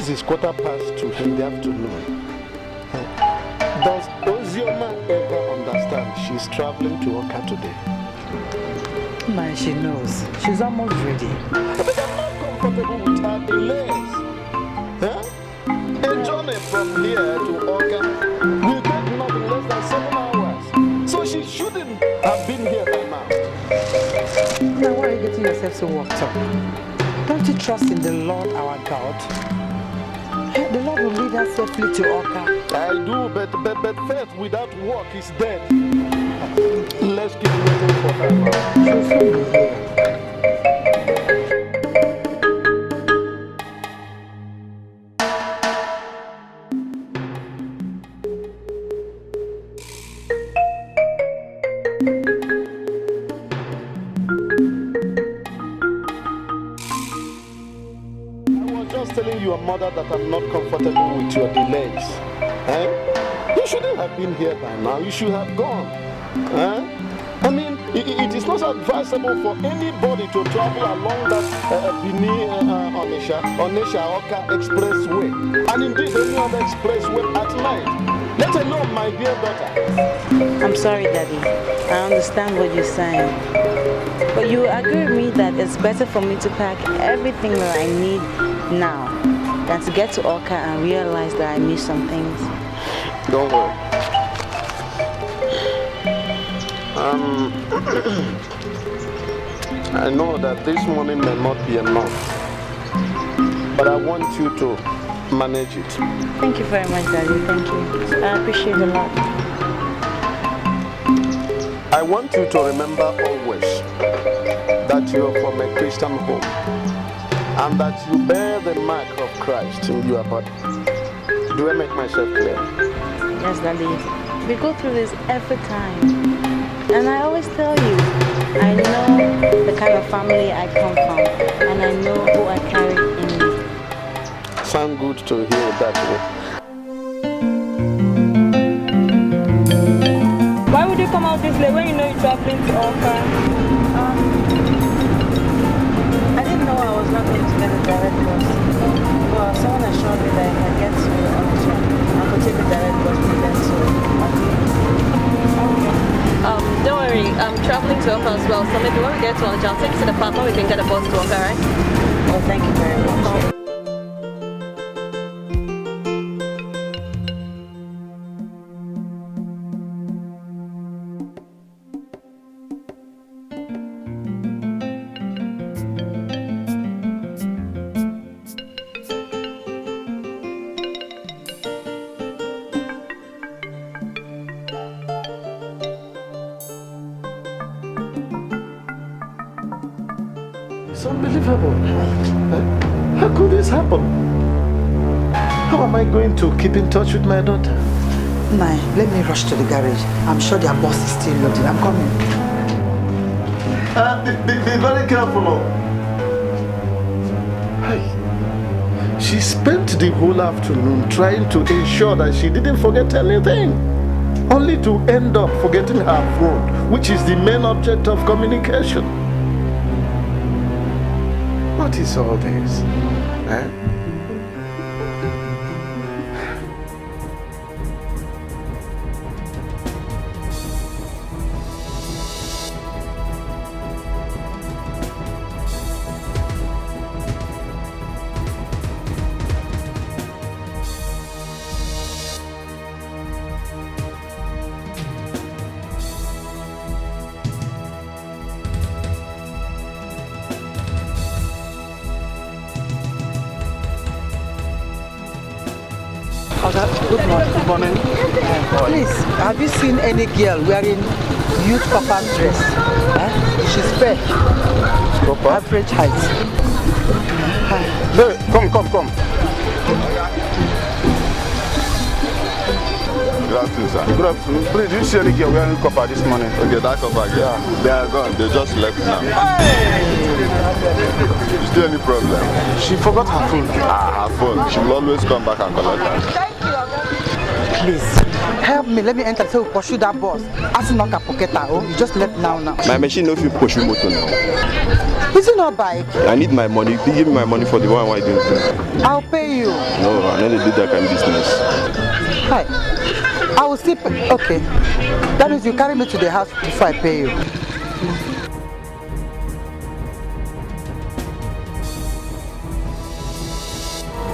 This is 2:15 in the afternoon. Does Ozioma ever understand she's traveling to Oka today? Man, she knows. She's almost ready. But I'm not comfortable with her delays. Huh? A journey from here to Oka will take nothing less than 7 hours. So she shouldn't have been here by now. Now, why are you getting yourself so worked up? Don't you trust in the Lord our God? The Lord will lead us safely to Oka. I do, but faith without work is dead. Let's keep waiting for her. She'll soon be here. Telling your mother that I'm not comfortable with your delays. Eh? You shouldn't have been here by now. You should have gone. Eh? I mean, it is not advisable for anybody to travel along that Onisha-Oka expressway. And indeed, any other expressway at night. Let alone my dear daughter. I'm sorry, Daddy. I understand what you're saying. But you agree with me that it's better for me to pack everything that I need now than to get to Oka and realize that I missed some things. Don't worry. I know that this morning may not be enough, but I want you to manage it. Thank you very much, Daddy. Thank you. I appreciate it a lot. I want you to remember always that you're from a Christian home and that you bear the mark of Christ in your body. Do I make myself clear? Yes, Daddy. We go through this every time. And I always tell you, I know the kind of family I come from, and I know who I carry in me. Sound good to hear it that way. Why would you come out this late when you know you're traveling to Oka? I didn't know I was not going to get a direct bus. Well, someone assured me that if I get to Onisha, I could take a direct bus to them to Don't worry, I'm traveling to Oka as well, so maybe when we get to Onisha, I'll take you to the park where we can get a bus to Oka, right? Oh, thank you very much. It's unbelievable. How could this happen? How am I going to keep in touch with my daughter? Nai, let me rush to the garage. I'm sure their boss is still loaded. I'm coming. Be very careful. Hey, she spent the whole afternoon trying to ensure that she didn't forget anything, only to end up forgetting her phone, which is the main object of communication. What is all this? Eh? Good morning. Good morning. Please, have you seen any girl wearing youth papa's dress? She's fair. Average height. Hey, come. Good afternoon, sir. Good afternoon. Please, did you see any girl wearing copper this morning? Okay, that cover again. Yeah. They are gone. They just left now. Is there any problem? She forgot her phone. Her phone. She will always come back and collect her. Please, help me. Let me enter so we pursue that boss. As not a pocket, you just left now. My machine no fit pursue motor now. Is it not bike? I need my money. You give me my money for the one why you doing? I'll pay you. No, I never did that kind of business. Hi. I will still pay. Okay. That means you carry me to the house before I pay you.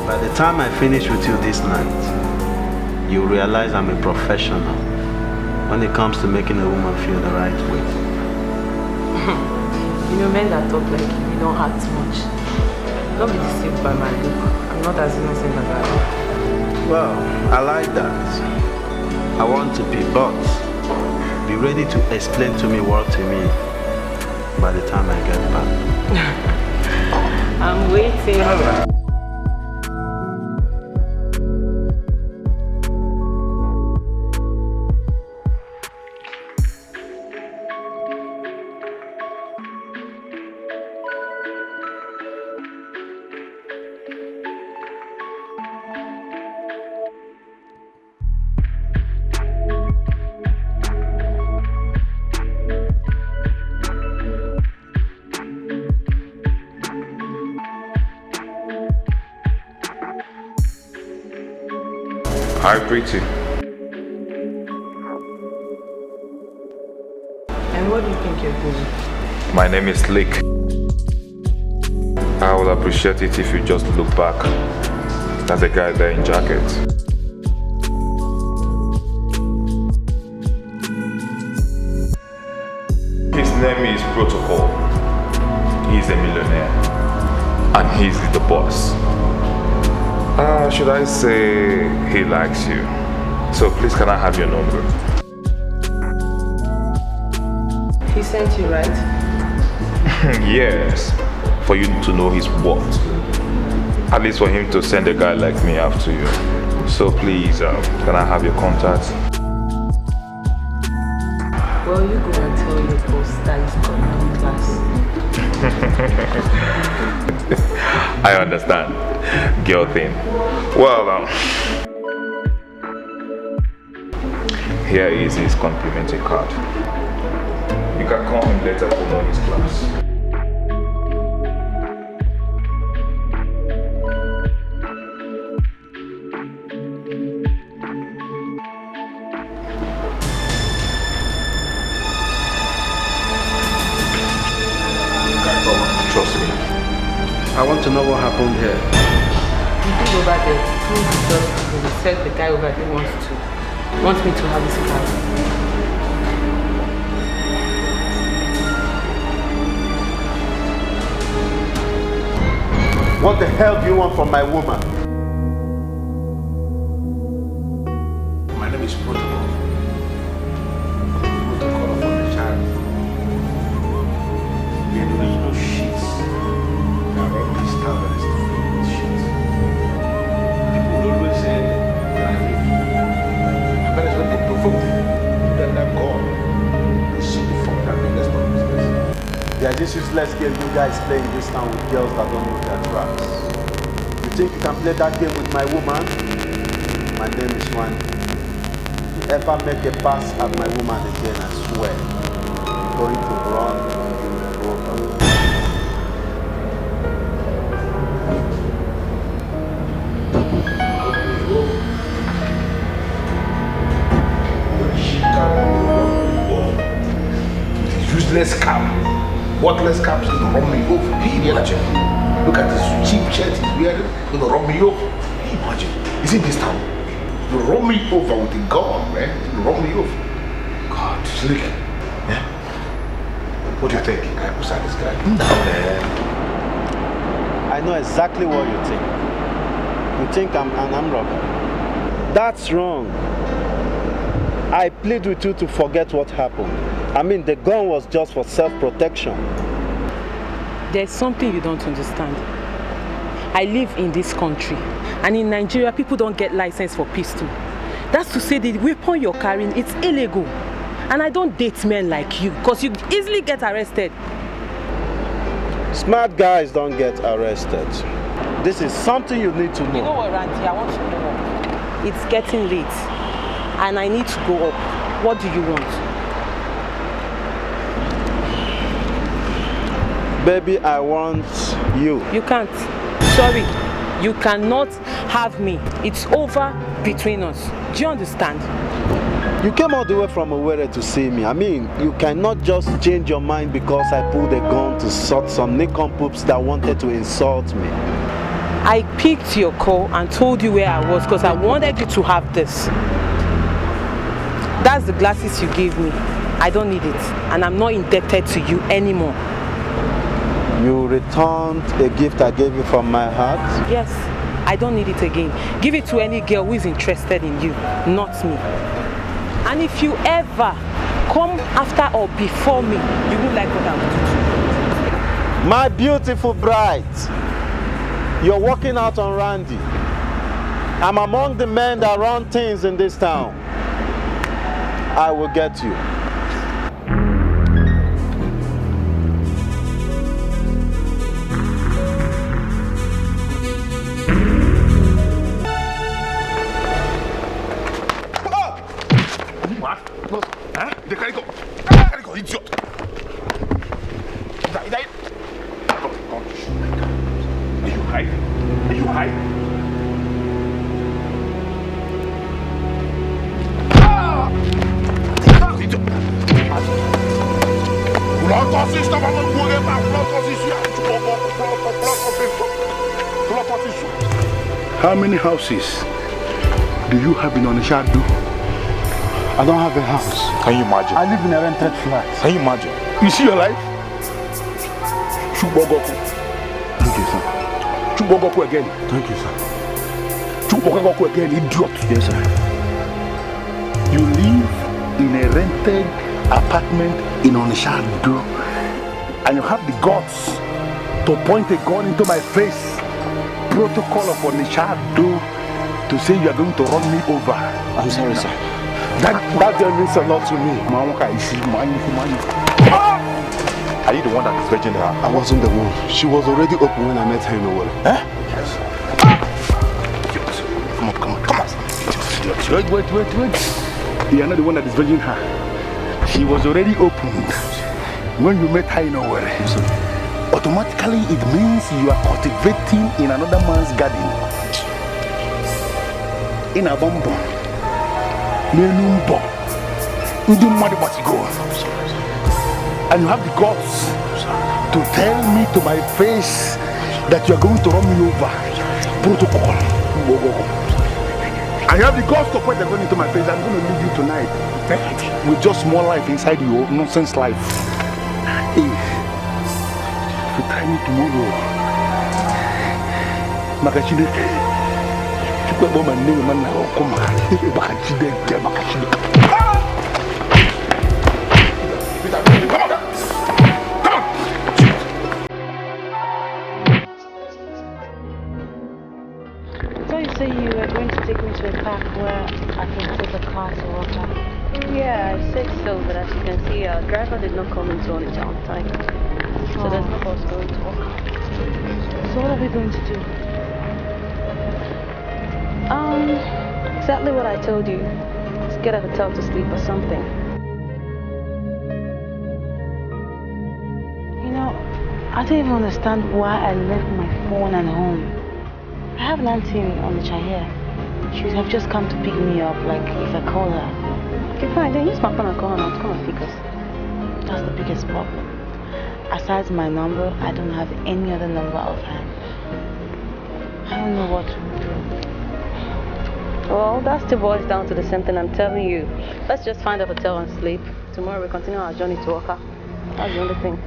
By the time I finish with you this night, you'll realize I'm a professional when it comes to making a woman feel the right way. You know, men that talk like you don't act much. Don't be deceived by my look. I'm not as innocent as I am. Well, I like that. I want to be, but be ready to explain to me what you mean by the time I get back. I'm waiting. All right. Hi, pretty. And what do you think you're doing? My name is Lick. I would appreciate it if you just look back. That's the guy there in jacket. His name is Protocol. He's a millionaire. And he's the boss. Should I say he likes you? So please, can I have your number? He sent you, right? Yes, for you to know his worth. At least for him to send a guy like me after you. So please, can I have your contact? Well, you go and tell your boss that he's coming in class. I understand. Girl thing. Well, here is his complimentary card. You can call him later to know his class. Trust me. I want to know what happened here. You did over there. He said the guy over there wants me to have his car. What the hell do you want from my woman? My name is Protocol. Protocol of the child. We are doing no shit. We are all established with shit. People will always say, but it's when they provoke them, let them go. They shit the fuck out of them. Let's not business. They are this useless game you guys play in this town with girls that don't know their tracks. You think you can play that game with my woman? My name is Wani. If you ever make a pass at my woman again, I swear, you're going to run over. Useless cam. Worthless caps gonna run me over. Imagine. Look at this cheap shirt he's wearing. Gonna run me over. Imagine. Is in this town? You run me over with a gun, man. You run me over. God, slick. Yeah. What do you think? I beside this guy. No, man. I know exactly what you think. You think I'm an armed robber. That's wrong. I plead with you to forget what happened. I mean, the gun was just for self-protection. There's something you don't understand. I live in this country, and in Nigeria, people don't get license for pistol. That's to say the weapon you're carrying, it's illegal. And I don't date men like you, because you easily get arrested. Smart guys don't get arrested. This is something you need to know. You know what, Randy? I want to go up. It's getting late, and I need to go up. What do you want? Baby, I want you. You can't. Sorry. You cannot have me. It's over between us. Do you understand? You came all the way from Owerri to see me. I mean, you cannot just change your mind because I pulled a gun to sort some nincompoops that wanted to insult me. I picked your call and told you where I was because I wanted you to have this. That's the glasses you gave me. I don't need it. And I'm not indebted to you anymore. You returned a gift I gave you from my heart? Yes. I don't need it again. Give it to any girl who is interested in you, not me. And if you ever come after or before me, you won't like what I will do. My beautiful bride, you're walking out on Randy. I'm among the men that run things in this town. I will get you. Idiot! Are you hiding? Are you hiding? How many houses do you have in Onishadu? I don't have a house. Can you imagine? I live in a rented flat. Can you imagine? You see your life? Chubogoku. Thank you, sir. Chubogoku again. Thank you, sir. Chubogoku again, idiot. Yes, sir. You live in a rented apartment in Onishadu and you have the guts to point a gun into my face. Protocol of Onishadu to say you are going to run me over. I'm sorry, sir. That means a lot to me. Are you the one that is virgin her? I wasn't the one. She was already open when I met her in Owerri. Eh? Come on. Wait. You are not the one that is virgin her. She was already opened when you met her in Owerri. Automatically it means you are cultivating in another man's garden. In a bomb. Menumbo. And you have the guts to tell me to my face that you are going to run me over. Protocol. And you have the guts to point the gun into my face. I'm going to leave you tonight with just more life inside your nonsense life. Hey, if you try me tomorrow, Makachide. Come on. So you say you were going to take me to a park where I can take a car to walk out? Yeah, I said so, but as you can see, our driver did not come into Onitsha on time. So there's no bus going to walk out. So what are we going to do? Exactly what I told you. Let's get a hotel to sleep or something. You know, I don't even understand why I left my phone at home. I have an auntie on the chair here. She would have just come to pick me up, like if I call her. Okay, fine, then use my phone and call her now to come and pick us. That's the biggest problem. Aside my number, I don't have any other number offhand. I don't know what to do. Well, that still boils down to the same thing I'm telling you. Let's just find a hotel and sleep. Tomorrow we continue our journey to Oka. That's the only thing.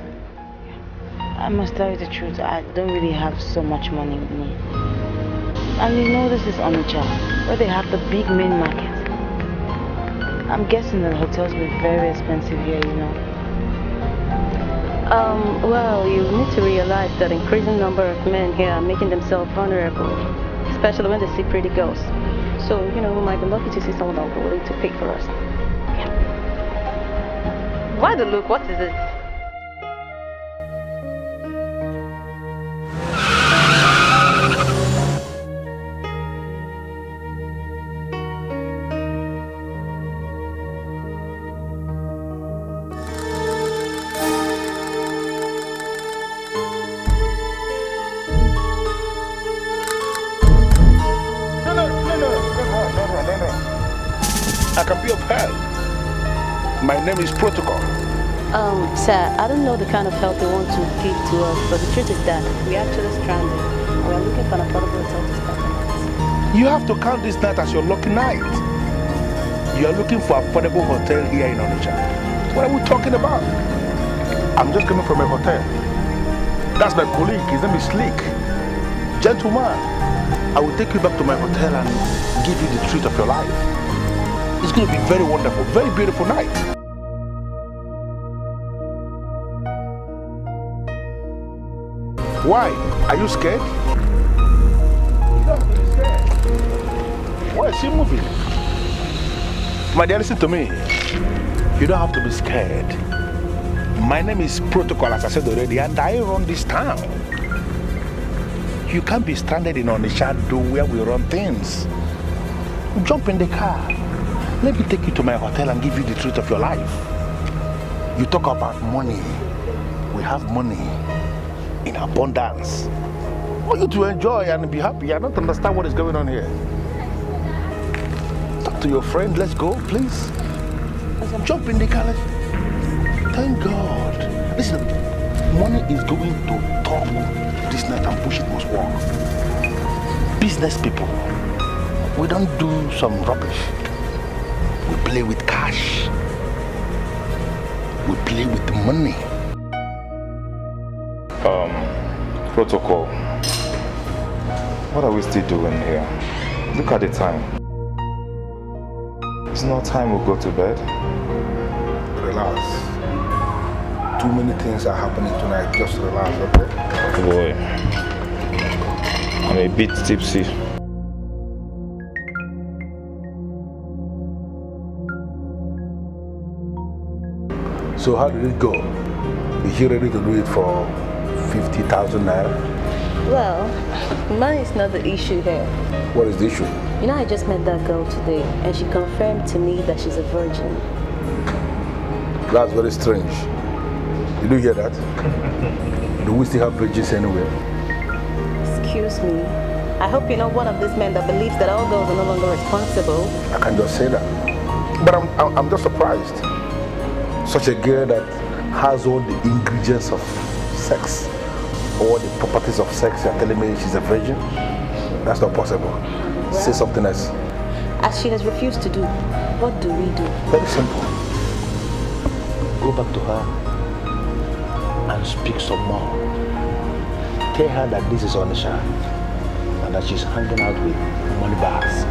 I must tell you the truth, I don't really have so much money with me. And you know this is Onitsha, where they have the big main market. I'm guessing that hotels will be very expensive here, you know. Well, you need to realize that increasing number of men here are making themselves vulnerable, especially when they see pretty girls. So, you know, we might be lucky to see someone that will be willing to pay for us. Yeah. Why the look? What is it? I can be of help. My name is Protocol. Sir, I don't know the kind of help they want to give to us, but the truth is that we're actually stranded. And we're looking for an affordable hotel to spend the night. You have to count this night as your lucky night. You are looking for an affordable hotel here in Onitsha. What are we talking about? I'm just coming from a hotel. That's my colleague. His name is Slick. Gentleman, I will take you back to my hotel and give you the treat of your life. It's going to be very wonderful, very beautiful night. Why? Are you scared? You don't have to be scared. Why is she moving? My dear, listen to me. You don't have to be scared. My name is Protocol, as I said already, and I run this town. You can't be stranded in Onitsha where we run things. Jump in the car. Let me take you to my hotel and give you the truth of your life. You talk about money. We have money in abundance. I want you to enjoy and be happy. I don't understand what is going on here. Talk to your friend. Let's go, please. Jump in the car. Thank God. Listen, money is going to talk this night and push it must work. Business people, we don't do some rubbish. We play with cash. We play with money. Protocol. What are we still doing here? Look at the time. It's not time we go to bed. Relax. Too many things are happening tonight. Just relax, okay? Boy, I'm a bit tipsy. So how did it go? Is you ready to do it for 50,000 naira? Well, money is not the issue here. What is the issue? You know, I just met that girl today, and she confirmed to me that she's a virgin. That's very strange. Did you hear that? Do we still have virgins anywhere? Excuse me. I hope you're not one of these men that believes that all girls are no longer responsible. I can just say that. But I'm just surprised. Such a girl that has all the ingredients of sex, all the properties of sex, you're telling me she's a virgin? That's not possible. Well, say something else. As she has refused to do, what do we do? Very simple. Go back to her and speak some more. Tell her that this is Onitsha and that she's hanging out with money bars.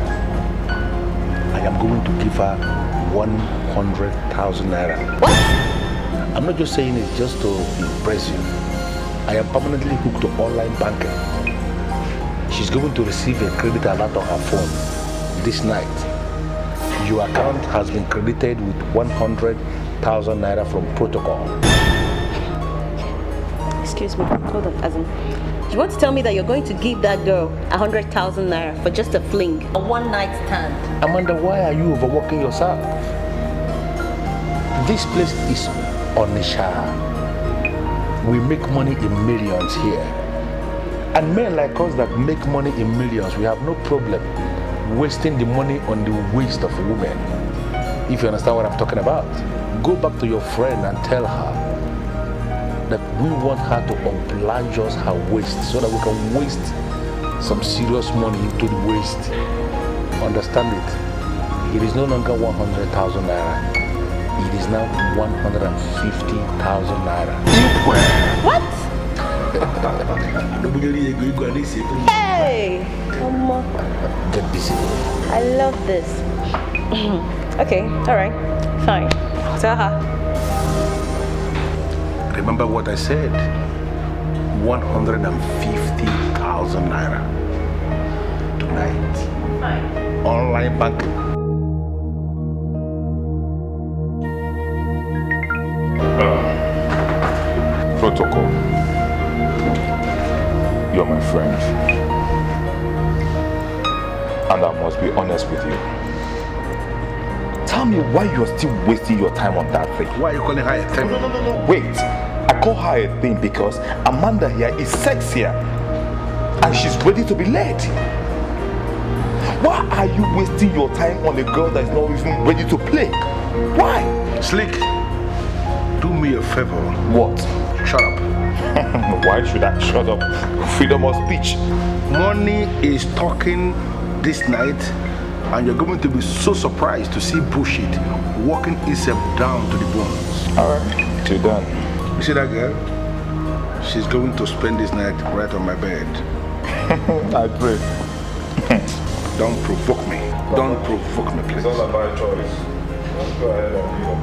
I am going to give her 100,000 naira. What? I'm not just saying it just to impress you. I am permanently hooked to online banking. She's going to receive a credit alert on her phone this night. Your account has been credited with 100,000 naira from Protocol. Excuse me, hold on, as in, you want to tell me that you're going to give that girl 100,000 naira for just a fling, a one-night stand? Amanda, why are you overworking yourself? This place is Onitsha. We make money in millions here. And men like us that make money in millions, we have no problem wasting the money on the waste of women. If you understand what I'm talking about. Go back to your friend and tell her that we want her to oblige us her waste so that we can waste some serious money into the waste. Understand it? It is no longer 100,000 naira. It is now 150,000 naira. What? Hey! Get busy. I love this. Okay, alright, fine. Tell her. Remember what I said? 150,000 naira. Tonight. Fine. Online banking. Protocol. You're my friend. And I must be honest with you. Tell me why you're still wasting your time on that thing. Why are you calling her a thing? No. Wait. I call her a thing because Amanda here is sexier. And she's ready to be led. Why are you wasting your time on a girl that is not even ready to play? Why? Slick, do me a favor. What? Shut up. Why should I shut up? Freedom of speech. Money is talking this night, and you're going to be so surprised to see bullshit walking itself down to the bones. Alright, till done. You see that girl? She's going to spend this night right on my bed. I pray. Don't provoke me. Don't provoke me, please. It's all about choice. Let's go ahead and do it.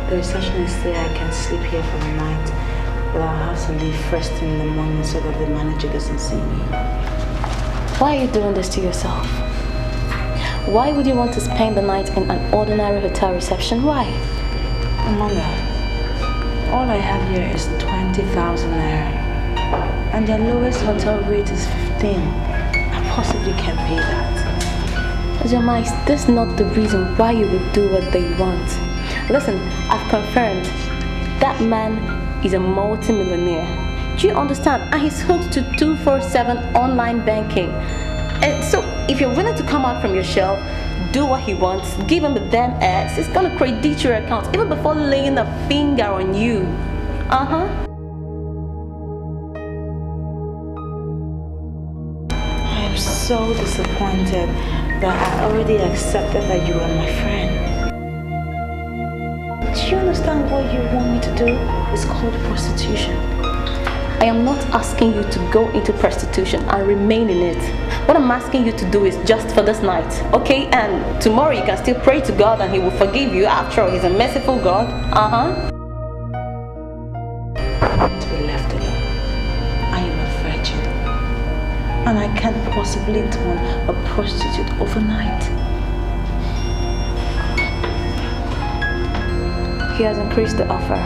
The receptionist said I can sleep here for the night, but I'll have to leave first thing in the morning so that the manager doesn't see me. Why are you doing this to yourself? Why would you want to spend the night in an ordinary hotel reception? Why? Amanda, all I have here is 20,000 naira, and their lowest hotel rate is 15. I possibly can't pay that. Zamura, is this not the reason why you would do what they want? Listen, I've confirmed that man is a multi-millionaire. Do you understand? And he's hooked to 247 online banking. And so if you're willing to come out from your shell, do what he wants, give him a damn ass, it's gonna credit your account even before laying a finger on you. I am so disappointed that I already accepted that you are my friend. Do you understand what you want me to do? It's called prostitution. I am not asking you to go into prostitution and remain in it. What I'm asking you to do is just for this night, okay? And tomorrow you can still pray to God and He will forgive you. After all, He's a merciful God. To be left alone. I am a virgin. And I can't possibly turn a prostitute overnight. He has increased the offer.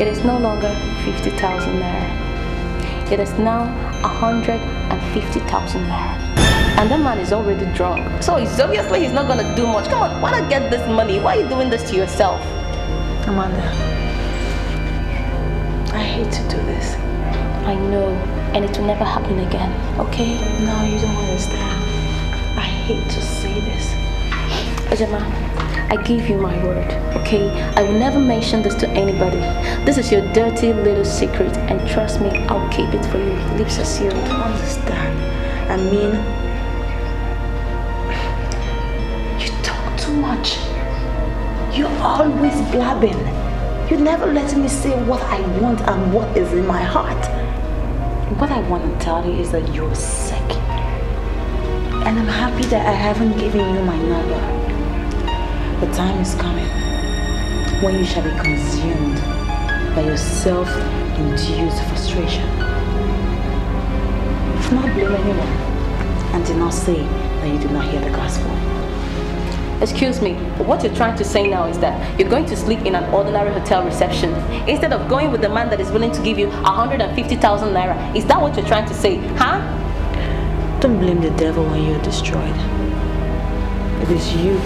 It is no longer 50,000 naira. It is now 150,000 naira. And that man is already drunk. So it's obviously he's not gonna do much. Come on, why not get this money? Why are you doing this to yourself? Amanda, I hate to do this. I know, and it will never happen again, okay? No, you don't understand. I hate to say this. Ojama, I give you my word, okay? I will never mention this to anybody. This is your dirty little secret, and trust me, I'll keep it for you. Lips are sealed. I don't understand. I mean, you talk too much. You're always blabbing. You never let me say what I want and what is in my heart. What I want to tell you is that you're sick. And I'm happy that I haven't given you my number. The time is coming when you shall be consumed by your self-induced frustration. Do not blame anyone and do not say that you did not hear the gospel. Excuse me, but what you're trying to say now is that you're going to sleep in an ordinary hotel reception instead of going with the man that is willing to give you 150,000 naira. Is that what you're trying to say, huh? Don't blame the devil when you're destroyed. It is you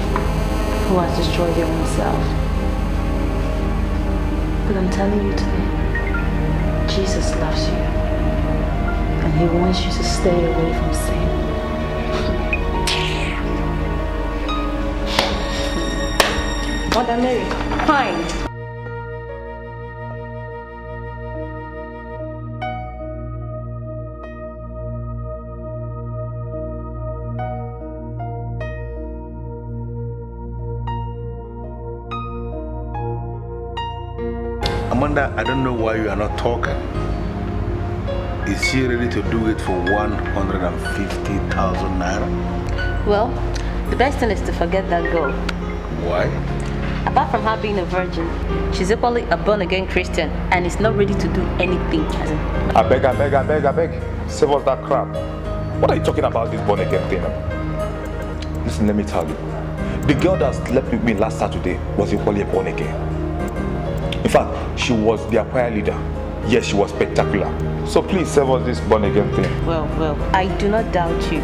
who has destroyed your own self. But I'm telling you today, Jesus loves you. And He wants you to stay away from sin. Mother Mary, fine. Amanda, I don't know why you are not talking. Is she ready to do it for 150,000 naira? Well, the best thing is to forget that girl. Why? Apart from her being a virgin, she's equally a born-again Christian and is not ready to do anything. As in, I beg. Save us that crap. What are you talking about, this born-again thing? Listen, let me tell you. The girl that slept with me last Saturday was equally born-again. In fact, she was their choir leader. Yes, she was spectacular. So please serve us this born again thing. Well, I do not doubt you.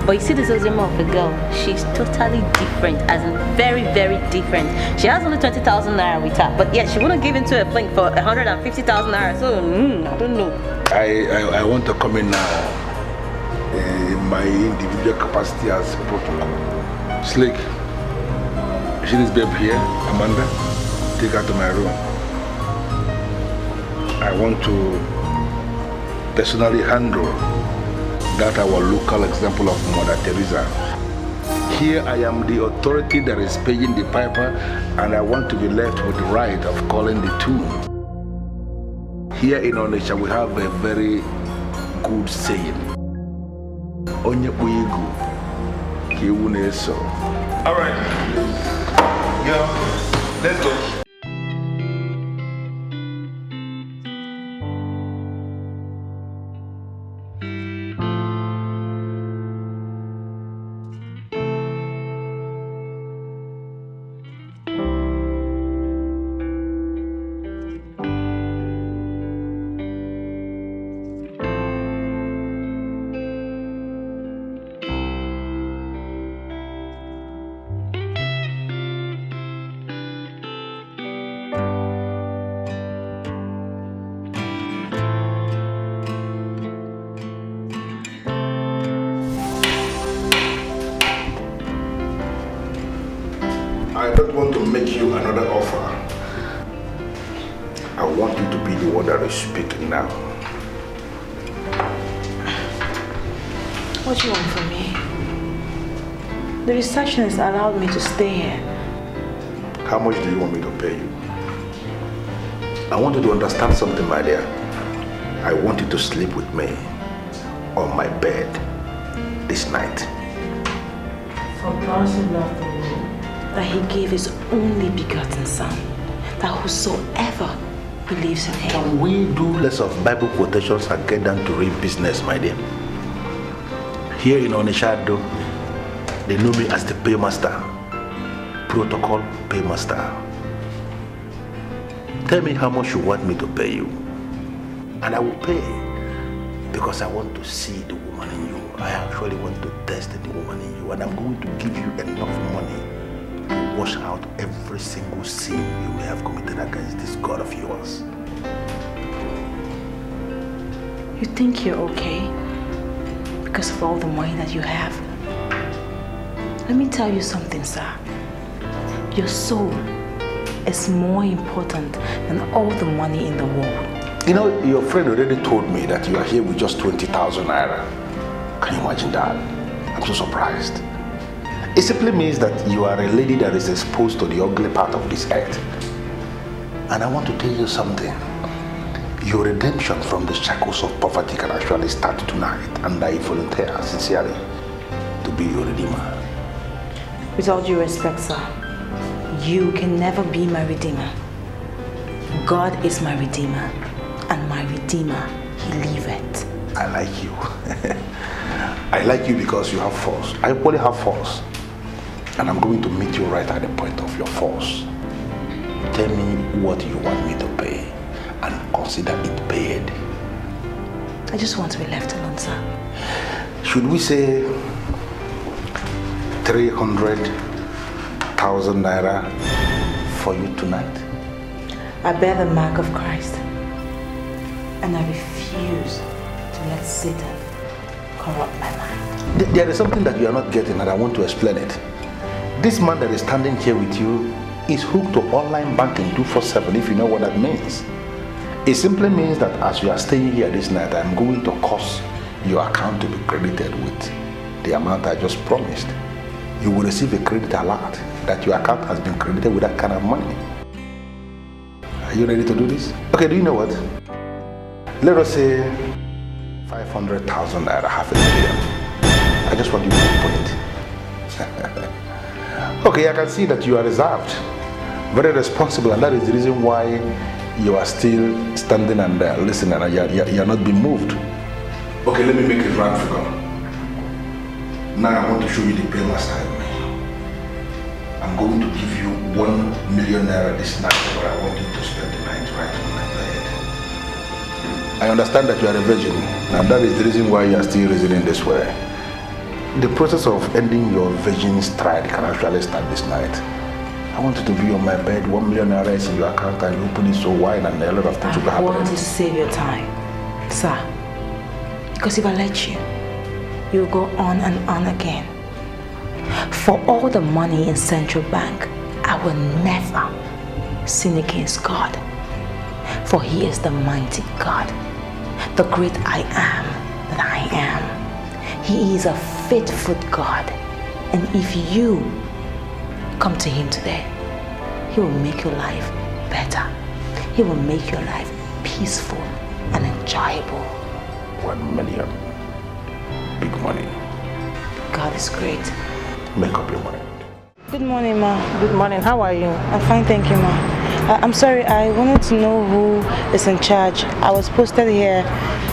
But you see this Ozema of a girl, she's totally different, as in very, very different. She has only 20,000 naira with her, but yet she wouldn't give into a plank for 150,000 naira, so I don't know. I want to come in now in my individual capacity as protocol. Slick, see this babe here, Amanda? Take her to my room. I want to personally handle that our local example of Mother Teresa. Here I am the authority that is paying the piper, and I want to be left with the right of calling the tune. Here in Onitsha we have a very good saying. Onye uigu kiune so. All right. Yeah, let's go. I don't want to make you another offer. I want you to be the one that is speaking now. What do you want from me? The receptionist allowed me to stay here. How much do you want me to pay you? I want you to understand something, my dear. I want you to sleep with me on my bed this night. For God so loved the world that he gave his only begotten Son, that whosoever believes in him. Can we do less of Bible quotations and get down to real business, my dear? Here in Onitsha, they know me as the paymaster. Protocol paymaster. Tell me how much you want me to pay you, and I will pay, because I want to see the woman in you. I actually want to test the woman in you, and I'm going to give you enough money to wash out every single sin you may have committed against this God of yours. You think you're okay because of all the money that you have? Let me tell you something, sir. Your soul is more important than all the money in the world. You know, your friend already told me that you are here with just 20,000 naira. Can you imagine that? I'm so surprised. It simply means that you are a lady that is exposed to the ugly part of this earth. And I want to tell you something. Your redemption from the shackles of poverty can actually start tonight, and I volunteer sincerely to be your redeemer. With all due respect, sir, you can never be my redeemer. God is my redeemer, and my redeemer, he liveth. I like you. I like you because you have force. I equally have force. And I'm going to meet you right at the point of your force. Tell me what you want me to pay, and consider it paid. I just want to be left alone, sir. Should we say 300,000 naira for you tonight? I bear the mark of Christ, and I refuse to let Satan corrupt my mind. There is something that you are not getting, and I want to explain it. This man that is standing here with you is hooked to online banking 24/7, if you know what that means. It simply means that as you are staying here this night, I'm going to cause your account to be credited with the amount I just promised. You will receive a credit alert that your account has been credited with that kind of money. Are you ready to do this? Okay, do you know what? Let us say 500,000 naira, half a million. I just want you to put it. Okay, I can see that you are reserved, very responsible, and that is the reason why you are still standing and listening, and you're not being moved. Okay, let me make it round figure. Now I want to show you the payment style. I'm going to give you 1 million naira this night, but I want you to spend the night right on my bed. I understand that you are a virgin, and that is the reason why you are still reasoning this way. The process of ending your virgin stride can actually start this night. I want you to be on my bed, 1 million naira is in your account, and you open it so wide, and a lot of things will happen. I want you to save your time, sir. Because if I let you, you'll go on and on again. For all the money in Central Bank, I will never sin against God. For He is the mighty God, the great I am that I am. He is a faithful God. And if you come to Him today, He will make your life better. He will make your life peaceful and enjoyable. 1 million. Big money. God is great. Make up your money. Good morning, ma. Good morning. How are you? I'm fine, thank you, ma. I'm sorry, I wanted to know who is in charge. I was posted here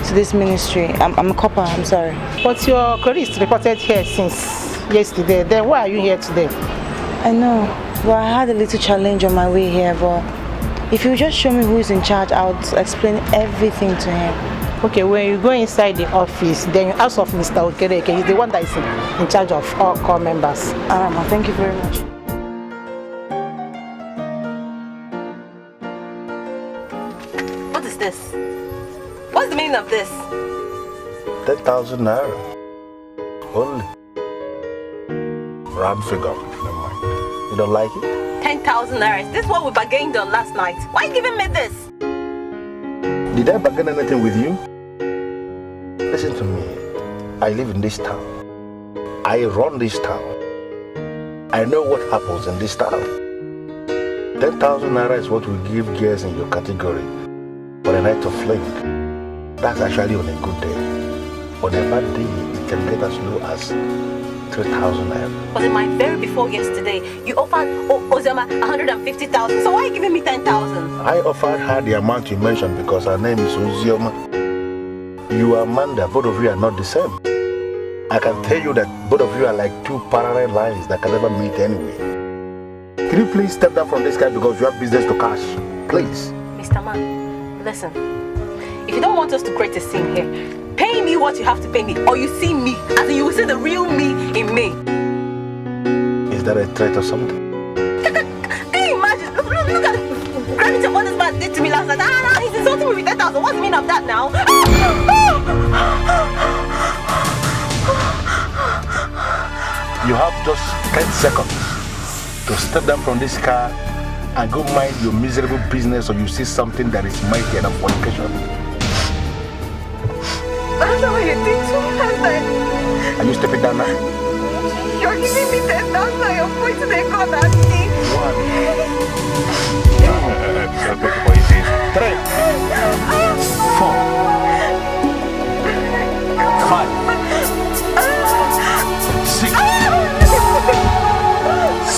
to this ministry. I'm a copper, I'm sorry. But your career is reported here since yesterday. Then why are you here today? I know. Well, I had a little challenge on my way here, but if you just show me who is in charge, I'll explain everything to him. Okay, when you go inside the office, then you ask of Mr. Okereke. He's the one that is in charge of all core members. Alright, ma, thank you very much. What is this? What's the meaning of this? 10,000 naira. Only. Round figure. Never mind. You don't like it? 10,000 naira. Is this what we bargained on last night? Why are you giving me this? Did I bargain anything with you? Listen to me. I live in this town. I run this town. I know what happens in this town. 10,000 naira is what we give girls in your category for a night of fling. That's actually on a good day. On a bad day, it can get as low as 3,000 naira. But in my very before yesterday, you offered Ozema 150,000. So why are you giving me 10,000? I offered her the amount you mentioned because her name is Ozioma. You are Amanda. Both of you are not the same. I can tell you that both of you are like two parallel lines that can never meet anyway. Can you please step down from this guy because you have business to cash? Please. Mr. Man, listen. If you don't want us to create a scene here, pay me what you have to pay me, or you see me, as in you will see the real me in me. Is that a threat or something? Can you imagine? Look at the gravity of what this man did to me last night. He's insulting me with 10,000. What's the meaning of that now? You have just 10 seconds to step down from this car and go mind your miserable business, or you see something that is mighty enough for fornication. That's not what you did to me last night. Are you stepping down now? You're giving me 10,000. You're pointing a gun at me. 3, 4, 5, 6,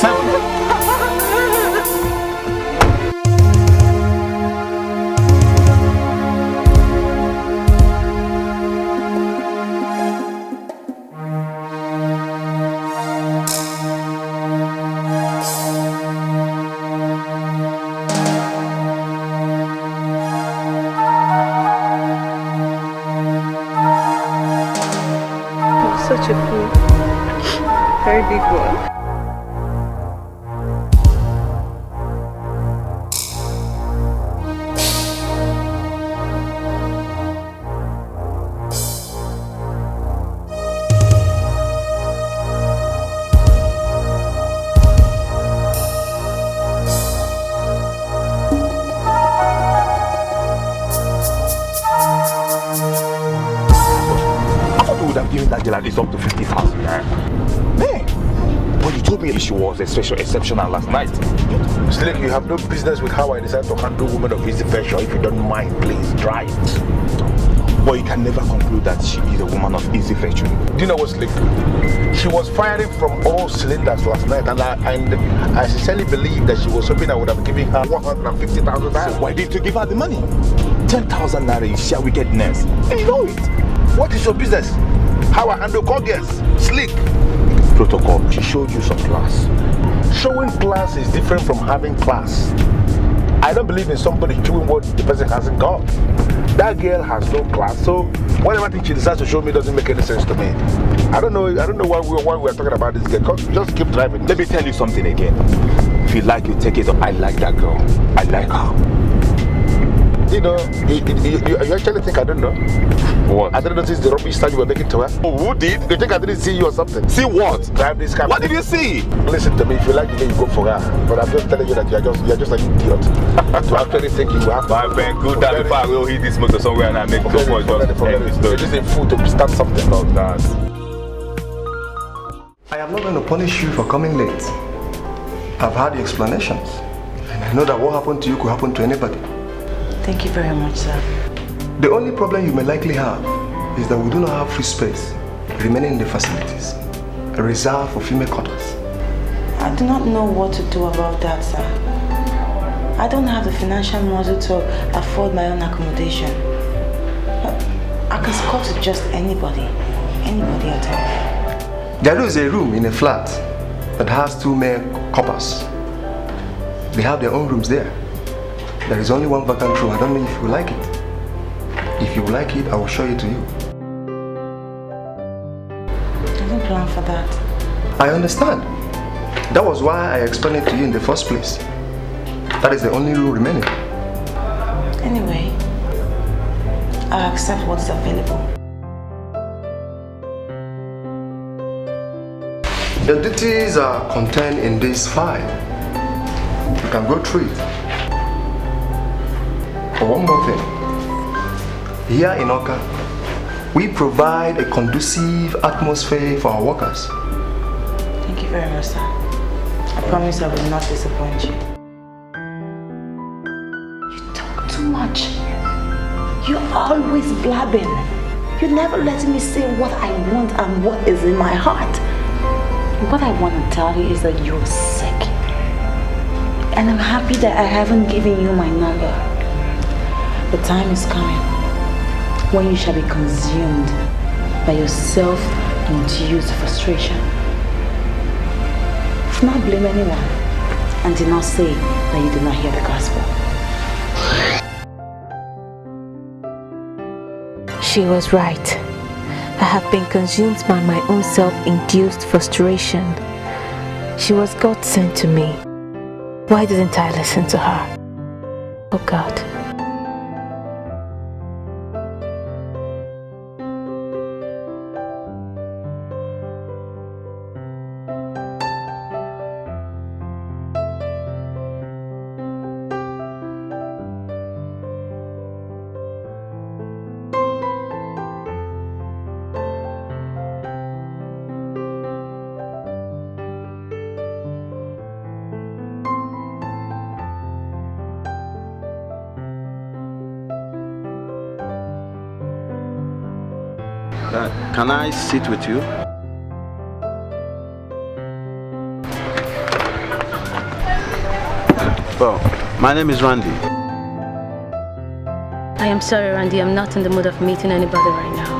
7. Such a fool. Very big one. That girl is up to 50,000 naira. Hey, but you told me she was exceptional last night. Slick, you have no business with how I decide to handle women of easy venture. If you don't mind, please try it. But you can never conclude that she is a woman of easy fortune. Do you know what, Slick? She was firing from all cylinders last night, and I sincerely believe that she was hoping I would have given her 150,000 naira. So why didn't you give her the money? 10,000 naira is sheer wickedness. And you know it. What is your business? How I handle call girls? Slick. Protocol. She showed you some class. Showing class is different from having class. I don't believe in somebody doing what the person hasn't got. That girl has no class, so whatever thing she decides to show me doesn't make any sense to me. I don't know why we're talking about this girl. Just keep driving. Let me tell you something again. If you like, you take it up. I like that girl. I like her. You know, you actually think I don't know? What? I didn't notice the rubbish style you were making to her. Oh, who did? You think I didn't see you or something? See what? Drive this car. What did you see? Listen to me, if you like the way you go for her. But I'm just telling you that you're just an idiot. To actually think you have to. My man, good that before I will hit this motor somewhere and I make so much You're just a fool to start something about that. I am not going to punish you for coming late. I've had the explanations. And I know that what happened to you could happen to anybody. Thank you very much, sir. The only problem you may likely have is that we do not have free space remaining in the facilities reserved for female quarters. I do not know what to do about that, sir. I don't have the financial muscle to afford my own accommodation. I can score to just anybody at all. There is a room in a flat that has 2 male coppers. They have their own rooms there. There is only one vacant room. I don't know if you like it. If you like it, I will show it to you. I didn't plan for that. I understand. That was why I explained it to you in the first place. That is the only room remaining. Anyway, I accept what is available. The duties are contained in this file. You can go through it. For one more thing, here in Oka, we provide a conducive atmosphere for our workers. Thank you very much, sir. I promise I will not disappoint you. You talk too much. You're always blabbing. You're never letting me say what I want and what is in my heart. What I want to tell you is that you're sick. And I'm happy that I haven't given you my number. The time is coming when you shall be consumed by your self-induced frustration. Do not blame anyone and do not say that you did not hear the gospel. She was right. I have been consumed by my own self-induced frustration. She was God sent to me. Why didn't I listen to her? Oh God. Can I sit with you? Well, my name is Randy. I am sorry, Randy. I'm not in the mood of meeting anybody right now.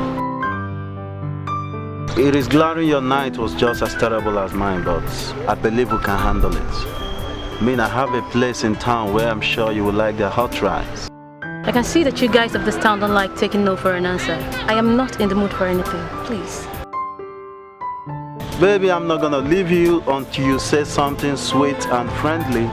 It is glaring your night was just as terrible as mine, but I believe we can handle it. I mean, I have a place in town where I'm sure you will like the hot rice. I can see that you guys of this town don't like taking no for an answer. I am not in the mood for anything. Please. Baby, I'm not gonna leave you until you say something sweet and friendly.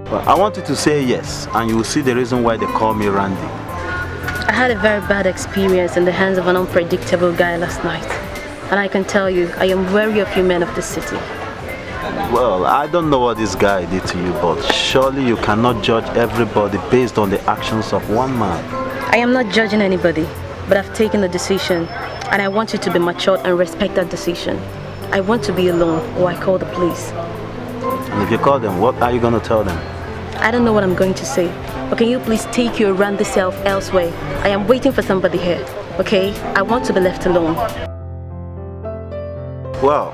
Well, I want you to say yes, and you will see the reason why they call me Randy. I had a very bad experience in the hands of an unpredictable guy last night. And I can tell you, I am wary of you men of the city. Well, I don't know what this guy did to you, but surely you cannot judge everybody based on the actions of one man. I am not judging anybody, but I've taken a decision, and I want you to be matured and respect that decision. I want to be alone, or I call the police. And if you call them, what are you going to tell them? I don't know what I'm going to say, but can you please take your Randy self elsewhere? I am waiting for somebody here, okay? I want to be left alone. Well,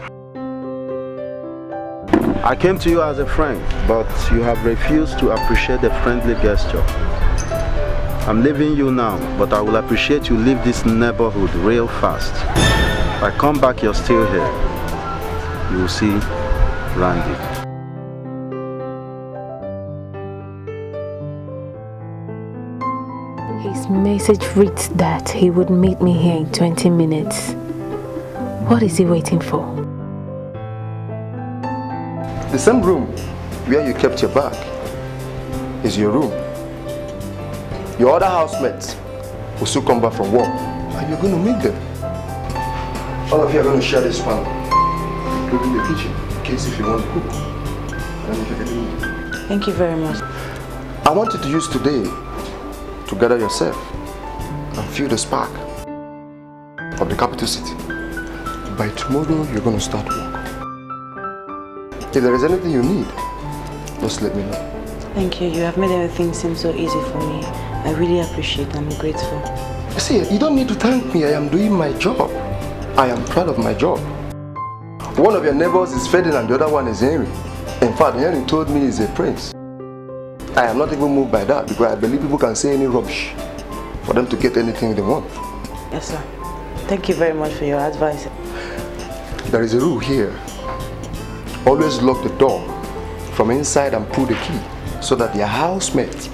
I came to you as a friend, but you have refused to appreciate the friendly gesture. I'm leaving you now, but I will appreciate you leave this neighborhood real fast. If I come back, you're still here. You will see Randy. His message reads that he would meet me here in 20 minutes. What is he waiting for? The same room where you kept your bag is your room. Your other housemates will soon come back from work and you're going to meet them. All of you are going to share this panel, including the kitchen, in case if you want to cook. Thank you very much. I want you to use today to gather yourself and feel the spark of the capital city. By tomorrow, you're going to start work. If there is anything you need, just let me know. Thank you. You have made everything seem so easy for me. I really appreciate it. I'm grateful. See, you don't need to thank me. I am doing my job. I am proud of my job. One of your neighbors is Ferdinand, the other one is Henry. In fact, Henry told me he's a prince. I am not even moved by that because I believe people can say any rubbish for them to get anything they want. Yes, sir. Thank you very much for your advice. There is a rule here. Always lock the door from inside and pull the key so that your housemate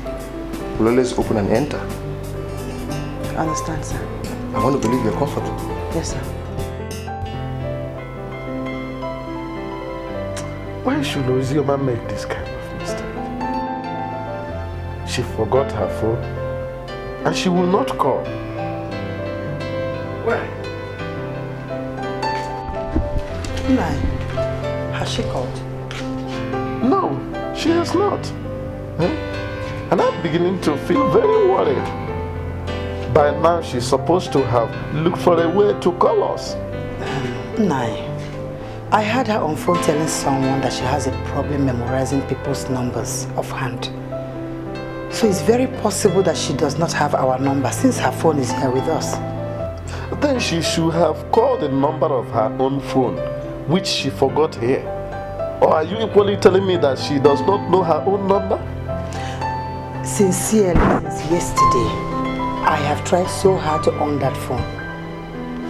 will always open and enter. I understand, sir. I want to believe you're comfortable. Yes, sir. Why should Ozioma make this kind of mistake? She forgot her phone and she will not call. Why? Nai, has she called? No, she has not. And I'm beginning to feel very worried. By now she's supposed to have looked for a way to call us. Nai, I heard her on phone telling someone that she has a problem memorizing people's numbers offhand. So it's very possible that she does not have our number since her phone is here with us. Then she should have called the number of her own phone, which she forgot here. Or are you equally telling me that she does not know her own number? Sincerely, since yesterday, I have tried so hard to on that phone.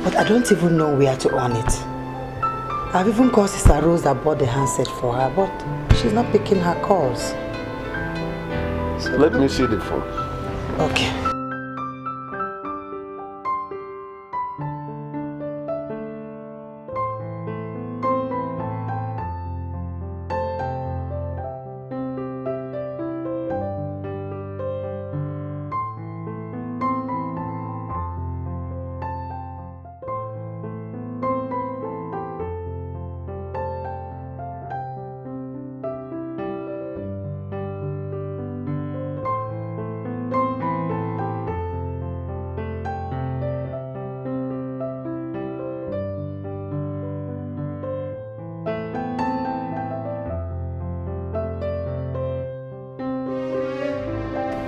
But I don't even know where to on it. I've even called Sister Rose that bought the handset for her, but she's not picking her calls. So let me see the phone. Okay.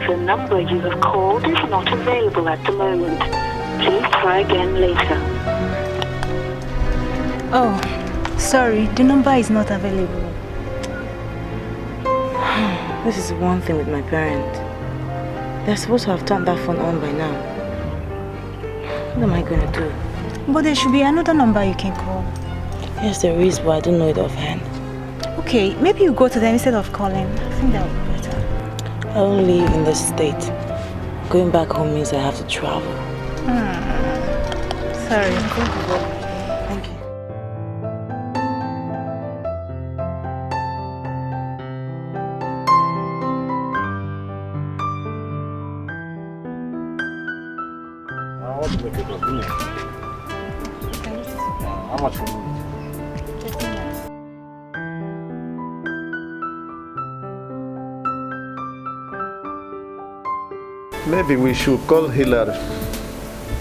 The number you have called is not available at the moment. Please try again later. Oh, sorry, the number is not available. This is one thing with my parents. They're supposed to have turned that phone on by now. What am I going to do? But there should be another number you can call. Yes, there is, but I don't know it offhand. Okay, maybe you go to them instead of calling. I think that would be better. I don't live in this state. Going back home means I have to travel. Sorry. Thank you. How much for me? Maybe we should call Hillary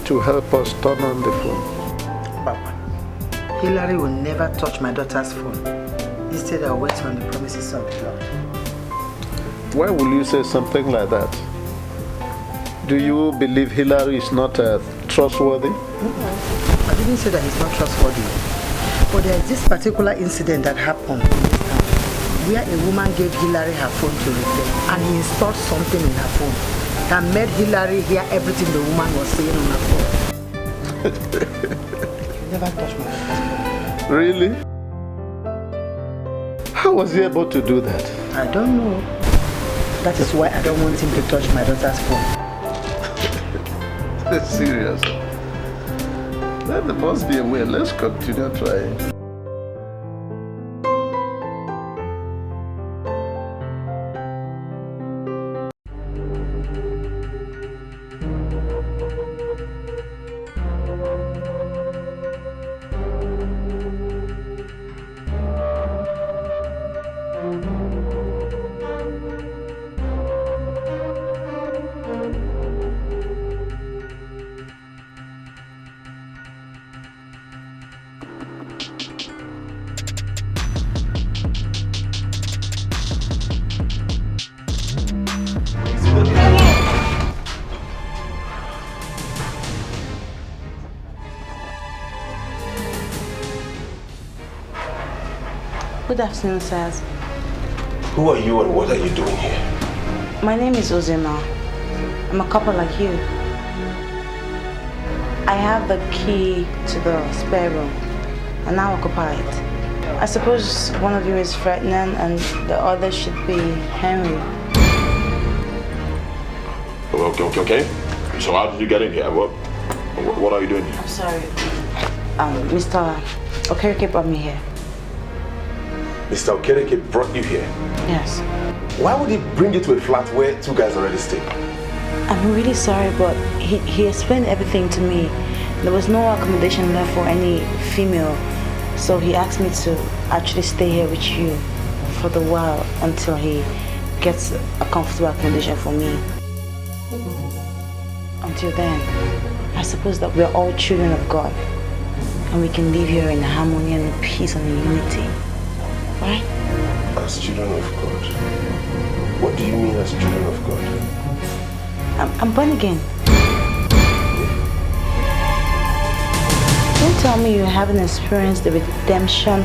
to help us turn on the phone. Papa, Hillary will never touch my daughter's phone. Instead, I'll wait on the promises of the Lord. Why will you say something like that? Do you believe Hillary is not trustworthy? I didn't say that he's not trustworthy. But there is this particular incident that happened in this town where a woman gave Hillary her phone to repair and he installed something in her phone that made Hillary hear everything the woman was saying on her phone. You never touched my phone. Really? How was he able to do that? I don't know. That is why I don't want him to touch my daughter's phone. Serious. There must be a way. Let's continue trying. Good afternoon, sirs. Who are you and what are you doing here? My name is Ozema. I'm a couple like you. I have the key to the spare room and now occupy it. I suppose one of you is Ferdinand and the other should be Henry. Okay. So how did you get in here? What are you doing here? I'm sorry. Mr. Okereke brought me here. Mr. Okereke brought you here? Yes. Why would he bring you to a flat where two guys already stay? I'm really sorry, but he explained everything to me. There was no accommodation left for any female, so he asked me to actually stay here with you for the while until he gets a comfortable accommodation for me. Until then, I suppose that we're all children of God and we can live here in harmony and peace and unity. Right? As children of God? What do you mean as children of God? I'm born again. Don't tell me you haven't experienced the redemption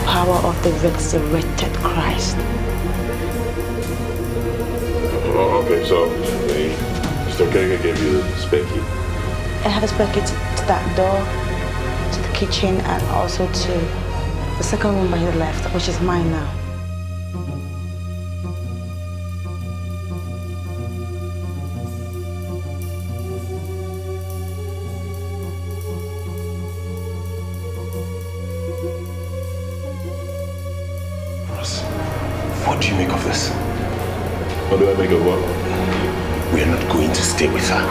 power of the resurrected Christ. Okay, so Mr. Okereke gave you the spare key. I have a spare key to that door, to the kitchen, and also to the second room by your left, which is mine now. Ross, what do you make of this? What do I make of what? We are not going to stay with her.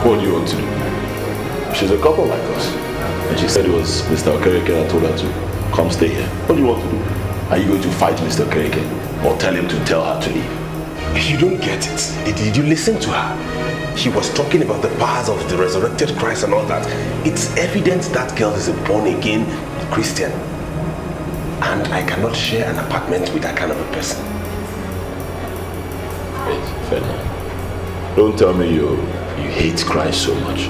What do you want to do? She's a couple like us. And she said it was Mr. Okereke that told her to come stay here. What do you want to do? Are you going to fight Mr. Okereke or tell him to tell her to leave? You don't get it. Did you listen to her? She was talking about the powers of the resurrected Christ and all that. It's evident that girl is a born-again Christian. And I cannot share an apartment with that kind of a person. Wait, Ferdinand. Don't tell me you hate Christ so much.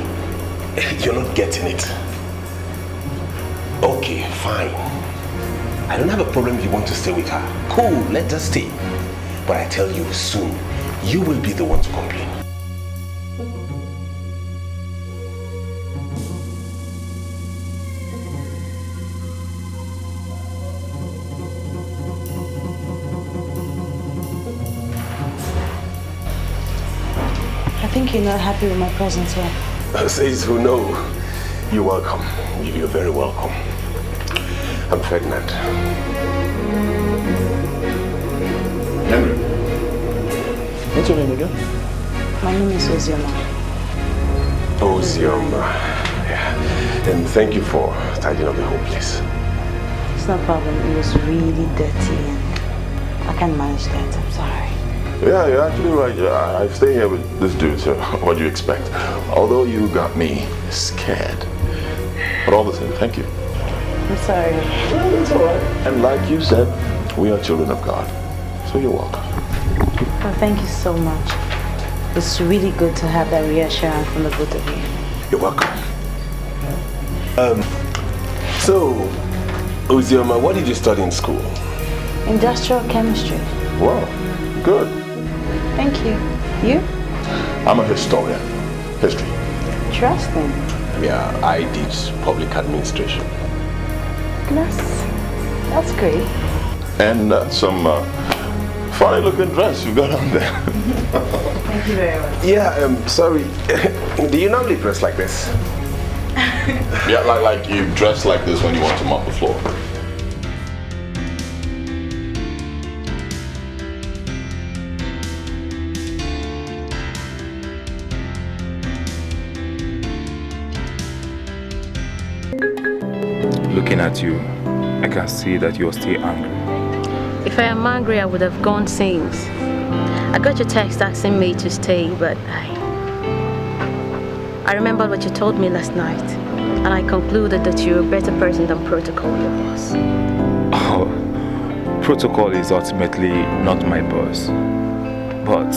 You're not getting it. Okay, fine. I don't have a problem if you want to stay with her. Cool, let her stay. But I tell you, soon, you will be the one to complain. I think you're not happy with my presence here. Says who know. You're welcome. You're very welcome. I'm Ferdinand. Henry. What's your name again? My name is Ozioma. Ozioma. Yeah. And thank you for tidying up the whole place. It's no problem. It was really dirty and I can't manage that. I'm sorry. Yeah, you're actually right. I stay here with this dude, so what do you expect? Although you got me scared. But all the same, thank you. I'm sorry. Well, it's all right. And like you said, we are children of God. So you're welcome. Well, thank you so much. It's really good to have that reassurance from the both of you. You're welcome. So, Ozioma, what did you study in school? Industrial chemistry. Wow, good. Thank you. You? I'm a historian. History. Interesting. Yeah, I did public administration. That's That's great. And some funny looking dress you got on there. Thank you very much. Yeah, sorry. Do you normally dress like this? Yeah, like you dress like this when you want to mop the floor. Looking at you, I can see that you're still angry. If I am angry, I would have gone since. I got your text asking me to stay, but I remembered what you told me last night, and I concluded that you're a better person than Protocol, your boss. Oh, Protocol is ultimately not my boss, but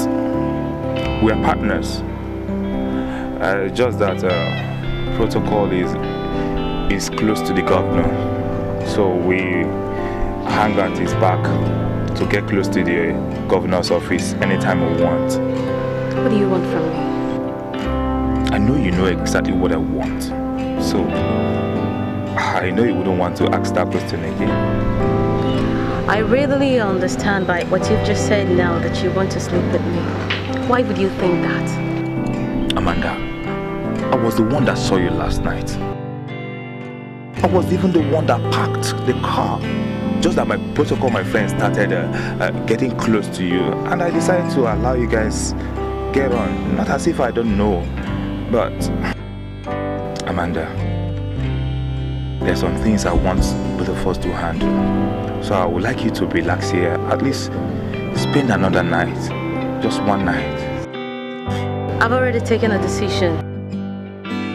we are partners. Just that Protocol is close to the governor, so we hang at his back to get close to the governor's office anytime we want. What do you want from me? I know you know exactly what I want, so I know you wouldn't want to ask that question again. I readily understand by what you've just said now that you want to sleep with me. Why would you think that? Amanda, I was the one that saw you last night. I was even the one that parked the car. Just that my Protocol, my friend, started getting close to you, and I decided to allow you guys get on. Not as if I don't know, but Amanda, there's some things I want both of us to handle. So I would like you to relax here, at least spend another night, just one night. I've already taken a decision.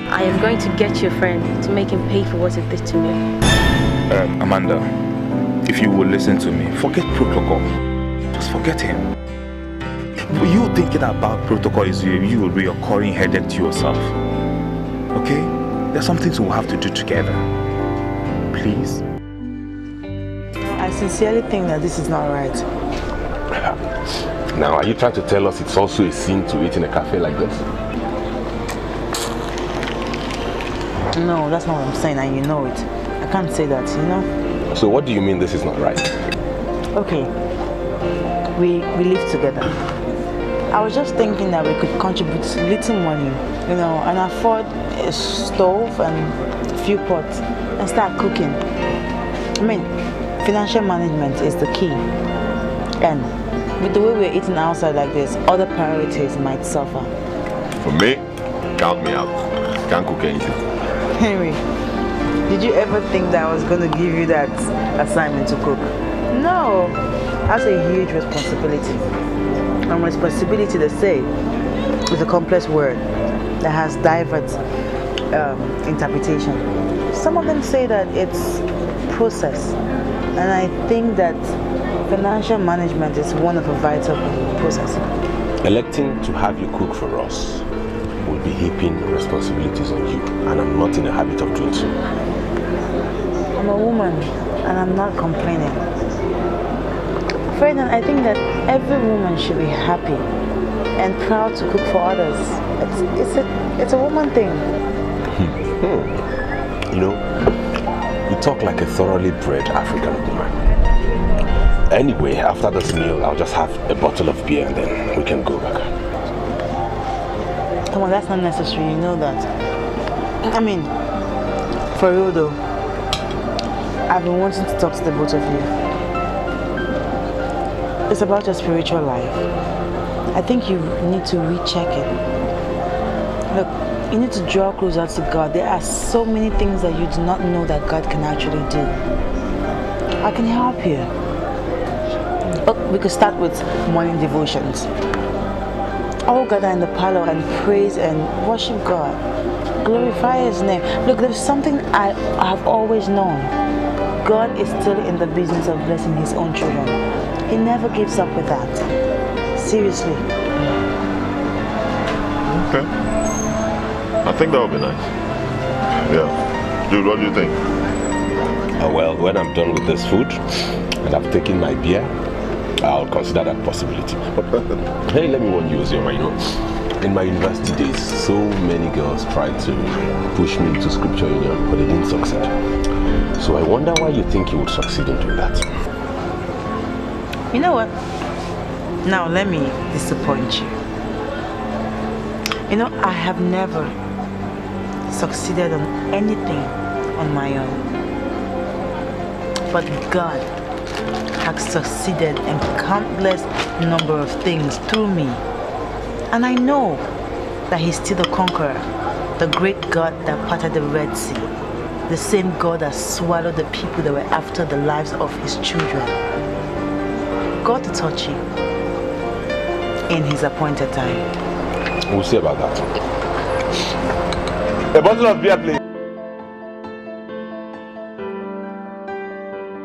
I am going to get your friend to make him pay for what he did to me. Amanda, if you will listen to me, forget Protocol. Just forget him. You thinking about Protocol is you a reoccurring headache to yourself. Okay? There's some things we'll have to do together. Please. I sincerely think that this is not right. Now, are you trying to tell us it's also a sin to eat in a cafe like this? No, that's not what I'm saying, and you know it. I can't say that, you know? So what do you mean this is not right? Okay, we live together. I was just thinking that we could contribute little money, you know, and afford a stove and a few pots and start cooking. I mean, financial management is the key. And with the way we're eating outside like this, other priorities might suffer. For me, count me out. Can't cook anything. Henry, did you ever think that I was going to give you that assignment to cook? No, that's a huge responsibility. And responsibility, they say, is a complex word that has diverse interpretation. Some of them say that it's process, and I think that financial management is one of a vital process. Electing to have you cook for us will be heaping responsibilities on you, and I'm not in the habit of doing so. I'm a woman, and I'm not complaining. Ferdinand, I think that every woman should be happy and proud to cook for others. It's a woman thing. You know, you talk like a thoroughly bred African woman. Anyway, after this meal, I'll just have a bottle of beer and then we can go back. Come on, that's not necessary, you know that. I mean, for real though, I've been wanting to talk to the both of you. It's about your spiritual life. I think you need to recheck it. Look, you need to draw closer to God. There are so many things that you do not know that God can actually do. I can help you. Oh, we could start with morning devotions. All gather in the parlor and praise and worship God. Glorify His name. Look, there's something I have always known. God is still in the business of blessing His own children. He never gives up with that. Seriously. Okay. I think that would be nice. Yeah. Dude, what do you think? Well, when I'm done with this food and I've taken my beer, I'll consider that possibility. But hey, let me warn you, Zamura, you know, in my university days, so many girls tried to push me into scripture union, but they didn't succeed. So I wonder why you think you would succeed in doing that. You know what? Now let me disappoint you. You know, I have never succeeded on anything on my own. But God has succeeded in countless number of things through me. And I know that He's still the conqueror, the great God that parted the Red Sea, the same God that swallowed the people that were after the lives of His children. God to touch you in His appointed time. We'll see about that. A bottle of beer, please.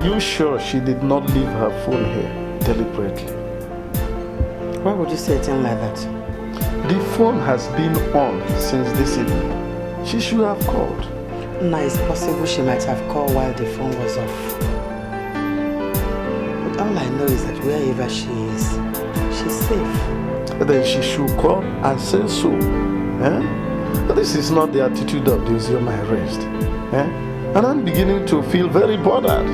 You sure she did not leave her phone here deliberately? Why would you say a thing like that? The phone has been on since this evening. She should have called. No, it's possible she might have called while the phone was off. But all I know is that wherever she is, she's safe. Then she should call and say so. Eh? This is not the attitude of the Uzioma I raised. Eh? And I'm beginning to feel very bothered.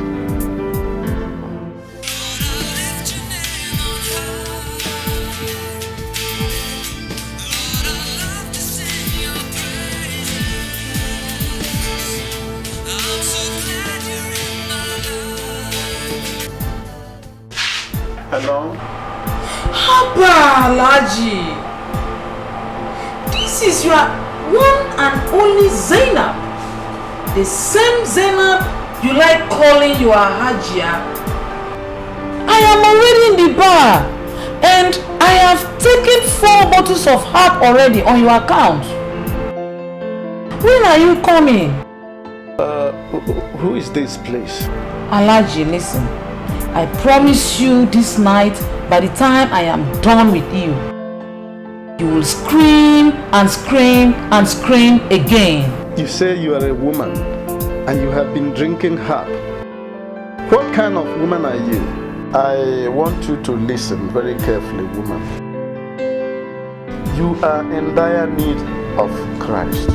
Hello? Haba, Alhaji. This is your one and only Zainab. The same Zainab you like calling your Hajia. I am already in the bar and I have taken 4 bottles of herb already on your account. When are you coming? Who is this place? Alhaji, listen. I promise you this night, by the time I am done with you, you will scream and scream and scream again. You say you are a woman and you have been drinking herb. What kind of woman are you? I want you to listen very carefully, woman. You are in dire need of Christ.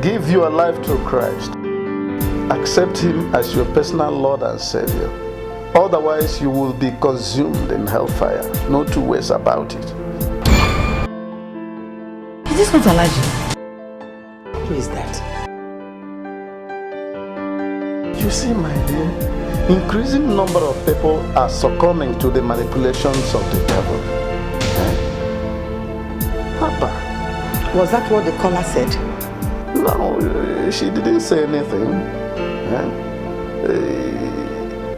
Give your life to Christ. Accept Him as your personal Lord and Savior. Otherwise, you will be consumed in hellfire. No two ways about it. Is this not Alhaji? Who is that? You see, my dear, increasing number of people are succumbing to the manipulations of the devil. Papa. Was that what the caller said? No, she didn't say anything.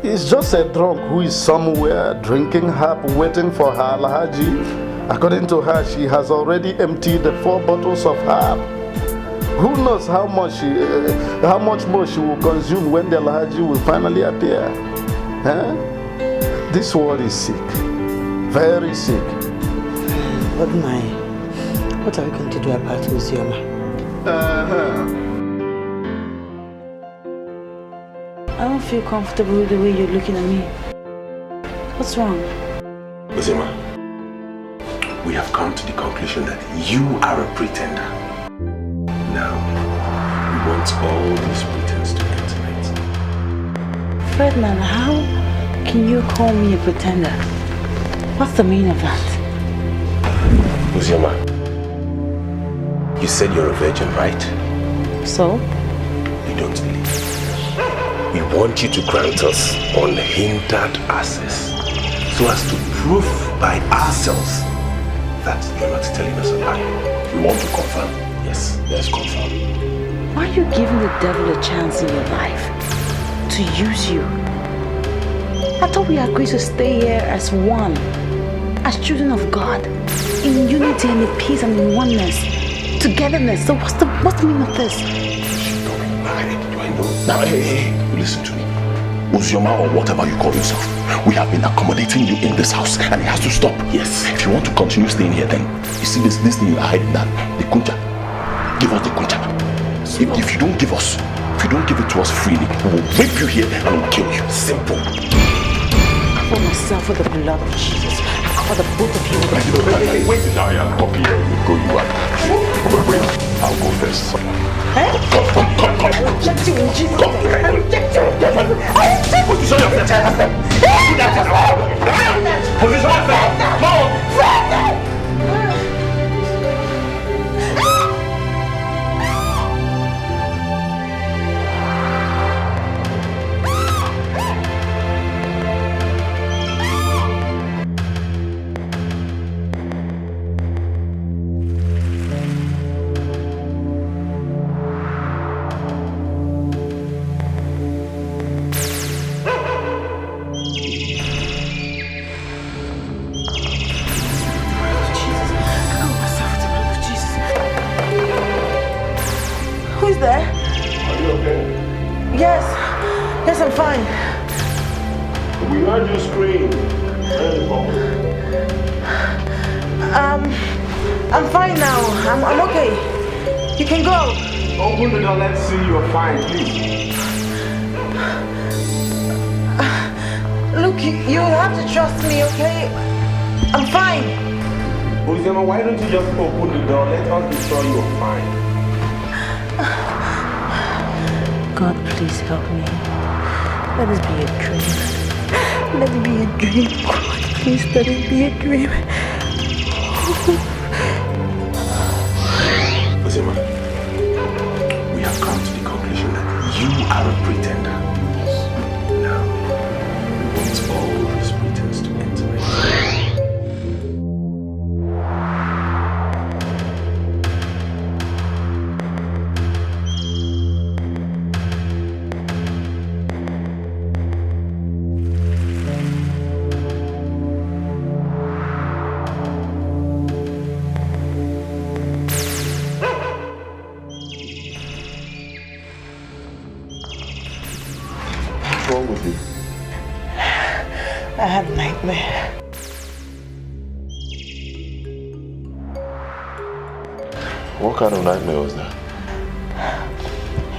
It's just a drunk who is somewhere drinking herb, waiting for her Alhaji. According to her, she has already emptied the 4 bottles of herb. Who knows how much more she will consume when the Alhaji will finally appear? This world is sick, very sick. What are we going to do about Uzioma? I don't feel comfortable with the way you're looking at me. What's wrong? Uzima, we have come to the conclusion that you are a pretender. Now, we want all these pretense to end tonight. Ferdinand, how can you call me a pretender? What's the meaning of that? Uzima, you said you're a virgin, right? So? You don't believe. We want you to grant us unhindered access so as to prove by ourselves that you're not telling us a lie. We want to confirm. Yes, let's confirm. Why are you giving the devil a chance in your life to use you? I thought we agreed to stay here as one, as children of God, in unity and in peace and in oneness, togetherness. So what's the meaning of this? Now, hey, listen to me. Uzioma or whatever you call yourself, we have been accommodating you in this house and it has to stop. Yes. If you want to continue staying here, then you see this thing you are hiding down, the kuncha. Give us the kuncha. If you don't give it to us freely, we will rape you here and we'll kill you. Simple. I cover myself with the blood of Jesus. I or the both of you. Wait now, yeah. Copy here. You go, you are. Wait. I'll go first. Come. I reject you in Jesus' name. I reject you. Position yourself. Position yourself. No. Yes, I'm fine. We heard you scream. I'm fine now. I'm okay. You can go. Open the door, let's see you're fine, please. Look, you have to trust me, okay? I'm fine. Ozema, why don't you just open the door? Let us be sure you're fine. God, please help me. Let this be a dream. Let it be a dream. God, please let it be a dream. Ozema, we have come to the conclusion that you are a pretender. Now, we want all this pretense to end tonight. I had a nightmare. What kind of nightmare was that?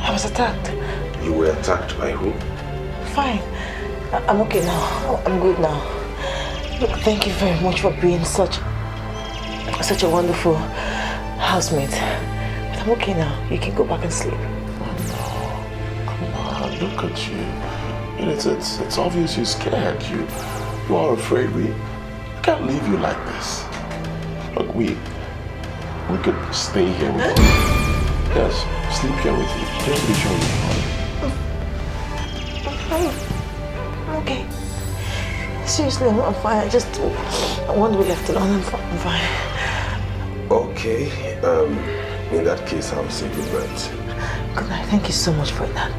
I was attacked. You were attacked by who? Fine. I'm okay now. I'm good now. Look, thank you very much for being such a wonderful housemate. But I'm okay now. You can go back and sleep. Oh, no. Come on, look at you. It's obvious you're scared. You are afraid. We can't leave you like this. Look, we could stay here with you. Yes, sleep here with you. Just be sure you're fine. I'm okay. Seriously, I'm fine. I want to be left alone. I'm fine. Okay. In that case, I'll say good night. Good night. Thank you so much for that.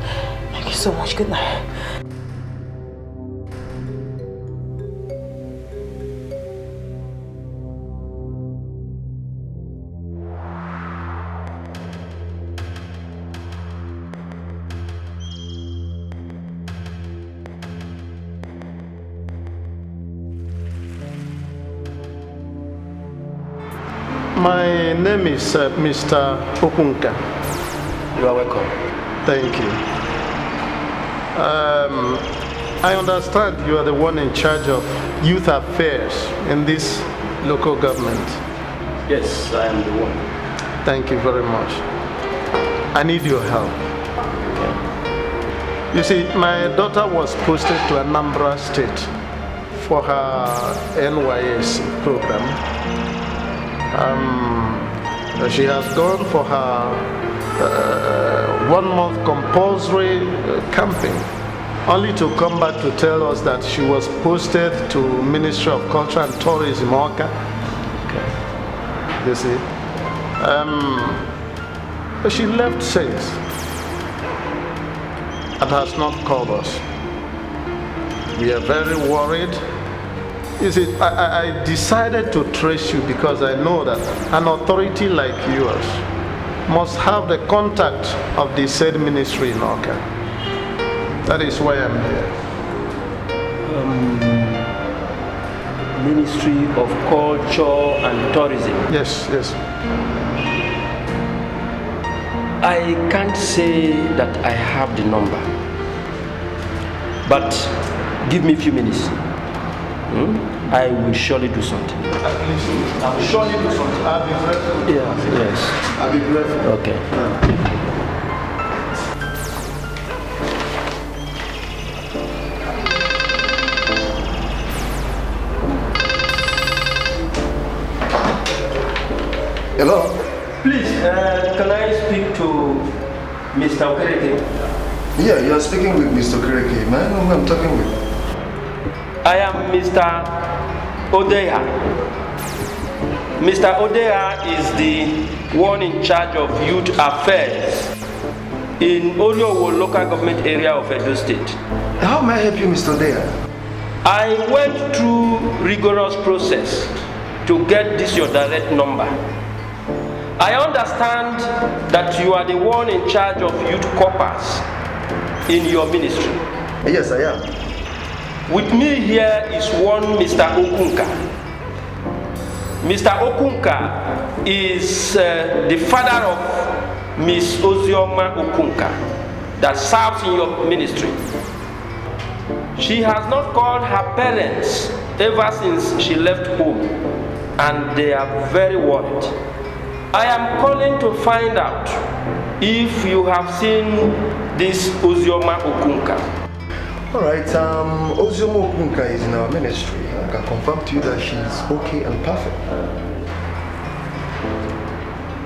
Thank you so much. Good night. My name is Mr. Okunka. You are welcome. Thank you. I understand you are the one in charge of youth affairs in this local government. Yes, I am the one. Thank you very much. I need your help. Okay. You see, my daughter was posted to Anambra State for her NYSC program. She has gone for her 1 month compulsory camping, only to come back to tell us that she was posted to Ministry of Culture and Tourism, Oka. Okay. You see, she left since and has not called us. We are very worried. You see, I decided to trace you because I know that an authority like yours must have the contact of the said ministry in Oka. That is why I'm here. Ministry of Culture and Tourism. Yes. I can't say that I have the number, but give me a few minutes. I will surely do something. I will surely do something. I'll be grateful. Yes. I'll be grateful. Okay. Hello? Please, can I speak to Mr. Okereke? Yeah, you are speaking with Mr. Okereke. May I know who I'm talking with? I am Mr. Odeya. Mr. Odeya is the one in charge of youth affairs in Oriowo local government area of Edo State. How may I help you, Mr. Odeya? I went through rigorous process to get this your direct number. I understand that you are the one in charge of youth corpers in your ministry. Yes, I am. With me here is one Mr. Okunka. Mr. Okunka is the father of Miss Ozioma Okunka that serves in your ministry. She has not called her parents ever since she left home, and they are very worried. I am calling to find out if you have seen this Ozioma Okunka. Alright, Ozioma Okunka is in our ministry. I can confirm to you that she's okay and perfect.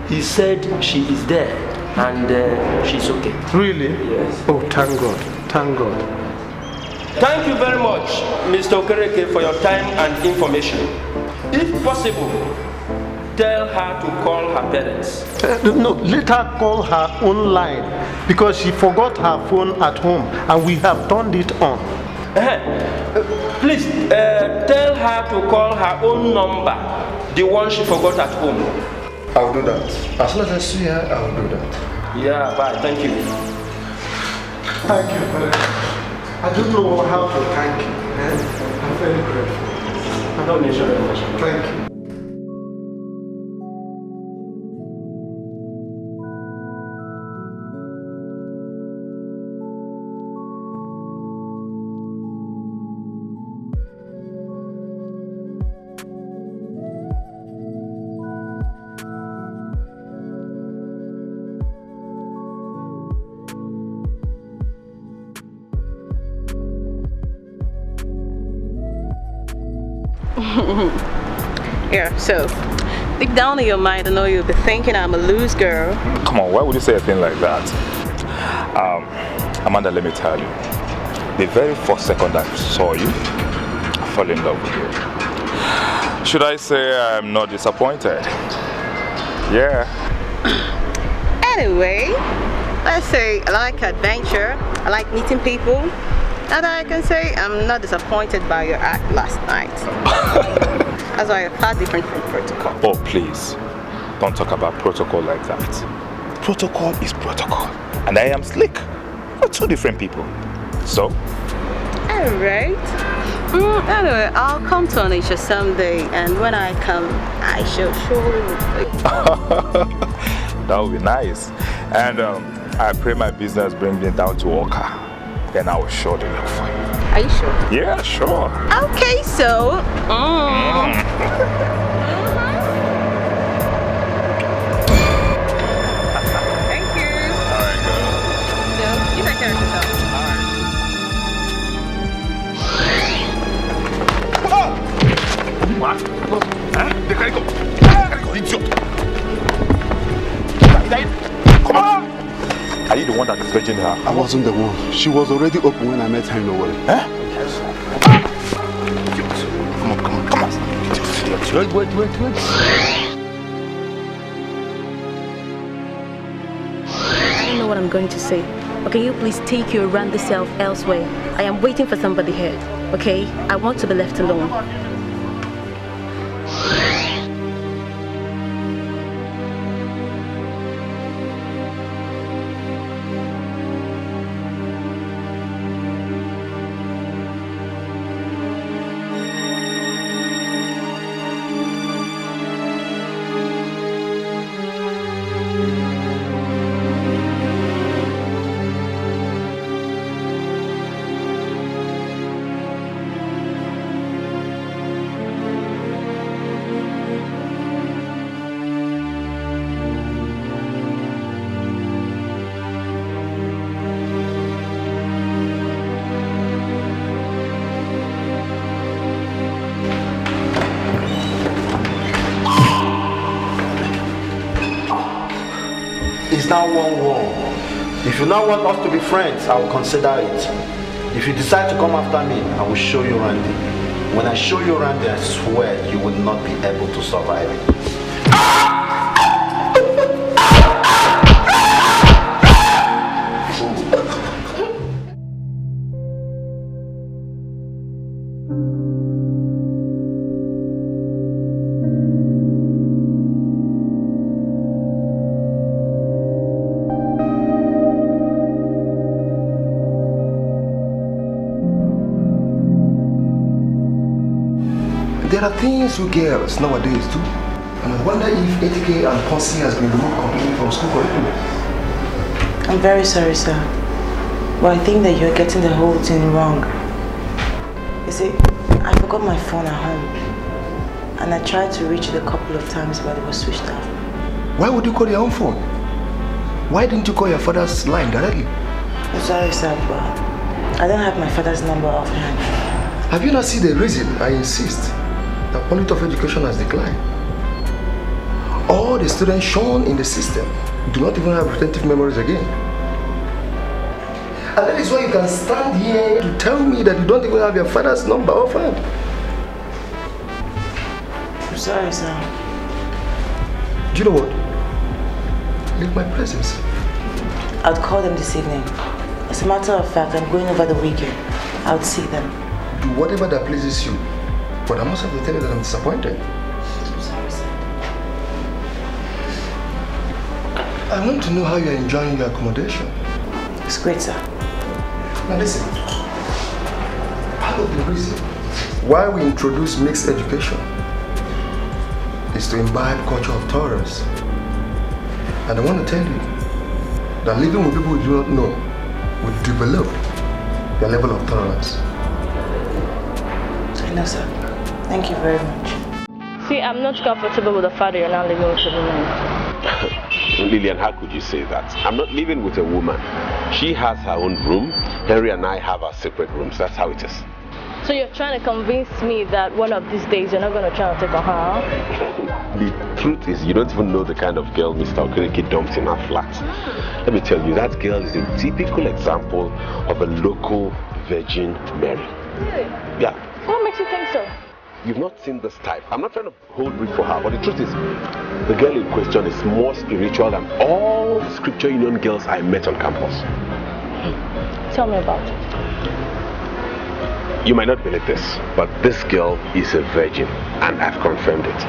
He said she is there and she's okay. Really? Yes. Oh, thank God. Thank God. Thank you very much, Mr. Okereke, for your time and information. If possible, tell her to call her parents. No, let her call her own line because she forgot her phone at home and we have turned it on. Please tell her to call her own number, the one she forgot at home. I'll do that. As soon as I see her, I'll do that. Yeah, bye. Thank you. Thank you very much. I don't know how to thank you. I'm very grateful. I don't mention very much. Thank you. Yeah, so deep down in your mind, I know you'll be thinking I'm a loose girl. Come on, why would you say a thing like that? Amanda, let me tell you. The very first second I saw you, I fell in love with you. Should I say I'm not disappointed? Yeah. Anyway, let's say I like adventure, I like meeting people, and I can say I'm not disappointed by your act last night. That's why you're far different from protocol. Oh, please. Don't talk about protocol like that. Protocol is protocol. And I am slick. We're two different people. So? Alright. Anyway, I'll come to Onitsha someday, and when I come, I shall surely That would be nice. And I pray my business brings me down to Oka. Then I will surely look for you. Are you sure? Yeah, sure. Okay, so. Thank you. Alright, girl. So, you take care of yourself. What? Huh? The guy go. Idiot. Come on. Are you the one that is fetching her? I wasn't the one. She was already open when I met her in Owerri. Huh? Come on. Wait. I don't know what I'm going to say. But can you please take your randy self elsewhere? I am waiting for somebody here. Okay? I want to be left alone. now want war. If you now want us to be friends, I will consider it. If you decide to come after me, I will show you Randy. When I show you Randy, I swear you will not be able to survive it. There are things you girls nowadays do. And I wonder if ATK and Posse has been removed completely from school curriculum. I'm very sorry, sir. But I think that you're getting the whole thing wrong. You see, I forgot my phone at home. And I tried to reach it a couple of times, but it was switched off. Why would you call your own phone? Why didn't you call your father's line directly? I'm sorry, sir, but I don't have my father's number offhand. Have you not seen the reason I insist? The quality of education has declined. All the students shown in the system do not even have retentive memories again. And that is why you can stand here to tell me that you don't even have your father's number offhand. I'm sorry, sir. Do you know what? Leave my presence. I'll call them this evening. As a matter of fact, I'm going over the weekend. I'll see them. Do whatever that pleases you. But I must have to tell you that I'm disappointed. I'm sorry, sir. I want to know how you're enjoying your accommodation. It's great, sir. Now listen. Part of the reason why we introduce mixed education is to imbibe culture of tolerance. And I want to tell you that living with people you do not know will develop your level of tolerance. I know, sir. Thank you very much. See, I'm not comfortable with the fact that you're now living with a woman. Lillian, how could you say that? I'm not living with a woman. She has her own room. Henry and I have our separate rooms. That's how it is. So you're trying to convince me that one of these days you're not going to try to take on her? The truth is, you don't even know the kind of girl Mr. Okereke dumped in her flat. Let me tell you, that girl is a typical example of a local Virgin Mary. Really? Yeah. What makes you think so? You've not seen this type. I'm not trying to hold brief for her, but the truth is, the girl in question is more spiritual than all the Scripture Union girls I met on campus. Tell me about it. You might not believe this, but this girl is a virgin, and I've confirmed it.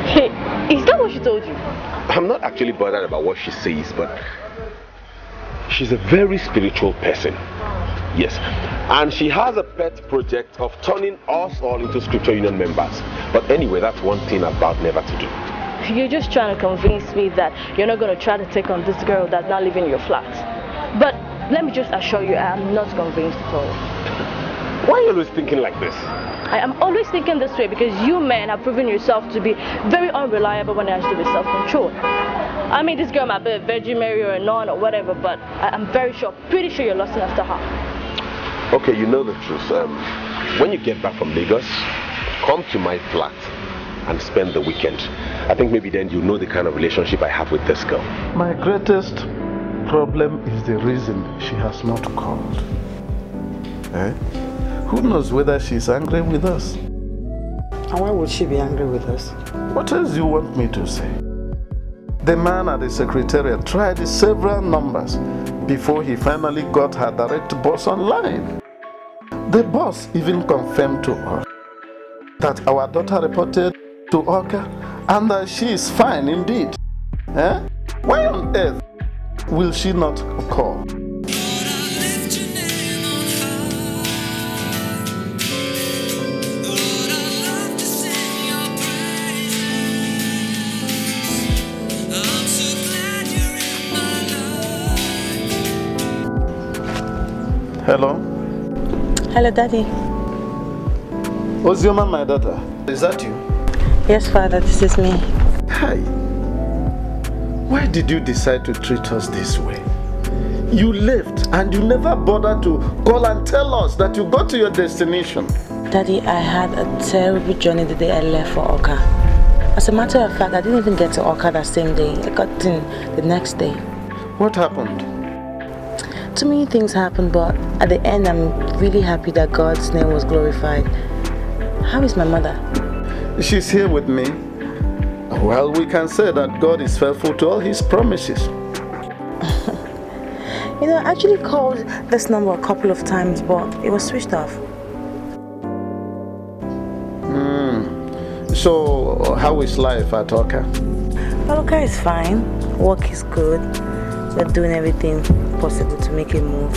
Hey, is that what she told you? I'm not actually bothered about what she says, but she's a very spiritual person. Yes, and she has a pet project of turning us all into Scripture Union members. But anyway, that's one thing I've vowed never to do. You're just trying to convince me that you're not going to try to take on this girl that's not living in your flat. But let me just assure you, I'm not convinced at all. Why are you always thinking like this? I am always thinking this way because you men have proven yourself to be very unreliable when it has to do with self-control. I mean, this girl might be a Virgin Mary or a nun or whatever, but I'm pretty sure you're lusting after her. Okay, you know the truth. When you get back from Lagos, come to my flat and spend the weekend. I think maybe then you know the kind of relationship I have with this girl. My greatest problem is the reason she has not called. Who knows whether she's angry with us? And why would she be angry with us? What else do you want me to say? The man at the secretariat tried several numbers before he finally got her direct boss online. The boss even confirmed to us that our daughter reported to Oka and that she is fine indeed. Why on earth will she not call? Hello? Hello, Daddy. Ozioma, my daughter. Is that you? Yes, Father, this is me. Hi. Why did you decide to treat us this way? You left and you never bothered to call and tell us that you got to your destination. Daddy, I had a terrible journey the day I left for Oka. As a matter of fact, I didn't even get to Oka that same day. I got in the next day. What happened? Too many things happened, but at the end, I'm really happy that God's name was glorified. How is my mother? She's here with me. Well, we can say that God is faithful to all his promises. You know, I actually called this number a couple of times, but it was switched off. So, how is life at Oka? Oka is fine. Work is good. We're doing everything possible to make it move.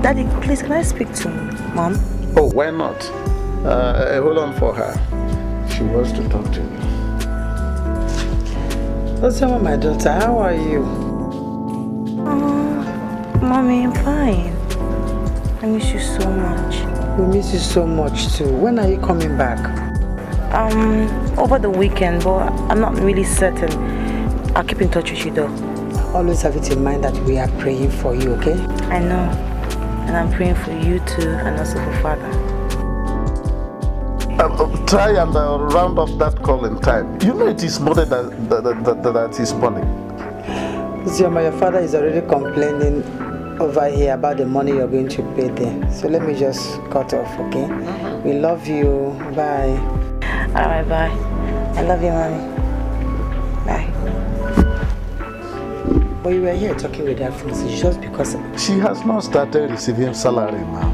Daddy, please, can I speak to Mom? Oh, why not? Hold on for her. She wants to talk to you. Osama, my daughter, how are you? Mommy, I'm fine. I miss you so much. We miss you so much too. When are you coming back? Over the weekend, but I'm not really certain. I'll keep in touch with you though. Always have it in mind that we are praying for you, okay? I know. And I'm praying for you too, and also for Father. Try and round up that call in time. You know it is money that is money. Zioma, your father is already complaining over here about the money you're going to pay there. So let me just cut off, okay? We love you. Bye. Alright, bye. I love you, Mommy. Bye. But you were here talking with her friends just because... She has not started receiving salary now.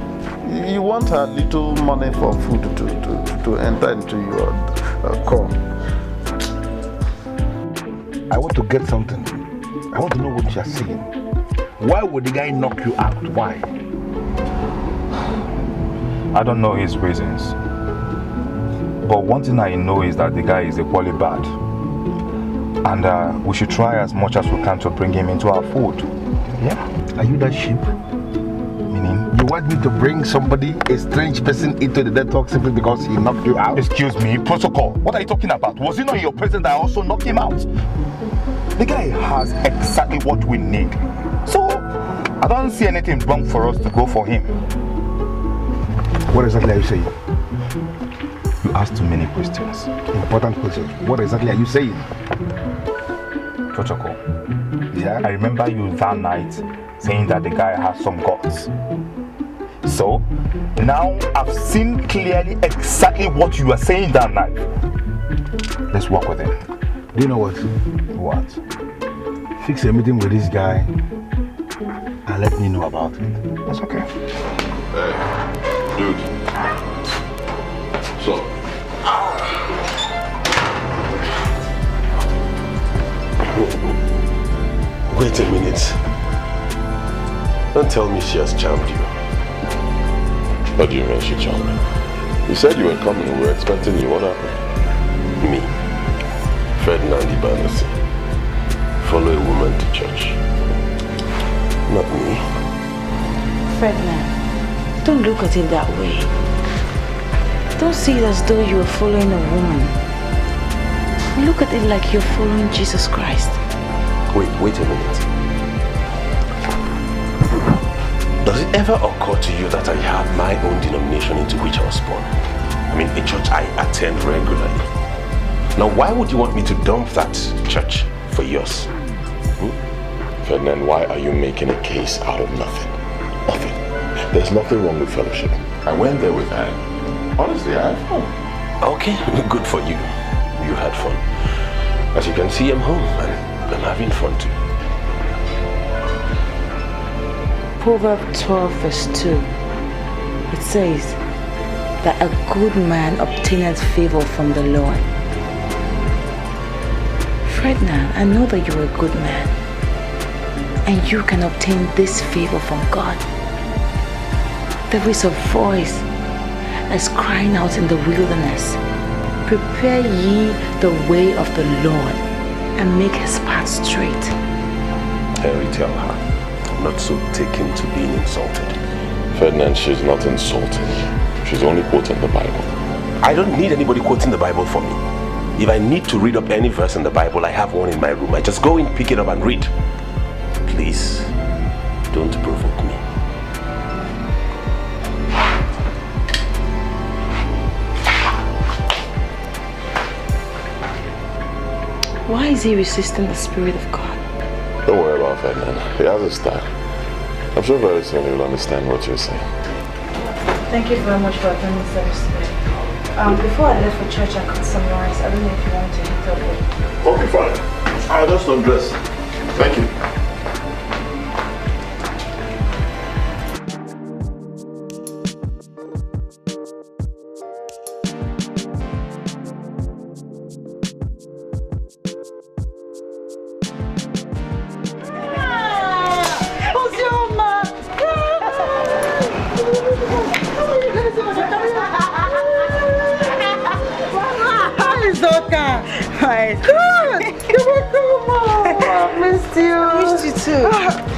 You want her little money for food to enter into your call. I want to get something. I want to know what you're saying. Why would the guy knock you out? Why? I don't know his reasons. But one thing I know is that the guy is equally bad. And we should try as much as we can to bring him into our fold. Yeah? Are you that sheep? Meaning? You want me to bring somebody, a strange person, into the detox simply because he knocked you out? Excuse me, protocol. What are you talking about? Was it not in your presence that I also knocked him out? The guy has exactly what we need. So, I don't see anything wrong for us to go for him. What exactly are you saying? You asked too many questions. Important questions. What exactly are you saying? Protocol. Yeah? I remember you that night saying that the guy has some guts. So, now I've seen clearly exactly what you were saying that night. Let's work with it. Do you know what? What? Fix a meeting with this guy and let me know about it. That's okay. Hey, dude. So. Wait a minute. Don't tell me she has charmed you. What do you mean she charmed me? You said you were coming. We were expecting you. What happened? Me, Ferdinand Ibanesi, follow a woman to church. Not me. Ferdinand, don't look at it that way. Don't see it as though you are following a woman. Look at it like you're following Jesus Christ. Wait a minute. Does it ever occur to you that I have my own denomination into which I was born? I mean, a church I attend regularly. Now, why would you want me to dump that church for yours? Ferdinand, why are you making a case out of nothing? Nothing. There's nothing wrong with fellowship. I went there with Anne. Honestly, I had fun. Okay, good for you. You had fun. As you can see, I'm home and I'm having fun too. Proverbs 12 verse 2. It says that a good man obtaineth favor from the Lord. Ferdinand, I know that you're a good man and you can obtain this favor from God. There is a voice that's crying out in the wilderness. Prepare ye the way of the Lord and make his path straight. Henry, tell her, I'm not so taken to being insulted. Ferdinand, she's not insulting. She's only quoting the Bible. I don't need anybody quoting the Bible for me. If I need to read up any verse in the Bible, I have one in my room. I just go in, pick it up and read. Please, don't provoke me. Why is he resisting the Spirit of God? Ferdinand. He has a style. I'm sure very soon he'll understand what you're saying. Thank you very much for attending service today. Before I left for church, I cooked some rice. I don't know if you want to eat up it. Okay, fine. I'll just undress. Thank you.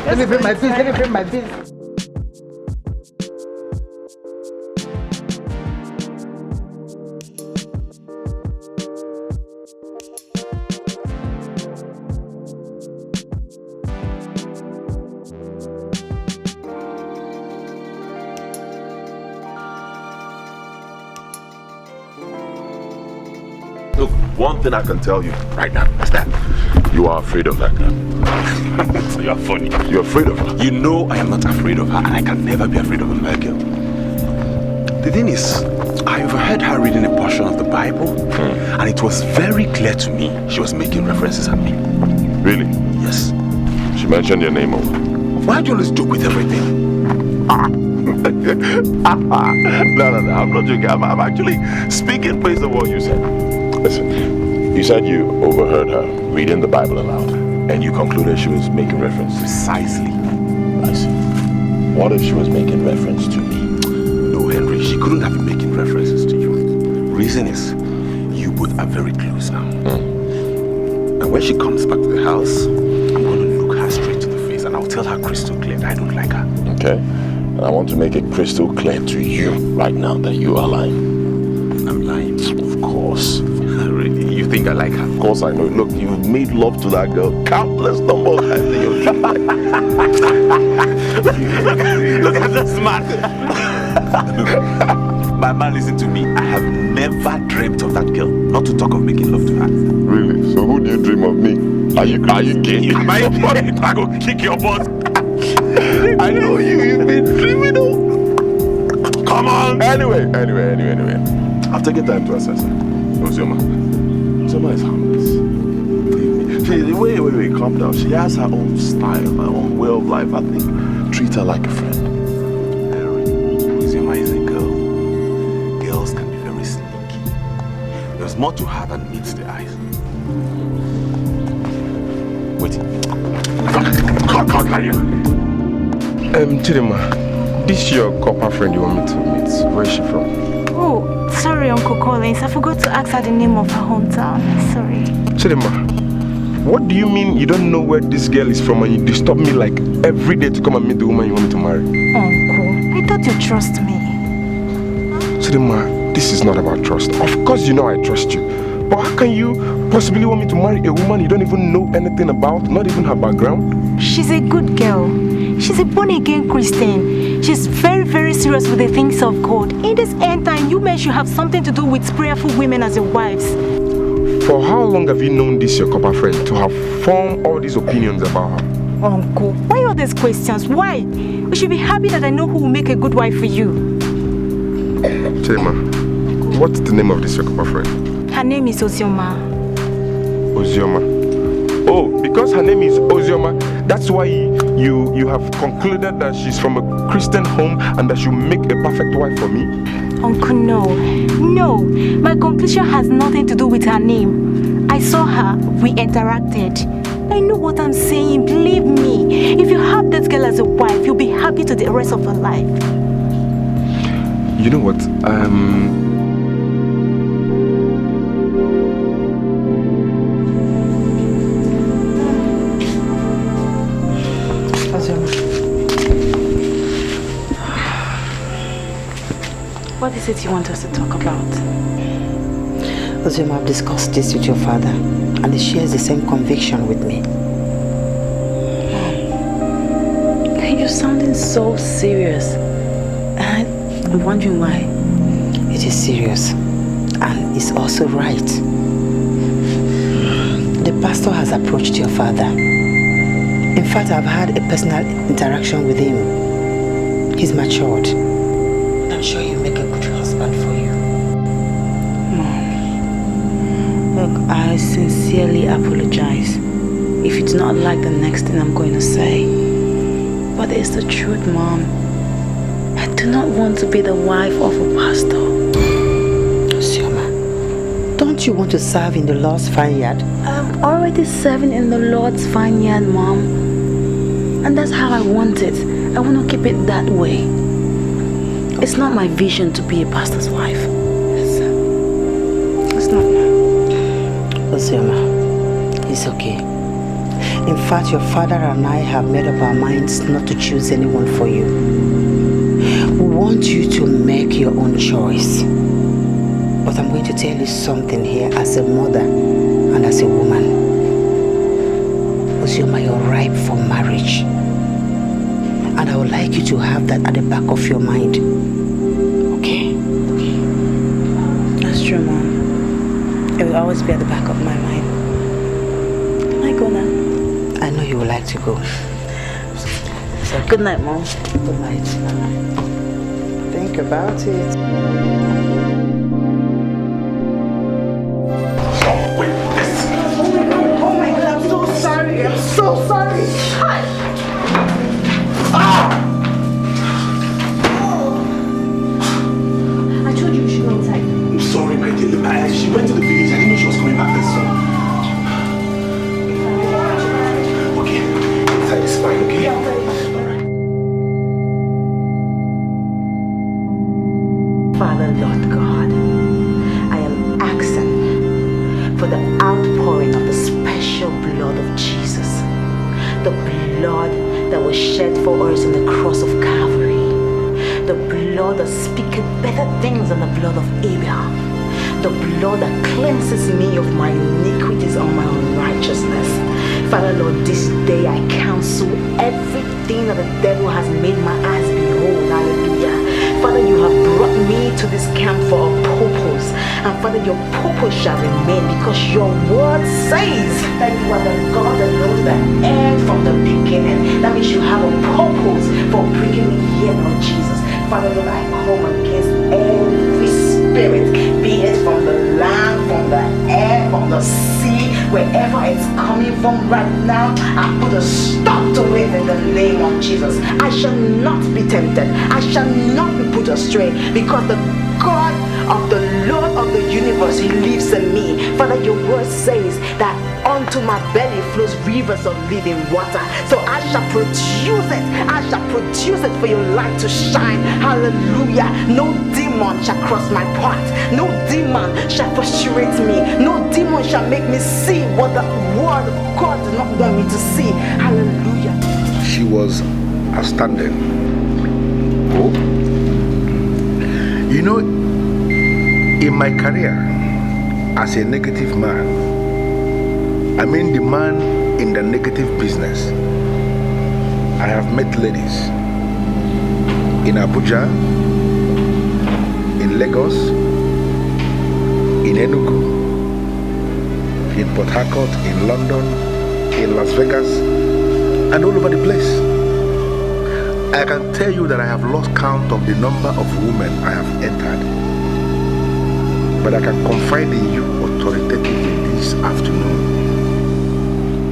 Let me bring my beans. Look, one thing I can tell you right now is that you are afraid of that girl. You are funny. You're afraid of her. You know I am not afraid of her, and I can never be afraid of a girl. The thing is, I overheard her reading a portion of the Bible, and it was very clear to me she was making references at me. Really? Yes. She mentioned your name. Why do you always joke with everything? No, I'm not joking. I'm actually speaking based on what you said. Listen, you said you overheard her reading the Bible aloud, and you concluded she was making reference. Precisely. I see. What if she was making reference to me? No, Henry, she couldn't have been making references to you. Reason is, you both are very close now. And when she comes back to the house, I'm going to look her straight to the face, and I'll tell her crystal clear that I don't like her. Okay. And I want to make it crystal clear to you right now that you are lying. I'm lying? Of course. Really? You think I like her? Of course I know. Look, you've made love to that girl countless number of times in your life. Look at this man. My man, listen to me. I have never dreamt of that girl. Not to talk of making love to her. Really? So who do you dream of me? Are you gay? Am I funny? I go kick your butt. I know you've been dreaming of. Come on. Anyway. I've taken time to assess her. Ozioma is harmless. Believe me. Wait, calm down. She has her own style, her own way of life. I think treat her like a friend. Ozioma is a girl. Girls can be very sneaky. There's more to her than meets the eyes. Wait. Come here. Chidima, this is your copper friend you want me to meet. Where is she from? Oh, sorry, Uncle Collins. I forgot to ask her the name of her hometown. Sorry. Chidima, what do you mean you don't know where this girl is from and you disturb me like every day to come and meet the woman you want me to marry? Uncle, I thought you trust me. Chidima, this is not about trust. Of course you know I trust you. But how can you possibly want me to marry a woman you don't even know anything about, not even her background? She's a good girl. She's a born-again Christian. She's very, very serious with the things of God. In this end time, you men should have something to do with prayerful women as your wives. For how long have you known this your copper friend to have formed all these opinions about her? Uncle, why all these questions? Why? You should be happy that I know who will make a good wife for you. Chidima, what's the name of this your copper friend? Her name is Ozioma. Ozioma. Oh, because her name is Ozioma, that's why you have concluded that she's from a Christian home and that she'll make a perfect wife for me? Uncle, no. My conclusion has nothing to do with her name. I saw her, we interacted. I know what I'm saying, believe me. If you have this girl as a wife, you'll be happy to the rest of her life. You know what? What is it you want us to talk about? Ozioma, I've discussed this with your father, and he shares the same conviction with me. You're sounding so serious. I'm wondering why. It is serious, and it's also right. The pastor has approached your father. In fact, I've had a personal interaction with him. He's matured. I'm sure he'll make a good husband for you. Mom, look, I sincerely apologize if it's not like the next thing I'm going to say. But it's the truth, Mom. I do not want to be the wife of a pastor. Sioma, don't you want to serve in the Lord's vineyard? I'm already serving in the Lord's vineyard, Mom. And that's how I want it. I want to keep it that way. It's not my vision to be a pastor's wife. It's not. Sioma, it's okay. In fact, your father and I have made up our minds not to choose anyone for you. We want you to make your own choice. But I'm going to tell you something here as a mother and as a woman. Osioma, you're ripe for marriage. And I would like you to have that at the back of your mind. Okay? That's true, Mom. It will always be at the back of my mind. Can I go now? I know you would like to go. So, good night, Mom. Good night. Think about it. Oh my God, I'm so sorry. I'm so sorry. I told you should go inside. I'm sorry, my dear. She went to the village. I didn't know she was coming back this soon. Okay, inside is fine, okay? Father, Lord God, I am asking for the outpouring of the special blood of Jesus. The blood that was shed for us on the cross of Calvary. The blood that speaketh better things than the blood of Abel. The blood that cleanses me of my iniquities and my unrighteousness. Father, Lord, this day I cancel everything that the devil has made my eyes behold. Hallelujah. Father, you have brought me to this camp for a purpose. And Father, your purpose shall remain because your word says that you are the God that knows the end from the beginning. That means you have a purpose for bringing me here, Lord Jesus. Father, Lord, I come against every spirit, be it from the land, from the air, from the sea, wherever it's coming from right now, I put a stop to it in the name of Jesus. I shall not be tempted. I shall not be put astray because the God of the Lord of the universe, He lives in me. Father, your word says that unto my belly flows rivers of living water. So I shall produce it. I shall produce it for your light to shine. Hallelujah. No demon shall cross my path. No demon shall frustrate me. No demon shall make me see what the word of God does not want me to see. Hallelujah. She was outstanding. Oh. You know, in my career as a negative man, I mean the man in the negative business, I have met ladies in Abuja, in Lagos, in Enugu, in Port Harcourt, in London, in Las Vegas, and all over the place. I can tell you that I have lost count of the number of women I have entered. But I can confide in you authoritatively this afternoon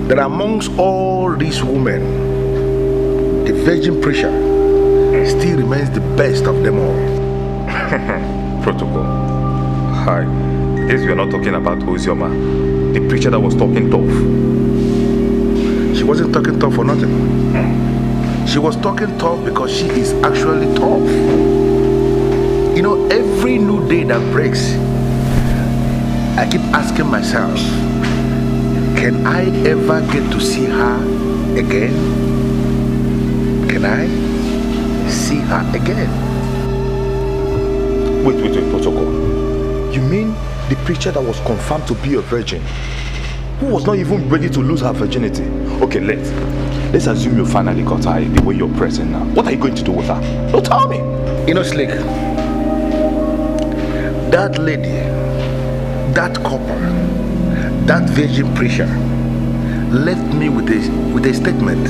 that amongst all these women, the virgin preacher still remains the best of them all. Protocol. Hi. Yes, we are not talking about Osioma, the preacher that was talking tough. She wasn't talking tough for nothing. She was talking tough because she is actually tough. You know, every new day that breaks, I keep asking myself, can I ever get to see her again? Can I see her again? Wait, Protocol. You mean the preacher that was confirmed to be a virgin, who was not even ready to lose her virginity? Okay, let's assume you finally got her the way you're pressing now. What are you going to do with her? No, tell me. You know, Slick, that lady, that couple, that virgin preacher, left me with a statement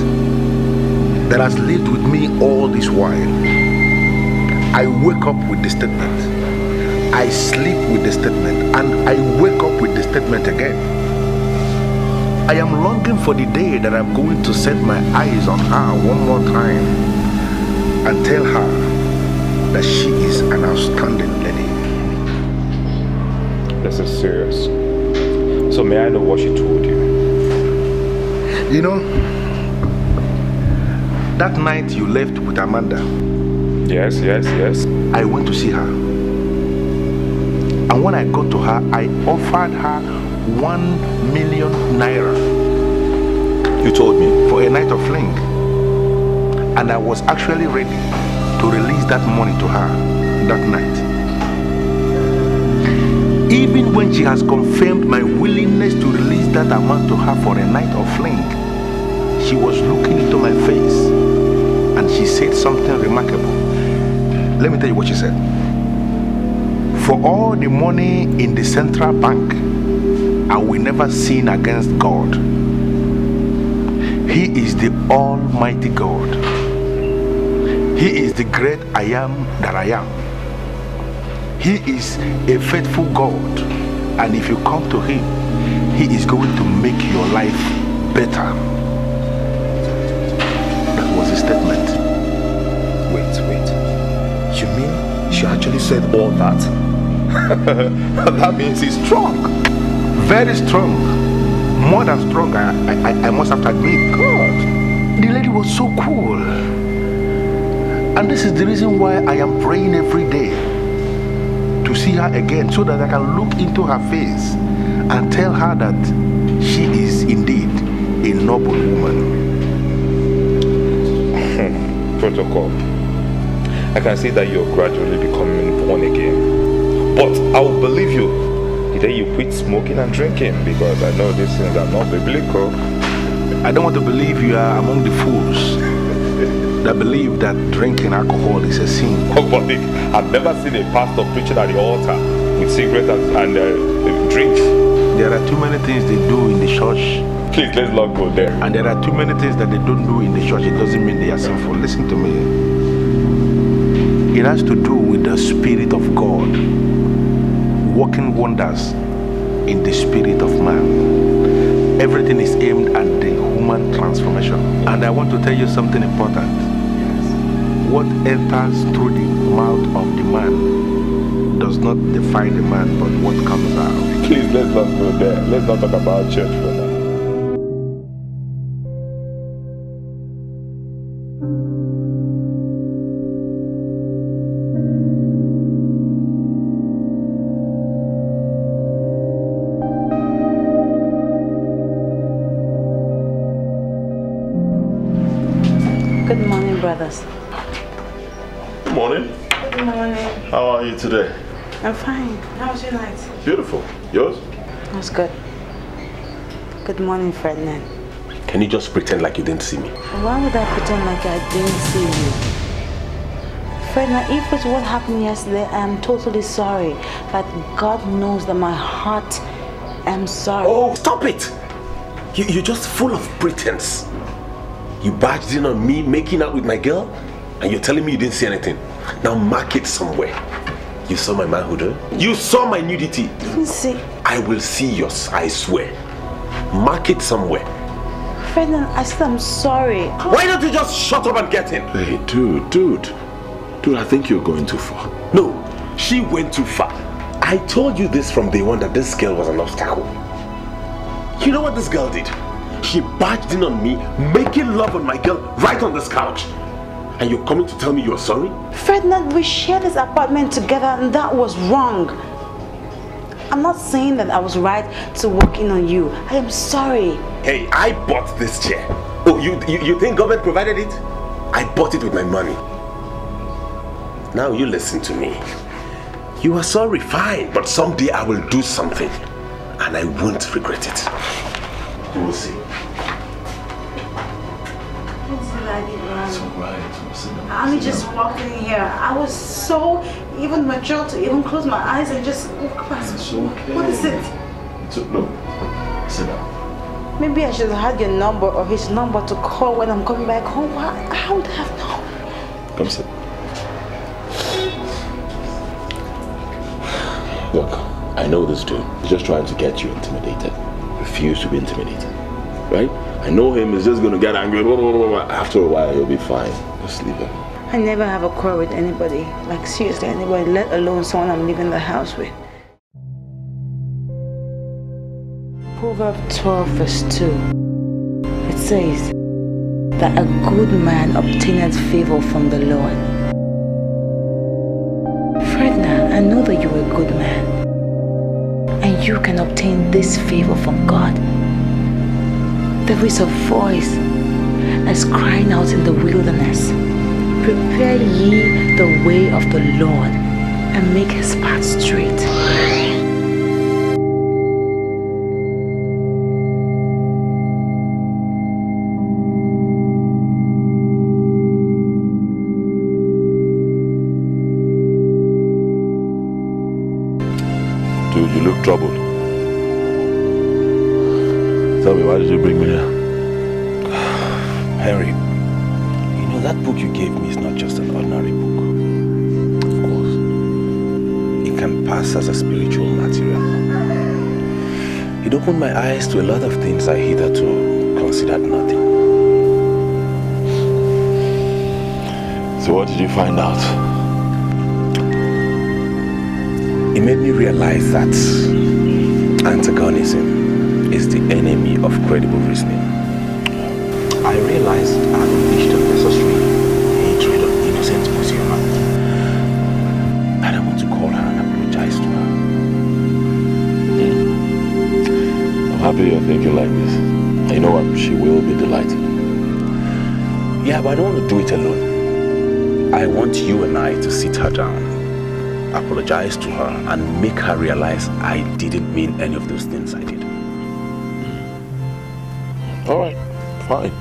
that has lived with me all this while. I wake up with the statement. I sleep with the statement, and I wake up with the statement again. I am longing for the day that I'm going to set my eyes on her one more time and tell her that she is an outstanding lady. This is serious. So may I know what she told you? You know, that night you left with Amanda. Yes. I went to see her. And when I got to her, I offered her 1 million naira. You told me? For a night of fling. And I was actually ready to release that money to her that night. Even when she has confirmed my willingness to release that amount to her for a night of fling, she was looking into my face and she said something remarkable. Let me tell you what she said. For all the money in the central bank, I will never sin against God. He is the Almighty God. He is the great I am that I am. He is a faithful God, and if you come to Him, He is going to make your life better. That was the statement. Wait. You mean she actually said all that? That means he's strong. Very strong. More than strong, I must have to admit. God, the lady was so cool. And this is the reason why I am praying every day to see her again, so that I can look into her face and tell her that she is indeed a noble woman. Protocol. I can see that you're gradually becoming born again. But I will believe you the day you quit smoking and drinking, because I know these things are not biblical. I don't want to believe you are among the fools that believe that drinking alcohol is a sin. Oh, but I've never seen a pastor preaching at the altar with cigarettes and drinks. There are too many things they do in the church. Please, let's not go there. And there are too many things that they don't do in the church. It doesn't mean they are sinful. Listen to me. It has to do with the Spirit of God working wonders in the spirit of man. Everything is aimed at the human transformation. And I want to tell you something important. What enters through the mouth of the man does not define the man, but what comes out. Please, let's not go there. Let's not talk about church for now. Good morning, brothers. Good morning. Good morning. How are you today? I'm fine. How was your night? Beautiful. Yours? It was good. Good morning, Ferdinand. Can you just pretend like you didn't see me? Why would I pretend like I didn't see you? Ferdinand, if it's what happened yesterday, I am totally sorry. But God knows that my heart am sorry. Oh, stop it! You're just full of pretense. You barged in on me making out with my girl, and you're telling me you didn't see anything. Now mark it somewhere. You saw my manhood, huh? You saw my nudity. Didn't see. I will see yours, I swear. Mark it somewhere. Ferdinand, I said I'm sorry. Why don't you just shut up and get in? Hey, dude, I think you're going too far. No, she went too far. I told you this from day one, that this girl was an obstacle. You know what this girl did? She barged in on me, making love on my girl right on this couch. And you're coming to tell me you're sorry? Ferdinand, we shared this apartment together and that was wrong. I'm not saying that I was right to walk in on you. I am sorry. Hey, I bought this chair. Oh, you think government provided it? I bought it with my money. Now you listen to me. You are sorry, fine, but someday I will do something and I won't regret it. You will see. It's alright. I'm just walking here. I was so even mature to even close my eyes and just walk past. It's okay. What is it? No. Sit down. Maybe I should have had your number or his number to call when I'm coming back home. I would have known. Come sit. Look, I know this dude. He's just trying to get you intimidated. Refuse to be intimidated. Right? I know him. He's just going to get angry. Blah, blah, blah, blah. After a while, he'll be fine. Just leave him. I never have a quarrel with anybody. Like, seriously, anybody, let alone someone I'm leaving the house with. Proverbs 12 verse 2. It says that a good man obtaineth favor from the Lord. Ferdinand, I know that you're a good man. And you can obtain this favor from God. There is a voice that's crying out in the wilderness. Prepare ye the way of the Lord and make his path straight. Dude, you look troubled. Tell me, why did you bring me here? Henry, you know that book you gave me is not just an ordinary book. Of course. It can pass as a spiritual material. It opened my eyes to a lot of things I hitherto considered nothing. So what did you find out? It made me realize that antagonism is the enemy of credible reasoning. I realized I had unleashed unnecessary hatred of innocent Ozioma. And I want to call her and apologize to her. I'm happy you're thinking like this. You know what? She will be delighted. Yeah, but I don't want to do it alone. I want you and I to sit her down, apologize to her, and make her realize I didn't mean any of those things I did. All right, fine.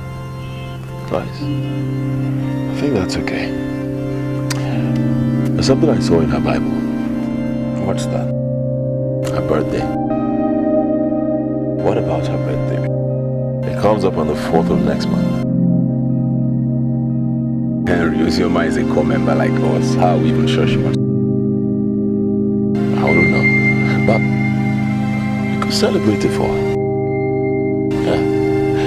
Nice. I think that's okay. There's something I saw in her Bible. What's that? Her birthday. What about her birthday? It comes up on the 4th of next month. Henry, Ozioma is a core member like us. How are we even sure she wants? I don't know. But you could celebrate it for her. Yeah.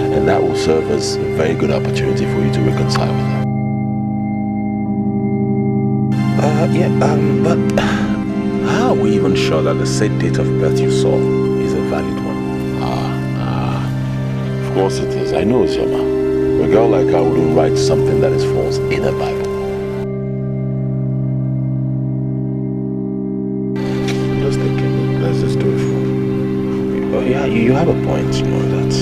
And that will serve as a very good opportunity for you to reconcile with her. But how are we even sure that the said date of birth you saw is a valid one? Of course it is. I know Ozioma. A girl like her wouldn't write something that is false in a Bible. I'm just thinking, let's just do it for her. Oh yeah, you have a point, you know, that's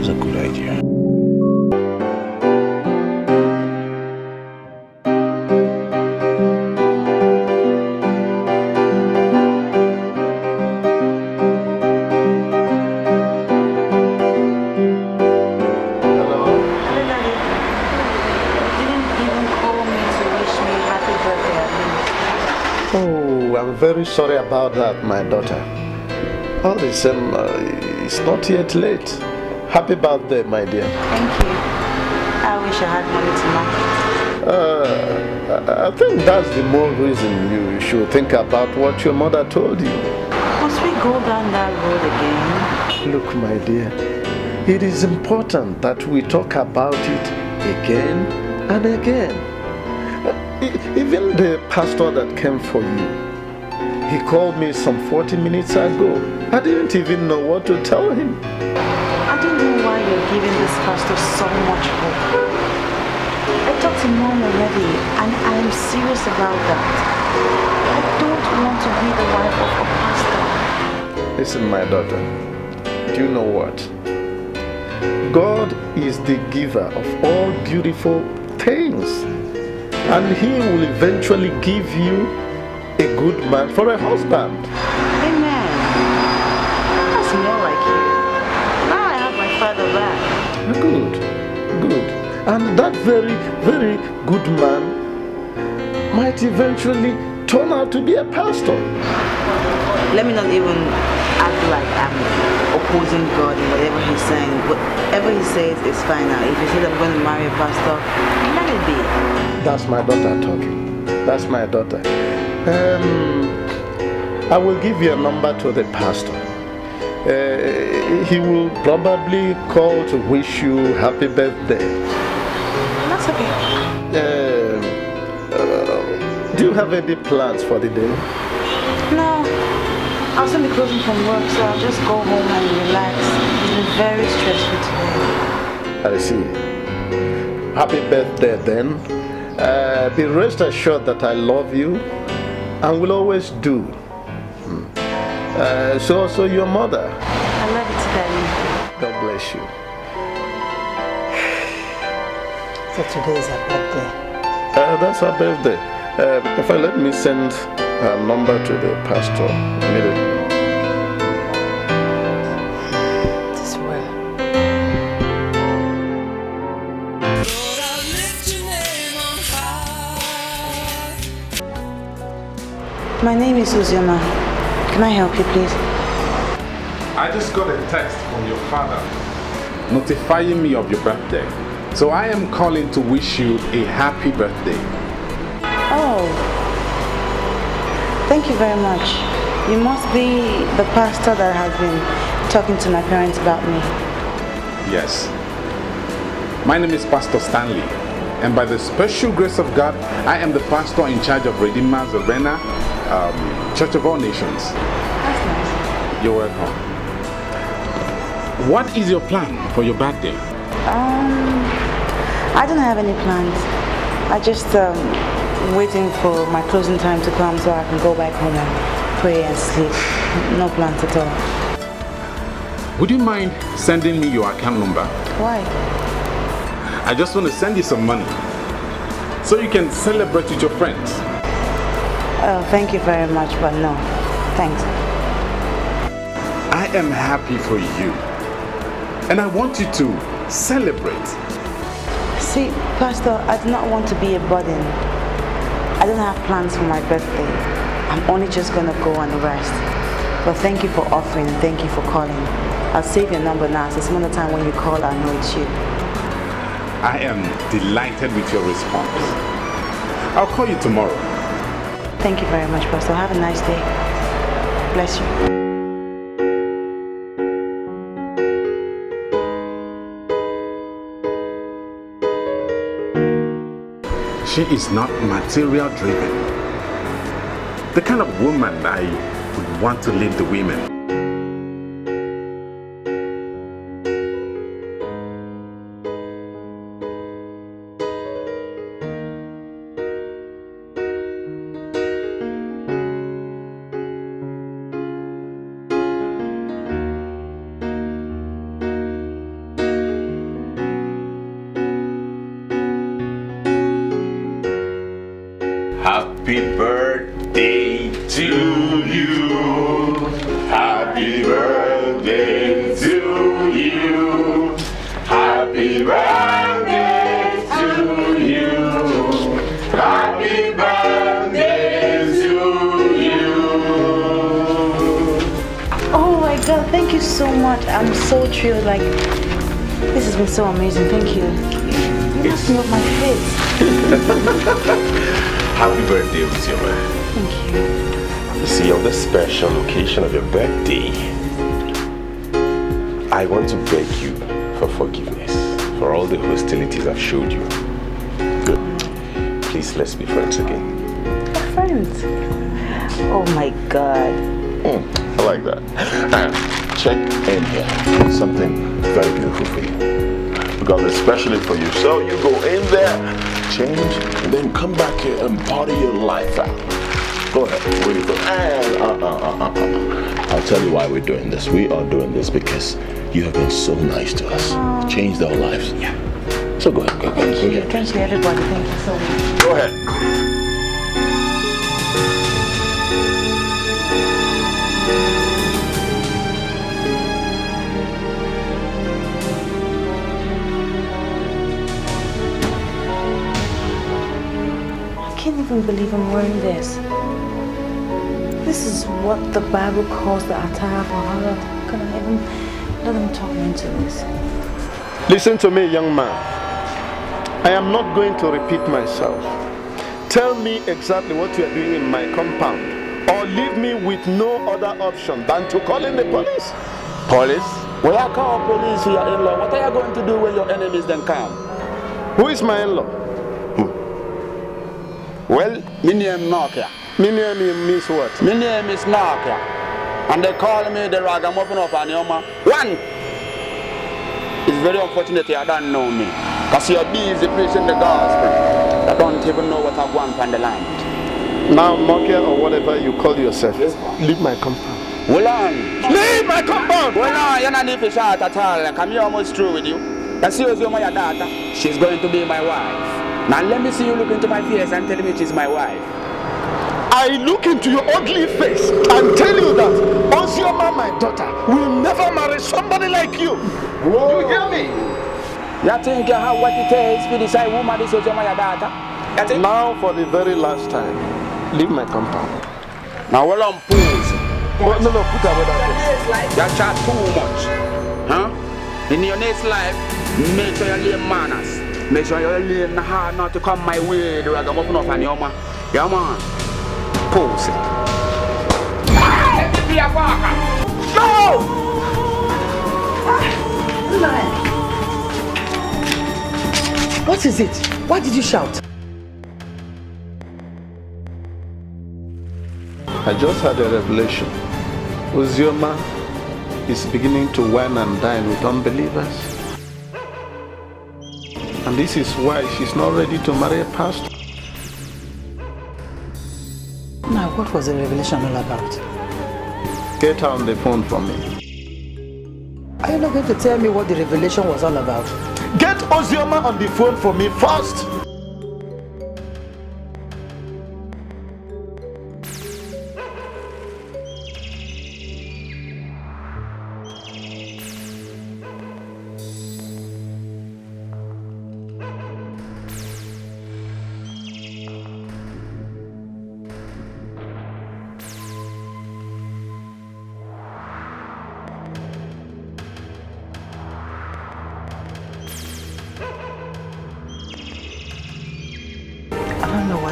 a good idea. Very sorry about that, my daughter. All the same, it's not yet late. Happy birthday, my dear. Thank you. I wish I had money tonight. I think that's the more reason you should think about what your mother told you. Must we go down that road again? Look, my dear, it is important that we talk about it again and again. Even the pastor that came for you, he called me some 40 minutes ago. I didn't even know what to tell him. I don't know why you're giving this pastor so much hope. I talked to Mom already, and I am serious about that. I don't want to be the wife of a pastor. Listen, my daughter, do you know what? God is the giver of all beautiful things, and He will eventually give you a good man for a husband. Amen. That's more like you. Now I have my father back. Good. And that very, very good man might eventually turn out to be a pastor. Let me not even act like I'm opposing God in whatever he's saying. Whatever he says is fine now. If he says I'm going to marry a pastor, let it be. That's my daughter talking. That's my daughter. I will give you a number to the pastor. He will probably call to wish you happy birthday. That's okay. Do you have any plans for the day? No. I'll soon be closing from work, so I'll just go home and relax. It's been very stressful today. I see. Happy birthday then. Be rest assured that I love you and will always do. So also your mother. I love you too, Daddy. God bless you. So today is her birthday. That's her birthday. In fact, let me send her number to the pastor immediately. This well. My name is Uzioma. Can I help you, please? I just got a text from your father notifying me of your birthday. So I am calling to wish you a happy birthday. Oh. Thank you very much. You must be the pastor that has been talking to my parents about me. Yes. My name is Pastor Stanley. And by the special grace of God, I am the pastor in charge of Redeemer's Arena, Church of All Nations. That's nice. You're welcome. What is your plan for your birthday? I don't have any plans. I just waiting for my closing time to come so I can go back home and pray and sleep. No plans at all. Would you mind sending me your account number? Why? I just want to send you some money so you can celebrate with your friends. Oh, thank you very much, but no. Thanks. I am happy for you. And I want you to celebrate. See, Pastor, I do not want to be a burden. I don't have plans for my birthday. I'm only just going to go and rest. But thank you for offering and thank you for calling. I'll save your number now, so some other time when you call, I know it's you. I am delighted with your response. I'll call you tomorrow. Thank you very much, Pastor. Have a nice day. Bless you. She is not material driven. The kind of woman I would want to lead the women. Happy birthday to you. Happy birthday to you. Happy birthday to you. Happy birthday to you. Oh my God, thank you so much. I'm so thrilled. Like, this has been so amazing. Thank you. You must know my face. Happy birthday, Uzioma. Thank you. You see, on this special occasion of your birthday, I want to beg you for forgiveness for all the hostilities I've showed you. Good. Please, let's be friends again. Friends? Oh my God. I like that. Check in here. Something very beautiful for you. We got this specially for you. So you go in there, change, and then come back here and party your life out. Go ahead. Where you go? And I'll tell you why we're doing this. We are doing this because you have been so nice to us. Changed our lives. Yeah. So go ahead. Go Thank you. ahead. Thank you, everybody. Thank you so much. Go ahead. I can't even believe I'm wearing this. This is what the Bible calls the attire for her. Can I even Let him talk into this. Listen to me, young man. I am not going to repeat myself. Tell me exactly what you are doing in my compound, or leave me with no other option than to call in the police. Police? When I call police for your in-law, what are you going to do when your enemies then come? Who is my in-law? Well, my name Nokia. My name means what? My name is Nokia. And they call me the ragamuffin of Anioma. One! It's very unfortunate you don't know me. Because you're busy preaching the gospel. I don't even know what I want on the land. Now, Nokia or whatever you call yourself, leave my compound. Hold on. Leave my compound! Well, no, you're not need to shout at all. I'm almost through with you. That's your daughter. She's going to be my wife. Now let me see you look into my face and tell me she's my wife. I look into your ugly face and tell you that Ozioma, my daughter, will never marry somebody like you. Whoa. You hear me? You think you have what it takes for this woman, this Ozioma, your daughter? Now, for the very last time, leave my compound. Now, well, I'm pause. No, put away that. You chat too much. Huh? In your next life, make sure you learn manners. Make sure you learn hard not to come my way. The ragamuffin of Anioma. Yeah, man. Pause. Let me be a walker. No! What is it? Why did you shout? I just had a revelation. Ozioma is beginning to wine and dine with unbelievers. And this is why she's not ready to marry a pastor. Now, what was the revelation all about? Get her on the phone for me. Are you not going to tell me what the revelation was all about? Get Ozioma on the phone for me first.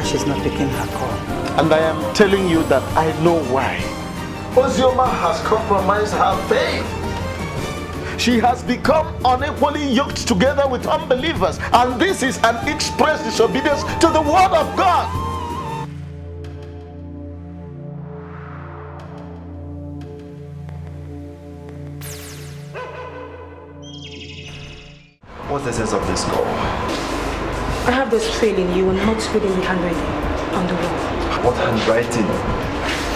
She's not picking her call. And I am telling you that I know why. Ozioma has compromised her faith. She has become unequally yoked together with unbelievers, and this is an express disobedience to the word of God. What's the sense of this call? I have this feeling you will not read in the handwriting on the wall. What handwriting?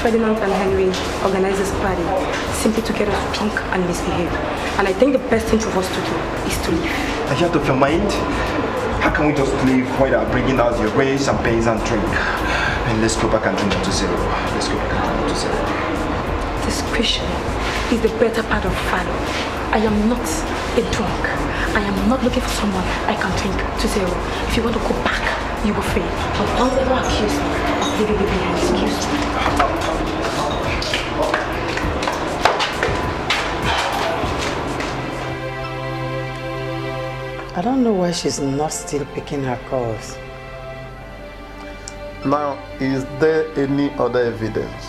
Ferdinand and Henry organized this party simply to get us drunk and misbehave. And I think the best thing for us to do is to leave. Are you out of your mind? How can we just leave while they are bringing out your way, champagne and drink? And let's go back and drink to zero. Let's go back and drink to zero. Discretion is the better part of valor. I am not a drunk. I am not looking for someone I can drink to zero. If you want to go back, you will fail. But don't ever accuse me of leaving you behind. Excuse me. I don't know why she's not still picking her calls. Now, is there any other evidence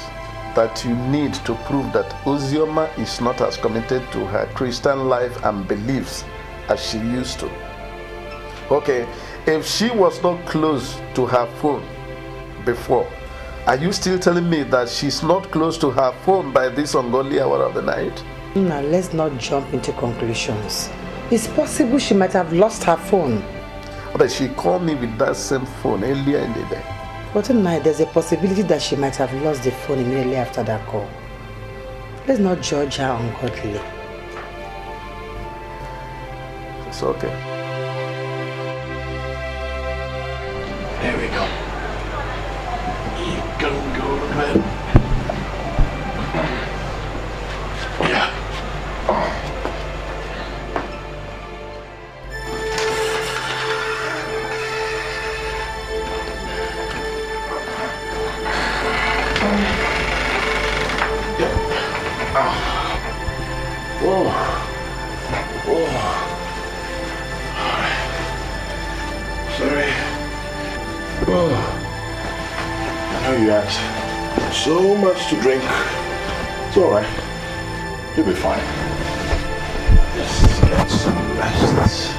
that you need to prove that Ozioma is not as committed to her Christian life and beliefs as she used to? Okay, if she was not close to her phone before, are you still telling me that she's not close to her phone by this ungodly hour of the night? Now, let's not jump into conclusions. It's possible she might have lost her phone. But she called me with that same phone earlier in the day. But tonight, there's a possibility that she might have lost the phone immediately after that call. Let's not judge her ungodly. It's okay. There we go. You can go to bed. Yeah. Whoa. Sorry. Oh, I know you had so much to drink. It's alright. You'll be fine. Just get some rest.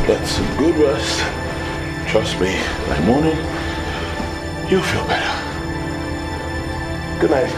Get some good rest. Trust me, by morning, you'll feel better. Good night.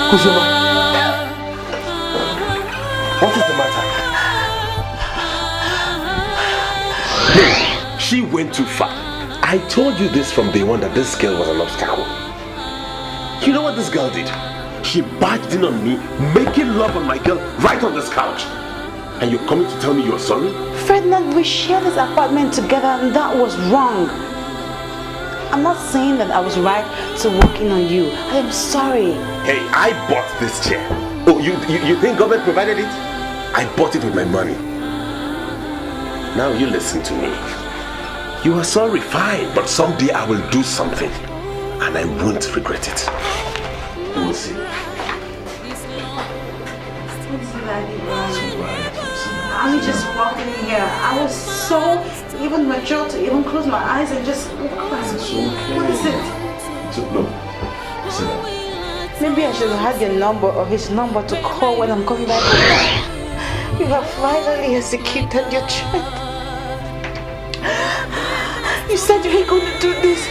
Uzoma, what is the matter? No, she went too far. I told you this from day one that this girl was an obstacle. You know what this girl did? She barged in on me, making love on my girl right on this couch. And you're coming to tell me you're sorry? Ferdinand, we shared this apartment together and that was wrong. I'm not saying that I was right to walk in on you. I am sorry. Hey, I bought this chair. Oh, you think government provided it? I bought it with my money. Now you listen to me. You are sorry, fine, but someday I will do something and I won't regret it. You will see. I'm just walking in here. I was so even mature to even close my eyes and just look back. What is it? No. Sit down. Maybe I should have had your number or his number to call when I'm coming back home. You have finally executed your threat. You said you ain't going to do this.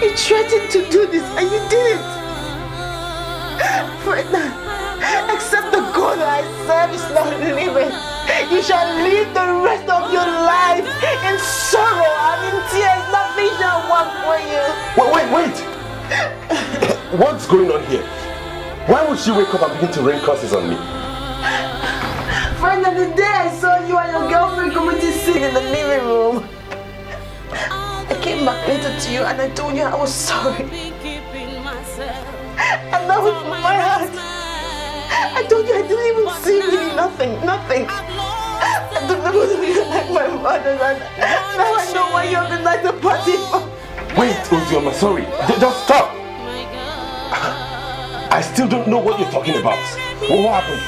You threatened to do this and you did it. Ferdinand, except the God I serve is not living. You shall live the rest of your life in sorrow and in tears. Nothing shall work for you. Wait! What's going on here? Why would she wake up and begin to rain curses on me? Friend, the day I saw you and your girlfriend committing sin in the living room, I came back later to you and I told you I was sorry. And that was my heart. I told you I didn't even see really nothing. I took the both of you like my mother and now I know why you organized the party for. Wait, Uzoma, sorry. Just stop. I still don't know what you're talking about. What happened?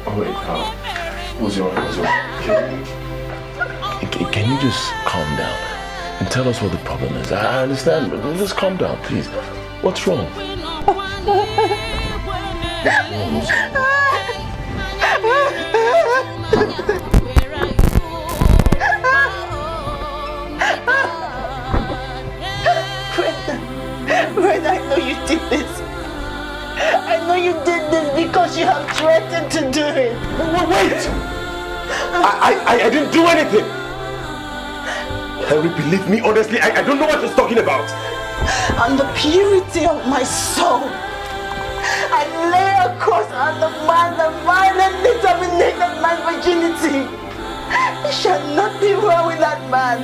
Oh wait, Uzoma, can you just calm down and tell us what the problem is? I understand, but just calm down, please. What's wrong? Fred, I know you did this. I know you did this because you have threatened to do it. Wait! I didn't do anything. Henry, believe me, honestly, I don't know what he's talking about. On the purity of my soul, I lay a curse on the man that violently terminated my virginity. It shall not be well with that man.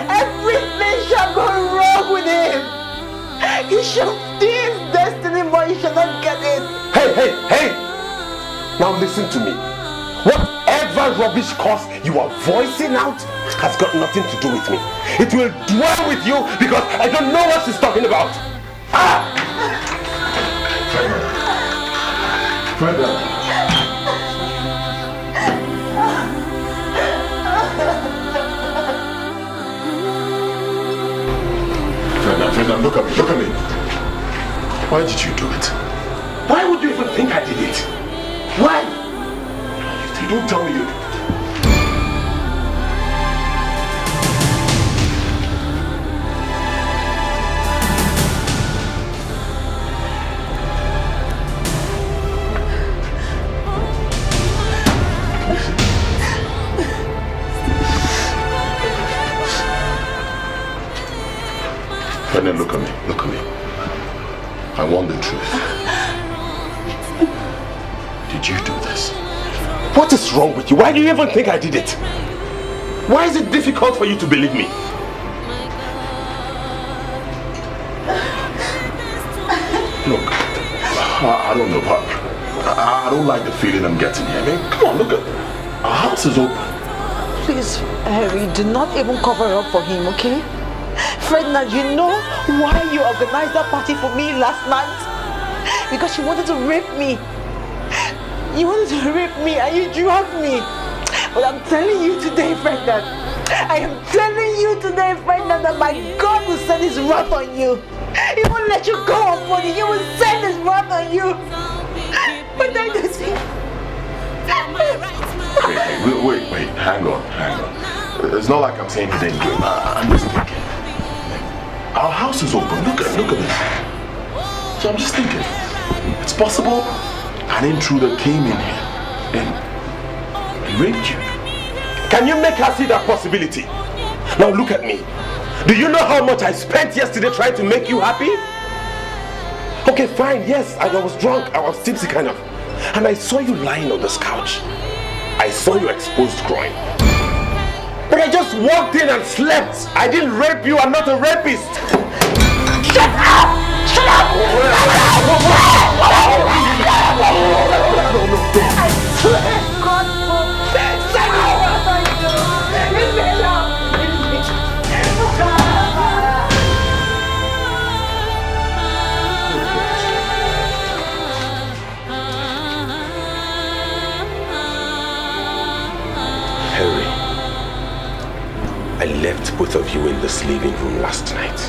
Everything shall go wrong with him. He shall steal his destiny, but he shall not get it. Hey! Now listen to me. Whatever rubbish curse you are voicing out has got nothing to do with me. It will dwell with you because I don't know what she's talking about. Ferdinand. Zainab, look at me, look at me. Why did you do it? Why would you even think I did it? Why? You don't tell me you... Brennan, look at me, look at me. I want the truth. Did you do this? What is wrong with you? Why do you even think I did it? Why is it difficult for you to believe me? Look, I don't know, but I don't like the feeling I'm getting here. I mean, come on, look at... Our house is open. Please, Harry, do not even cover up for him, okay? Ferdinand, you know why you organized that party for me last night? Because you wanted to rape me. You wanted to rape me and you dragged me. But I'm telling you today, Ferdinand. I am telling you today, Ferdinand, that my God will send his wrath on you. He won't let you go on money. He will send his wrath on you. But I don't see. Wait, hang on. It's not like I'm saying you didn't do it. I'm just thinking. Our house is open. Look at this. So I'm just thinking, it's possible an intruder came in here and raped you. Can you make her see that possibility? Now look at me. Do you know how much I spent yesterday trying to make you happy? Okay, fine, yes, I was drunk, I was tipsy kind of. And I saw you lying on this couch. I saw your exposed groin. But I just walked in and slept. I didn't rape you, I'm not a rapist. Shut up! Shut up! I swear God forbid. Send me wrath on you. Leave me alone. Harry, I left both of you in this living room last night.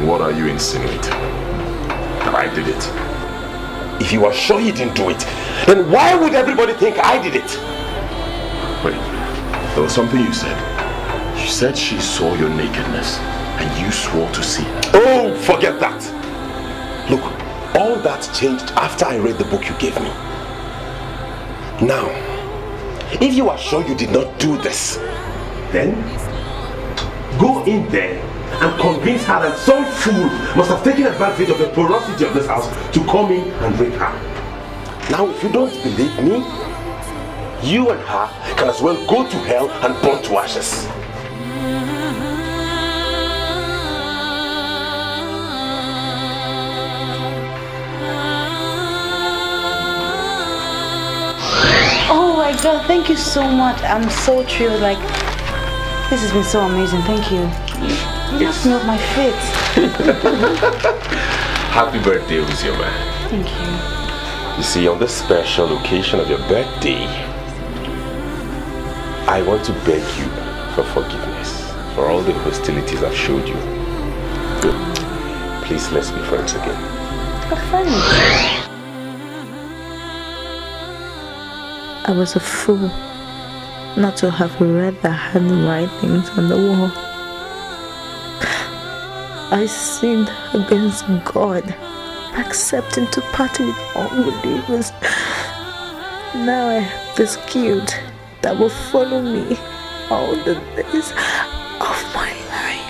What are you insinuating? That I did it? If you are sure you didn't do it, then why would everybody think I did it? Wait, there was something you said. You said she saw your nakedness and you swore to see it. Oh, forget that. Look, all that changed after I read the book you gave me. Now, if you are sure you did not do this, then go in there and convince her that some fool must have taken advantage of the porosity of this house to come in and rape her. Now, if you don't believe me, you and her can as well go to hell and burn to ashes. Oh my God, thank you so much. I'm so thrilled. Like, this has been so amazing. Thank you. You knocked me off my feet. Happy birthday, Uzioma. Thank you. You see, on this special occasion of your birthday, I want to beg you for forgiveness for all the hostilities I've showed you. Good. Please, let's be friends again. We're friends. I was a fool not to have read the handwritings on the wall. I sinned against God, accepting to party with unbelievers. Now I have this guilt that will follow me all the days of my life.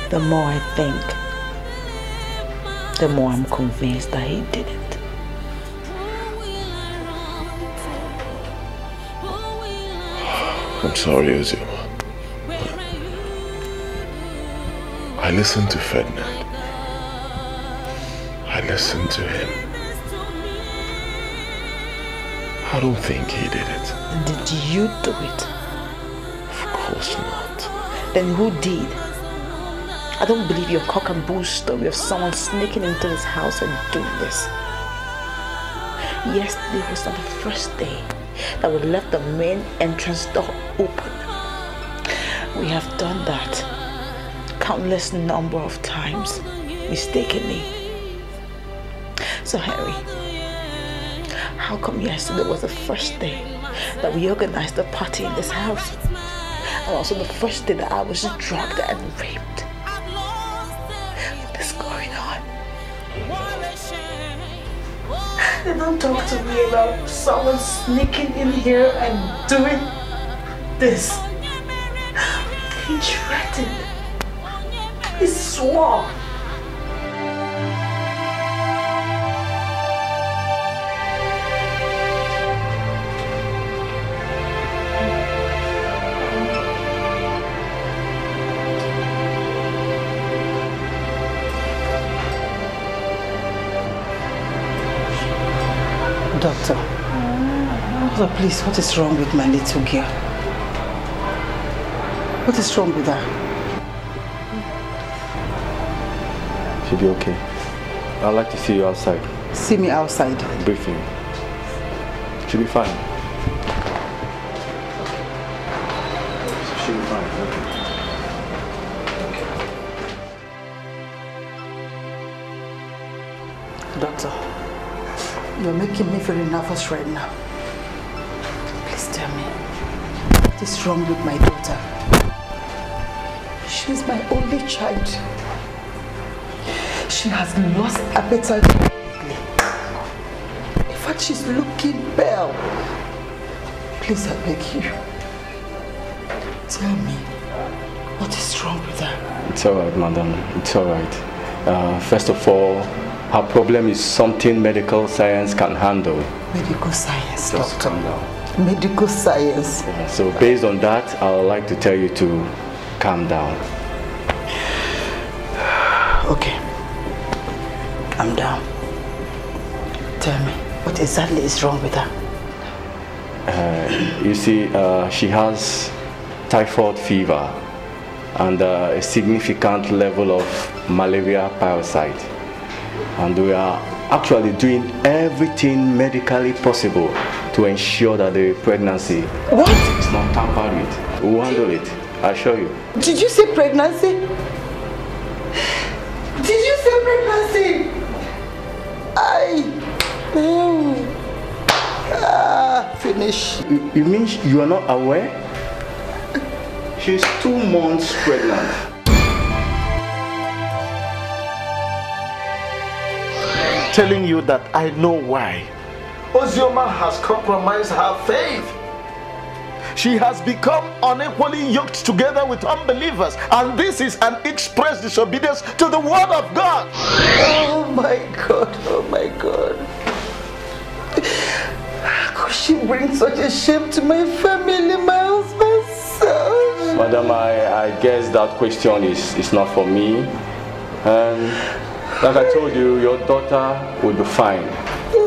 The more I think, the more I'm convinced that he did it. I'm sorry, Ozioma. I listened to Ferdinand. I listened to him. I don't think he did it. Did you do it? Of course not. Then who did? I don't believe your cock and bull story of someone sneaking into his house and doing this. Yesterday was not the first day that we left the main entrance door open. We have done that countless number of times, mistakenly. So Harry, how come yesterday was the first day that we organized a party in this house? And also the first day that I was drugged and raped? What's going on? They don't talk to me about someone sneaking in here and doing this. He threatened. He swore. Doctor, please, what is wrong with my little girl? What is wrong with her? She'll be okay. I'd like to see you outside. See me outside? Briefly. She'll be fine. She'll be fine, okay. Doctor, you're making me very nervous right now. Please tell me, what is wrong with my daughter? She's my only child. She has lost appetite. In fact, she's looking pale. Please, I beg you. Tell me, what is wrong with her? It's alright, madam. It's alright. First of all, her problem is something medical science can handle. Medical science, Just doctor. calm down. Medical science. Yeah, so based on that, I would like to tell you to calm down. Okay. I'm down. Tell me, what exactly is wrong with her? You see, she has typhoid fever and a significant level of malaria parasite. And we are actually doing everything medically possible to ensure that the pregnancy is not tampered with. We'll handle it, I assure you. Did you say pregnancy? Did you say pregnancy? Finish. You mean you are not aware? She's 2 months pregnant. Telling you that I know why. Ozioma has compromised her faith. She has become unequally yoked together with unbelievers, and this is an express disobedience to the word of God. Oh my God, oh my God. How could she bring such a shame to my family, my husband's son? Madam, I guess that question is not for me. And like I told you, your daughter will be fine.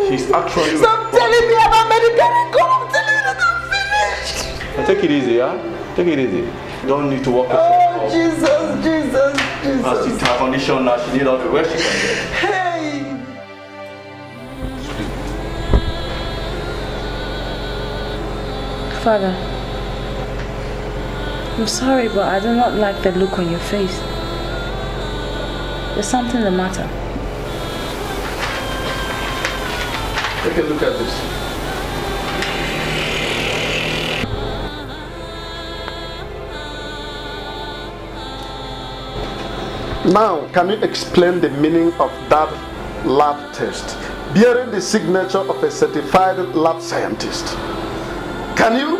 She's actually... Stop telling me about medical record. I'm telling you that I'm finished. Take it easy, huh? Take it easy. Don't need to walk yourself Oh, Jesus, Jesus, Jesus. As it's her condition now, she needs all the rest she can get. Hey! Father, I'm sorry, but I do not like the look on your face. There's something the matter. Take a look at this. Now, can you explain the meaning of that lab test bearing the signature of a certified lab scientist? Can you?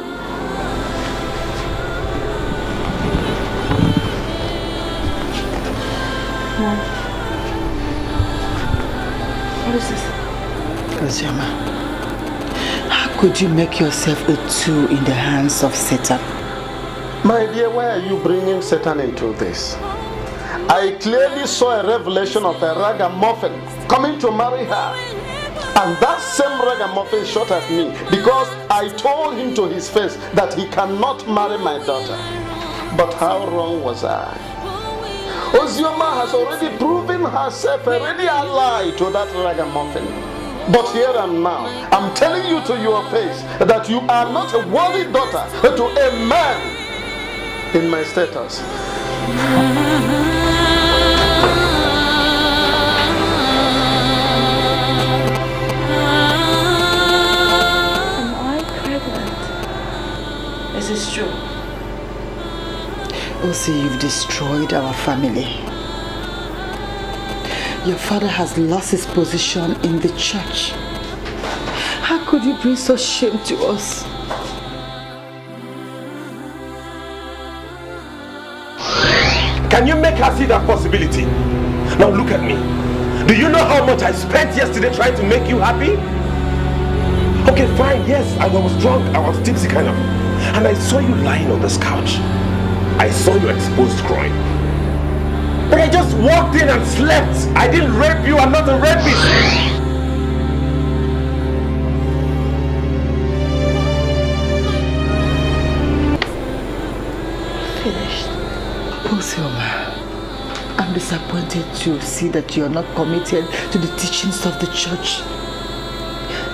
No. What is this? Ozioma, how could you make yourself a tool in the hands of Satan? My dear, why are you bringing Satan into this? I clearly saw a revelation of a ragamuffin coming to marry her. And that same ragamuffin shot at me because I told him to his face that he cannot marry my daughter. But how wrong was I? Ozioma has already proven herself a ready ally to that ragamuffin. But here and now, I'm telling you to your face that you are not a worthy daughter to a man in my status. This is true. Also, you've destroyed our family. Your father has lost his position in the church. How could you bring such shame to us? Can you make her see that possibility? Now look at me. Do you know how much I spent yesterday trying to make you happy? Okay, fine, yes, I was drunk, I was tipsy kind of. And I saw you lying on this couch. I saw your exposed groin. But I just walked in and slept. I didn't rape you, I'm not a rapist. Finished. Ozioma, I'm disappointed to see that you're not committed to the teachings of the church.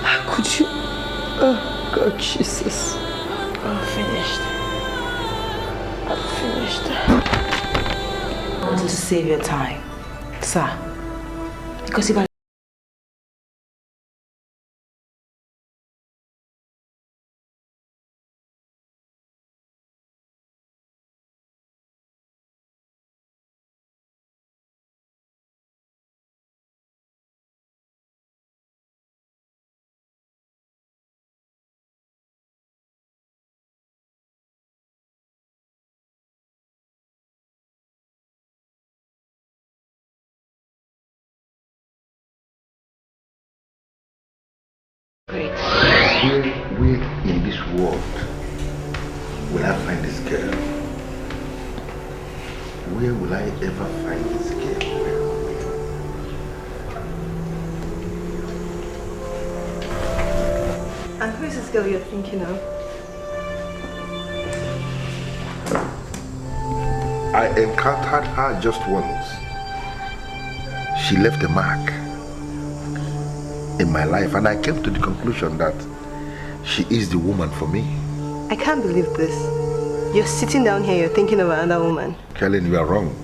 How could you? Oh, God, Jesus. I'm finished. I'm finished. I wanted to save your time, sir. Because if I Where in this world will I find this girl? Where will I ever find this girl? And who is this girl you're thinking of? I encountered her just once. She left a mark in my life, and I came to the conclusion that she is the woman for me. I can't believe this. You're sitting down here, you're thinking of another woman. Helen, you are wrong.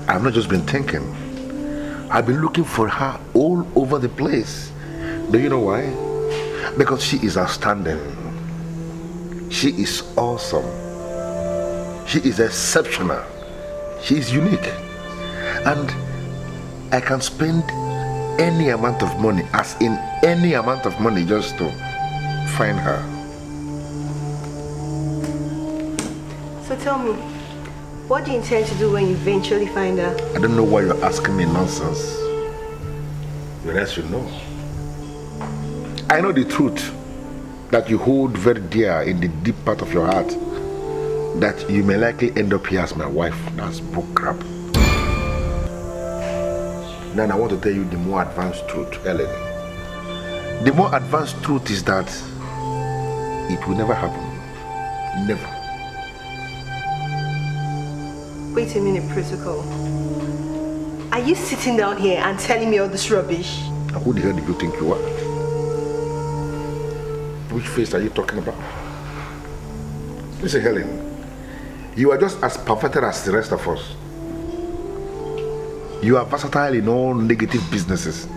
I've not just been thinking. I've been looking for her all over the place. Do you know why? Because she is outstanding. She is awesome. She is exceptional. She is unique. And I can spend any amount of money, as in any amount of money, just to find her. So tell me, what do you intend to do when you eventually find her? I don't know why you're asking me nonsense. The rest you know. I know the truth that you hold very dear in the deep part of your heart, that you may likely end up here as my wife. That's bull crap. Then I want to tell you the more advanced truth, Ellen. The more advanced truth is that it will never happen. Never. Wait a minute, Protocol. Are you sitting down here and telling me all this rubbish? And who the hell do you think you are? Which face are you talking about? Listen, Helen, you are just as perfected as the rest of us. You are versatile in all negative businesses.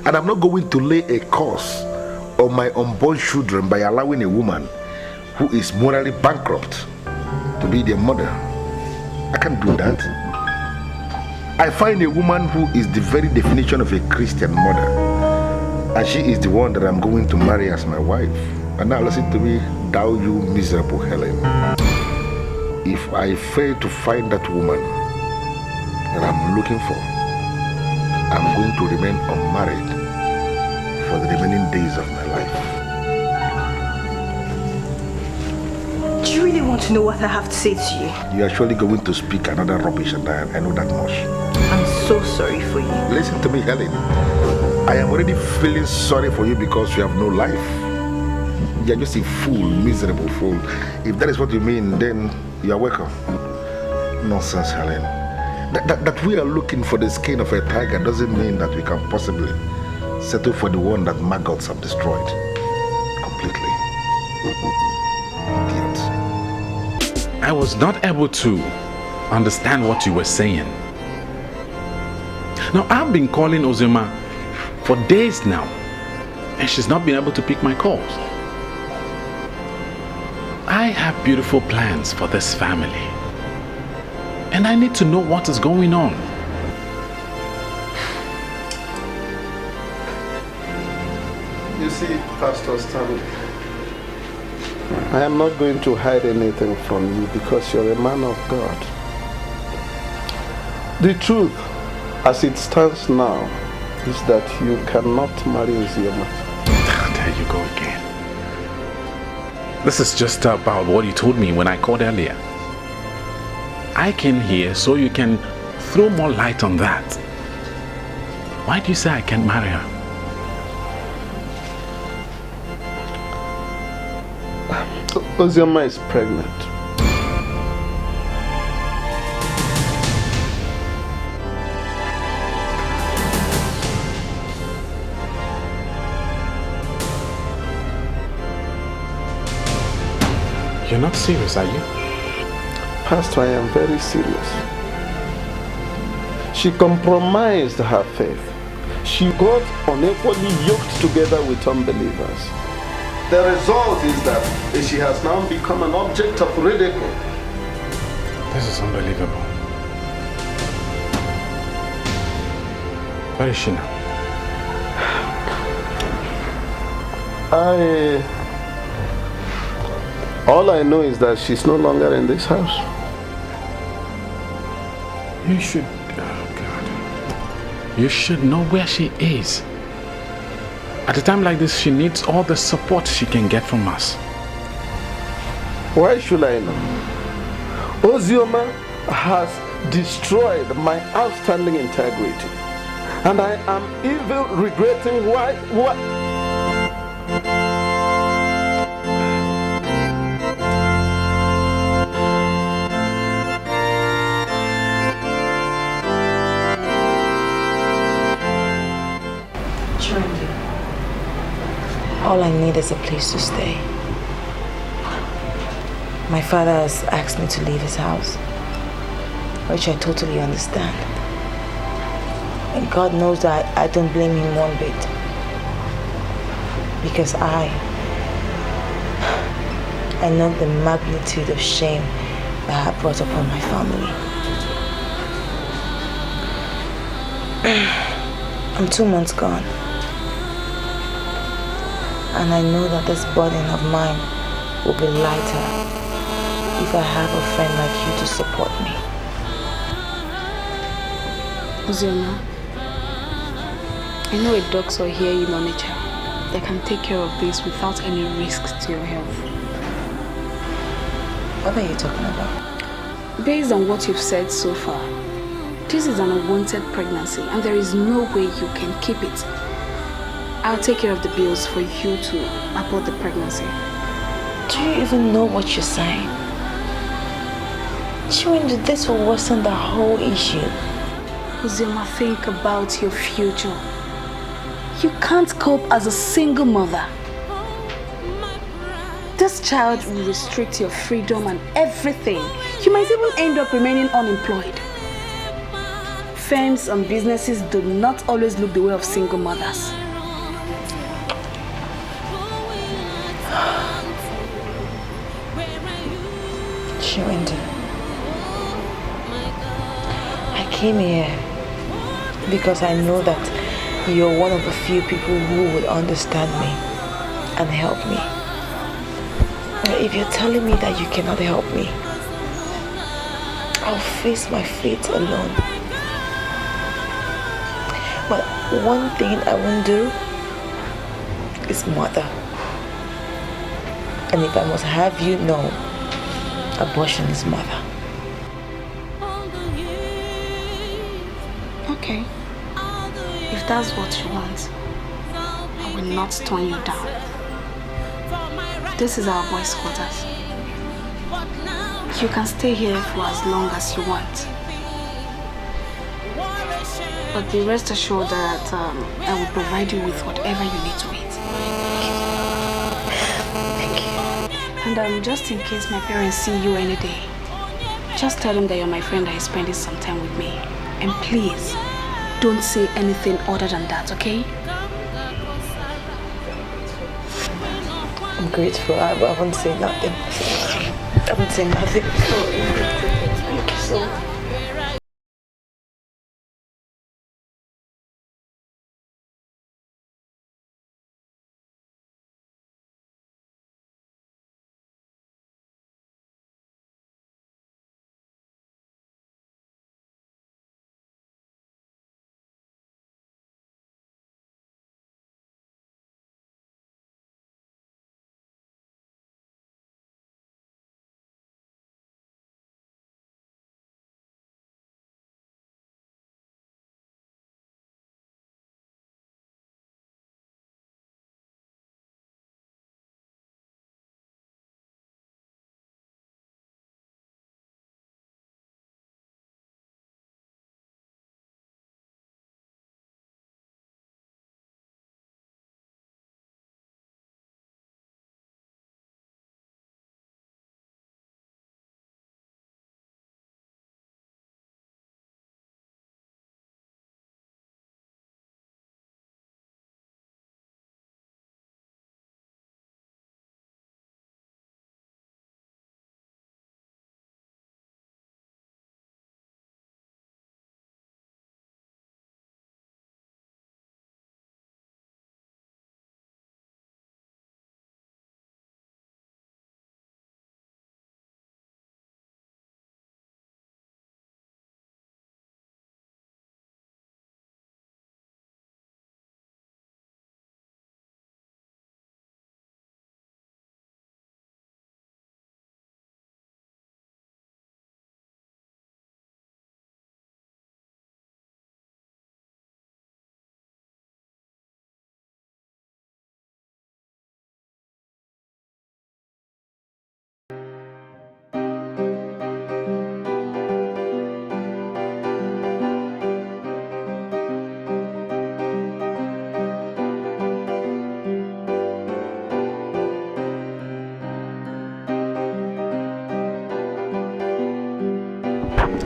And I'm not going to lay a curse on my unborn children by allowing a woman who is morally bankrupt to be their mother. I can't do that. I find a woman who is the very definition of a Christian mother, and she is the one that I'm going to marry as my wife. And now listen to me, thou you miserable Helen. If I fail to find that woman that I'm looking for, I'm going to remain unmarried for the remaining days of my life. Do you really want to know what I have to say to you. You are surely going to speak another rubbish, and I know that much. I'm so sorry for you. Listen to me, Helen. I am already feeling sorry for you because you have no life. You are just a fool, miserable fool. If that is what you mean, then you are welcome. Nonsense, Helen. That we are looking for the skin of a tiger doesn't mean that we can possibly settle for the one that maggots have destroyed completely. Idiot. I was not able to understand what you were saying. Now, I've been calling Ozioma for days now, and she's not been able to pick my calls. I have beautiful plans for this family, and I need to know what is going on. You see, Pastor Stanley, I am not going to hide anything from you because you're a man of God. The truth, as it stands now, is that you cannot marry Ozioma. There you go again. This is just about what you told me when I called earlier. I came here so you can throw more light on that. Why do you say I can't marry her? Ozioma is pregnant. You're not serious, are you? Pastor, I am very serious. She compromised her faith. She got unequally yoked together with unbelievers. The result is that she has now become an object of ridicule. This is unbelievable. Where is she now? All I know is that she's no longer in this house. You should... Oh God. You should know where she is. At a time like this, she needs all the support she can get from us. Why should I know? Ozioma has destroyed my outstanding integrity. And I am even regretting why... All I need is a place to stay. My father has asked me to leave his house, which I totally understand. And God knows that I don't blame him one bit. Because I know the magnitude of shame that I have brought upon my family. I'm 2 months gone. And I know that this burden of mine will be lighter if I have a friend like you to support me. Ozioma, I know a doctor here in Onitsha that can take care of this without any risks to your health. What are you talking about? Based on what you've said so far, this is an unwanted pregnancy and there is no way you can keep it. I'll take care of the bills for you to abort the pregnancy. Do you even know what you're saying? Chewing, this will worsen the whole issue. Ozioma, think about your future. You can't cope as a single mother. This child will restrict your freedom and everything. You might even end up remaining unemployed. Firms and businesses do not always look the way of single mothers. I came here because I know that you're one of the few people who would understand me and help me. But if you're telling me that you cannot help me, I'll face my fate alone. But one thing I won't do is mother. And if I must have you know abortion is mother. Okay. If that's what you want, I will not turn you down. This is our boys' quarters. You can stay here for as long as you want. But be rest assured that I will provide you with whatever you need to eat. Thank you. And just in case my parents see you any day, just tell them that you're my friend that is spending some time with me. And please, don't say anything other than that, okay? I'm grateful. I won't say nothing. I won't say nothing. Thank you so much.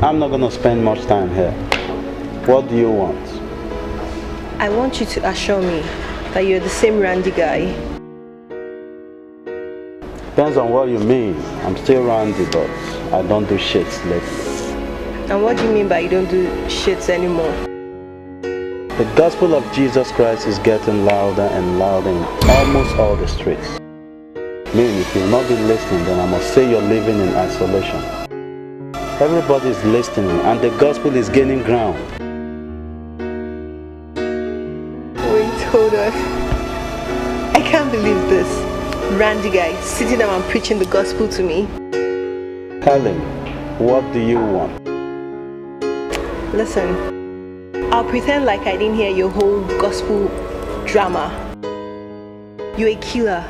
I'm not gonna spend much time here. What do you want? I want you to assure me that you're the same Randy guy. Depends on what you mean. I'm still Randy, but I don't do shits lately. And what do you mean by you don't do shits anymore? The gospel of Jesus Christ is getting louder and louder in almost all the streets. I mean, if you'll not be listening, then I must say you're living in isolation. Everybody is listening and the gospel is gaining ground. Wait, hold on. I can't believe this. Randy guy sitting down and preaching the gospel to me. Helen, what do you want? Listen, I'll pretend like I didn't hear your whole gospel drama. You're a killer,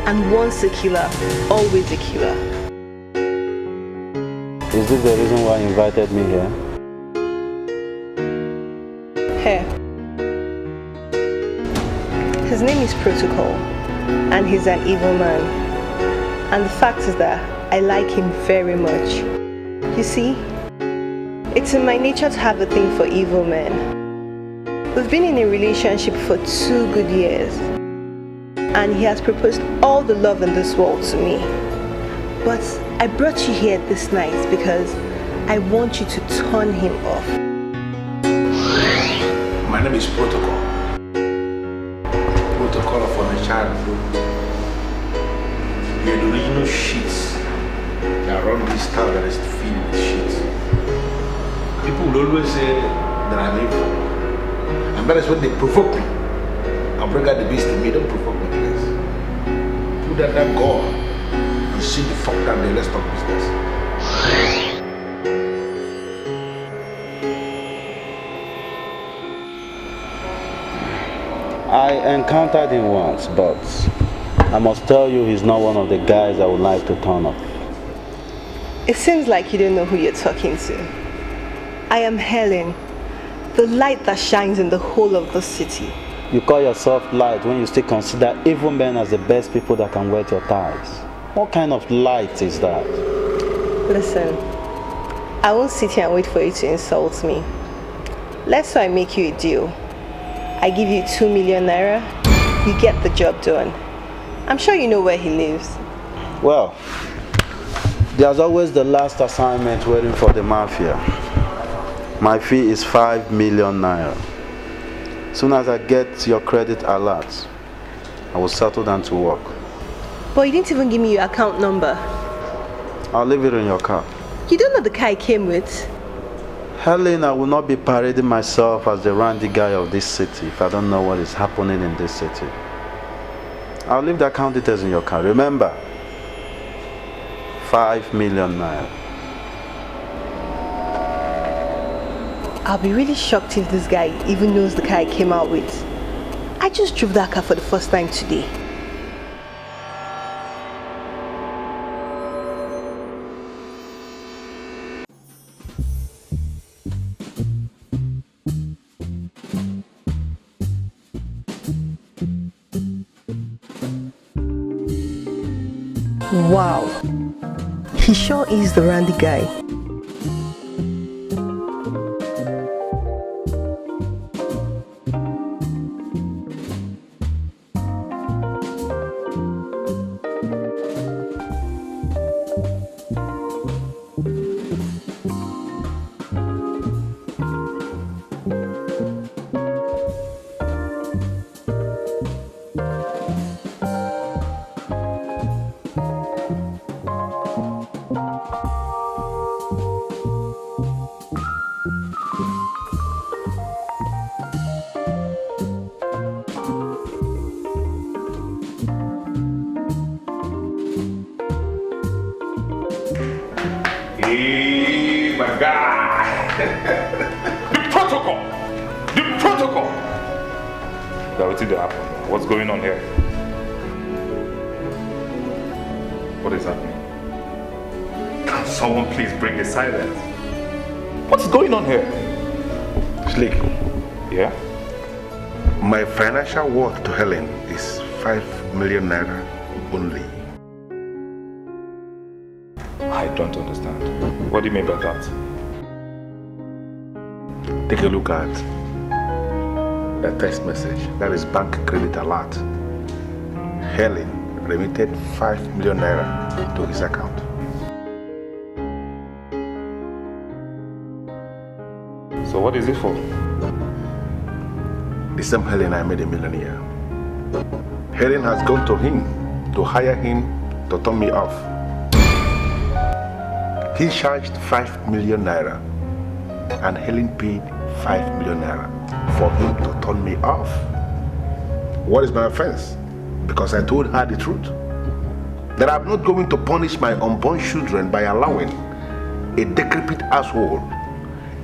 and once a killer, always a killer. Is this the reason why you invited me here? Here. His name is Protocol, and he's an evil man. And the fact is that I like him very much. You see, it's in my nature to have a thing for evil men. We've been in a relationship for 2 good years, and he has proposed all the love in this world to me. But I brought you here this night because I want you to turn him off. My name is Protocol. Protocol for the childhood. We are the original sheets that run this town that is filled with sheets. People will always say that I'm evil. And that is when they provoke me. I'll bring out the beast in me, don't provoke me, please. Put that God. sit the fuck down there, let's talk business. I encountered him once, but I must tell you he's not one of the guys I would like to turn up. It seems like you don't know who you're talking to. I am Helen, the light that shines in the whole of the city. You call yourself light when you still consider evil men as the best people that can wet your ties. What kind of light is that? Listen, I won't sit here and wait for you to insult me. Let's say I make you a deal. I give you 2 million naira, you get the job done. I'm sure you know where he lives. Well, there's always the last assignment waiting for the mafia. My fee is 5 million naira. Soon as I get your credit alert, I will settle down to work. But you didn't even give me your account number. I'll leave it in your car. You don't know the car I came with. Helen, I will not be parading myself as the randy guy of this city if I don't know what is happening in this city. I'll leave the account details in your car. Remember, 5 million naira. I'll be really shocked if this guy even knows the car I came out with. I just drove that car for the first time today. Wow, he sure is the randy guy. Hey, my guy. The protocol. The protocol. Now, what did happen? What's going on here? What is happening? Can someone please break the silence? What's going on here? Slick. Yeah? My financial worth to Helen is 5 million naira only. I don't understand. What do you mean by that? Take a look at the text message. That is bank credit alert. Helen remitted 5 million naira to his account. So what is it for? The same Helen I made a millionaire. Helen has gone to him to hire him to turn me off. He charged 5 million naira and Helen paid 5 million naira for him to turn me off. What is my offense? Because I told her the truth. That I'm not going to punish my unborn children by allowing a decrepit asshole,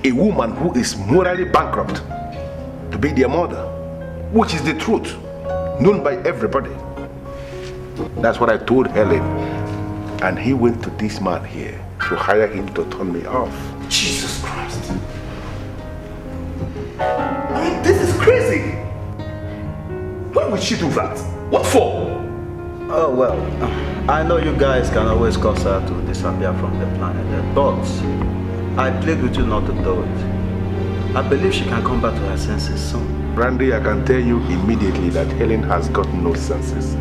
a woman who is morally bankrupt, to be their mother, which is the truth, known by everybody. That's what I told Helen. And he went to this man here to hire him to turn me off. Jesus Christ. I mean, this is crazy. Why would she do that? What for? Oh, well, I know you guys can always cause her to disappear from the planet, but I plead with you not to do it. I believe she can come back to her senses soon. Randy, I can tell you immediately that Helen has got no senses.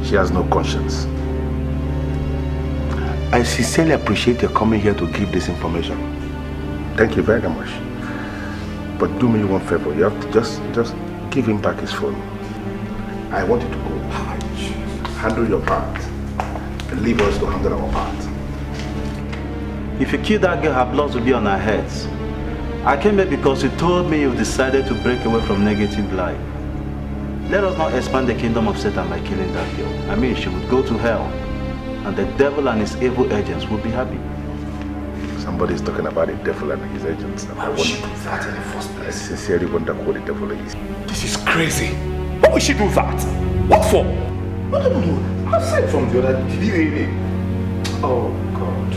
She has no conscience. I sincerely appreciate your coming here to give this information. Thank you very much. But do me one favor. You have to just give him back his phone. I want you to go. Handle your part. And leave us to handle our part. If you kill that girl, her blood will be on her heads. I came here because you told me you've decided to break away from negative life. Let us not expand the kingdom of Satan by killing that girl. I mean, she would go to hell. And and the devil and his evil agents will be happy. Somebody's talking about the devil and his agents. Why would she do that in the first place? I sincerely wonder who the devil is. This is crazy. Why would she do that? What for? I don't know. Aside from the other day. Oh God.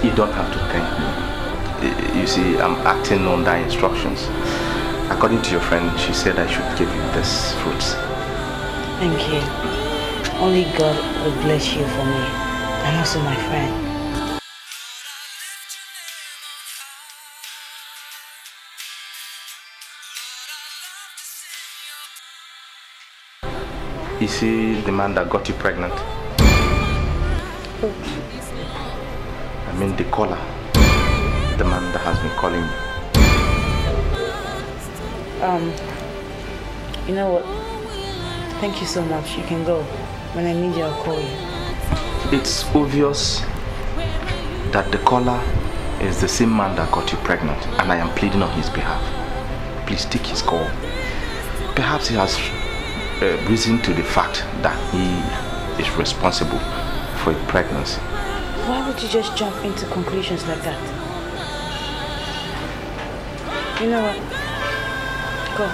You don't have to thank me. You see, I'm acting on thy instructions. According to your friend, she said I should give you this fruits. Thank you. Only God will bless you for me, and also my friend. You see the man that got you pregnant? I mean the caller. The man that has been calling you. You know what? Thank you so much. You can go. When I need you, I'll call you. It's obvious that the caller is the same man that got you pregnant, and I am pleading on his behalf. Please take his call. Perhaps he has reason to the fact that he is responsible for a pregnancy. Why would you just jump into conclusions like that? You know what? Go.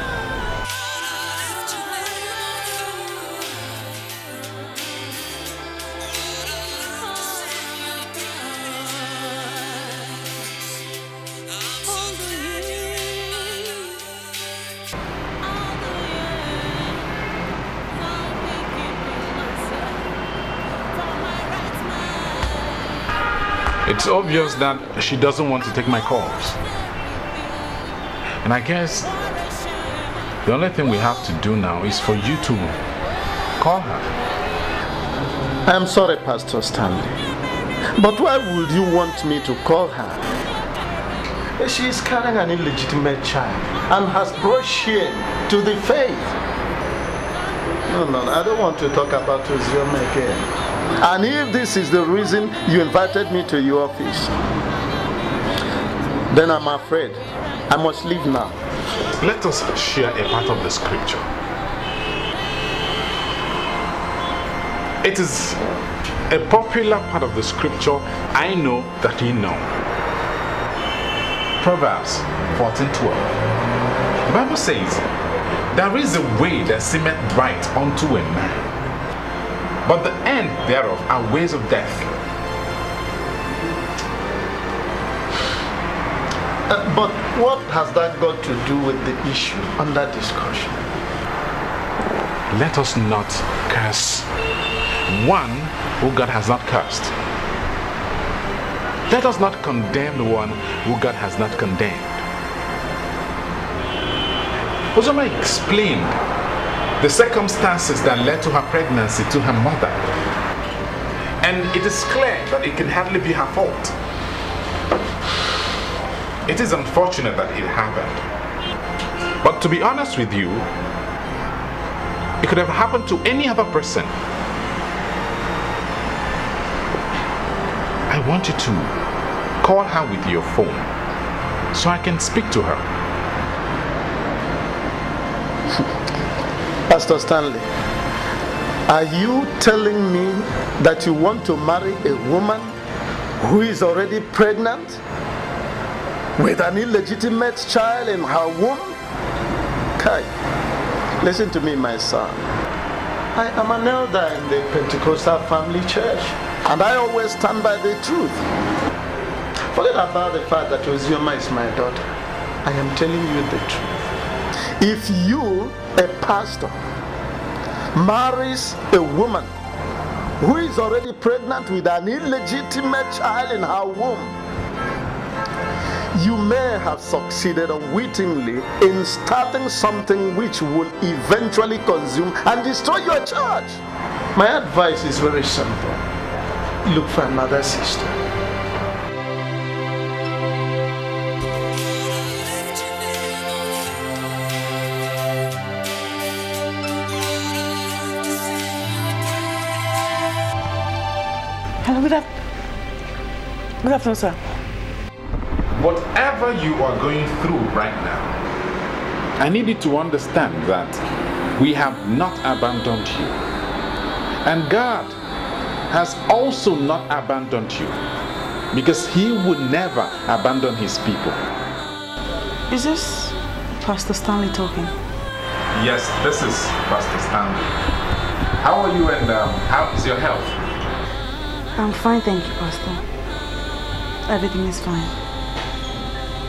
It's obvious that she doesn't want to take my calls. And I guess the only thing we have to do now is for you to call her. I'm sorry, Pastor Stanley, but why would you want me to call her? She is carrying an illegitimate child and has brought shame to the faith. No, I don't want to talk about Ozioma again. And if this is the reason you invited me to your office, then I'm afraid I must leave now. Let us share a part of the scripture. It is a popular part of the scripture. I know that you know. Proverbs 14:12. The Bible says, "There is a way that seemeth right unto a man, but the end thereof are ways of death." But what has that got to do with the issue under discussion? Let us not curse one who God has not cursed. Let us not condemn the one who God has not condemned. Ozioma explained the circumstances that led to her pregnancy to her mother. And it is clear that it can hardly be her fault. It is unfortunate that it happened. But to be honest with you, it could have happened to any other person. I want you to call her with your phone so I can speak to her. Pastor Stanley, are you telling me that you want to marry a woman who is already pregnant with an illegitimate child in her womb? Kai, listen to me, my son. I am an elder in the Pentecostal family church, and I always stand by the truth. Forget about the fact that Ozioma is my daughter. I am telling you the truth. If you, a pastor, marries a woman who is already pregnant with an illegitimate child in her womb, you may have succeeded unwittingly in starting something which will eventually consume and destroy your church. My advice is very simple. Look for another sister. Hello, good afternoon, sir. Whatever you are going through right now, I need you to understand that we have not abandoned you. And God has also not abandoned you, because He would never abandon His people. Is this Pastor Stanley talking? Yes, this is Pastor Stanley. How are you and how is your health? I'm fine, thank you, Pastor. Everything is fine.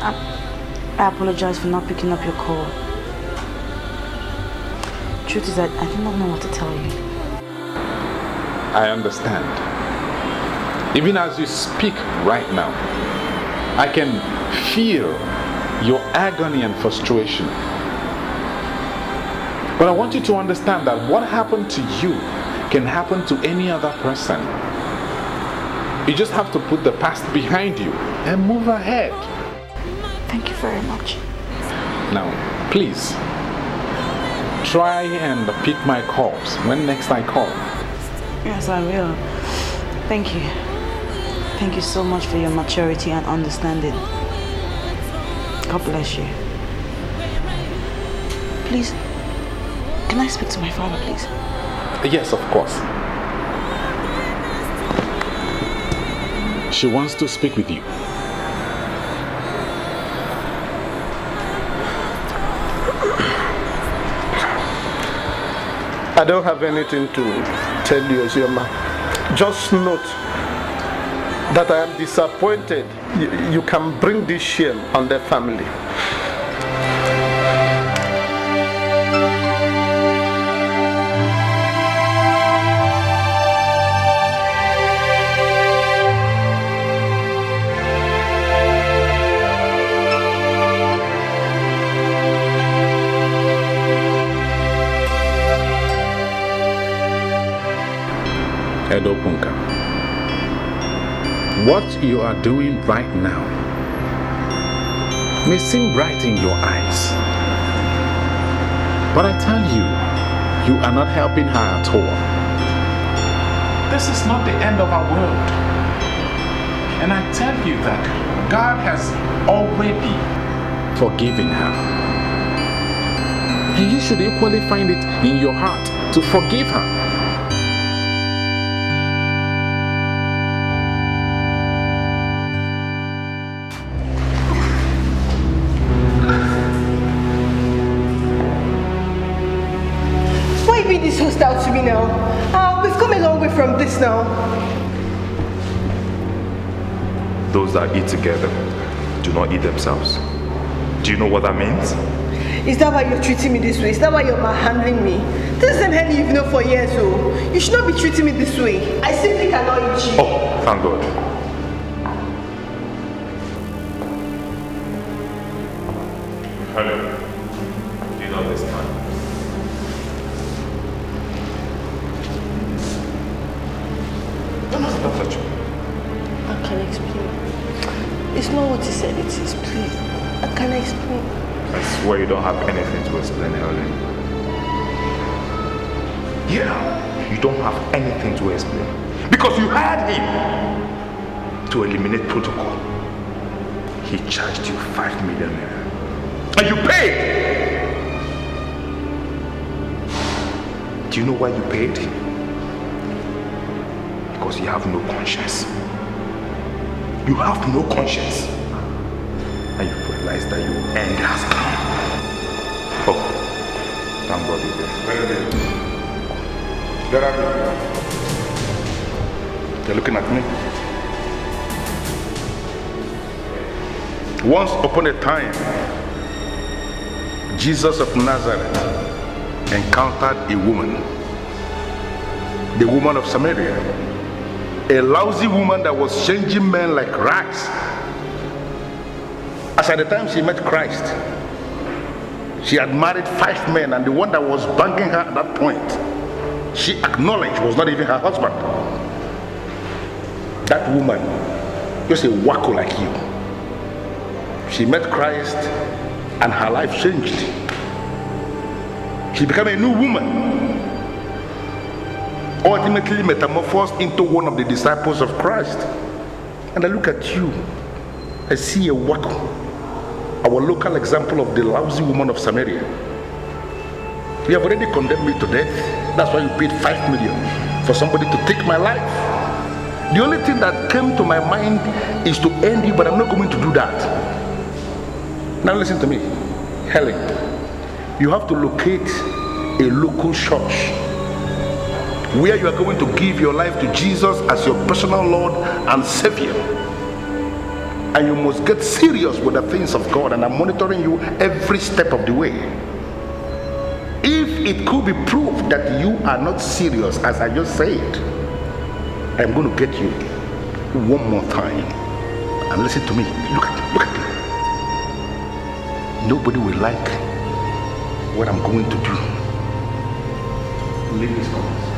I apologize for not picking up your call. Truth is that I do not know what to tell you. I understand. Even as you speak right now, I can feel your agony and frustration. But I want you to understand that what happened to you can happen to any other person. You just have to put the past behind you and move ahead. Thank you very much. Now, please, try and pick my calls when next I call. Yes, I will. Thank you. Thank you so much for your maturity and understanding. God bless you. Please, can I speak to my father, please? Yes, of course. She wants to speak with you. I don't have anything to tell you, Ozioma. Just note that I am disappointed you can bring this shame on the family. Edopunka, what you are doing right now may seem bright in your eyes, but I tell you, you are not helping her at all. This is not the end of our world. And I tell you that God has already forgiven her. And you should equally find it in your heart to forgive her. This hostile to me now. We've come a long way from this now. Those that eat together do not eat themselves. Do you know what that means? Is that why you're treating me this way? Is that why you're manhandling me? This is the same Henny you've known for years, so you should not be treating me this way. I simply cannot eat you. Oh, thank God. Hello. Do you know this man? Don't touch me. I can explain. It's not what you said it is, please. I can explain. I swear you don't have anything to explain, Helen. Yeah, you don't have anything to explain. Because you hired him to eliminate protocol. He charged you 5 million naira. And you paid! Do you know why you paid? Because you have no conscience. You have no conscience. And you realize that your end has come. Oh, thank God you're there. Where are you? You're looking at me. Once upon a time, Jesus of Nazareth encountered a woman, the woman of Samaria, a lousy woman that was changing men like rags. As at the time she met Christ, she had married 5 men, and the one that was banging her at that point, she acknowledged was not even her husband. That woman, just a wacko like you, she met Christ and her life changed. She became a new woman, ultimately metamorphosed into one of the disciples of Christ. And I look at you, I see a wacko, our local example of the lousy woman of Samaria. You have already condemned me to death. That's why you paid 5 million for somebody to take my life. The only thing that came to my mind is to end you, but I'm not going to do that. Now listen to me, Helen. You have to locate a local church where you are going to give your life to Jesus as your personal Lord and Savior. And you must get serious with the things of God, and I'm monitoring you every step of the way. If it could be proved that you are not serious, as I just said, I'm going to get you one more time. And listen to me, look at me. Nobody will like what I'm going to do. Leave this comments.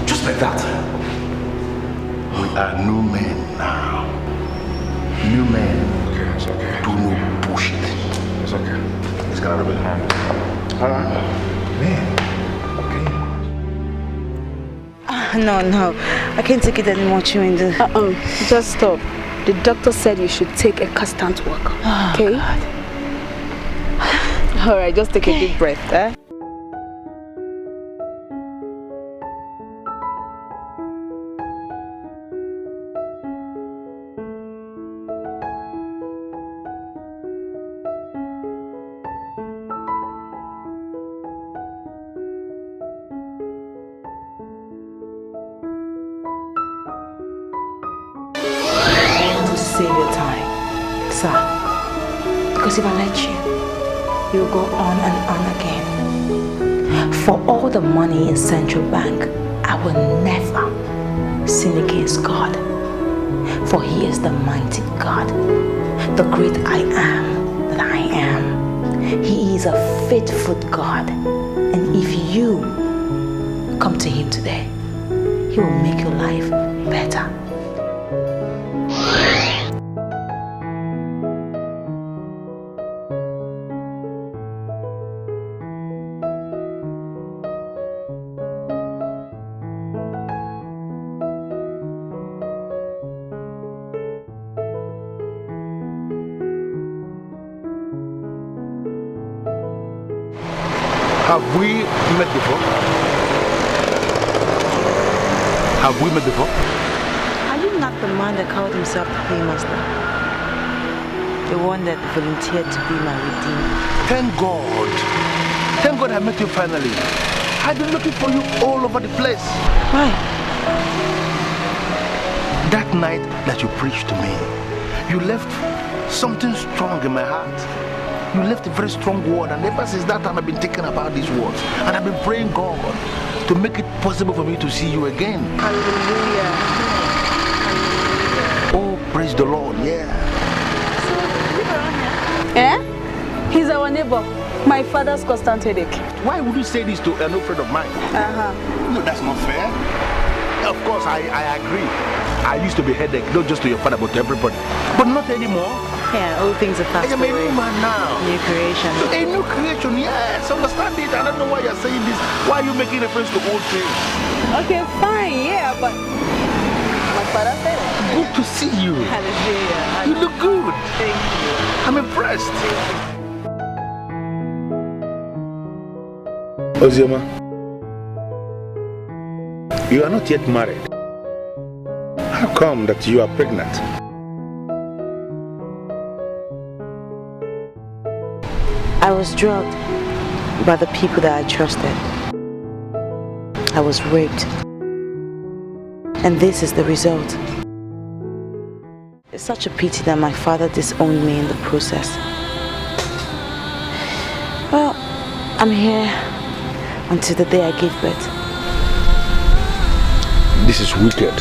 Just like that. We are new men now. New men. Okay, it's okay. Do no bullshit. It's okay. It's gonna be hard. Alright? Man. No. I can't take it anymore, Chiwindu. Just stop. The doctor said you should take a constant walk. Okay? Alright, just take a deep breath, eh? Save your time, sir. Because if I let you, you'll go on and on again. For all the money in Central Bank, I will never sin against God. For He is the mighty God, the great I am that I am. He is a faithful God. And if you come to Him today, He will make your life better. Have we met before? Have we met before? Are you not the man that called himself the paymaster? The one that volunteered to be my redeemer? Thank God. Thank God I met you finally. I've been looking for you all over the place. Why? That night that you preached to me, you left something strong in my heart. You left a very strong word, and ever since that time I've been thinking about these words, and I've been praying God to make it possible for me to see you again. Hallelujah. Oh, praise the Lord, yeah. He's our neighbor. My father's constant headache. Why would you say this to an old friend of mine? No, that's not fair. Of course, I agree. I used to be headache, not just to your father, but to everybody. But not anymore. Yeah, all things are passed away. I am a new man now. New creation. A new creation, yes. Understand it. I don't know why you're saying this. Why are you making reference to old things? Okay, fine, yeah, but my father said it. Good to see you. Hallelujah. You look good. Thank you. I'm impressed. Ozioma, you are not yet married. How come that you are pregnant? I was drugged by the people that I trusted. I was raped. And this is the result. It's such a pity that my father disowned me in the process. Well, I'm here until the day I gave birth. This is wicked.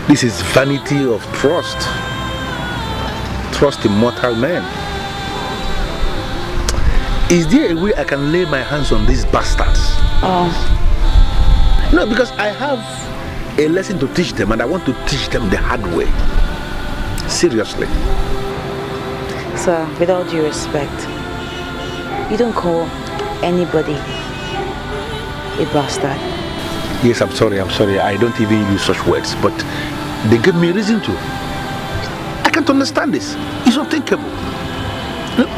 This is vanity of trust. Trust in mortal men. Is there a way I can lay my hands on these bastards? No, because I have a lesson to teach them and I want to teach them the hard way. Seriously. Sir, with all due respect, you don't call anybody a bastard. Yes, I'm sorry. I don't even use such words, but they give me reason to. I can't understand this. It's unthinkable.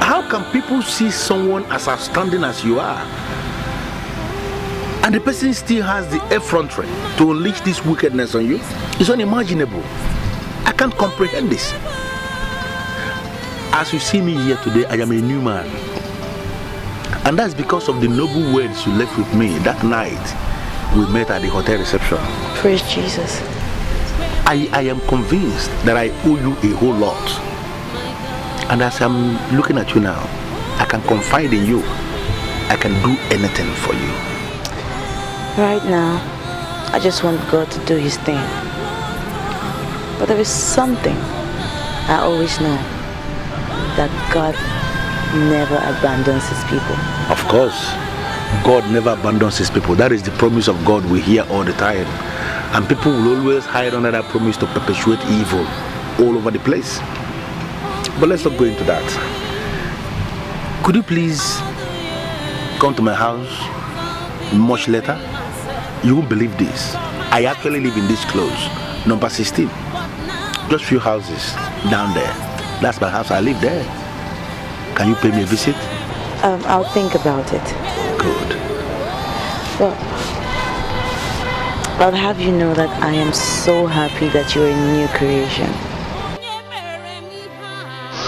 How can people see someone as outstanding as you are, and the person still has the effrontery to unleash this wickedness on you? It's unimaginable. I can't comprehend this. As you see me here today, I am a new man. And that's because of the noble words you left with me that night we met at the hotel reception. Praise Jesus. I am convinced that I owe you a whole lot. And as I'm looking at you now, I can confide in you. I can do anything for you. Right now, I just want God to do his thing. But there is something I always know, that God never abandons his people. Of course, God never abandons his people. That is the promise of God we hear all the time. And people will always hide under that promise to perpetuate evil all over the place. But let's not go into that. Could you please come to my house much later? You won't believe this. I actually live in this close, number 16. Just few houses down there. That's my house. I live there. Can you pay me a visit? I'll think about it. Good. Well, I'll have you know that I am so happy that you're a new creation.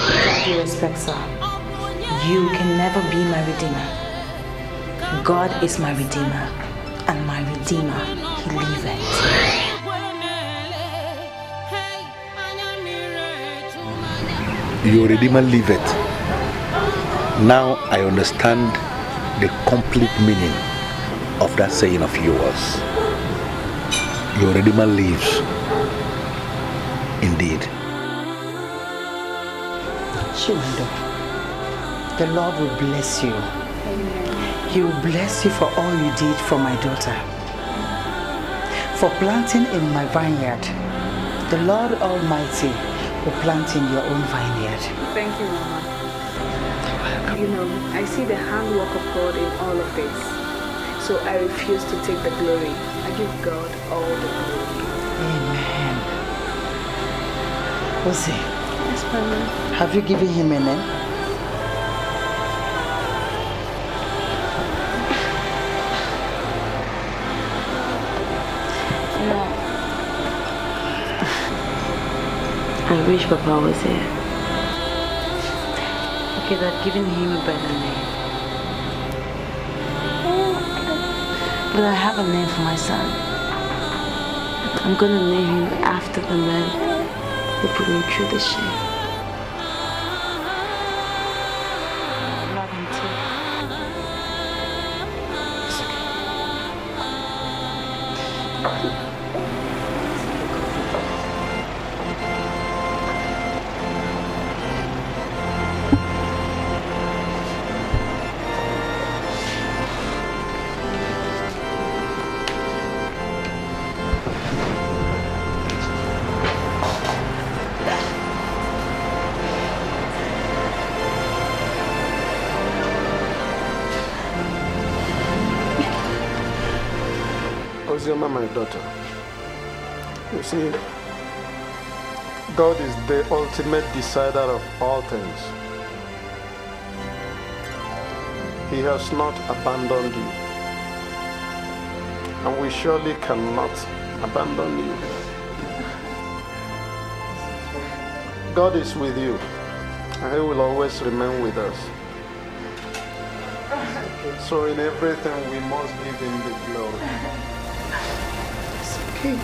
With due respect, sir, you can never be my redeemer. God is my redeemer, and my redeemer, he liveth. Your redeemer liveth. Now I understand the complete meaning of that saying of yours. Your redeemer lives. Indeed. Chiwando, the Lord will bless you. He will bless you for all you did for my daughter. For planting in my vineyard, the Lord Almighty will plant in your own vineyard. Thank you, Mama. You know, I see the handwork of God in all of this. So I refuse to take the glory. I give God all the glory. Amen. Jose, Yes, Mama. have you given him a name? No. I wish Papa was here. Okay, that giving him a better name. But I have a name for my son. I'm gonna name him after the man who put me through the shame. I love him too. Ozioma, my daughter, you see, God is the ultimate decider of all things. He has not abandoned you, and we surely cannot abandon you. God is with you, and He will always remain with us. So in everything we must give Him the glory. Okay.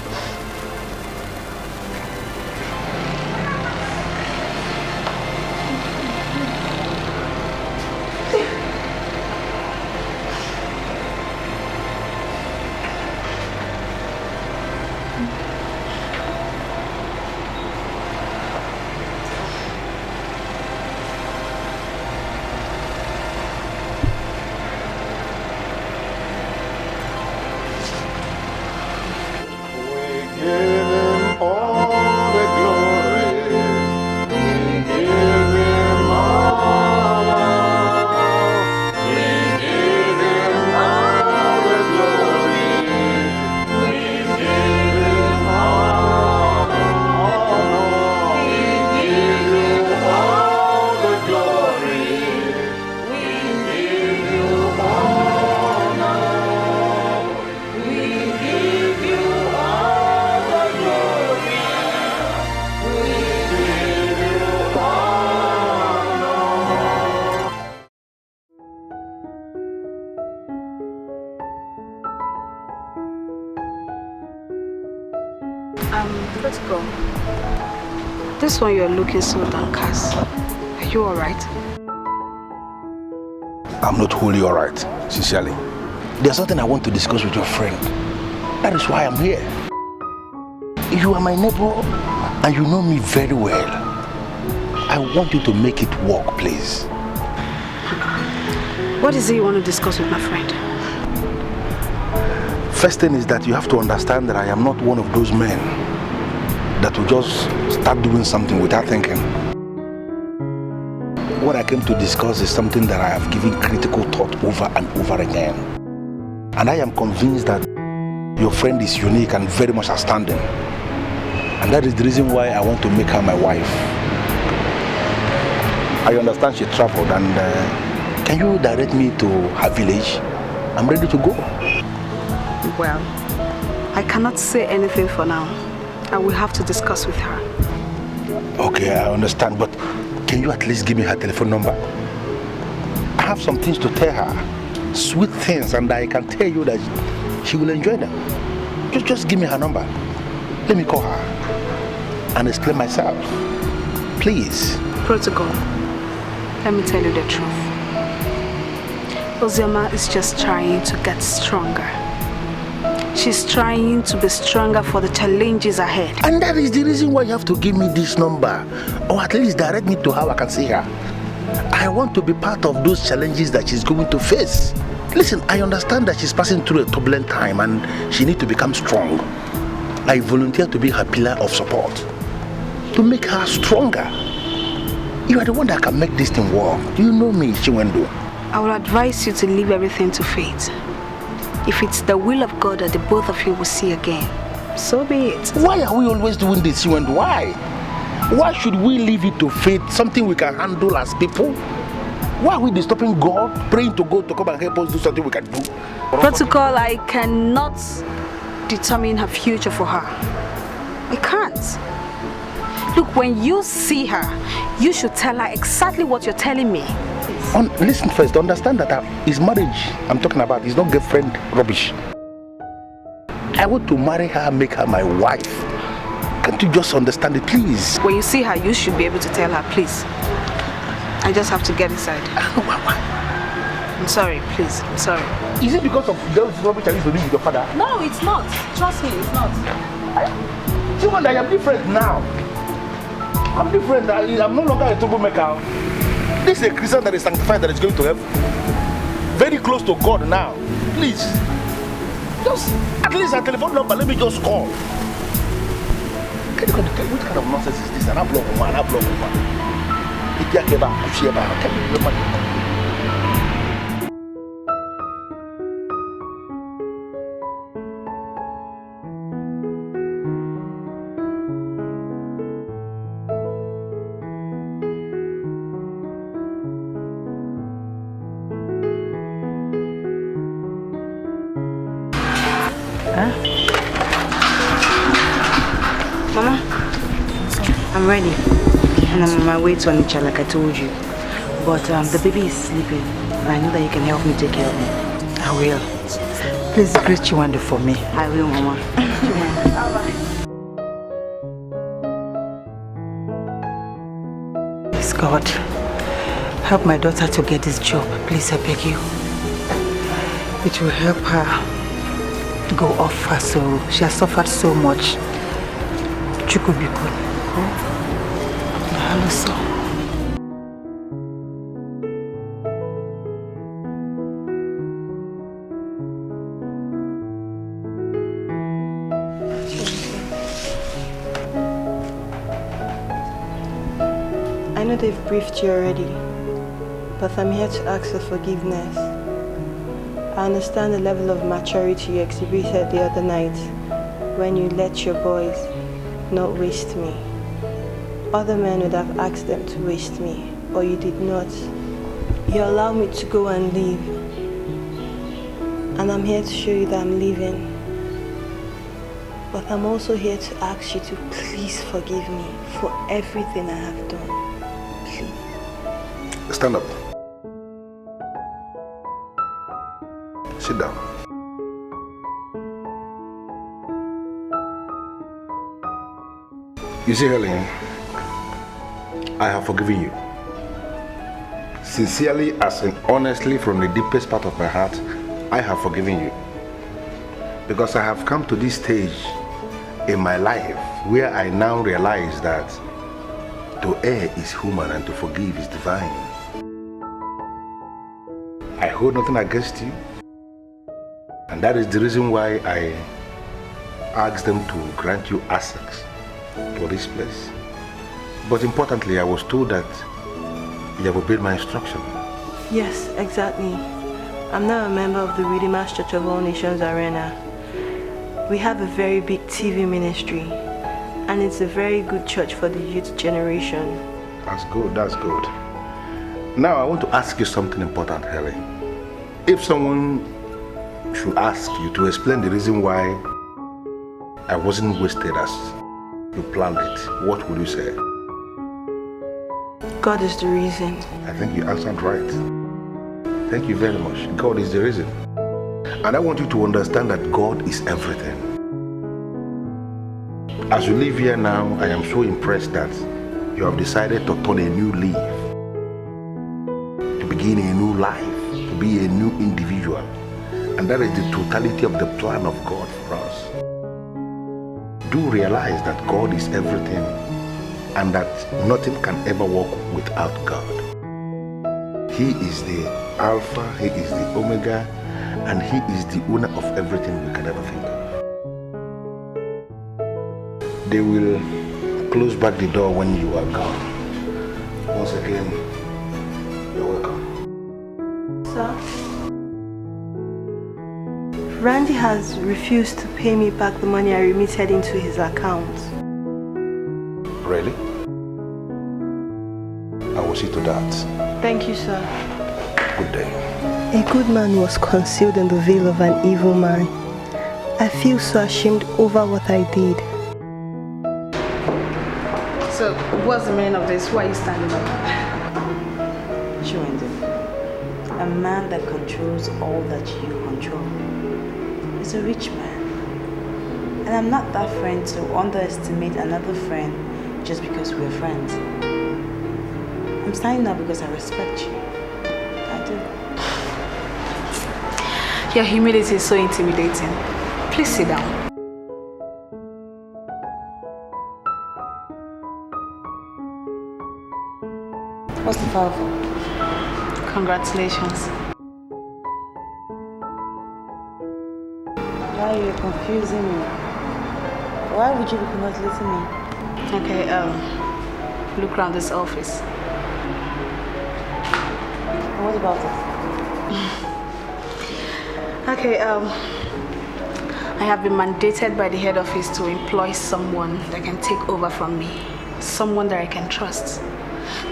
This one you're looking so downcast. Are you alright? I'm not wholly alright, sincerely. There's something I want to discuss with your friend. That is why I'm here. You are my neighbor and you know me very well. I want you to make it work, please. What is it you want to discuss with my friend? First thing is that you have to understand that I am not one of those men that will just start doing something without thinking. What I came to discuss is something that I have given critical thought over and over again. And I am convinced that your friend is unique and very much outstanding. And that is the reason why I want to make her my wife. I understand she traveled and can you direct me to her village? I'm ready to go. Well, I cannot say anything for now. I will have to discuss with her. Okay, I understand, but can you at least give me her telephone number? I have some things to tell her. Sweet things, and I can tell you that she will enjoy them. Just give me her number. Let me call her and explain myself. Please. Protocol, let me tell you the truth. Ozioma is just trying to get stronger. She's trying to be stronger for the challenges ahead. And that is the reason why you have to give me this number. Or at least direct me to how I can see her. I want to be part of those challenges that she's going to face. Listen, I understand that she's passing through a turbulent time and she needs to become strong. I volunteer to be her pillar of support. To make her stronger. You are the one that can make this thing work. Do you know me, Chiwendo? I will advise you to leave everything to fate. If it's the will of God that the both of you will see again, so be it. Why are we always doing this, you and why? Why should we leave it to fate, something we can handle as people? Why are we disturbing God, praying to God to come and help us do something we can do? Protocol, I cannot determine her future for her. I can't. Look, when you see her, you should tell her exactly what you're telling me. Listen first, understand that it's marriage I'm talking about. It's not girlfriend rubbish. I want to marry her, make her my wife. Can't you just understand it, please? When you see her, you should be able to tell her, please. I just have to get inside. I'm sorry, please. I'm sorry. Is it because of those rubbish I used to do with your father? No, it's not. Trust me, it's not. See, when I am different now. I'm different. I'm no longer a troublemaker. This is a Christian that is sanctified, that is going to heaven. Very close to God now. Please. Just at least a telephone number. Let me just call. What kind of nonsense is this? I block one. Can you remember? Mama, I'm ready and I'm on my way to Onitsha like I told you. But the baby is sleeping. I know that you can help me take care of him. I will. Please greet Chiwando for me. I will, Mama. Please God, help my daughter to get this job. Please, I beg you. It will help her go off her sorrow. She has suffered so much. Chukubiko. Hello, sir. I know they've briefed you already, but I'm here to ask for forgiveness. I understand the level of maturity you exhibited the other night when you let your boys not waste me. Other men would have asked them to waste me, but you did not. You allowed me to go and leave. And I'm here to show you that I'm leaving. But I'm also here to ask you to please forgive me for everything I have done. Please. Stand up. Sit down. You see, Helen, I have forgiven you. Sincerely, as in honestly, from the deepest part of my heart, I have forgiven you. Because I have come to this stage in my life where I now realize that to err is human and to forgive is divine. I hold nothing against you, and that is the reason why I asked them to grant you access to this place. But importantly, I was told that you have obeyed my instruction. Yes, exactly. I'm now a member of the Redeemer's Church of All Nations Arena. We have a very big TV ministry, and it's a very good church for the youth generation. That's good, that's good. Now I want to ask you something important, Helen. If someone should ask you to explain the reason why I wasn't wasted as you planned it, what would you say? God is the reason. I think you answered right. Thank you very much. God is the reason. And I want you to understand that God is everything. As you live here now, I am so impressed that you have decided to turn a new leaf, to begin a new life, to be a new individual. And that is the totality of the plan of God for us. Do realize that God is everything and that nothing can ever work without God. He is the Alpha, He is the Omega, and He is the owner of everything we can ever think of. They will close back the door when you are gone. Once again, you're welcome. Sir? Randy has refused to pay me back the money I remitted into his account. Really? I will see to that. Thank you, sir. Good day. A good man was concealed in the veil of an evil man. I feel so ashamed over what I did. So, what's the meaning of this? Why are you standing up? Chewendo, a man that controls all that you control is a rich man. And I'm not that friend to underestimate another friend just because we're friends. I'm standing up because I respect you. I do. Your humility is so intimidating. Please sit down. What's the file for? Congratulations. Why are you confusing me? Why would you be congratulating me? Okay, look around this office. What about it? Okay, I have been mandated by the head office to employ someone that can take over from me. Someone that I can trust.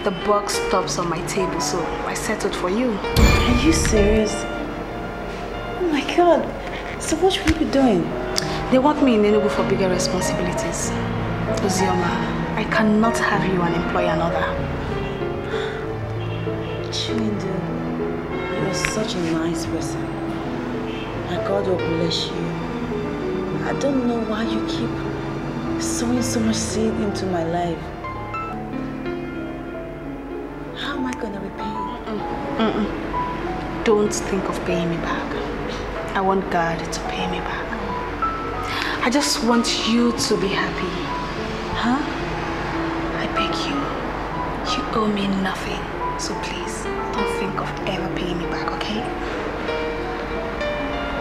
The buck stops on my table, so I settled for you. Are you serious? Oh my God. So what should we be doing? They want me in Enugu for bigger responsibilities. Ozioma, I cannot have you and employ another. Chewendo, you're such a nice person. And God will bless you. I don't know why you keep sowing so much seed into my life. How am I going to repay you? Don't think of paying me back. I want God to pay me back. I just want you to be happy. Huh? I beg you. You owe me nothing. So please, don't think of ever paying me back, okay?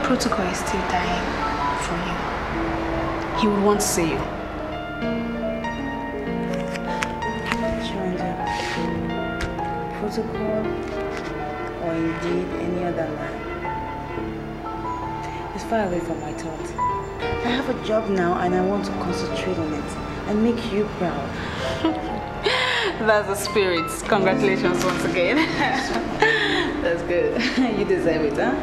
Protocol is still dying for you. He would want to see you. Protocol, or indeed any other man, it's far away from my thoughts. I have a job now and I want to concentrate on it and make you proud. That's the spirit. Congratulations once again. That's good. You deserve it, huh?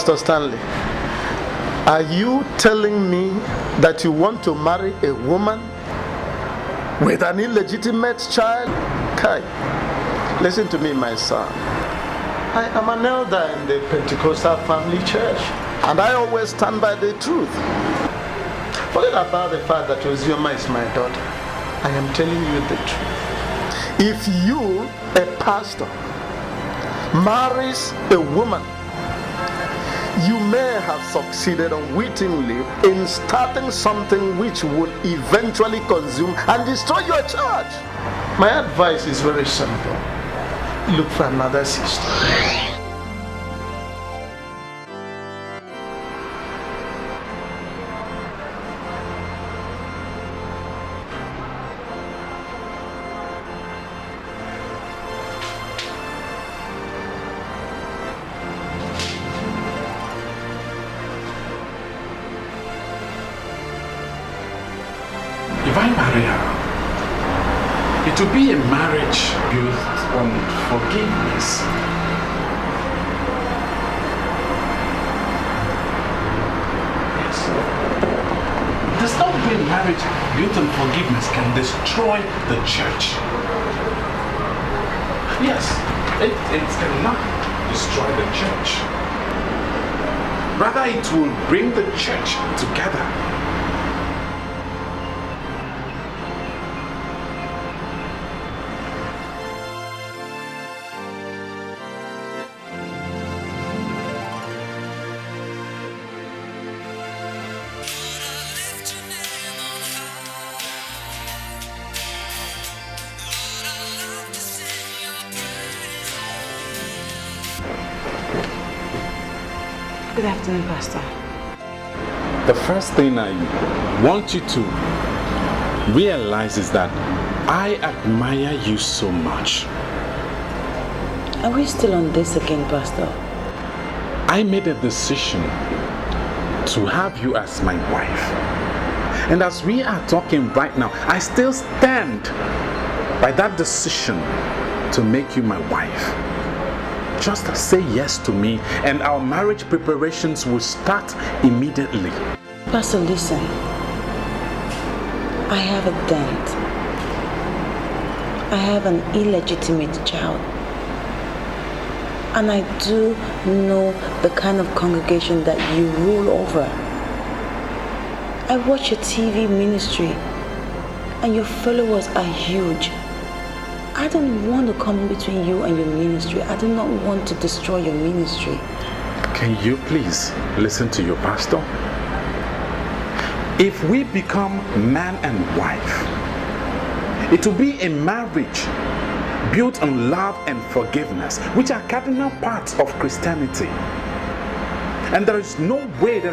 Pastor Stanley, are you telling me that you want to marry a woman with an illegitimate child? Kai, listen to me, my son. I am an elder in the Pentecostal family church, and I always stand by the truth. Forget about the fact that Ozioma is my daughter. I am telling you the truth. If you, a pastor, marries a woman, you may have succeeded unwittingly in starting something which will eventually consume and destroy your church. My advice is very simple. Look for another sister. If I marry her, it will be a marriage built on forgiveness. Yes. There's no way marriage built on forgiveness can destroy the church. Yes, it cannot destroy the church. Rather, it will bring the church together. Good afternoon, Pastor. The first thing I want you to realize is that I admire you so much. Are we still on this again, Pastor? I made a decision to have you as my wife. And as we are talking right now, I still stand by that decision to make you my wife. Just say yes to me and our marriage preparations will start immediately. Pastor, listen. I have a dent. I have an illegitimate child. And I do know the kind of congregation that you rule over. I watch your TV ministry and your followers are huge. I don't want to come in between you and your ministry. I do not want to destroy your ministry. Can you please listen to your pastor? If we become man and wife, it will be a marriage built on love and forgiveness, which are cardinal parts of Christianity. And there is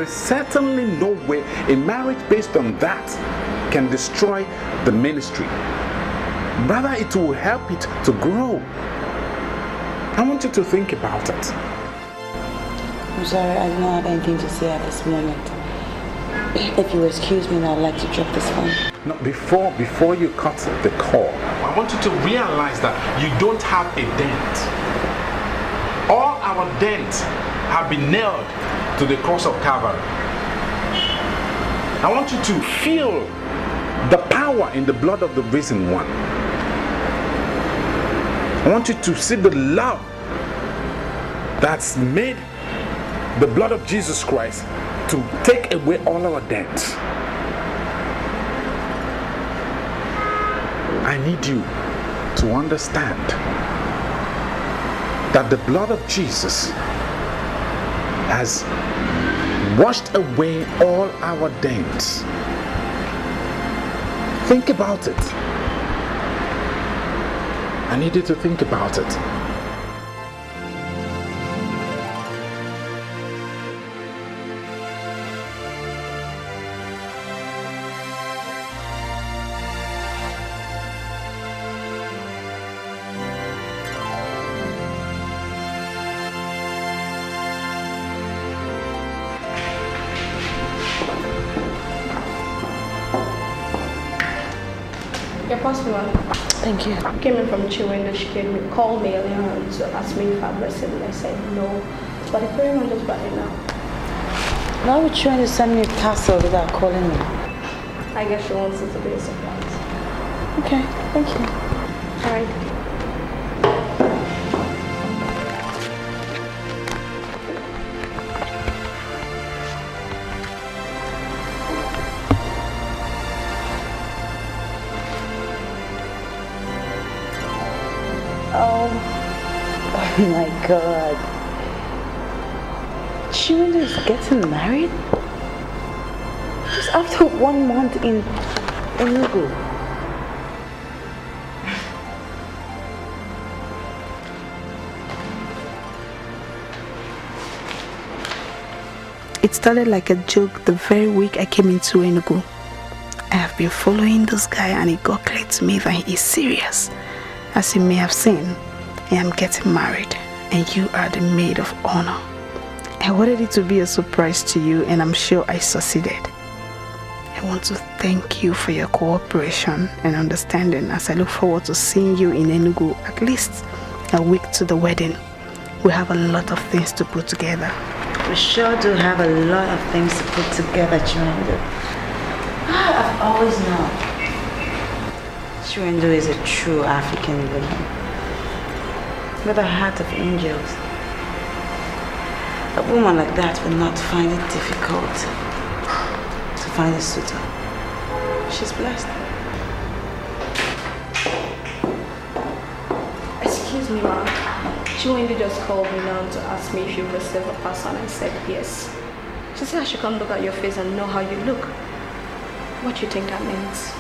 certainly no way a marriage based on that can destroy the ministry. Rather, it will help it to grow. I want you to think about it. I'm sorry, I do not have anything to say at this moment. If you excuse me, I'd like to drop this phone. No, before you cut the call, I want you to realize that you don't have a dent. All our dents have been nailed to the cross of Calvary. I want you to feel the power in the blood of the risen one. I want you to see the love that's made the blood of Jesus Christ to take away all our debts. I need you to understand that the blood of Jesus has washed away all our debts. Think about it. I need you to think about it. Your customer. Thank you. Came in from Chiwendo. She called me earlier on to ask me if I've rested, and I said no. But the prayer man just brought it now. Why are you trying to send me a parcel without calling me? I guess she wants it to be a surprise. Okay, thank you. All right. Oh my God. Chiwendo is getting married? Just after 1 month in Enugu. It started like a joke the very week I came into Enugu. I have been following this guy and it got clear to me that he is serious. As you may have seen, I am getting married and you are the maid of honor. I wanted it to be a surprise to you and I'm sure I succeeded. I want to thank you for your cooperation and understanding as I look forward to seeing you in Enugu at least a week to the wedding. We have a lot of things to put together. We sure do have a lot of things to put together, Chiwendo. I've always known Chiwendo is a true African woman with a heart of angels. A woman like that will not find it difficult to find a suitor. She's blessed. Excuse me, Ma. Chiwendo just called me now to ask me if you've received a parcel, and I said yes. She said I should come look at your face and know how you look. What do you think that means?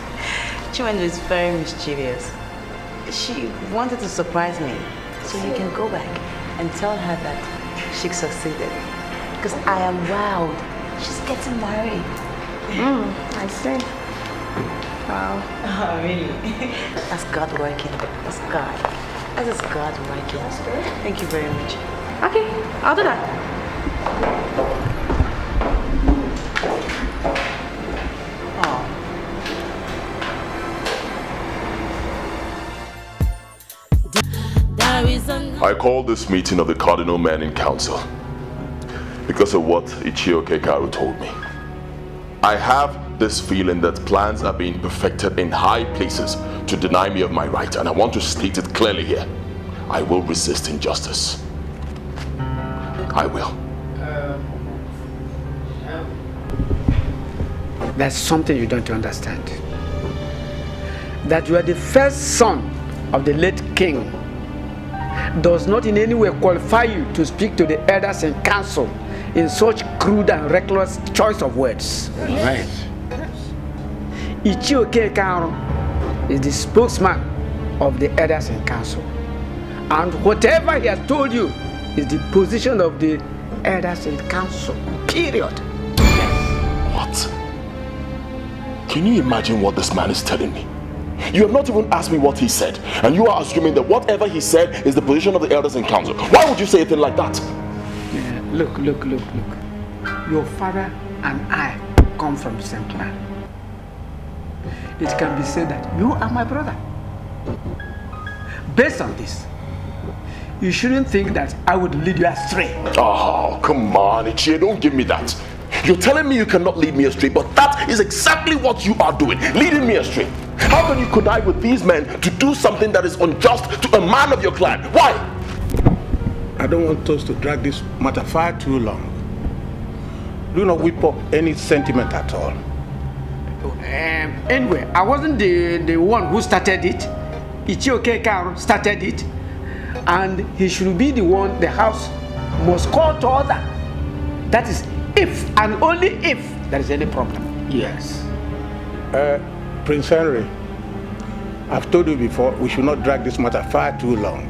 Chiwendo is very mischievous. She wanted to surprise me, so you can go back and tell her that she succeeded. Because I am wowed. She's getting married. I see. Wow. Oh, really? That's God working. That's God. That is God working. That's good. Thank you very much. Okay, I'll do that. I called this meeting of the cardinal men in council because of what Ichioke Karu told me. I have this feeling that plans are being perfected in high places to deny me of my right, and I want to state it clearly here. I will resist injustice. I will. There's something you don't understand. That you are the first son of the late king does not in any way qualify you to speak to the elders and council in such crude and reckless choice of words. Right. Ichioke Karu is the spokesman of the elders and council. And whatever he has told you is the position of the elders and council. Period. What? Can you imagine what this man is telling me? You have not even asked me what he said, and you are assuming that whatever he said is the position of the elders in council. Why would you say a thing like that? Yeah, look. Your father and I come from the same clan. It can be said that you are my brother. Based on this, you shouldn't think that I would lead you astray. Oh, come on, Ichie, don't give me that. You're telling me you cannot lead me astray, but that is exactly what you are doing, leading me astray. How can you connive with these men to do something that is unjust to a man of your clan? Why? I don't want us to drag this matter far too long. Do not whip up any sentiment at all. Anyway, I wasn't the one who started it. Ichioke Karu started it. And he should be the one the house must call to order. That is if and only if there is any problem. Yes. Prince Henry, I've told you before, we should not drag this matter far too long.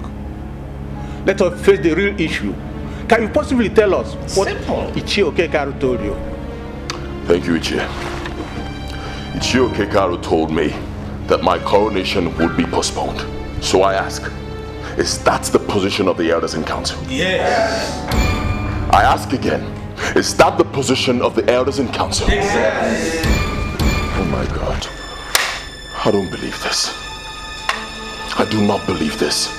Let us face the real issue. Can you possibly tell us what Ichioke Karu told you? Thank you, Ichie. Ichioke Karu told me that my coronation would be postponed. So I ask, is that the position of the elders in council? Yes. I ask again, is that the position of the elders in council? Yes. Oh my God. I don't believe this. I do not believe this.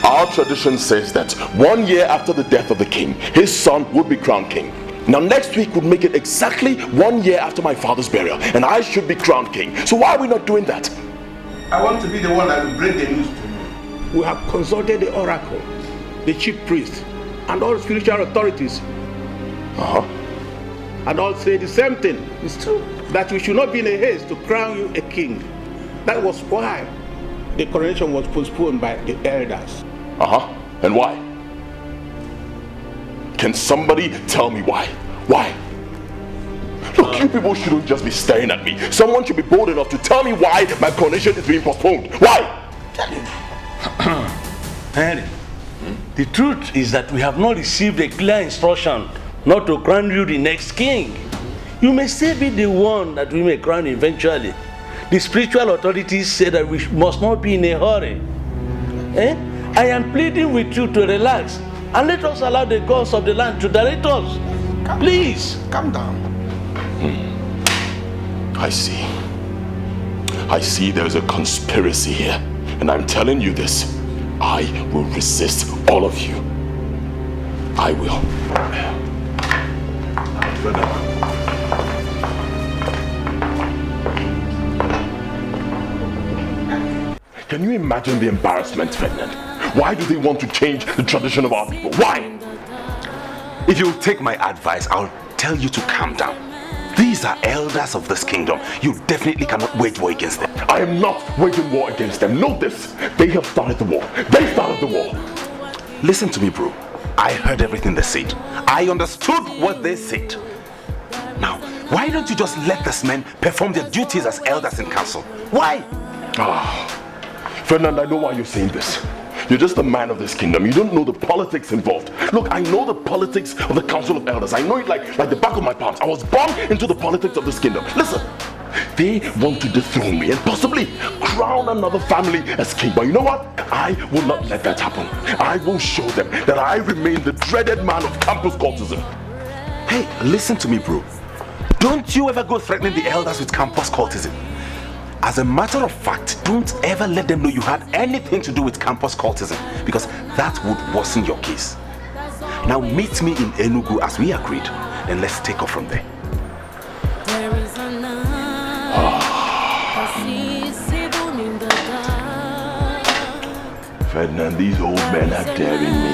Our tradition says that 1 year after the death of the king, his son would be crowned king. Now next week would make it exactly 1 year after my father's burial, and I should be crowned king. So why are we not doing that? I want to be the one that will bring the news to you. We have consulted the oracle, the chief priest, and all spiritual authorities. And all say the same thing. It's true. That we should not be in a haste to crown you a king. That was why the coronation was postponed by the elders. And why? Can somebody tell me why? Why? Look, you people shouldn't just be staring at me. Someone should be bold enough to tell me why my coronation is being postponed. Why? Henry, the truth is that we have not received a clear instruction not to crown you the next king. You may still be the one that we may crown eventually. The spiritual authorities say that we must not be in a hurry. I am pleading with you to relax and let us allow the gods of the land to direct us. Please. Calm down. I see. I see there's a conspiracy here. And I'm telling you this. I will resist all of you. I will. Can you imagine the embarrassment, Ferdinand? Why do they want to change the tradition of our people? Why? If you'll take my advice, I'll tell you to calm down. These are elders of this kingdom. You definitely cannot wage war against them. I am not waging war against them. Know this. They have started the war. They started the war. Listen to me, bro. I heard everything they said. I understood what they said. Now, why don't you just let these men perform their duties as elders in council? Why? Ferdinand, I know why you're saying this. You're just a man of this kingdom. You don't know the politics involved. Look, I know the politics of the Council of Elders. I know it like the back of my palms. I was born into the politics of this kingdom. Listen, they want to dethrone me and possibly crown another family as king. But you know what? I will not let that happen. I will show them that I remain the dreaded man of campus cultism. Hey, listen to me, bro. Don't you ever go threatening the elders with campus cultism. As a matter of fact, don't ever let them know you had anything to do with campus cultism, because that would worsen your case. Now meet me in Enugu as we agreed, and let's take off from there. Ferdinand, these old men are daring me.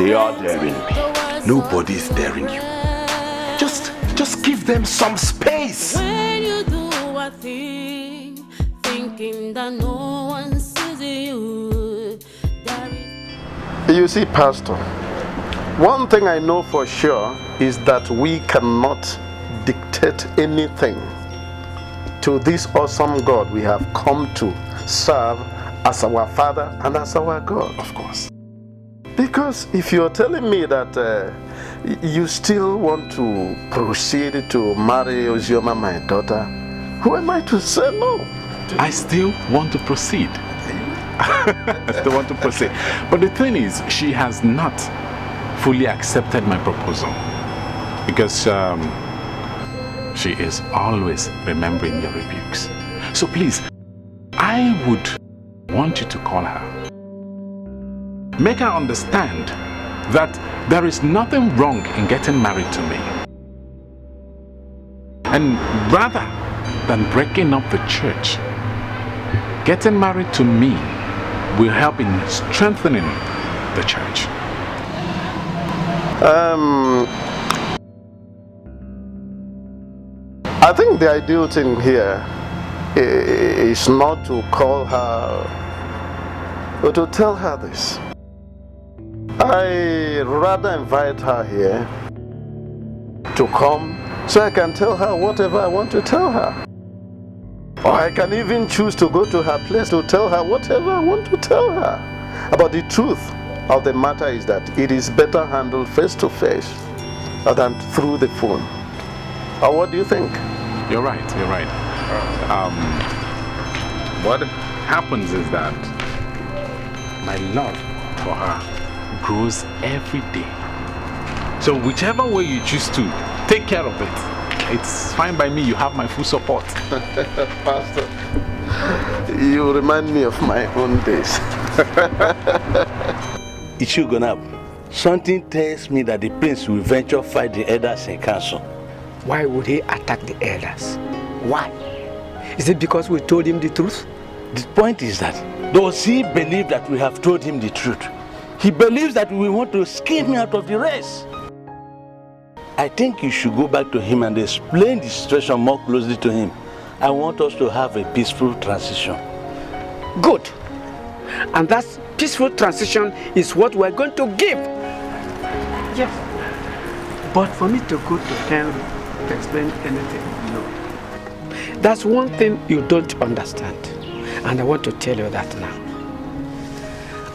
They are daring me. Nobody's daring you. Just give them some space. When you do a thing, thinking that no one sees you. You see, Pastor, one thing I know for sure is that we cannot dictate anything to this awesome God we have come to serve as our Father and as our God. Of course. Because if you're telling me that you still want to proceed to marry Ozioma, my daughter, who am I to say no? I still want to proceed. I still want to proceed. But the thing is, she has not fully accepted my proposal. Because she is always remembering your rebukes. So please, I would want you to call her. Make her understand that there is nothing wrong in getting married to me. And rather than breaking up the church, getting married to me will help in strengthening the church. I think the ideal thing here is not to call her, but to tell her this. I rather invite her here to come so I can tell her whatever I want to tell her. Or I can even choose to go to her place to tell her whatever I want to tell her. But the truth of the matter is that it is better handled face to face than through the phone. Or what do you think? You're right, you're right. What happens is that my love for her grows every day. So whichever way you choose to take care of it, it's fine by me. You have my full support. Pastor, you remind me of my own days. Ichiu Gonab, something tells me that the prince will venture fight the elders in council. Why would he attack the elders? Why? Is it because we told him the truth? The point is that, does he believe that we have told him the truth? He believes that we want to skim him out of the race. I think you should go back to him and explain the situation more closely to him. I want us to have a peaceful transition. Good. And that peaceful transition is what we're going to give. Yes. But for me to go to Henry to explain anything, no. That's one thing you don't understand. And I want to tell you that now.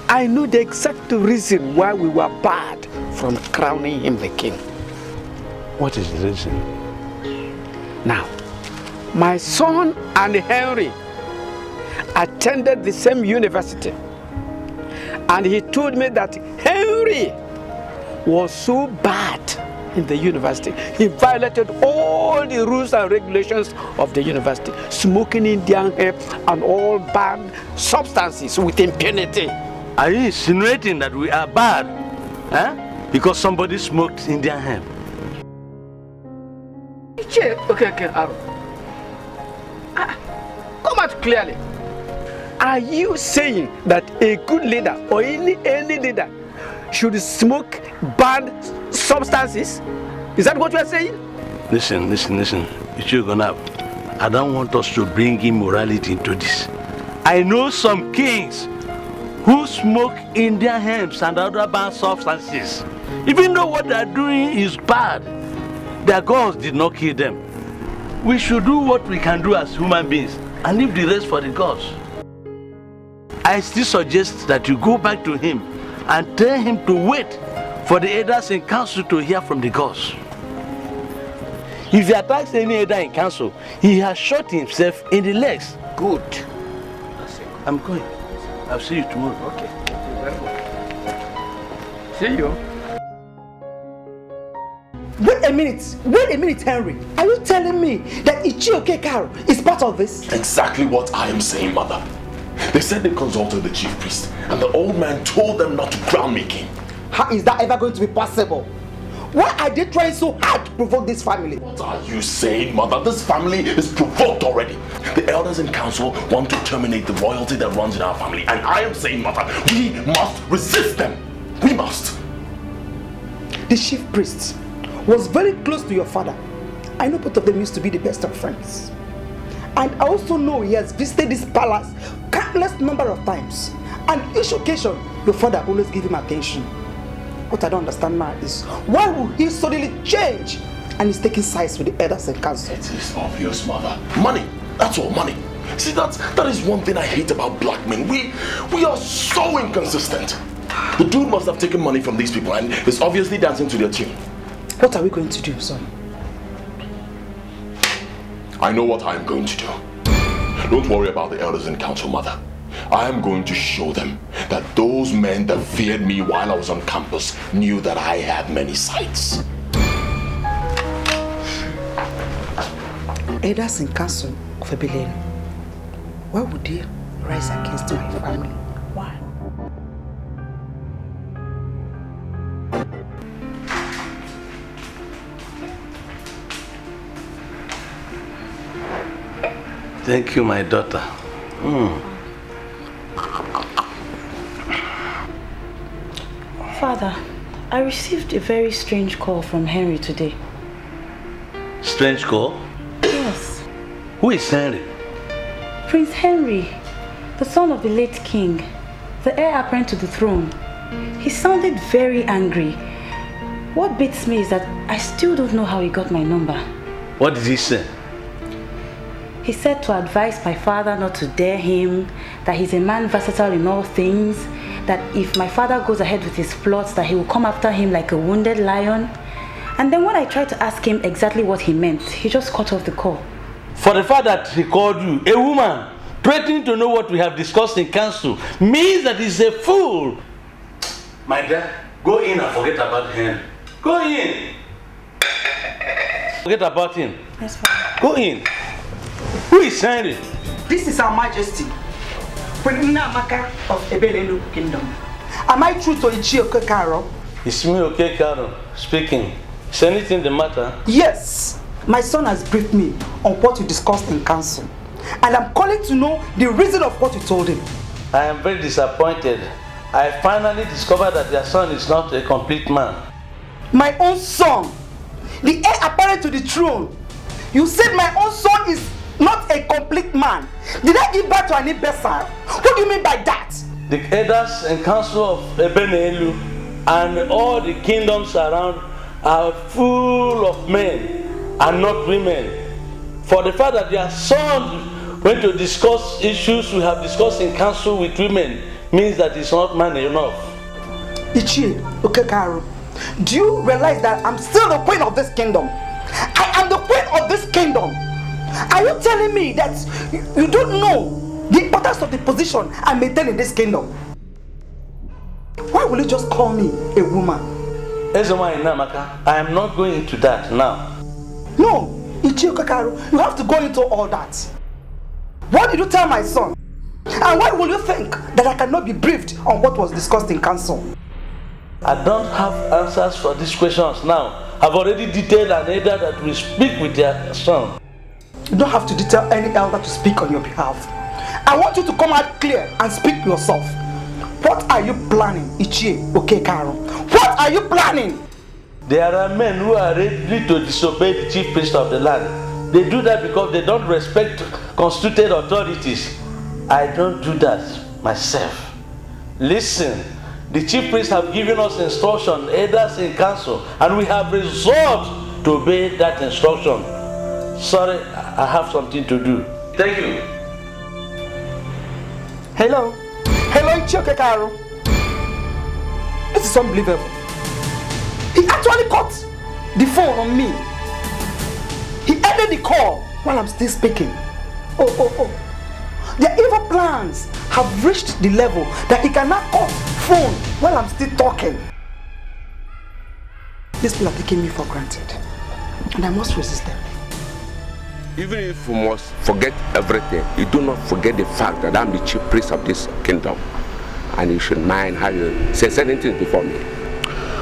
I know the exact reason why we were barred from crowning him the king. What is the reason? Now, my son and Henry attended the same university. And he told me that Henry was so bad in the university. He violated all the rules and regulations of the university, smoking Indian hemp and all banned substances with impunity. Are you insinuating that we are bad? Because somebody smoked Indian hemp? Okay, Aaron. Come out clearly. Are you saying that a good leader or any leader should smoke banned substances? Is that what you are saying? Listen. Ichiu Gonab, I don't want us to bring immorality into this. I know some kings who smoke Indian hemps and other banned substances. Even though what they are doing is bad, their gods did not kill them. We should do what we can do as human beings and leave the rest for the gods. I still suggest that you go back to him and tell him to wait for the elders in council to hear from the gods. If he attacks any elder in council, he has shot himself in the legs. Good. I'm going. I'll see you tomorrow. Okay. Very good. See you. Wait a minute, Henry. Are you telling me that Ichioke Karo is part of this? Exactly what I am saying, mother. They said they consulted the chief priest, and the old man told them not to crown me king. How is that ever going to be possible? Why are they trying so hard to provoke this family? What are you saying, mother? This family is provoked already. The elders in council want to terminate the royalty that runs in our family, and I am saying, mother, we must resist them. We must. The chief priest was very close to your father. I know both of them used to be the best of friends. And I also know he has visited this palace countless number of times. And each occasion, your father always give him attention. What I don't understand now is, why would he suddenly change and he's taking sides with the elders and council? It is obvious, mother. Money. That's all, money. See, that is one thing I hate about black men. We are so inconsistent. The dude must have taken money from these people and is obviously dancing to their tune. What are we going to do, son? I know what I am going to do. Don't worry about the elders in council, mother. I am going to show them that those men that feared me while I was on campus knew that I had many sides. Elders in council of Ebelenu, why would they rise against my family? Why? Thank you, my daughter. Father, I received a very strange call from Henry today. Strange call? Yes. Who is Henry? Prince Henry, the son of the late king, the heir apparent to the throne. He sounded very angry. What beats me is that I still don't know how he got my number. What did he say? He said to advise my father not to dare him, that he's a man versatile in all things, that if my father goes ahead with his plots, that he will come after him like a wounded lion. And then when I tried to ask him exactly what he meant, he just cut off the call. For the fact that he called you a woman, threatening to know what we have discussed in council, means that he's a fool. My dear, go in and forget about him. Go in. Forget about him. Yes, Father. Go in. Who is Henry? This is Her Majesty. Queen Namaka of Ebelelu Kingdom. Am I true to Ichie Okekaro? It's me, Okekaro, speaking. Is anything the matter? Yes. My son has briefed me on what you discussed in council. And I'm calling to know the reason of what you told him. I am very disappointed. I finally discovered that your son is not a complete man. My own son, the heir apparent to the throne. You said my own son is not a complete man. Did I give birth to an imbecile? What do you mean by that? The elders and council of Ebenelu and all the kingdoms around are full of men and not women. For the fact that their son went to discuss issues we have discussed in council with women means that he's not man enough. Ichie Okekaro, do you realize that I'm still the queen of this kingdom? I am the queen of this kingdom. Are you telling me that you don't know the importance of the position I maintain in this kingdom? Why will you just call me a woman? I am not going into that now. No, Ichie Okekaro, you have to go into all that. What did you tell my son? And why will you think that I cannot be briefed on what was discussed in council? I don't have answers for these questions now. I've already detailed an elder that will speak with their son. You don't have to detail any elder to speak on your behalf. I want you to come out clear and speak yourself. What are you planning, Ichie Okekaro? What are you planning? There are men who are ready to disobey the chief priest of the land. They do that because they don't respect constituted authorities. I don't do that myself. Listen, the chief priests have given us instruction, elders in council, and we have resolved to obey that instruction. Sorry, I have something to do. Thank you. Hello? Hello, Ichie Okekaro. This is unbelievable. He actually cut the phone on me. He ended the call while I'm still speaking. Oh. Their evil plans have reached the level that he cannot cut phone while I'm still talking. These people are taking me for granted, and I must resist them. Even if you must forget everything, you do not forget the fact that I'm the chief priest of this kingdom, and you should mind how you say certain things before me.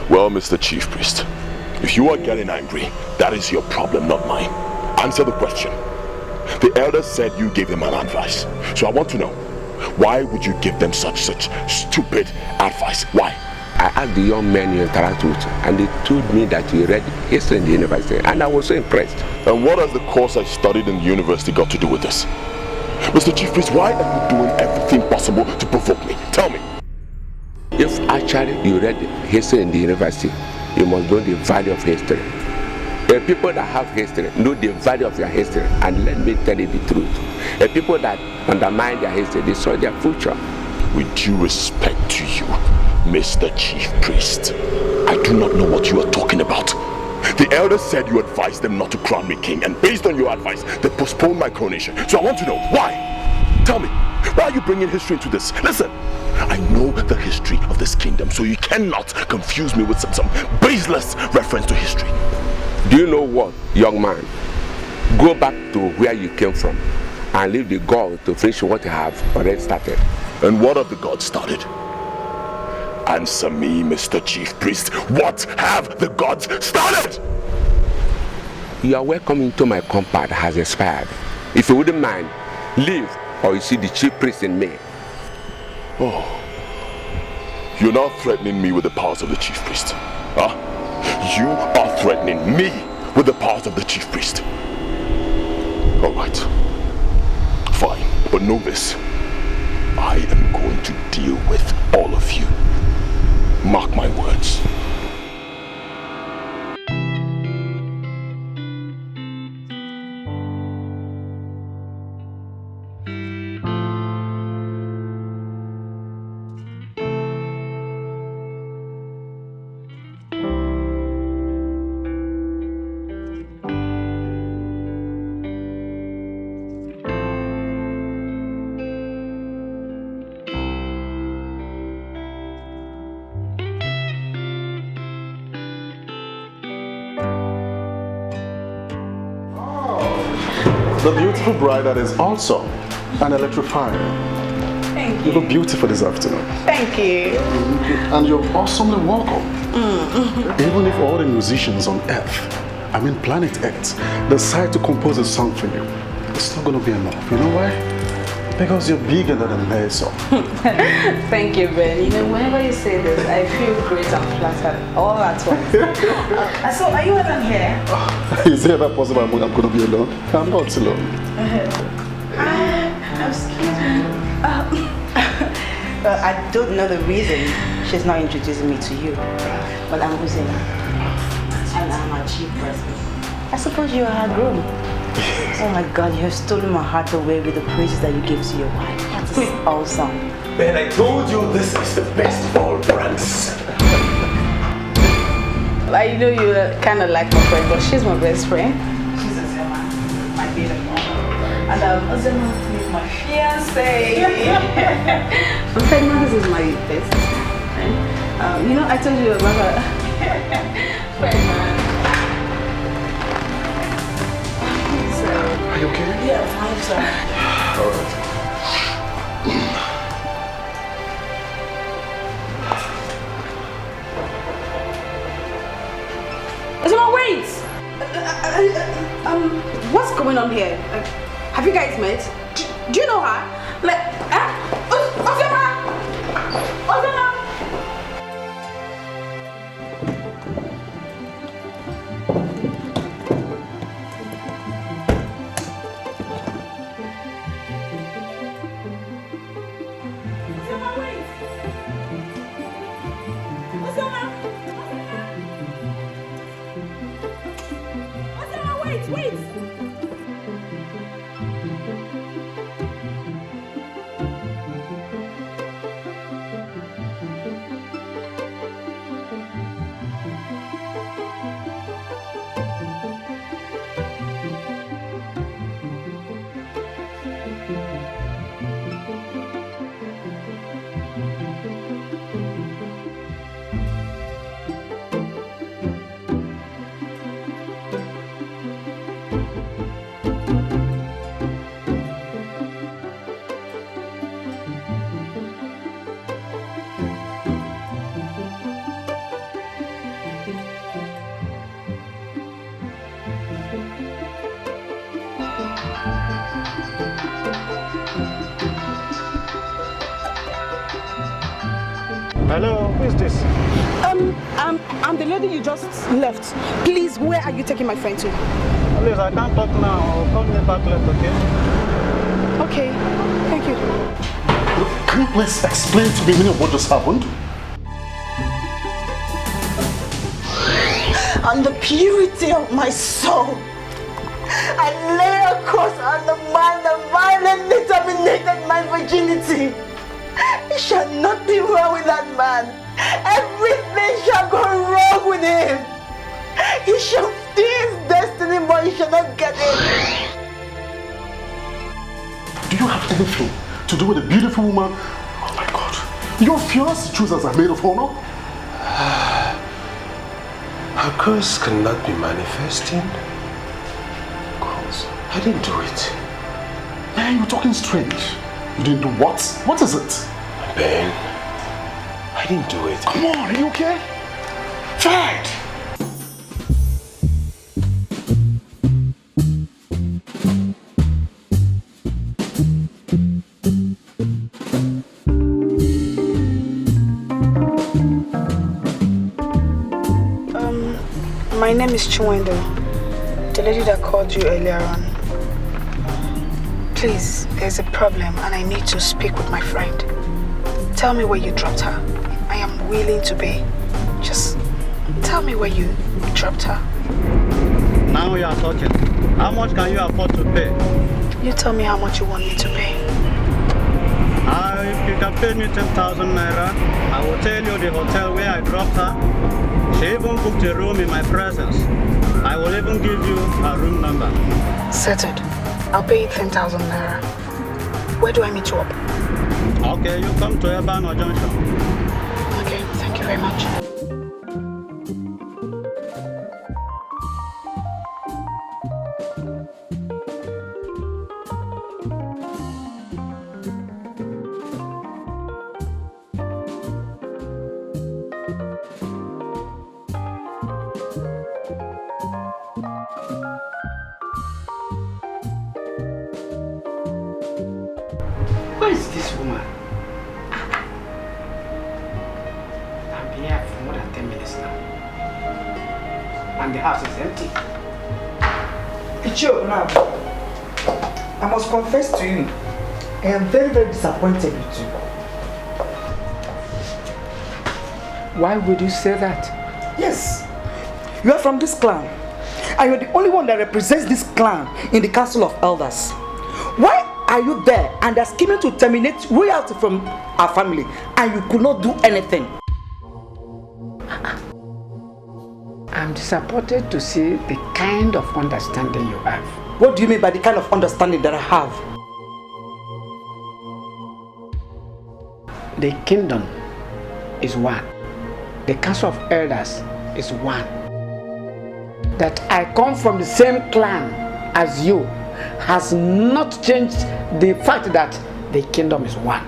Well, Mr. Chief Priest, if you are getting angry, that is your problem, not mine. Answer the question. The elders said you gave them an advice. So I want to know, why would you give them such stupid advice? Why? I asked the young men you interact with, and they told me that you read history in the university, and I was so impressed. And what has the course I studied in the university got to do with this? Mr. Chief Priest, why are you doing everything possible to provoke me? Tell me. If actually you read history in the university, you must know the value of history. The people that have history know the value of your history, and let me tell you the truth. The people that undermine their history destroy their future. With due respect to you, Mr. Chief Priest, I do not know what you are talking about. The elders said you advised them not to crown me king, and based on your advice, they postponed my coronation. So I want to know, why? Tell me, why are you bringing history into this? Listen, I know the history of this kingdom, so you cannot confuse me with some baseless reference to history. Do you know what, young man? Go back to where you came from and leave the God to finish what you have already started. And what have the gods started? Answer me, Mr. Chief Priest. What have the gods started? Your welcome into my compound has expired. If you wouldn't mind, leave, or you see the chief priest in me. Oh, you're now threatening me with the powers of the chief priest. Huh? You are threatening me with the powers of the chief priest. Alright. Fine. But know this. I am going to deal with all of you. Mark my words. The beautiful bride that is also an electrifier. Thank You look beautiful this afternoon. Thank you. And you're awesomely welcome. Even if all the musicians on Earth, I mean planet Earth, decide to compose a song for you, it's not going to be enough. You know why? Because you're bigger than a mess. Thank you, Ben. You know, whenever you say this, I feel great and flattered all at once. So, are you alone here? Is it ever possible I'm going to be alone? I'm not alone. Excuse me. Well, I don't know the reason she's not introducing me to you, but I'm Uzima. And I'm a chief person. I suppose you are her groom. Oh my God, you have stolen my heart away with the praises that you gave to your wife. That is awesome. Ben, I told you this is the best of all brands. I know you kind of like my friend, but she's my best friend. She's Uzima, my beautiful. And Uzima is my fiancé. This is my best friend. You know, I told you about her. Are you okay? Yeah, fine, sir. All right. Uzima, wait! What's going on here? Have you guys met? Do you know her? Uzima! Uzima! Wait! Hello, who is this? I'm the lady you just left. Please, where are you taking my friend to? Please, I can't talk now. I'll call me back later, okay? Okay, thank you. Can you please explain to me what just happened? On the purity of my soul, I lay across on the man that violently terminated my virginity. It shall not be well with that man. Everything shall go wrong with him. He shall steal his destiny, but he shall not get it. Do you have anything to do with a beautiful woman? Oh my God. Your fiancé chooses a maid of honor? Her curse cannot be manifesting. I didn't do it. Man, you're talking strange. You didn't do what? What is it? Ben, I didn't do it. Come on, are you okay? Fight! My name is Chiwendo, the lady that called you earlier on. Please, there's a problem and I need to speak with my friend. Tell me where you dropped her. I am willing to pay. Just tell me where you dropped her. Now you are talking. How much can you afford to pay? You tell me how much you want me to pay. If you can pay me 10,000 naira, I will tell you the hotel where I dropped her. She even booked a room in my presence. I will even give you her room number. Settled. I'll pay you 10,000 naira. Where do I meet you up? Okay, you come to Ebano Junction. Okay, thank you very much. Where is this woman? I've been here for more than 10 minutes now. And the house is empty. Ichio, now, I must confess to you, I am very, very disappointed with you. Why would you say that? Yes, you are from this clan, and you're the only one that represents this clan in the Council of Elders. Why are you there and they're scheming to terminate royalty from our family, and you could not do anything? I'm disappointed to see the kind of understanding you have. What do you mean by the kind of understanding that I have? The kingdom is one. The Council of Elders is one. That I come from the same clan as you has not changed the fact that the kingdom is one.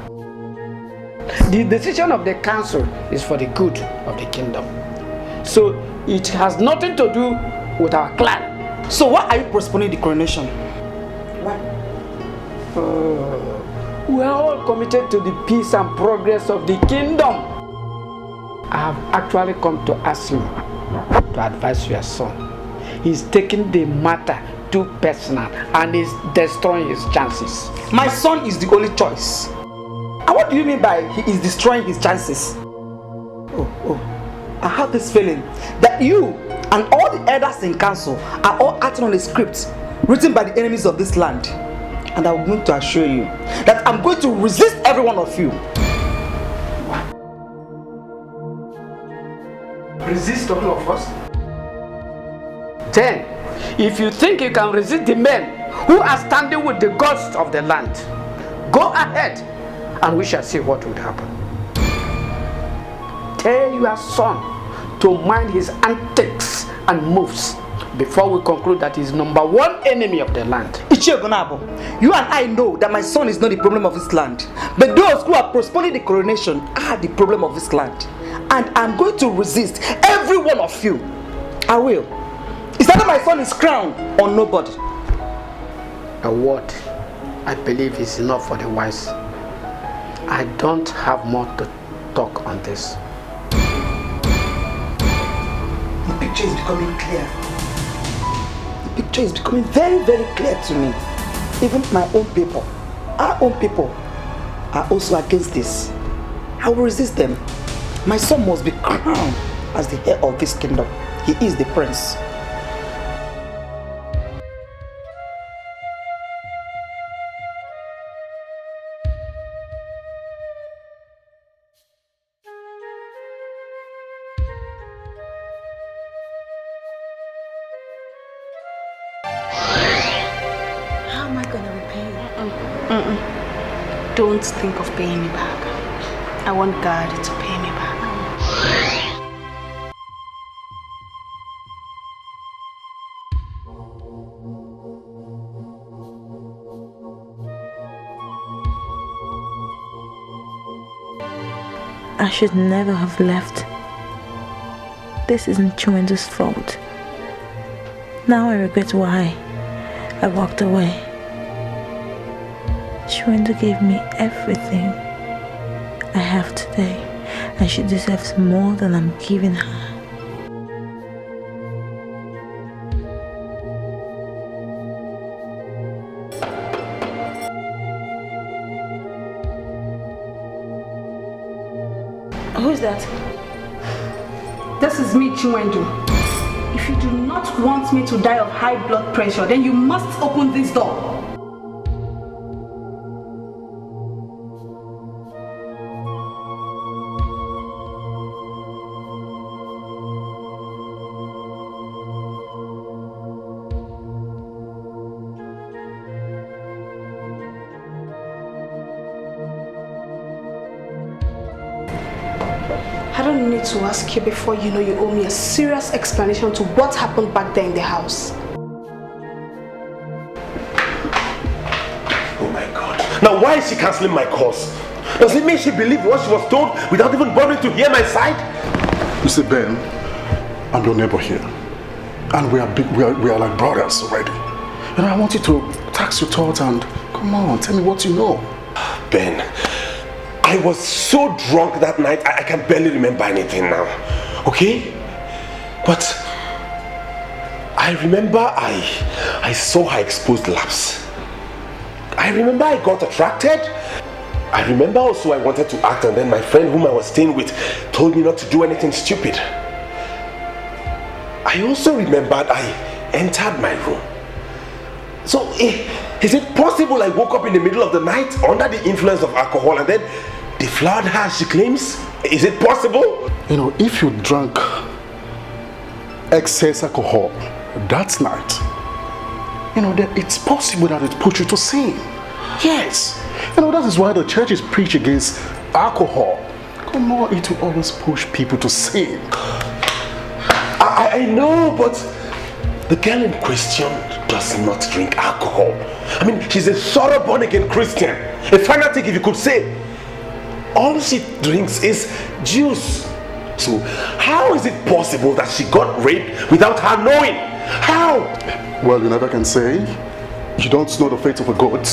The decision of the council is for the good of the kingdom. So it has nothing to do with our clan. So why are you postponing the coronation? Why? We are all committed to the peace and progress of the kingdom. I have actually come to ask you to advise your son. He's taking the matter too personal and is destroying his chances. My son is the only choice. And what do you mean by he is destroying his chances? I have this feeling that you and all the elders in council are all acting on a script written by the enemies of this land. And I'm going to assure you that I'm going to resist every one of you. Resist all of us? Then, if you think you can resist the men who are standing with the gods of the land, go ahead and we shall see what would happen. Tell your son to mind his antics and moves before we conclude that he's #1 enemy of the land. Ichio Gonabo, you and I know that my son is not the problem of this land, but those who are postponing the coronation are the problem of this land. And I'm going to resist every one of you. I will. It's either my son is crowned or nobody. A word, I believe, is enough for the wise. I don't have more to talk on this. The picture is becoming clear. The picture is becoming very, very clear to me. Even my own people, our own people, are also against this. I will resist them. My son must be crowned as the heir of this kingdom. He is the prince. How am I gonna repay you? Don't think of paying me back. I want God to pay me back. I should never have left. This isn't Chiwendu's fault. Now I regret why I walked away. Chiwendu gave me everything I have today, and she deserves more than I'm giving her. Who's that? This is me, Chiwendu. If you do not want me to die of high blood pressure, then you must open this door. I don't need to ask you before you know you owe me a serious explanation to what happened back there in the house. Oh my God. Now why is she cancelling my course? Does it mean she believed what she was told without even bothering to hear my side? You see, Ben, I'm your neighbor here. And we are like brothers already. You know, I want you to tax your thoughts and come on, tell me what you know. Ben, I was so drunk that night, I can barely remember anything now. Okay? But I remember I saw her exposed laps. I remember I got attracted. I remember also I wanted to act, and then my friend whom I was staying with told me not to do anything stupid. I also remembered I entered my room. So, is it possible I woke up in the middle of the night under the influence of alcohol and then deflowered her as she claims? Is it possible? You know, if you drank excess alcohol that night, you know, then it's possible that it put you to sin. Yes. You know, that is why the churches preach against alcohol. Come on, it will always push people to sin. I know, but the girl in question does not drink alcohol. I mean, she's a thorough born-again Christian. A fanatic, if you could say. All she drinks is juice. So, how is it possible that she got raped without her knowing? How? Well, you never can say. You don't know the fate of a goat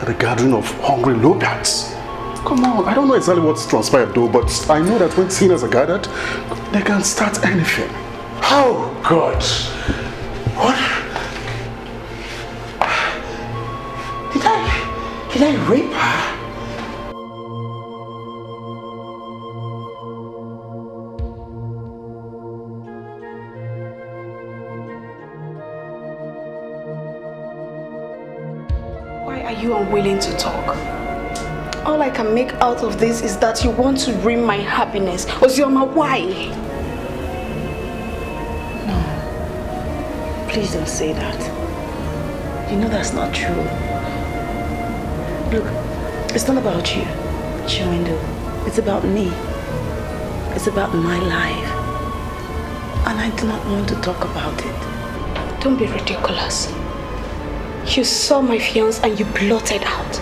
at a gathering of hungry lowcats. Come on, I don't know exactly what's transpired though, but I know that when sinners are gathered, they can start anything. Oh God! What? Did I rape her? Why are you unwilling to talk? All I can make out of this is that you want to ruin my happiness. Ozioma, why? No. Please don't say that. You know that's not true. Look, it's not about you, Chiwendo. It's about me. It's about my life. And I do not want to talk about it. Don't be ridiculous. You saw my fiancé and you blotted out.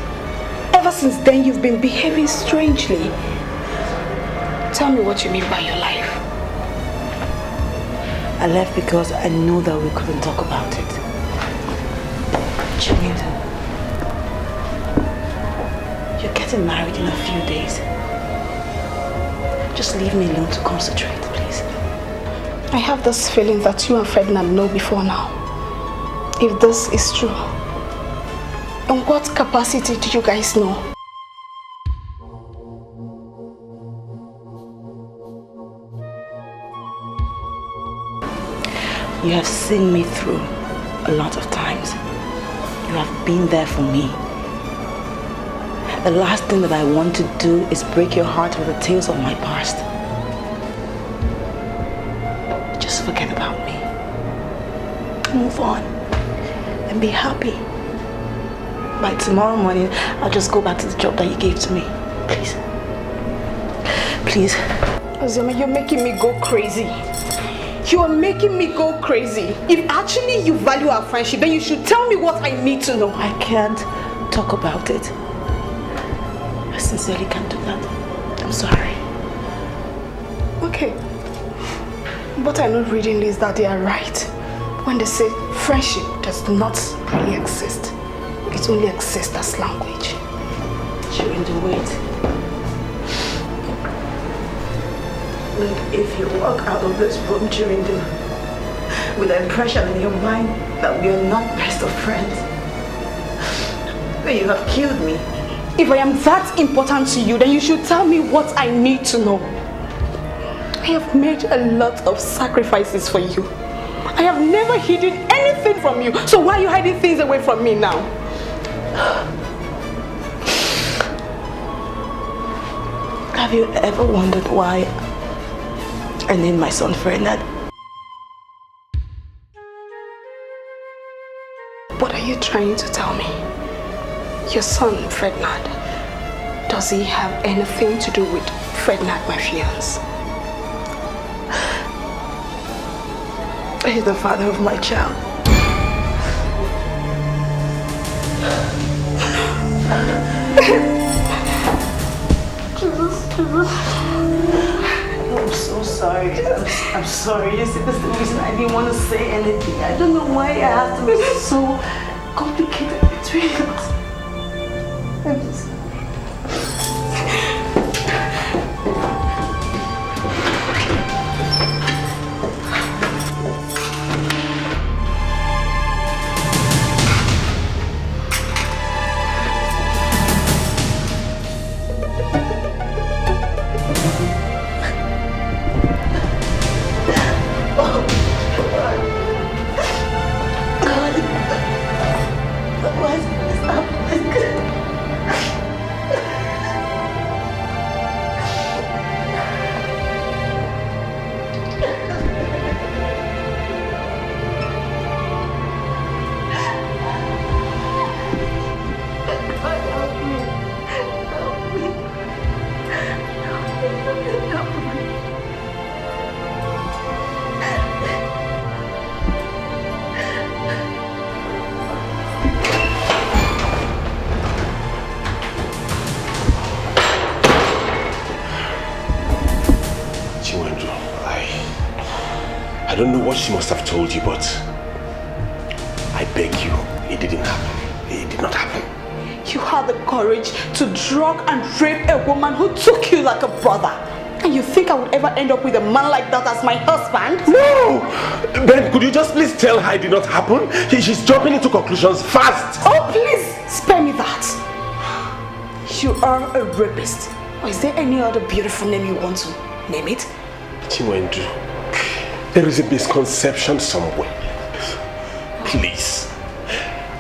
Ever since then, you've been behaving strangely. Tell me what you mean by your life. I left because I know that we couldn't talk about it. Chiwendo, you're getting married in a few days. Just leave me alone to concentrate, please. I have this feeling that you and Ferdinand know before now. If this is true, in what capacity do you guys know? You have seen me through a lot of times. You have been there for me. The last thing that I want to do is break your heart with the tales of my past. Just forget about me. Move on and be happy. By tomorrow morning, I'll just go back to the job that you gave to me. Please. Please. Ozioma, you're making me go crazy. You are making me go crazy. If actually you value our friendship, then you should tell me what I need to know. I can't talk about it. I sincerely can't do that. I'm sorry. Okay. What I'm not reading is that they are right when they say friendship does not really exist. It only exists as language. Chiwendo, wait. Look, if you walk out of this room, Chiwendo, with the impression in your mind that we are not best of friends, then you have killed me. If I am that important to you, then you should tell me what I need to know. I have made a lot of sacrifices for you. I have never hidden anything from you. So why are you hiding things away from me now? Have you ever wondered why I named my son Ferdinand? What are you trying to tell me? Your son, Ferdinand, does he have anything to do with Ferdinand, my fiancé? He's the father of my child. Jesus. I'm so sorry. I'm sorry. You see, this is the reason I didn't want to say anything. I don't know why I have to be so complicated between us. I'm just... I don't know what she must have told you, but I beg you, it didn't happen. It did not happen. You had the courage to drug and rape a woman who took you like a brother. And you think I would ever end up with a man like that as my husband? No! Ben, could you just please tell her it did not happen? She's jumping into conclusions fast. Oh, please, spare me that. You are a rapist. Or is there any other beautiful name you want to name it? Chinwendu, there is a misconception somewhere. Please,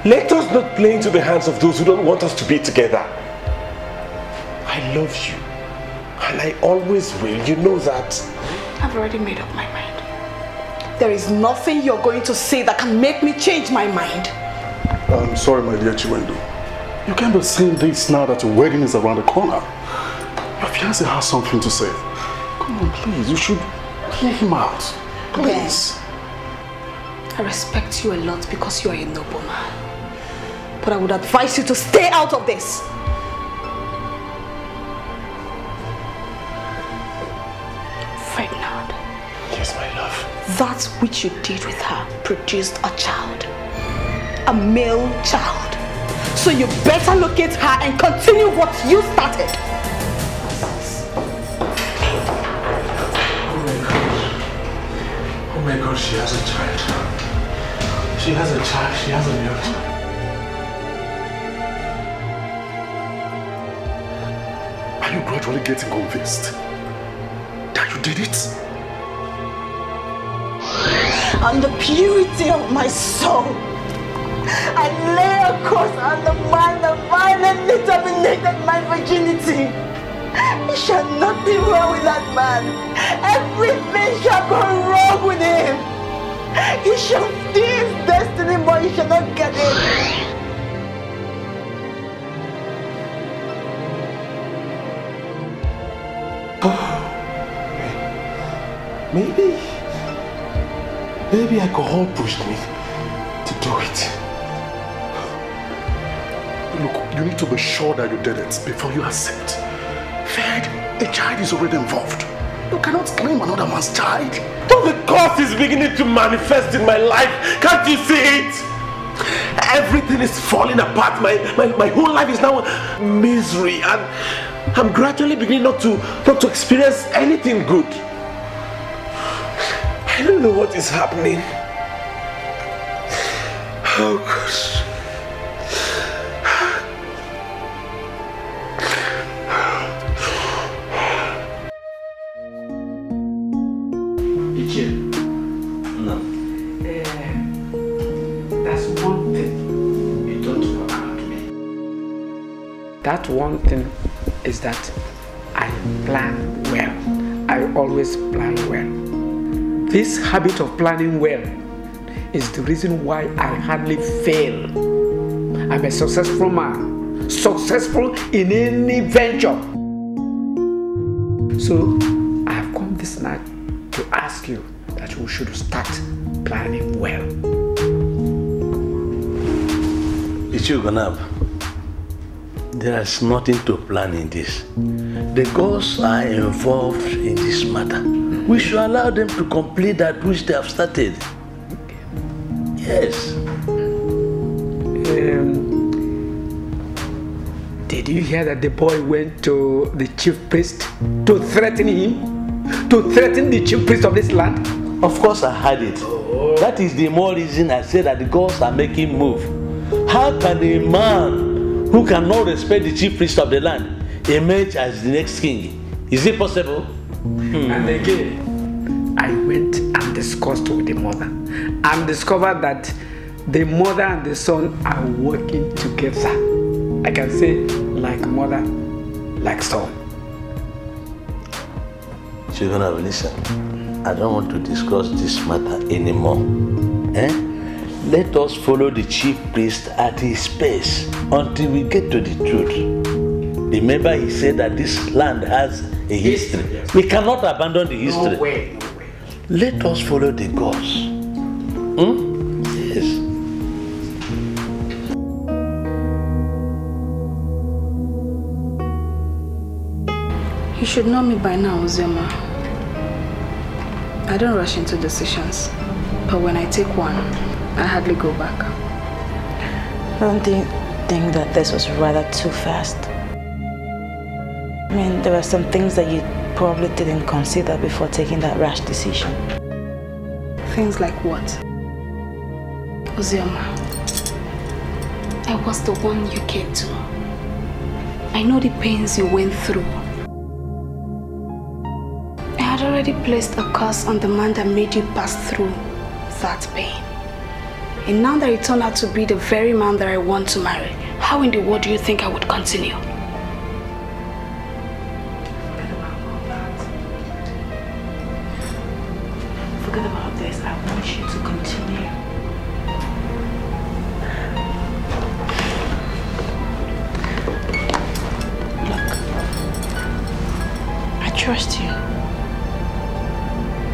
let us not play into the hands of those who don't want us to be together. I love you, and I always will. You know that. I've already made up my mind. There is nothing you're going to say that can make me change my mind. I'm sorry, my dear Chinwendu. You can't be saying this now that your wedding is around the corner. Your fiancé has something to say. Come on, please. You should hear him out. Please. I respect you a lot because you are a noble man. But I would advise you to stay out of this. Ferdinand. Yes, my love. That which you did with her produced a child. A male child. So you better locate her and continue what you started. Oh my God, she has a child. She has a child. She has a male child. Are you gradually getting convinced that you did it? On the purity of my soul, I lay a curse on the man that violently terminated my virginity. It shall not be wrong with that man. Everything shall go wrong with him. He shall see his destiny, but he shall not get it. Maybe alcohol pushed me to do it. Look, you need to be sure that you did it before you accept. Fed, a child is already involved. You cannot claim another man's child. But the curse is beginning to manifest in my life. Can't you see it? Everything is falling apart. My whole life is now misery, and I'm gradually beginning not to experience anything good. I don't know what is happening. Oh gosh. No. That's one thing you don't know about me. That one thing is that I plan well. I always plan well. This habit of planning well is the reason why I hardly fail. I'm a successful man, successful in any venture. So I have come this night to ask you that we should start planning well. Ichugonab, there is nothing to plan in this. The gods are involved in this matter. We should allow them to complete that which they have started. Yes. Did you hear that the boy went to the chief priest to threaten him? To threaten the chief priest of this land? Of course I heard it. That is the more reason I said that the gods are making move. How can a man who cannot respect the chief priest of the land emerge as the next king? Is it possible? And again, I went and discussed with the mother and discovered that the mother and the son are working together. I can say like mother, like son. Children, listen. I don't want to discuss this matter anymore. Let us follow the chief priest at his pace until we get to the truth. Remember, he said that this land has a history. Yes. We cannot abandon the history. No way. Let us follow the gods. Yes. You should know me by now, Zema. I don't rush into decisions, but when I take one, I hardly go back. Don't you think that this was rather too fast? I mean, there were some things that you probably didn't consider before taking that rash decision. Things like what? Ozioma, I was the one you came to. I know the pains you went through. I had already placed a curse on the man that made you pass through that pain. And now that it turned out to be the very man that I want to marry, how in the world do you think I would continue? Forget about this. I want you to continue. Look, I trust you.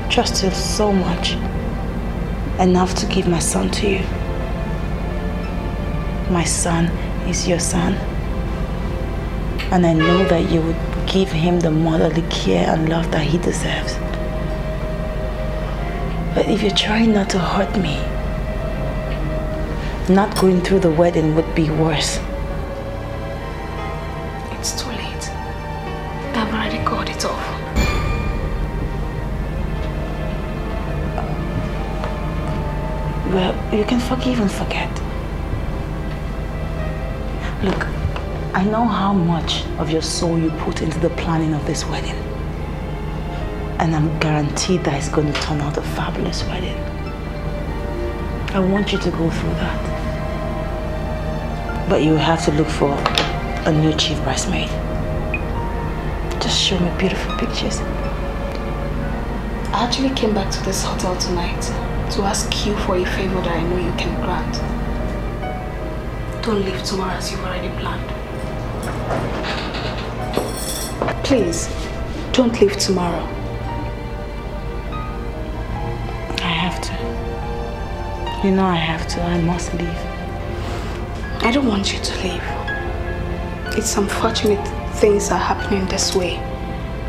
Trust you so much. Enough to give my son to you. My son is your son. And I know that you would give him the motherly care and love that he deserves. But if you're trying not to hurt me, not going through the wedding would be worse. It's too late. I've already got it off. Well, you can forgive and forget. Look, I know how much of your soul you put into the planning of this wedding. And I'm guaranteed that it's going to turn out a fabulous wedding. I want you to go through that. But you have to look for a new chief bridesmaid. Just show me beautiful pictures. I actually came back to this hotel tonight to ask you for a favor that I know you can grant. Don't leave tomorrow as you've already planned. Please, don't leave tomorrow. I have to. You know I have to. I must leave. I don't want you to leave. It's unfortunate things are happening this way,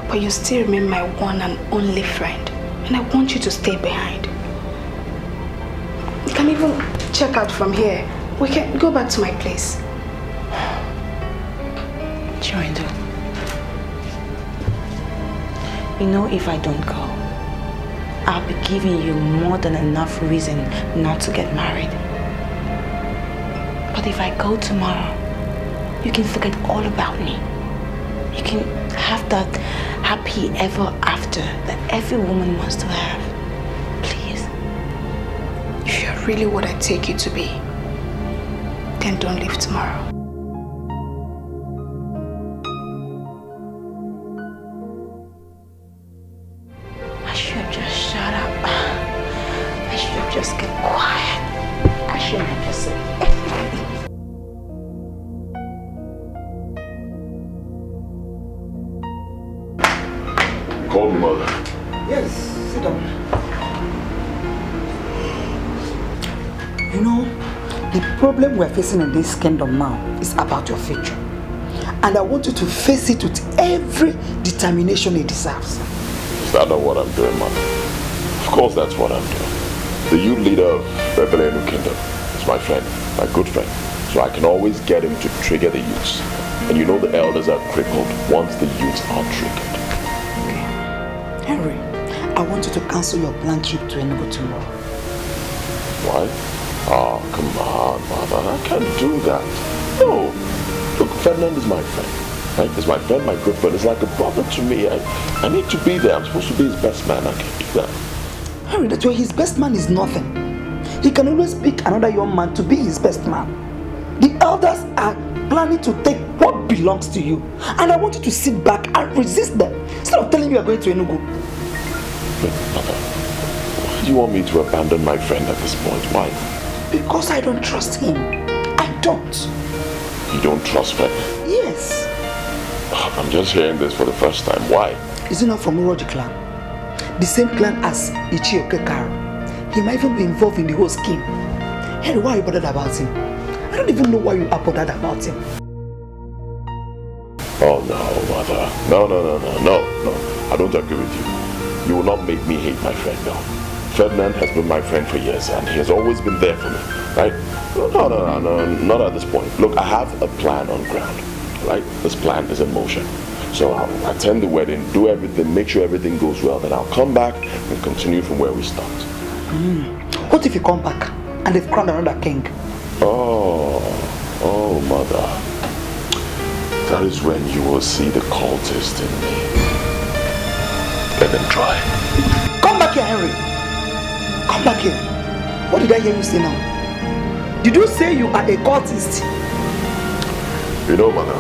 but you still remain my one and only friend, and I want you to stay behind. You can even check out from here. We can go back to my place. Chirindu, you know if I don't go, I'll be giving you more than enough reason not to get married. But if I go tomorrow, you can forget all about me. You can have that happy ever after that every woman wants to have. Please. If you're really what I take you to be, then don't leave tomorrow. I should have just shut up. I should have just kept quiet. I shouldn't have just said anything. Call me, mother. Yes, sit down. You know, the problem we're facing in this kingdom now is about your future. And I want you to face it with every determination it deserves. Is that not what I'm doing, Mother? Of course that's what I'm doing. The youth leader of Rebellion Kingdom is my friend, my good friend. So I can always get him to trigger the youths. And you know the elders are crippled once the youths are triggered. Henry, I want you to cancel your planned trip to Enugu tomorrow. Why? Oh, come on, Mother. I can't do that. No. Look, Ferdinand is my friend. Right? He's my friend, my good friend. He's like a brother to me. I need to be there. I'm supposed to be his best man. I can't do that. Henry, that way his best man is nothing. He can always pick another young man to be his best man. The elders are planning to take what belongs to you. And I want you to sit back and resist them. Instead of telling you are going to Enugu. But, Mother, why do you want me to abandon my friend at this point? Why? Because I don't trust him. I don't. You don't trust me? Yes. I'm just hearing this for the first time. Why? Is he not from Uroji clan? The same clan as Ichioke Karo. He might even be involved in the whole scheme. Henry, why are you bothered about him? I don't even know why you are bothered about him. Oh no, Mother. No. I don't agree with you. You will not make me hate my friend, no. Ferdinand has been my friend for years and he has always been there for me, right? No, not at this point. Look, I have a plan on ground, right? This plan is in motion. So I'll attend the wedding, do everything, make sure everything goes well, then I'll come back and continue from where we start. What if you come back and they've crowned another king? Oh, Mother. That is when you will see the cultist in me. Let them try. Come back here, Henry. Come back here. What did I hear you say now? Did you say you are a cultist? You know, Mother,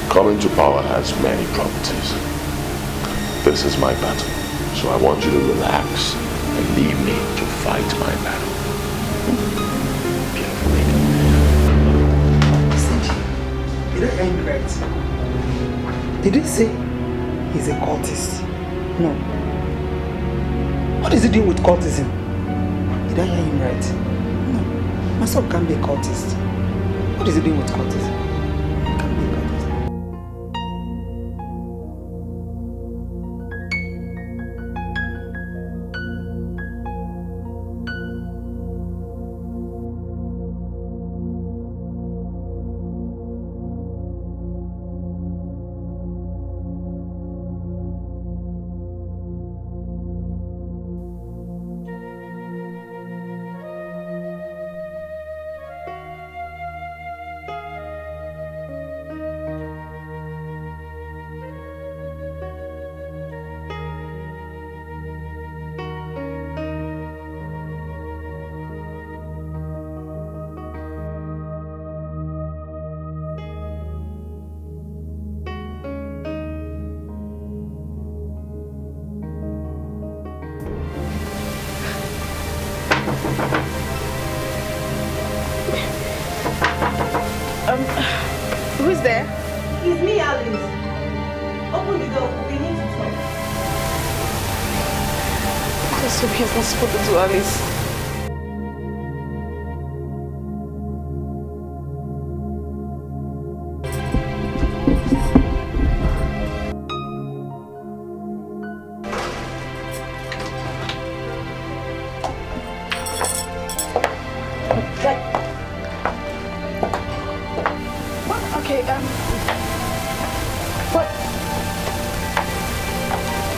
coming to power has many properties. This is my battle. So I want you to relax and leave me to fight my battle. Did I hear him right? Did he say he's a cultist? No. What is he doing with cultism? Did I hear him right? No. My son can't be a cultist. What is he doing with cultism? He can't be a cultist. Who's there? It's me, Alice. Open the door. We need to talk. Just hope he has not spoken to Alice.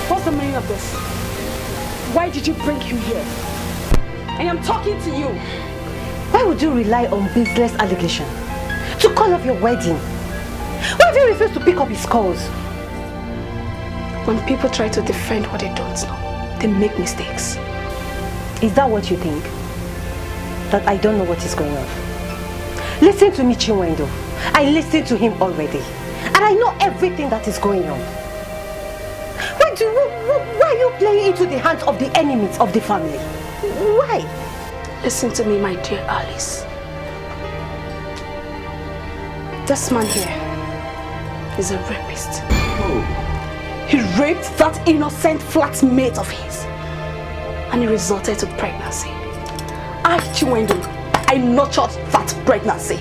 What's the meaning of this? Why did you bring him here? I am talking to you. Why would you rely on baseless allegation to call off your wedding? Why do you refuse to pick up his calls? When people try to defend what they don't know, they make mistakes. Is that what you think? That I don't know what is going on? Listen to me, Chinwendo. I listened to him already. And I know everything that is going on. Why are you playing into the hands of the enemies of the family? Why? Listen to me, my dear Alice. This man here is a rapist. Oh. He raped that innocent flatmate of his. And it resulted to pregnancy. I, Chinwendo, I nurtured that pregnancy.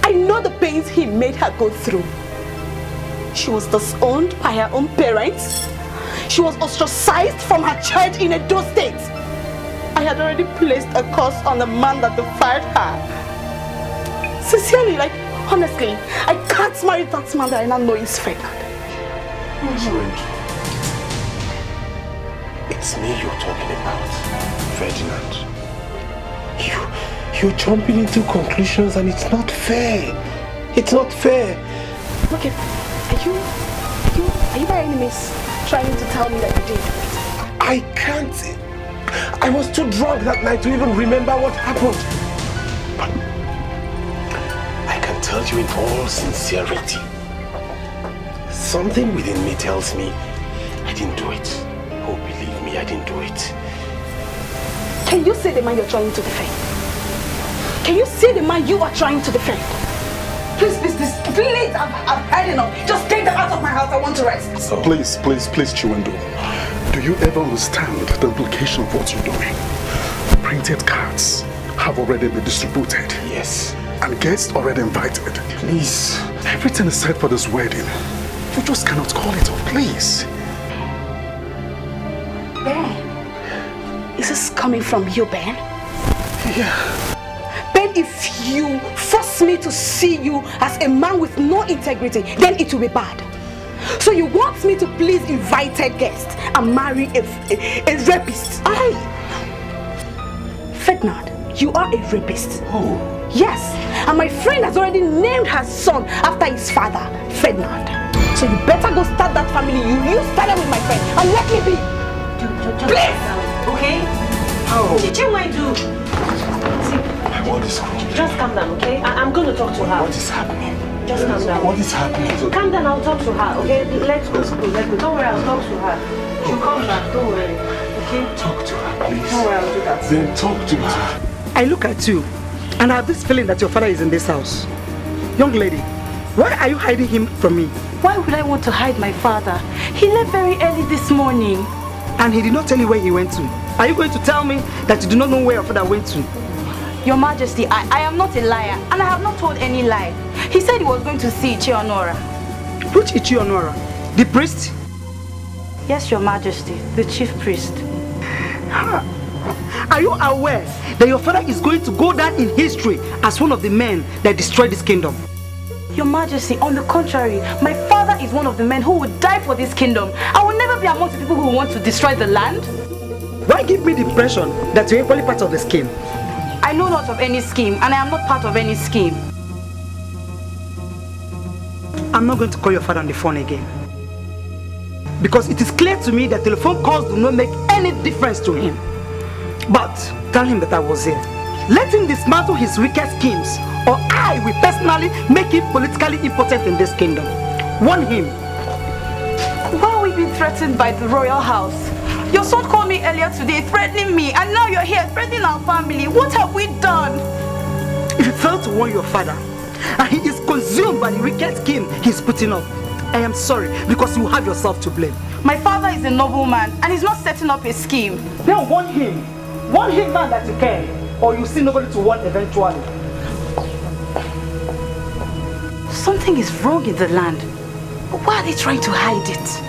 I know the pains he made her go through. She was disowned by her own parents. She was ostracized from her church in Edo State. I had already placed a curse on the man that defied her. Sincerely, like, honestly, I can't marry that man that I now know is Ferdinand. It's me you're talking about, Ferdinand. You're jumping into conclusions and it's not fair. It's not fair. Okay, are you by any means trying to tell me that you did it? I can't. I was too drunk that night to even remember what happened. But I can tell you in all sincerity, something within me tells me I didn't do it. Oh, believe me, I didn't do it. Can you see the man you're trying to defend? Can you see the man you are trying to defend? Please, I've had enough. Just take them out of my house. I want to rest. Please, Chiwendo. Do you ever understand the implication of what you're doing? Printed cards have already been distributed. Yes. And guests already invited. Please. Everything is set for this wedding. You just cannot call it off, please. Ben, is this coming from you, Ben? Yeah. Ben, if you force me to see you as a man with no integrity, then it will be bad. So you want me to please invited guests and marry a rapist? Ferdinand, you are a rapist. Oh. Yes, and my friend has already named her son after his father, Ferdinand. So you better go start that family. You started with my friend and let me be. Please! Okay? How? Chiwendo. What is wrong? Just calm down, okay? I'm going to talk to her. What is happening? Just calm down. What is happening? Calm down, I'll talk to her, okay? Let's go. Don't worry, I'll talk to her. She'll come back, don't worry. Okay? Talk to her, please. Don't worry, I'll do that. Then talk to her. I look at you and I have this feeling that your father is in this house. Young lady, why are you hiding him from me? Why would I want to hide my father? He left very early this morning. And he did not tell you where he went to. Are you going to tell me that you do not know where your father went to? Your Majesty, I am not a liar, and I have not told any lie. He said he was going to see Ichionora. Which Ichionora? The priest? Yes, Your Majesty, the chief priest. Are you aware that your father is going to go down in history as one of the men that destroyed this kingdom? Your Majesty, on the contrary, my father is one of the men who would die for this kingdom. I will never be among the people who want to destroy the land. Why give me the impression that you're equally part of the scheme? I know not of any scheme, and I am not part of any scheme. I'm not going to call your father on the phone again. Because it is clear to me that telephone calls do not make any difference to him. But tell him that I was here. Let him dismantle his wicked schemes, or I will personally make him politically impotent in this kingdom. Warn him. Why are we being threatened by the royal house? Your son called me earlier today threatening me, and now you're here threatening our family. What have we done? If you fail to warn your father, and he is consumed by the wicked scheme he's putting up, I am sorry, because you have yourself to blame. My father is a noble man, and he's not setting up a scheme. Then warn him. Warn him now that you can, or you see nobody to warn eventually. Something is wrong in the land. Why are they trying to hide it?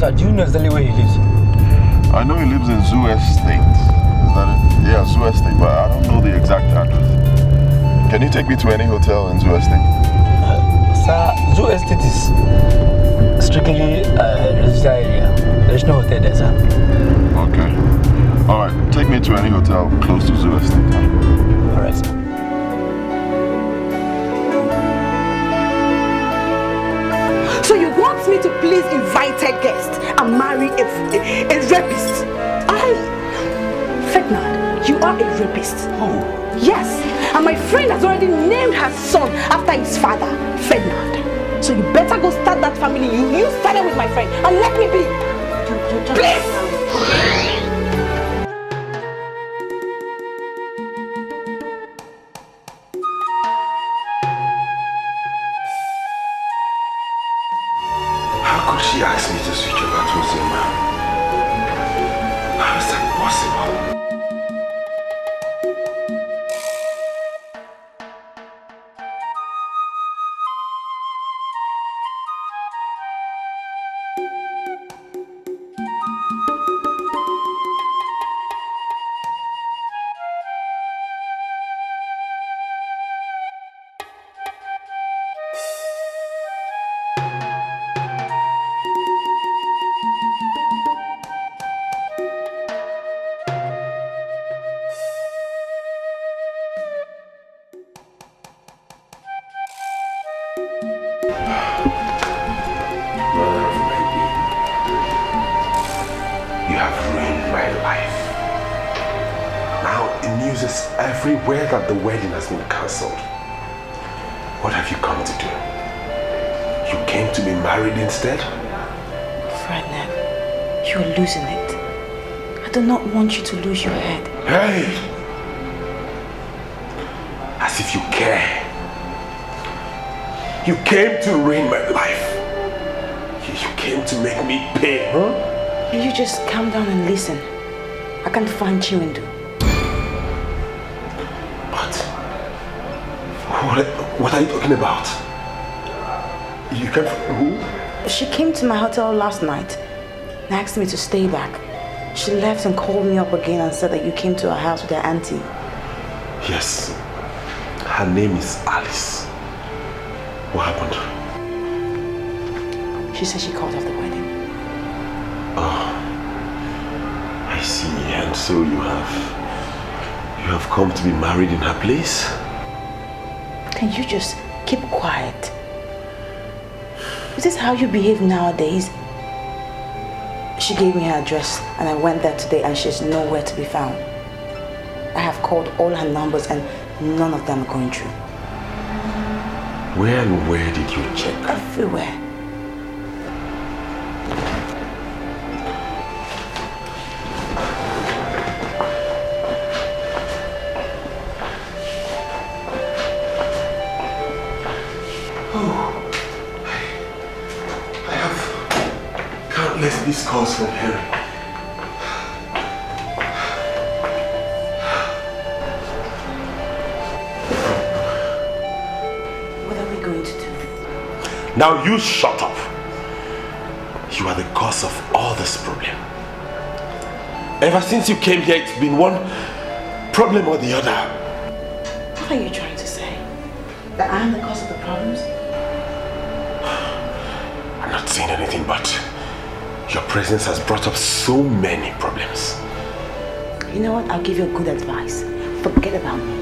Sir, do you know exactly where he lives? I know he lives in Zoo Estate. Is that it? Yeah, Zoo Estate, but I don't know the exact address. Can you take me to any hotel in Zoo Estate? Sir, Zoo Estate is strictly a residential area. There is no hotel there, sir. Okay. Alright, take me to any hotel close to Zoo Estate. Alright, sir. So you want me to please invited guests and marry a rapist? Ferdinand, you are a rapist. Oh. Yes, and my friend has already named her son after his father, Ferdinand. So you better go start that family you started with my friend and let me be. Please! How could she ask me to switch over to Zuma? How is that possible? Everywhere that the wedding has been cancelled. What have you come to do? You came to be married instead? Ferdinand, you're losing it. I do not want you to lose your head. Hey! As if you care. You came to ruin my life. You came to make me pay, huh? You just calm down and listen. I can't find Chiwendu. What are you talking about? You came from who? She came to my hotel last night and asked me to stay back. She left and called me up again and said that you came to her house with her auntie. Yes. Her name is Alice. What happened? She said she called off the wedding. Oh. I see. And so you have come to be married in her place? Can you just keep quiet? Is this how you behave nowadays? She gave me her address and I went there today and she's nowhere to be found. I have called all her numbers and none of them are going through. Where and where did you check? Everywhere. These calls from Harry. What are we going to do? Now you shut up. You are the cause of all this problem. Ever since you came here, it's been one problem or the other. What are you trying to say? That I'm the cause of the problems? I'm not saying anything, but your presence has brought up so many problems. You know what? I'll give you a good advice. Forget about me.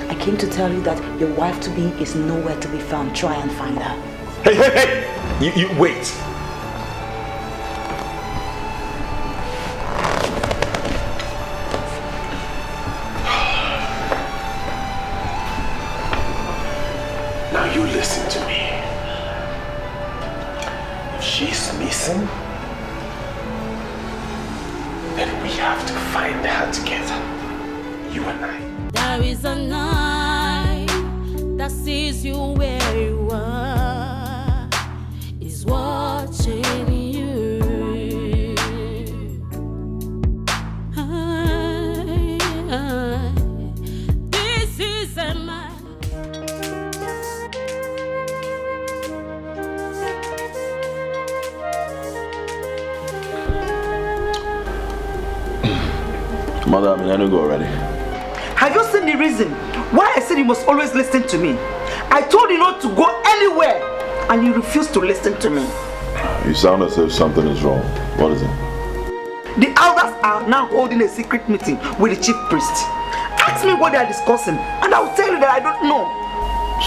I came to tell you that your wife-to-be is nowhere to be found. Try and find her. Hey! You wait. Now you listen to me. She's missing, then we have to find her together, you and I. There is a night that sees you where you are, is watching you. This is a man. Mother, I mean, I don't go already. Have you seen the reason why I said you must always listen to me? I told you not to go anywhere, and you refused to listen to me. You sound as if something is wrong. What is it? The elders are now holding a secret meeting with the chief priest. Ask me what they are discussing, and I will tell you that I don't know.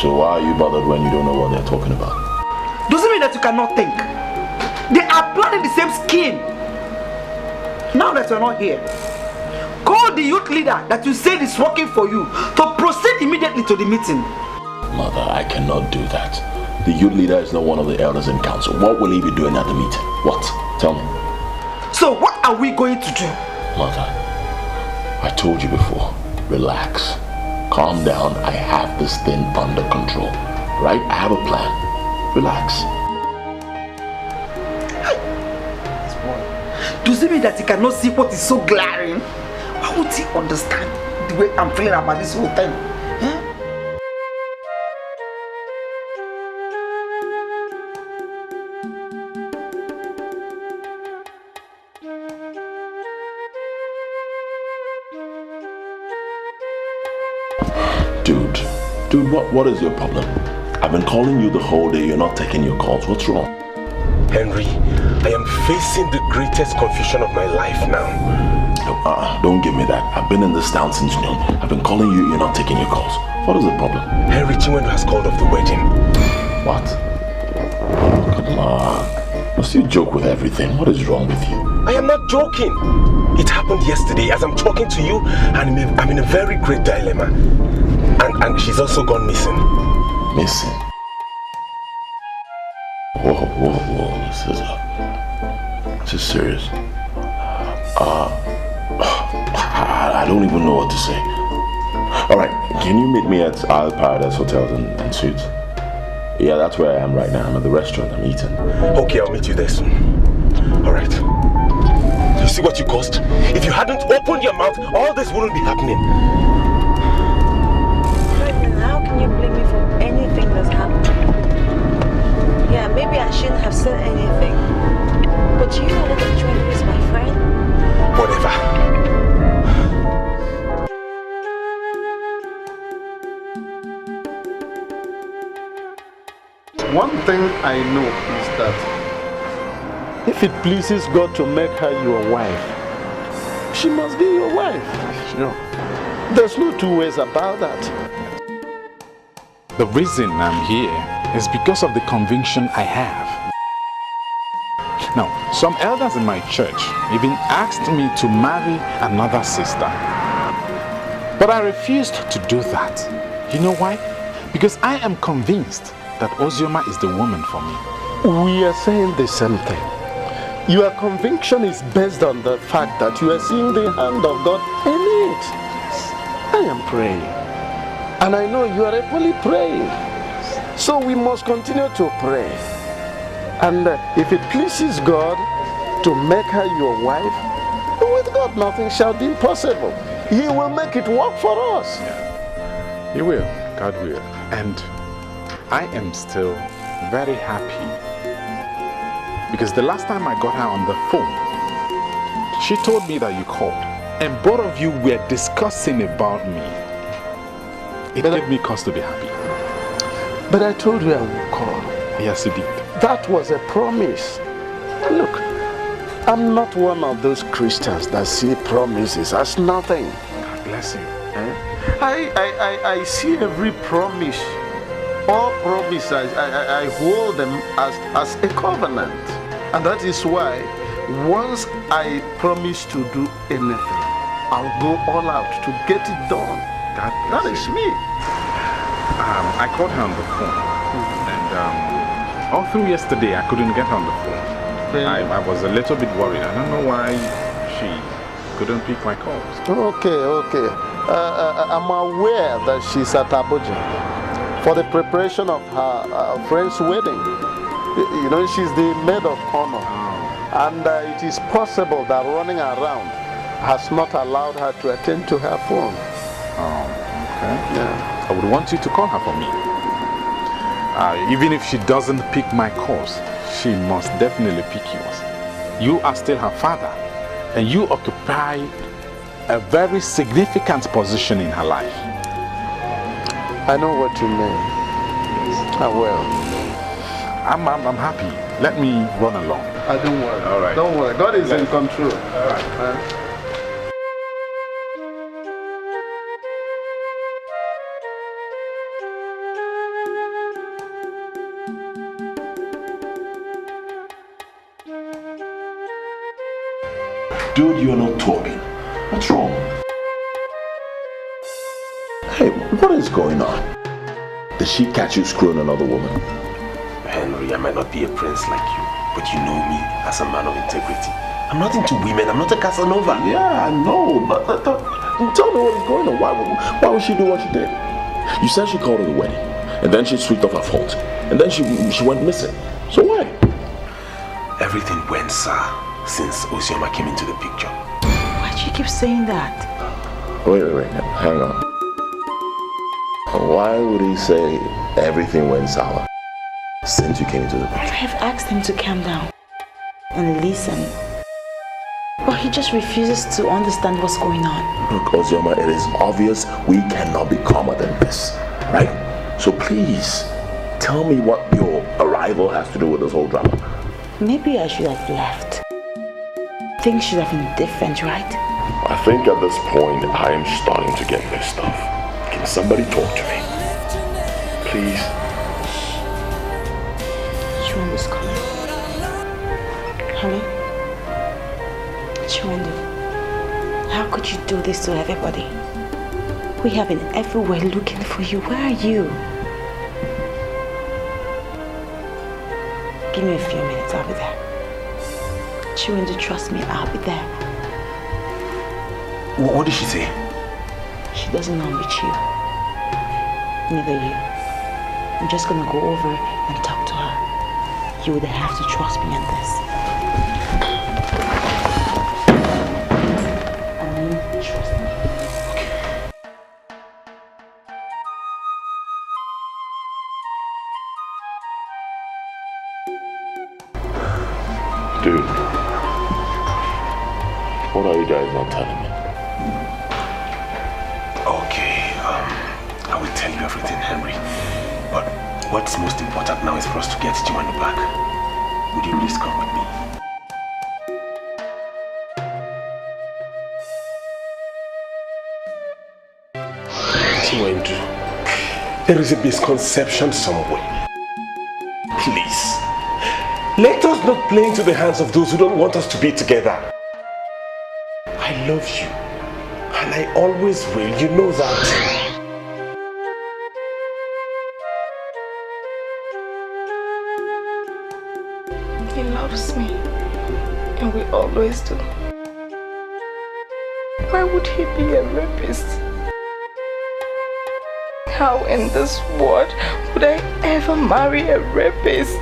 So why are you bothered when you don't know what they're talking about? Doesn't mean that you cannot think. They are planning the same scheme. Now that you're not here, call the youth leader that you said is working for you to proceed immediately to the meeting. Mother, I cannot do that. The youth leader is not one of the elders in council. What will he be doing at the meeting? What? Tell me. So what are we going to do? Mother, I told you before, relax. Calm down. I have this thing under control. Right? I have a plan. Relax. Does it mean that he cannot see what is so glaring? Why would he understand the way I'm feeling about this whole thing? Dude, what is your problem? I've been calling you the whole day. You're not taking your calls. What's wrong? Henry, I am facing the greatest confusion of my life now. Don't give me that. I've been in this town since noon. I've been calling you. You're not taking your calls. What is the problem? Henry, Chinwendu has called off the wedding. What? Come on. Must you joke with everything? What is wrong with you? I am not joking. It happened yesterday as I'm talking to you, and I'm in a very great dilemma. And she's also gone missing. Missing? Whoa. This is serious. I don't even know what to say. Alright, can you meet me at Isle Paradise Hotels and Suites? Yeah, that's where I am right now. I'm at the restaurant. I'm eating. Okay, I'll meet you there soon. Alright. You see what you caused? If you hadn't opened your mouth, all this wouldn't be happening. How can you blame me for anything that's happened? Yeah, maybe I shouldn't have said anything. But you know that Chinwendu is my friend. Whatever. One thing I know is that if it pleases God to make her your wife, she must be your wife. Sure. There's no two ways about that. The reason I'm here is because of the conviction I have. Now, some elders in my church even asked me to marry another sister. But I refused to do that. You know why? Because I am convinced that Ozioma is the woman for me. We are saying the same thing. Your conviction is based on the fact that you are seeing the hand of God in it. I am praying. And I know you are equally praying. So we must continue to pray. And if it pleases God to make her your wife, with God nothing shall be impossible. He will make it work for us. Yeah. He will. God will. And I am still very happy. Because the last time I got her on the phone, she told me that you called. And both of you were discussing about me. It gave me cause to be happy. But I told you I would call. Yes, you did. That was a promise. Look, I'm not one of those Christians that see promises as nothing. God bless you. I see every promise, all promises, I hold them as a covenant. And that is why once I promise to do anything, I'll go all out to get it done. That is me. I called her on the phone, and all through yesterday I couldn't get her on the phone. I was a little bit worried. I don't know why she couldn't pick my calls. Okay. I'm aware that she's at Abuja for the preparation of her friend's wedding. You know, she's the maid of honor. And it is possible that running around has not allowed her to attend to her phone. Oh, okay. Yeah. I would want you to call her for me. Even if she doesn't pick my calls, she must definitely pick yours. You are still her father, and you occupy a very significant position in her life. I know what you mean. I will. I'm happy. Let me run along. Don't worry. All right. Don't worry. God is in control. All right. Dude, you're not talking. What's wrong? Hey, what is going on? Did she catch you screwing another woman? Henry, I might not be a prince like you, but you know me as a man of integrity. I'm not into women. I'm not a Casanova. Yeah, I know, but tell me what is going on. Why would she do what she did? You said she called at the wedding, and then she switched off her phone, and then she went missing. So why? Everything went sour since Osioma came into the picture. Why do you keep saying that? Wait, hang on. Why would he say everything went sour since you came into the picture? I have asked him to calm down and listen, but he just refuses to understand what's going on. Look, Osioma, it is obvious we cannot be calmer than this, right? So please, tell me what your arrival has to do with this whole drama. Maybe I should have left. Things should have been different, right? I think at this point, I am starting to get messed up. Can somebody talk to me? Please? Chiwendu's coming. Honey? Chiwendu, how could you do this to everybody? We have been everywhere looking for you. Where are you? Give me a few minutes, I'll be there. Chiwendu, trust me, I'll be there. What did she say? She doesn't know I'm with you. Neither you. I'm just gonna go over and talk to her. You would have to trust me on this. I mean, trust me. Dude, what are you guys not telling me? Okay, I will tell you everything, Henry. But what's most important now is for us to get Chiwendu back. Would you please come with me? Chiwendu, there is a misconception somewhere. Please, let us not play into the hands of those who don't want us to be together. I love you, and I always will, you know that. He loves me, and we always do. Why would he be a rapist? How in this world would I ever marry a rapist?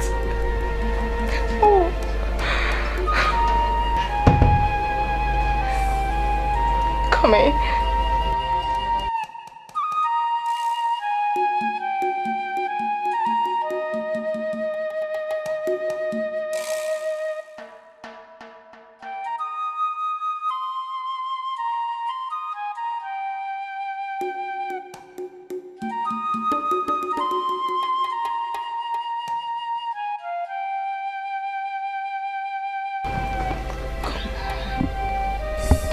Oh. Come here.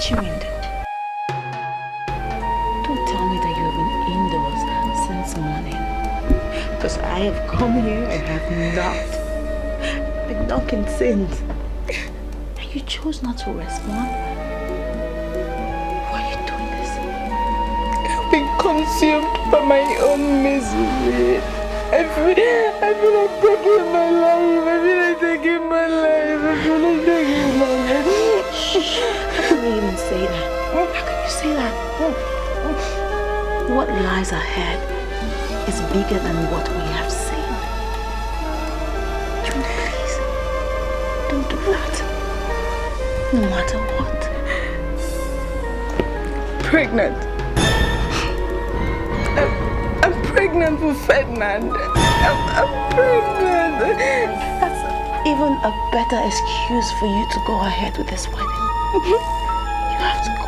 Chiwendu, don't tell me that you have been indoors since morning. Because I have come here and have knocked. Been knocking since. And you chose not to respond. Why are you doing this? I've been consumed by my own misery. I feel like taking my life. I feel like taking my life. I feel like taking my life. How can you even say that? How can you say that? What lies ahead is bigger than what we have seen. Please, don't do that. No matter what. Pregnant. I'm pregnant with Ferdinand. I'm pregnant. That's even a better excuse for you to go ahead with this wedding. You have to go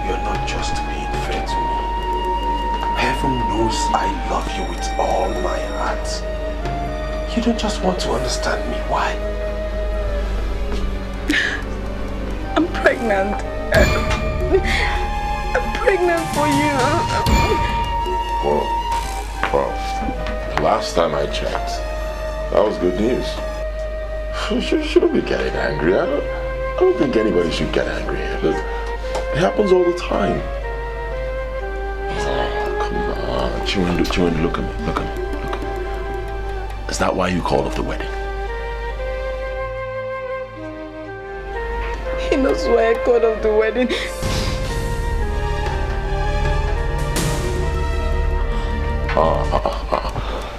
You're not just being fair to me. Heaven knows I love you with all my heart. You don't just want to understand me. Why? I'm pregnant. I'm pregnant for you. Well, last time I checked, that was good news. You shouldn't be getting angry. I don't think anybody should get angry. Look, it happens all the time. Oh, come on. Chiwendu, look at me. Look at me. Is that why you called off the wedding? He knows why I called off the wedding.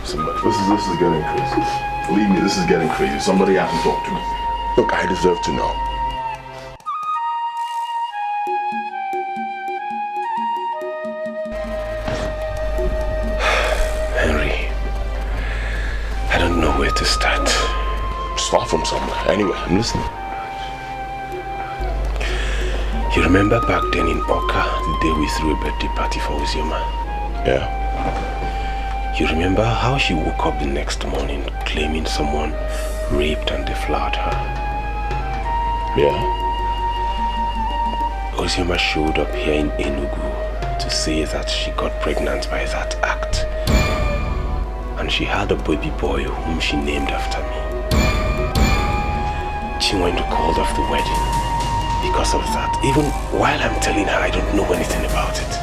Somebody, this is getting crazy. Believe me, this is getting crazy. Somebody has to talk to me. Look, I deserve to know. Henry, I don't know where to start. Start from somewhere. Anyway, I'm listening. You remember back then in Oka, the day we threw a birthday party for Uzioma? Yeah. You remember how she woke up the next morning claiming someone raped and deflowered her? Yeah. Uzioma showed up here in Enugu to say that she got pregnant by that act. And she had a baby boy whom she named after me. Chiwendu called off the wedding because of that. Even while I'm telling her I don't know anything about it.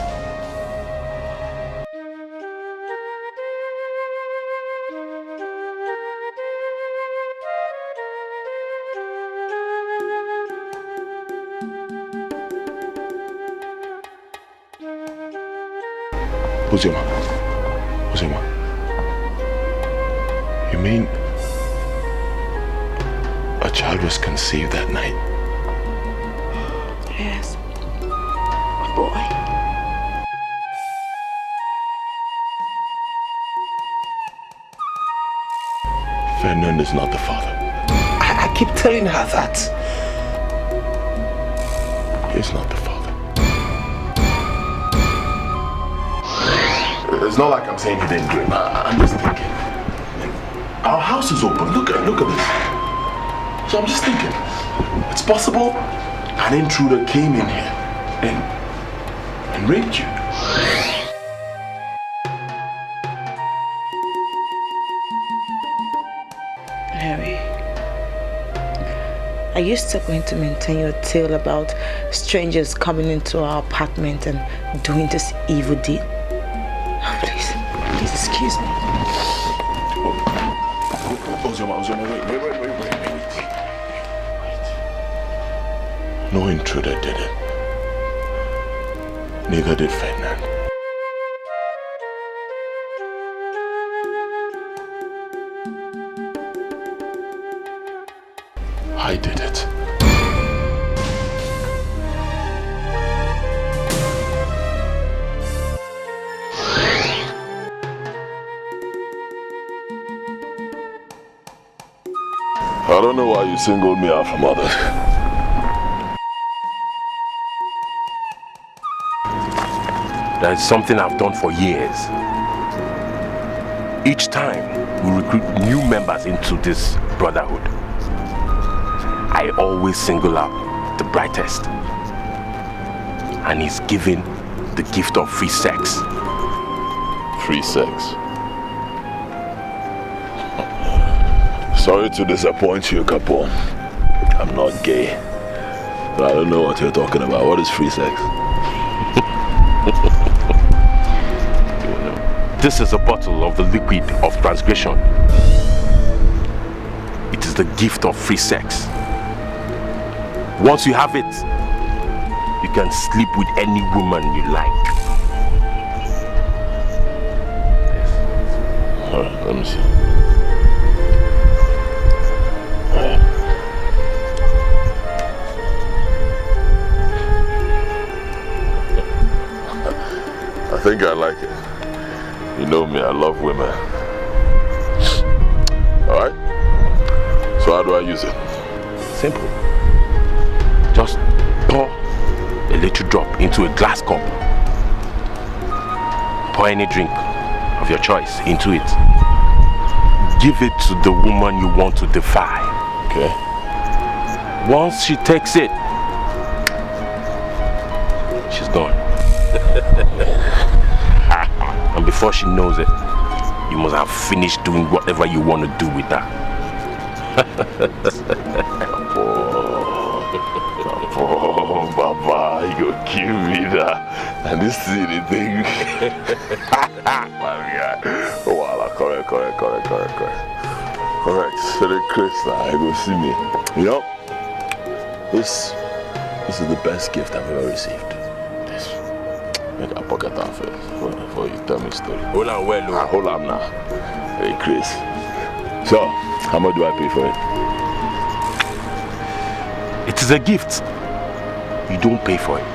Uzioma. You mean a child was conceived that night? Yes. A boy. Ferdinand is not the father. I keep telling her that. He's not the father. It's not like I'm saying he didn't do it. I'm just thinking. Our house is open. Look at this. So I'm just thinking. It's possible an intruder came in here and raped you. Harry, are you still going to maintain your tale about strangers coming into our apartment and doing this evil deed? Oh, please excuse me. Ozoma, wait. No intruder did it. Neither did Ferdinand. I did it. I don't know why you singled me out from others. That is something I've done for years. Each time we recruit new members into this brotherhood, I always single out the brightest. And he's given the gift of free sex. Free sex? Sorry to disappoint you, Capone. I'm not gay. But I don't know what you're talking about. What is free sex? This is a bottle of the liquid of transgression. It is the gift of free sex. Once you have it, you can sleep with any woman you like. Alright, let me see. I think I like it. You know me, I love women. Alright? So how do I use it? Simple. Just pour a little drop into a glass cup. Pour any drink of your choice into it. Give it to the woman you want to defy. Okay. Once she takes it, she's gone. And before she knows it, you must have finished doing whatever you want to do with her. Oh, Baba, you go kill me now. And this silly thing. My God. Oh, wow, correct. Correct. So the Chris now, you go see me. You know, this is the best gift I've ever received. This. Make a pocket off it before you tell me a story. Hold on, well, hold on now. Hey, Chris. So, how much do I pay for it? It is a gift. You don't pay for it.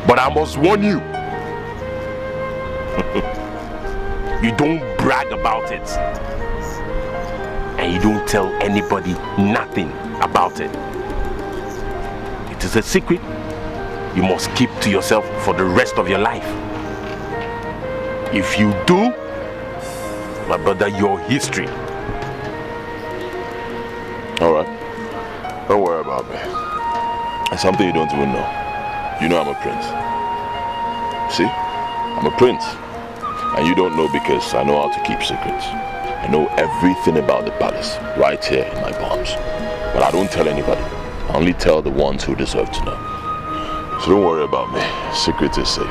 But I must warn you. You don't brag about it. And you don't tell anybody nothing about it. It is a secret you must keep to yourself for the rest of your life. If you do, my brother, your history. Alright. Don't worry about me. It's something you don't even know. You know I'm a prince. See? I'm a prince. And you don't know because I know how to keep secrets. I know everything about the palace right here in my palms. But I don't tell anybody. I only tell the ones who deserve to know. So don't worry about me. Secret is safe.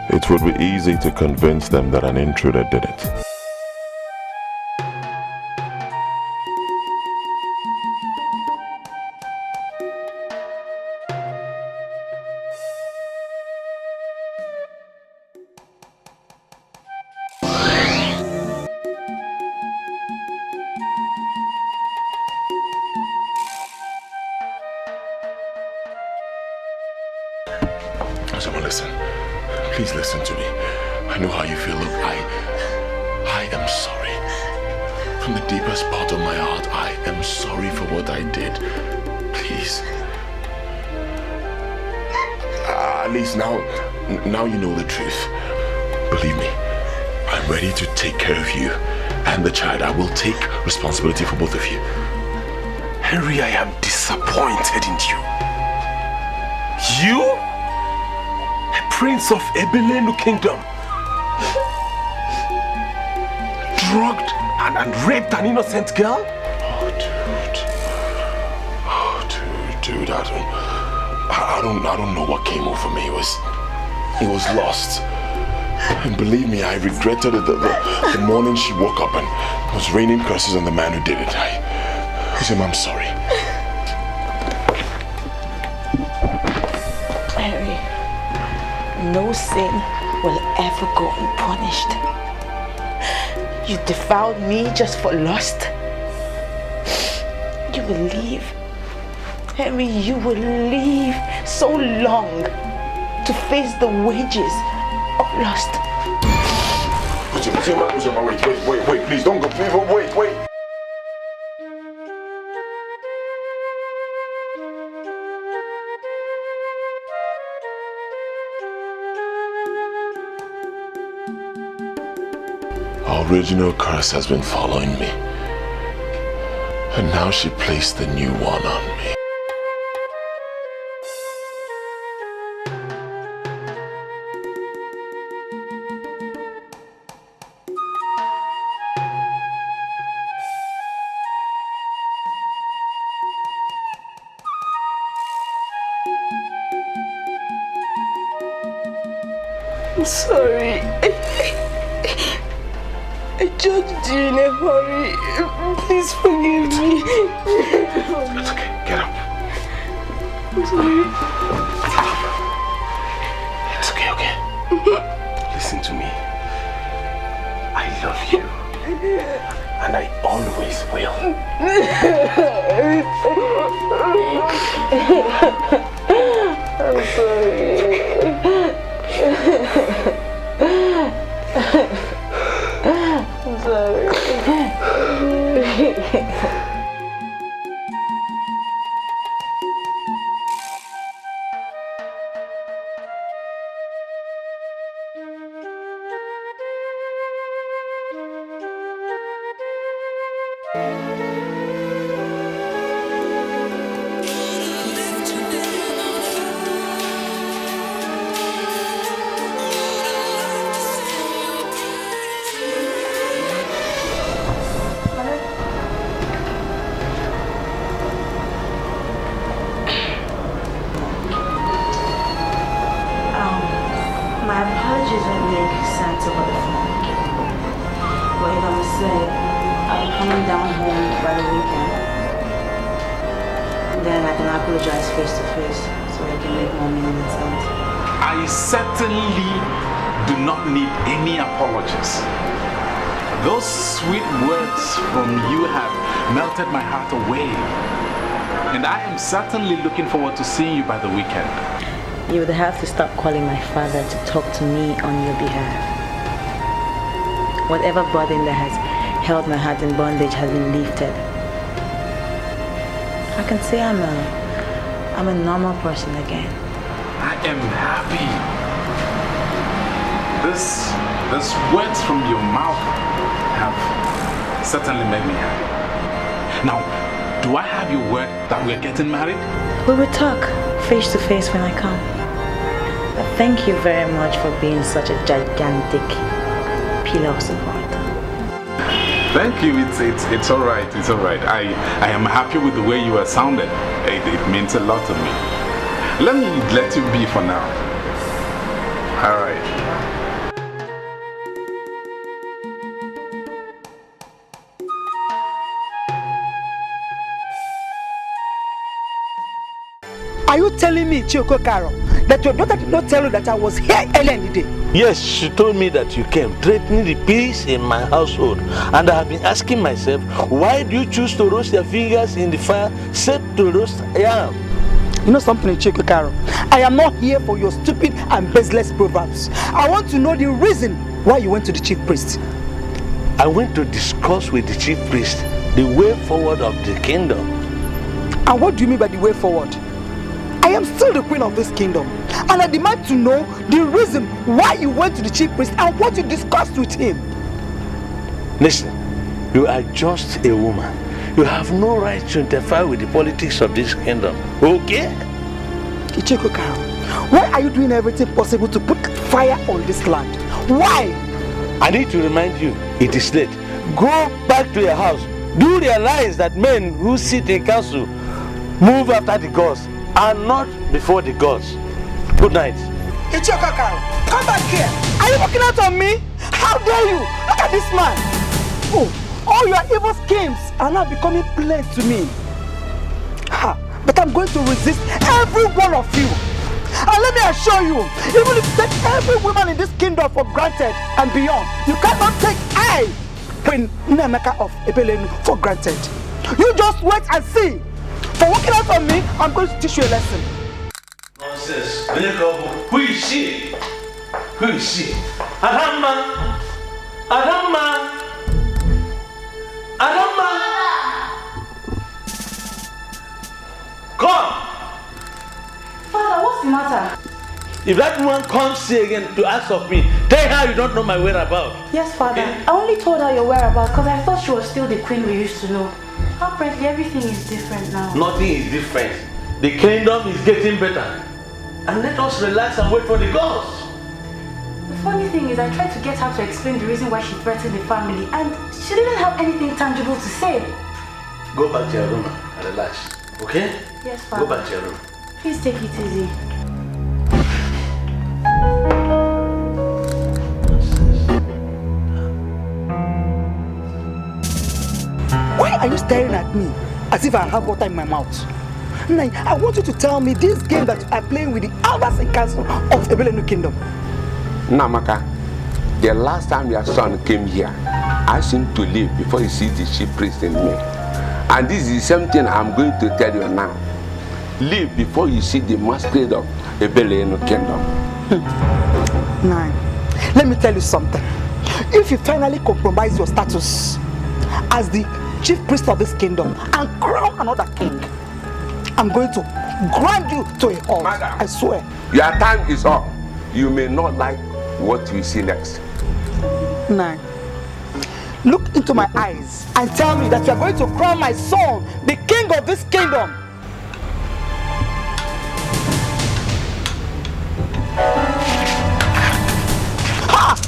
it would be easy to convince them that an intruder did it. Someone listen. Please listen to me. I know how you feel. Look, I am sorry. From the deepest part of my heart, I am sorry for what I did. Please. At least now you know the truth. Believe me, I'm ready to take care of you and the child. I will take responsibility for both of you. Henry, I am disappointed in you. You? Prince of Ebelenu Kingdom, drugged and raped an innocent girl? Dude, I don't know what came over me. It was lost. And believe me, I regretted it the morning she woke up and was raining curses on the man who did it. I'm sorry. No sin will ever go unpunished. You defiled me just for lust. You will leave. Henry, you will leave so long to face the wages of lust. Wait, please don't go. Wait. Original curse has been following me, and now she placed the new one on me. I'm sorry. I judged you in a hurry. Please forgive me. It's okay. Get up. I'm sorry. It's okay. Listen to me. I love you. And I always will. I'm sorry. I'm sorry. I certainly do not need any apologies. Those sweet words from you have melted my heart away. And I am certainly looking forward to seeing you by the weekend. You would have to stop calling my father to talk to me on your behalf. Whatever burden that has held my heart in bondage has been lifted. I can say I'm a normal person again. I am happy. These words from your mouth have certainly made me happy. Now, do I have your word that we are getting married? We will talk face to face when I come. But thank you very much for being such a gigantic pillar of support. Thank you. It's all right. It's all right. I am happy with the way you are sounding. It means a lot to me. Let me let you be for now. All right. Are you telling me, Chioko Karo, that your daughter did not tell you that I was here earlier in the day? Yes, she told me that you came, threatening the peace in my household. And I have been asking myself, why do you choose to roast your fingers in the fire, except to roast yam? You know something, Chioko Karo? I am not here for your stupid and baseless proverbs. I want to know the reason why you went to the chief priest. I went to discuss with the chief priest the way forward of the kingdom. And what do you mean by the way forward? I am still the queen of this kingdom, and I demand to know the reason why you went to the chief priest and what you discussed with him. Listen, you are just a woman. You have no right to interfere with the politics of this kingdom, okay? Ichiko Karo, why are you doing everything possible to put fire on this land? Why? I need to remind you, it is late. Go back to your house. Do you realize that men who sit in council move after the gods and not before the gods? Good night. Ichiko Karo, come back here. Are you working out on me? How dare you? Look at this man. Oh, all your evil schemes are now becoming plain to me. Ha, but I'm going to resist every one of you. And let me assure you, even if you take every woman in this kingdom for granted and beyond, you cannot take I, Queen Nnameka of Ebelenu, for granted. You just wait and see. For working out on me, I'm going to teach you a lesson. Nonsense. Who is she? Who is she? Adama! Adama! Adama! Come! Father, what's the matter? If that woman comes here again to ask of me, tell her you don't know my whereabouts. Yes, Father. I only told her your whereabouts because I thought she was still the queen we used to know. Apparently, everything is different now. Nothing is different. The kingdom is getting better. And let us relax and wait for the gods. The funny thing is, I tried to get her to explain the reason why she threatened the family, and she didn't have anything tangible to say. Go back to your room and relax, okay? Yes, Father. Go back to your room. Please take it easy. Why are you staring at me as if I have water in my mouth? Now, I want you to tell me this game that you are playing with the elders in council of Ebelenu Kingdom. Namaka, the last time your son came here, I asked him to leave before he sees the chief priest in me. And this is the same thing I'm going to tell you now. Leave before you see the masquerade of Ebelenu Kingdom. Now, let me tell you something. If you finally compromise your status as the chief priest of this kingdom and crown another king, I'm going to grind you to a halt. Madam, I swear. Your time is up. You may not like what you see next. Now, look into my eyes and tell me that you are going to crown my son the king of this kingdom. Ha!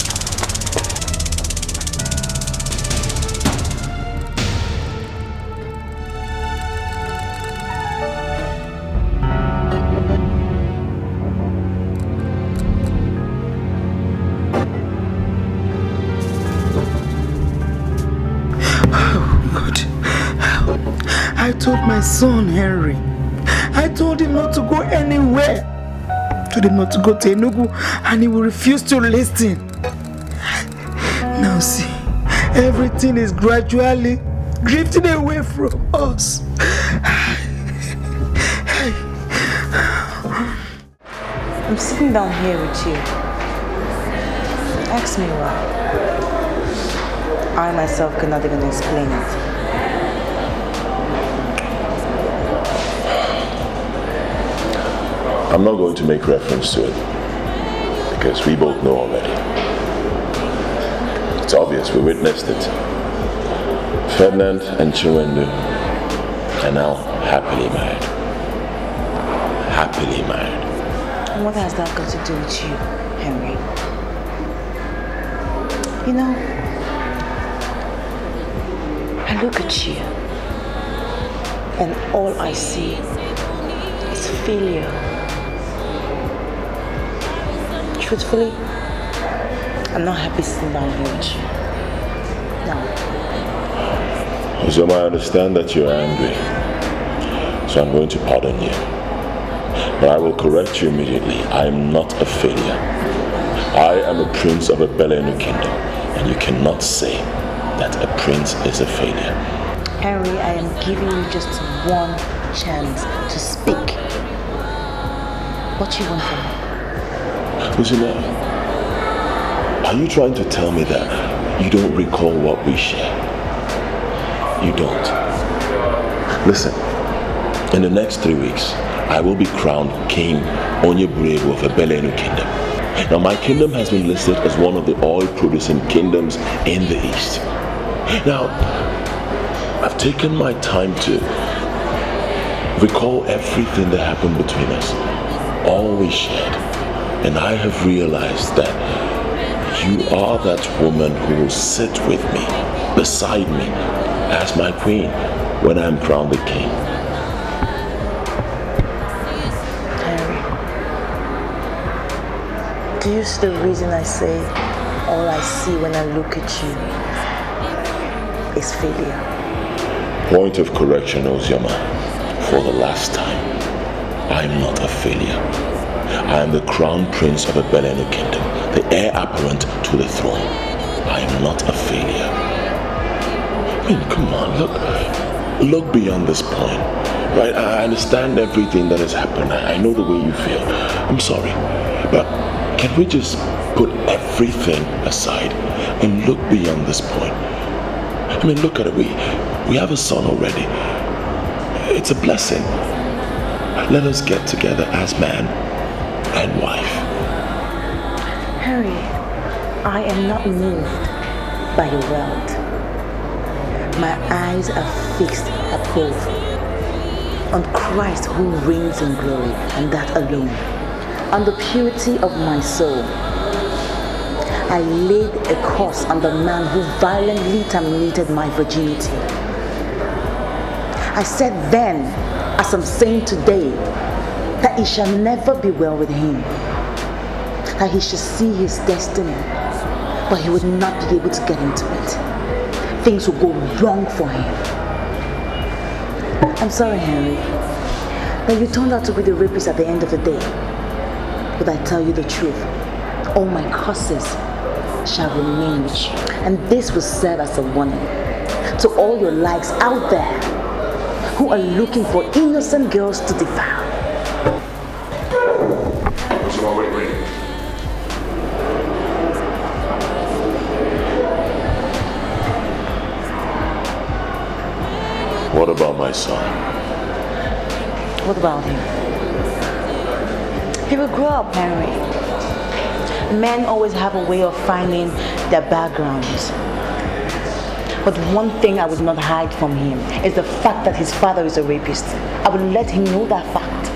I told my son Henry, I told him not to go anywhere. I told him not to go to Enugu, and he will refuse to listen. Now see, everything is gradually drifting away from us. I'm sitting down here with you. Ask me why. I myself cannot even explain it. I'm not going to make reference to it because we both know already. It's obvious, we witnessed it. Ferdinand and Chiwendu are now happily married. Happily married. And what has that got to do with you, Henry? You know, I look at you and all I see is failure. truthfully, I'm not happy sitting down here with you. No. Ozoma, I understand that you're angry, so I'm going to pardon you. But I will correct you immediately. I am not a failure. I am a prince of a Belenu kingdom, and you cannot say that a prince is a failure. Henry, I am giving you just one chance to speak. What do you want from me? Ozoma, are you trying to tell me that you don't recall what we shared? You don't. Listen, in the next 3 weeks, I will be crowned King Onyeburebu of a Belenu kingdom. Now, my kingdom has been listed as one of the oil-producing kingdoms in the East. Now, I've taken my time to recall everything that happened between us, all we shared, and I have realized that you are that woman who will sit with me, beside me, as my queen when I am crowned the king. Do you see the reason I say all I see when I look at you is failure? Point of correction, Ozoma. For the last time, I am not a failure. I am the crown prince of a Belenu kingdom, the heir apparent to the throne. I am not a failure. I mean, come on, look beyond this point, right? I understand everything that has happened. I know the way you feel. I'm sorry, but can we just put everything aside and look beyond this point? I mean, look at it. We have a son already. It's a blessing. Let us get together as man and wife. Harry, I am not moved by your wealth. My eyes are fixed above on Christ who reigns in glory, and that alone. On the purity of my soul. I laid a curse on the man who violently terminated my virginity. I said then, as I'm saying today, that it shall never be well with him, that he should see his destiny, but he would not be able to get into it. Things will go wrong for him. I'm sorry, Henry, that you turned out to be the rapist at the end of the day. But I tell you the truth, all my curses shall remain with you. And this will serve as a warning to all your likes out there who are looking for innocent girls to devour. What about my son? What about him? He will grow up, Henry. Men always have a way of finding their backgrounds. But one thing I would not hide from him is the fact that his father is a rapist. I will let him know that fact.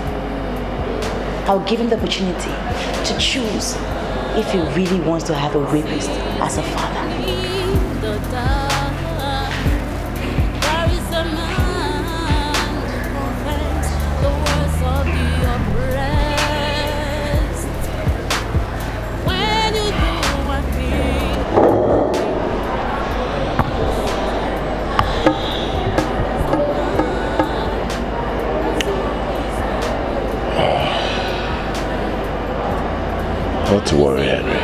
I'll give him the opportunity to choose if he really wants to have a rapist as a father. Not to worry, Henry.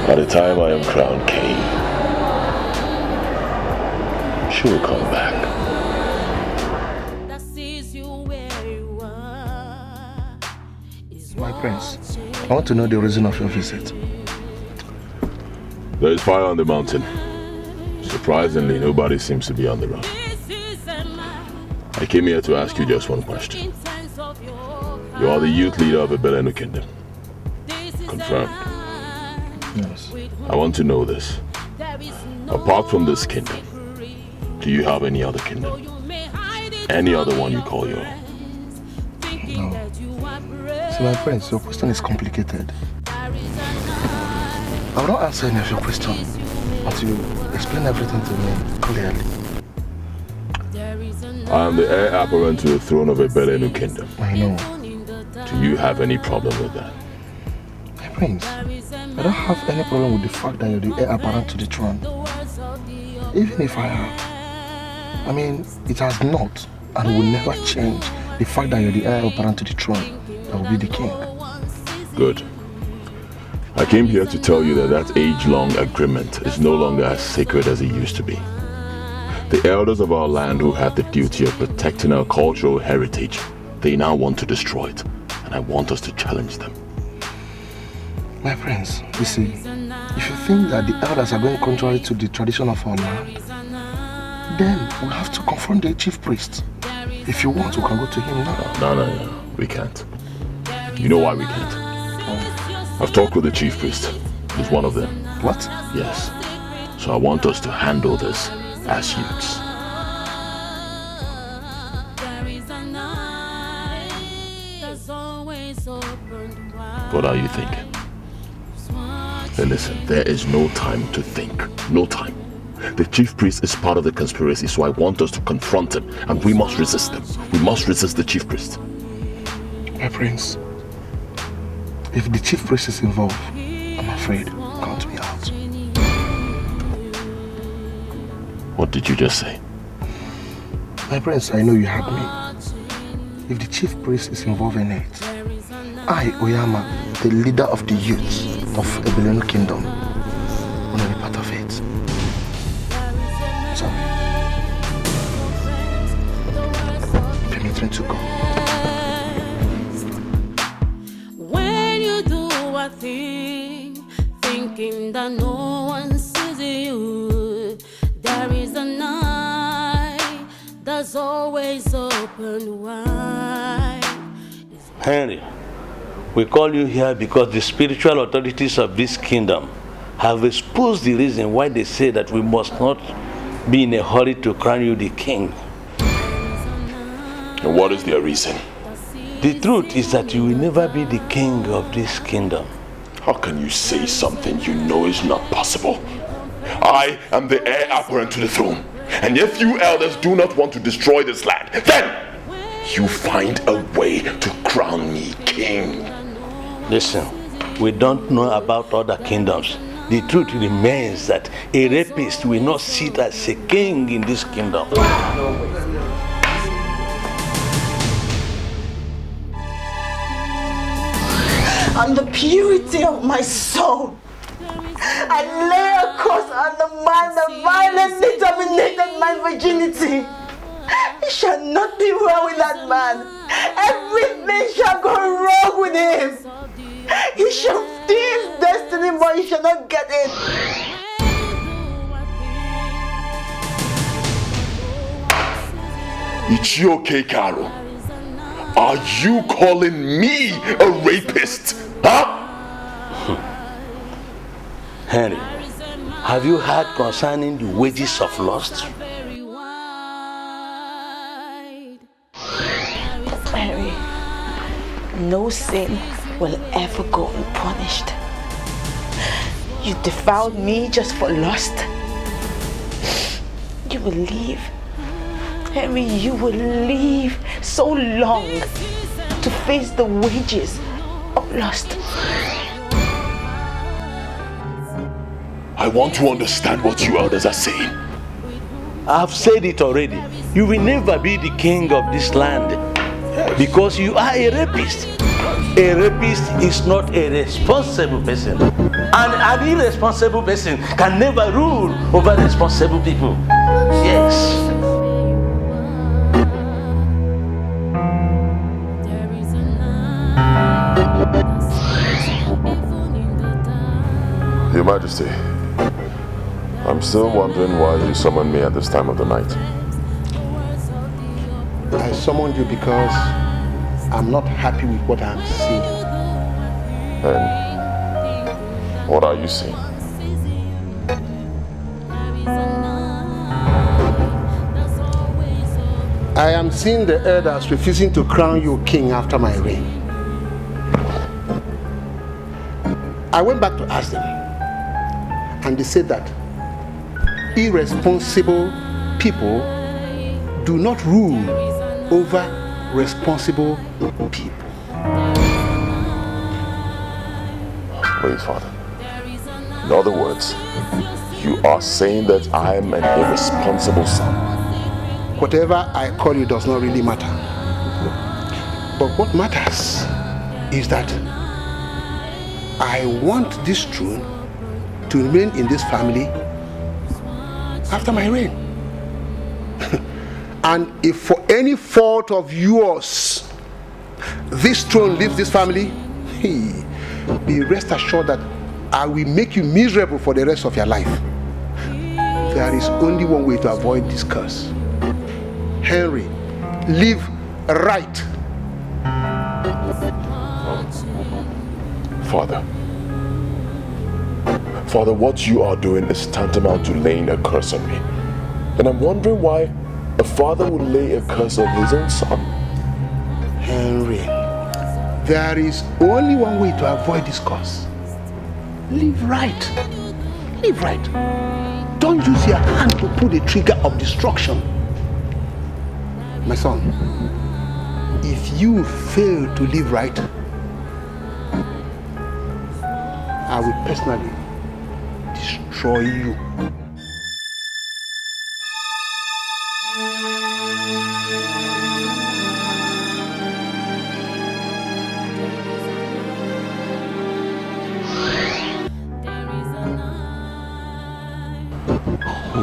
By the time I am crowned king, she will come back. My prince, I want to know the reason of your visit. There is fire on the mountain. Surprisingly, nobody seems to be on the run. I came here to ask you just one question. You are the youth leader of a Belenu kingdom. Confirmed. Yes. I want to know this. Apart from this kingdom, do you have any other kingdom? Any other one you call your own? No. See, my friends, your question is complicated. I will not answer any of your questions until you explain everything to me clearly. I am the heir apparent to the throne of a Belenu kingdom. I know. Do you have any problem with that? Prince, I don't have any problem with the fact that you're the heir apparent to the throne. Even if I am. I mean, it has not and will never change the fact that you're the heir apparent to the throne that will be the king. Good. I came here to tell you that age-long agreement is no longer as sacred as it used to be. The elders of our land who had the duty of protecting our cultural heritage, they now want to destroy it, and I want us to challenge them. My friends, you see, if you think that the elders are going contrary to the tradition of our land, then we have to confront the chief priest. If you want, we can go to him now. No, we can't. You know why we can't? I've talked with the chief priest. He's one of them. What? Yes. So I want us to handle this as youths. What are you thinking? Hey, listen, there is no time to think. No time. The chief priest is part of the conspiracy, so I want us to confront him, and we must resist him. We must resist the chief priest. My prince, if the chief priest is involved, I'm afraid, count me out. What did you just say? My prince, I know you heard me. If the chief priest is involved in it, I, Oyama, the leader of the youths of Ebelenu Kingdom, will not be part of it. Sorry. Permit me to go. When you do a thing, thinking that no one sees you, there is a night that's always open wide. Henry, we call you here because the spiritual authorities of this kingdom have exposed the reason why they say that we must not be in a hurry to crown you the king. And what is their reason? The truth is that you will never be the king of this kingdom. How can you say something you know is not possible? I am the heir apparent to the throne. And if you elders do not want to destroy this land, then you find a way to crown me king. Listen, we don't know about other kingdoms. The truth remains that a rapist will not sit as a king in this kingdom. And the purity of my soul, I lay a curse on the man that violently dominated my virginity. It shall not be well with that man. Everything shall go wrong with him. He shall steal his destiny, but he shall not get it. Ichioke Karo, are you calling me a rapist? Huh? Henry, have you heard concerning the wages of lust? Mary, no sin will ever go unpunished. You defiled me just for lust. You will leave. Henry, you will leave so long to face the wages of lust. I want to understand what you elders are saying. I've said it already. You will never be the king of this land because you are a rapist. A rapist is not a responsible person. And an irresponsible person can never rule over responsible people. Yes. Your Majesty, I'm still wondering why you summoned me at this time of the night. I summoned you because I'm not happy with what I'm seeing. And what are you seeing? I am seeing the elders refusing to crown you king after my reign. I went back to ask them, and they said that irresponsible people do not rule over responsible people. Wait, Father. In other words, you are saying that I am an irresponsible son. Whatever I call you does not really matter. But what matters is that I want this throne to remain in this family after my reign. And if for any fault of yours this throne leaves this family, be rest assured that I will make you miserable for the rest of your life. There is only one way to avoid this curse. Henry, live right. Father, what you are doing is tantamount to laying a curse on me. And I'm wondering why a father would lay a curse on his own son. Henry, there is only one way to avoid this curse. Live right. Live right. Don't use your hand to pull the trigger of destruction. My son, if you fail to live right, I will personally destroy you.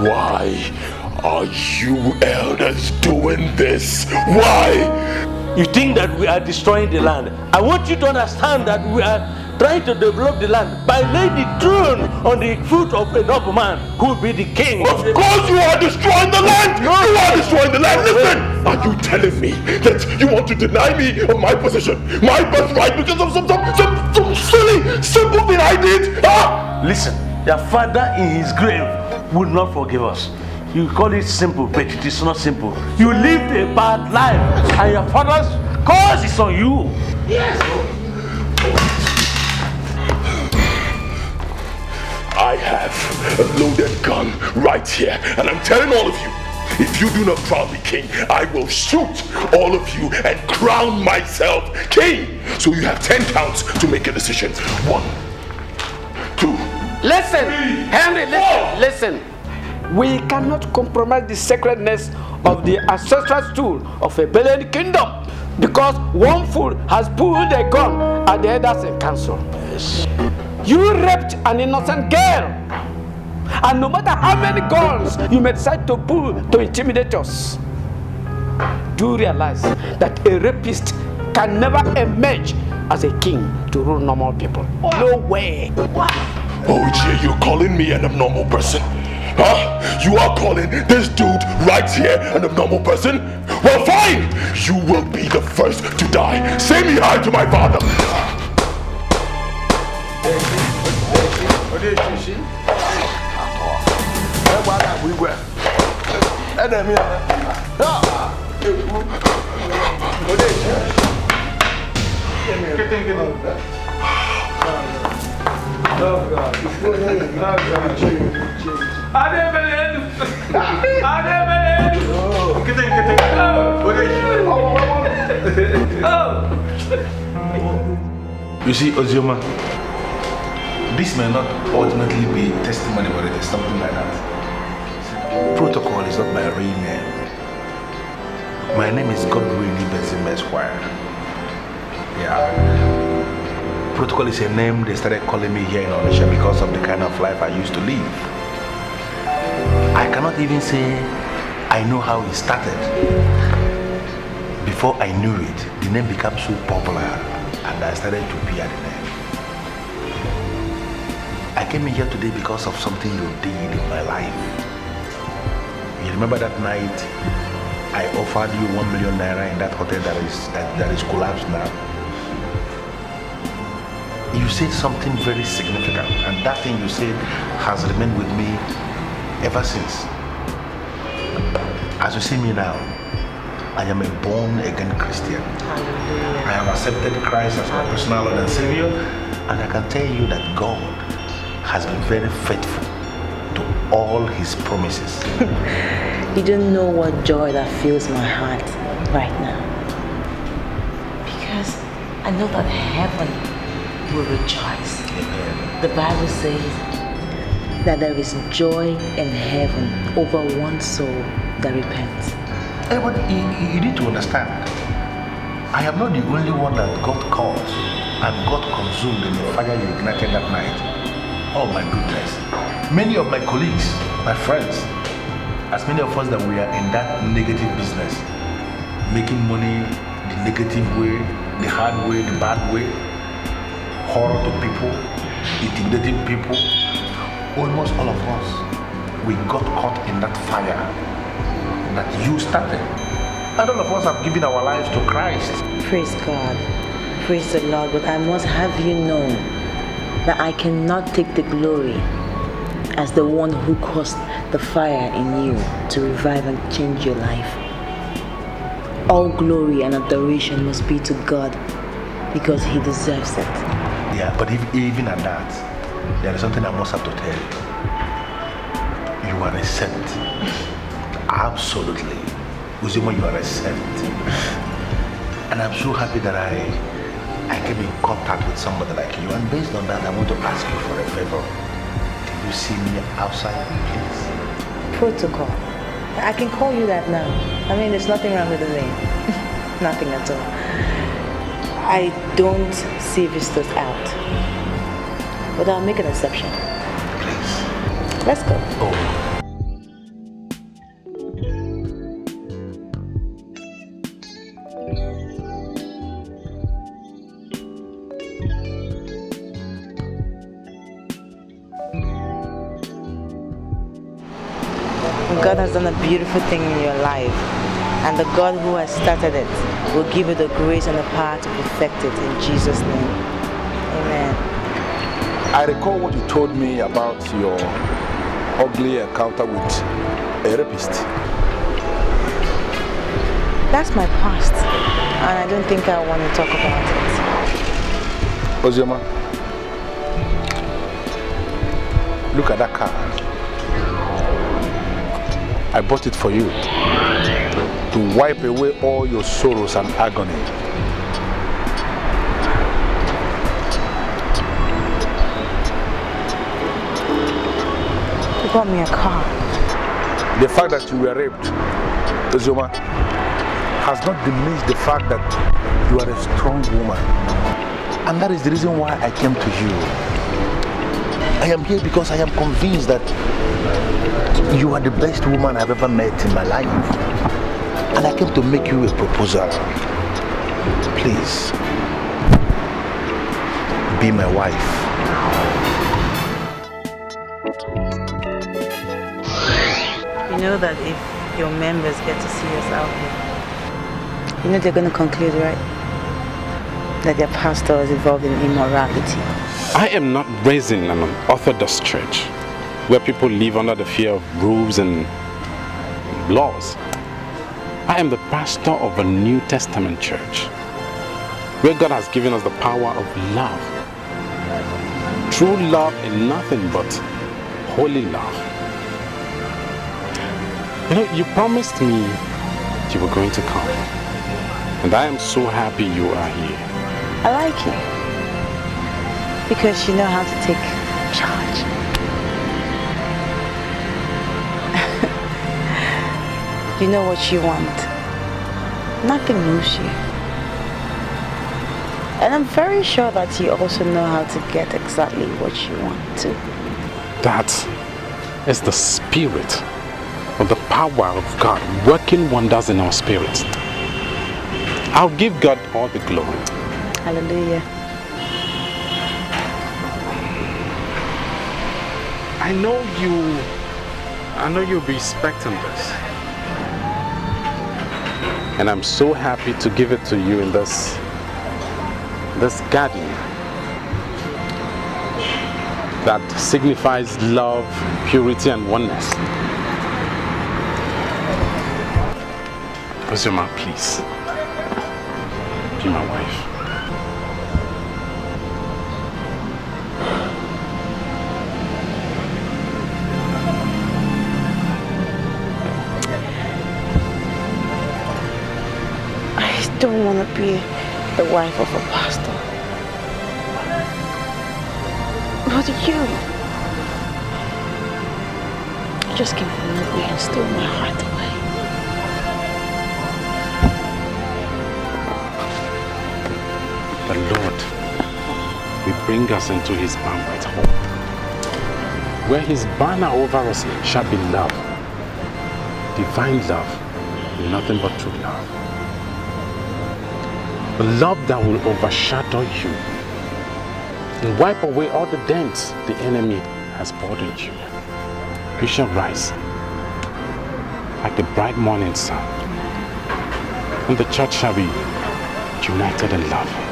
Why are you elders doing this? Why? You think that we are destroying the land? I want you to understand that we are trying to develop the land by laying the throne on the foot of a noble man who will be the king. Of course you are destroying the land! No. You are destroying the land! Listen! Are you telling me that you want to deny me of my position, my birthright, because of some silly, simple thing I did? Huh? Listen, your father in his grave would not forgive us. You call it simple, but it is not simple. You lived a bad life, and your father's curse is on you. Yes! I have a loaded gun right here, and I'm telling all of you, if you do not crown me king, I will shoot all of you and crown myself king. So you have 10 counts to make a decision. 1, 2. Listen, Henry, listen. We cannot compromise the sacredness of the ancestral stool of a Belian kingdom because one fool has pulled a gun at the elders in council. Yes. You raped an innocent girl, and no matter how many guns you may decide to pull to intimidate us, do realize that a rapist can never emerge as a king to rule normal people. What? No way. What? Oh, Jay, you're calling me an abnormal person? Huh? You are calling this dude right here an abnormal person? Well, fine! You will be the first to die. Say me hi to my father. You see, Ozioma, this may not ultimately be testimony, but it is something like that. Protocol is not my real name. My name is Godwillie Benzim Esquire. Yeah. Protocol is a name they started calling me here in Onitsha because of the kind of life I used to live. I cannot even say I know how it started. Before I knew it, the name became so popular and I started to bear the name. I came in here today because of something you did in my life. You remember that night I offered you 1 million naira in that hotel that is collapsed now? You said something very significant, and that thing you said has remained with me ever since. As you see me now, I am a born-again Christian. I have accepted Christ as my personal Lord and Savior, and I can tell you that God has been very faithful to all His promises. You don't know what joy that fills my heart right now. Because I know that heaven will rejoice. Amen. The Bible says that there is joy in heaven over one soul that repents. But you need to understand, I am not the only one that got caught and got consumed in the fire you ignited that night. Oh my goodness. Many of my colleagues, my friends, as many of us that we are in that negative business, making money the negative way, the hard way, the bad way, horror to people, intimidating people, almost all of us, we got caught in that fire that you started. And all of us have given our lives to Christ. Praise God. Praise the Lord. But I must have you know that I cannot take the glory as the one who caused the fire in you to revive and change your life. All glory and adoration must be to God because He deserves it. Yeah, but even at that, there is something I must have to tell you. You are a saint. Absolutely. Uzima, you are a saint. And I'm so happy that I came in contact with somebody like you. And based on that, I want to ask you for a favor. Can you see me outside, please? Protocol. I can call you that now. I mean, there's nothing wrong with the name. Nothing at all. I don't see visitors out. But I'll make an exception. Please. Let's go. Oh. God has done a beautiful thing in your life, and the God who has started it will give you the grace and the power to perfect it in Jesus' name. Amen. I recall what you told me about your ugly encounter with a rapist. That's my past, and I don't think I want to talk about it. Ozioma, look at that car. I bought it for you to wipe away all your sorrows and agony. You bought me a car. The fact that you were raped, Ozioma, has not diminished the fact that you are a strong woman. And that is the reason why I came to you. I am here because I am convinced that you are the best woman I've ever met in my life. And I came to make you a proposal. Please, be my wife. You know that if your members get to see us out here, you know they're going to conclude, right? That their pastor is involved in immorality. I am not raised in an Orthodox church where people live under the fear of rules and laws. I am the pastor of a New Testament church where God has given us the power of love. True love and nothing but holy love. You know, you promised me you were going to come, and I am so happy you are here. I like you because you know how to take charge. You know what you want. Nothing moves you. And I'm very sure that you also know how to get exactly what you want to. That is the spirit of the power of God working wonders in our spirits. I'll give God all the glory. Hallelujah. I know you'll be expecting this. And I'm so happy to give it to you in this garden that signifies love, purity, and oneness. Ozioma, please, be my wife. I don't want to be the wife of a pastor. But you just came from nowhere and stole my heart away. The Lord will bring us into his banquet hall, where his banner over us shall be love, divine love, nothing but true love. The love that will overshadow you and wipe away all the dents the enemy has poured into you. You shall rise like the bright morning sun, and the church shall be united in love.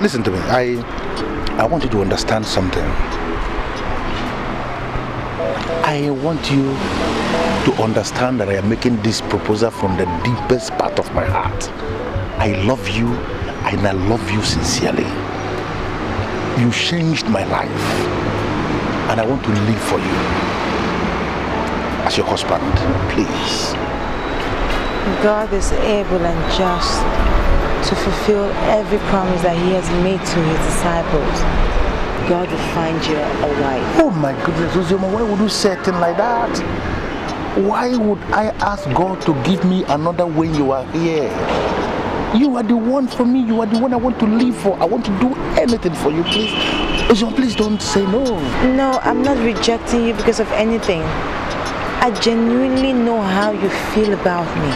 Listen to me. I want you to understand something. I want you to understand that I am making this proposal from the deepest part of my heart. I love you and I love you sincerely. You changed my life and I want to live for you as your husband. Please. God is able and just to fulfill every promise that he has made to his disciples. God will find you a wife. Oh my goodness, Uzoma, why would you say a thing like that? Why would I ask God to give me another when you are here? You are the one for me. You are the one I want to live for. I want to do anything for you, please. Uzoma, please don't say no. No, I'm not rejecting you because of anything. I genuinely know how you feel about me.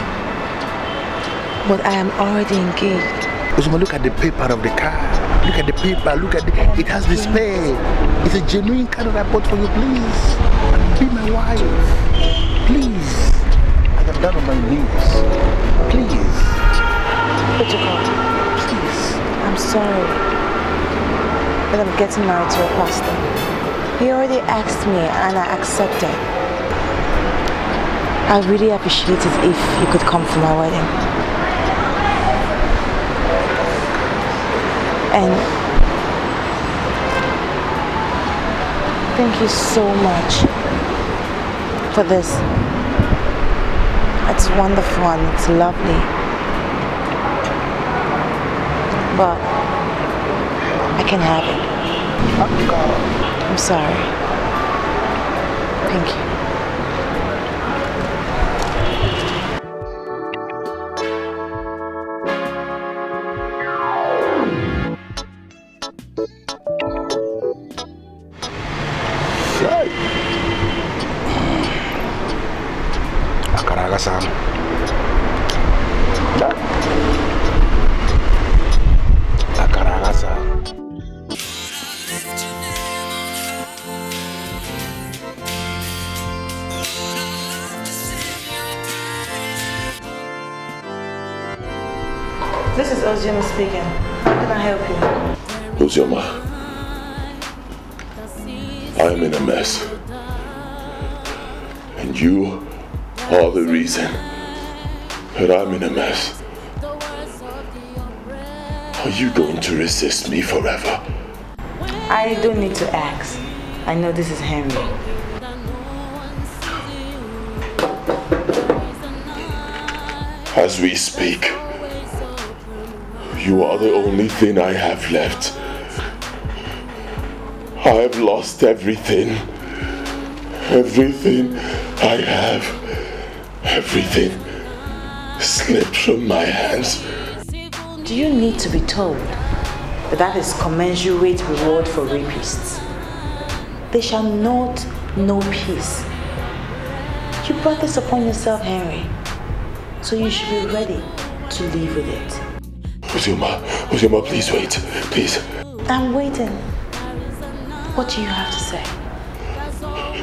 But I am already engaged. Uzoma, look at the paper of the car. Look at the paper. Look at it has the spare. It's a genuine car that I bought for you. Please, be my wife. Please. I am down on my knees. Please. Wazico, please. I'm sorry, but I'm getting married to a pastor. He already asked me and I accepted. I really appreciate it if you could come for my wedding. And thank you so much for this. It's wonderful and it's lovely. But I can have it. I'm sorry. Thank you. Akaraga-san. Akaraga-san. This is Ozioma speaking. How can I help you? Ozioma, I am in a mess. And you are the reason that I'm in a mess. Are you going to resist me forever? I don't need to ask. I know this is Henry. As we speak, you are the only thing I have left. I have lost everything. Everything I have. Everything slipped from my hands. Do you need to be told that that is commensurate reward for rapists? They shall not know peace. You brought this upon yourself, Henry. So you should be ready to live with it. Ozioma, please wait, please. I'm waiting. What do you have to say?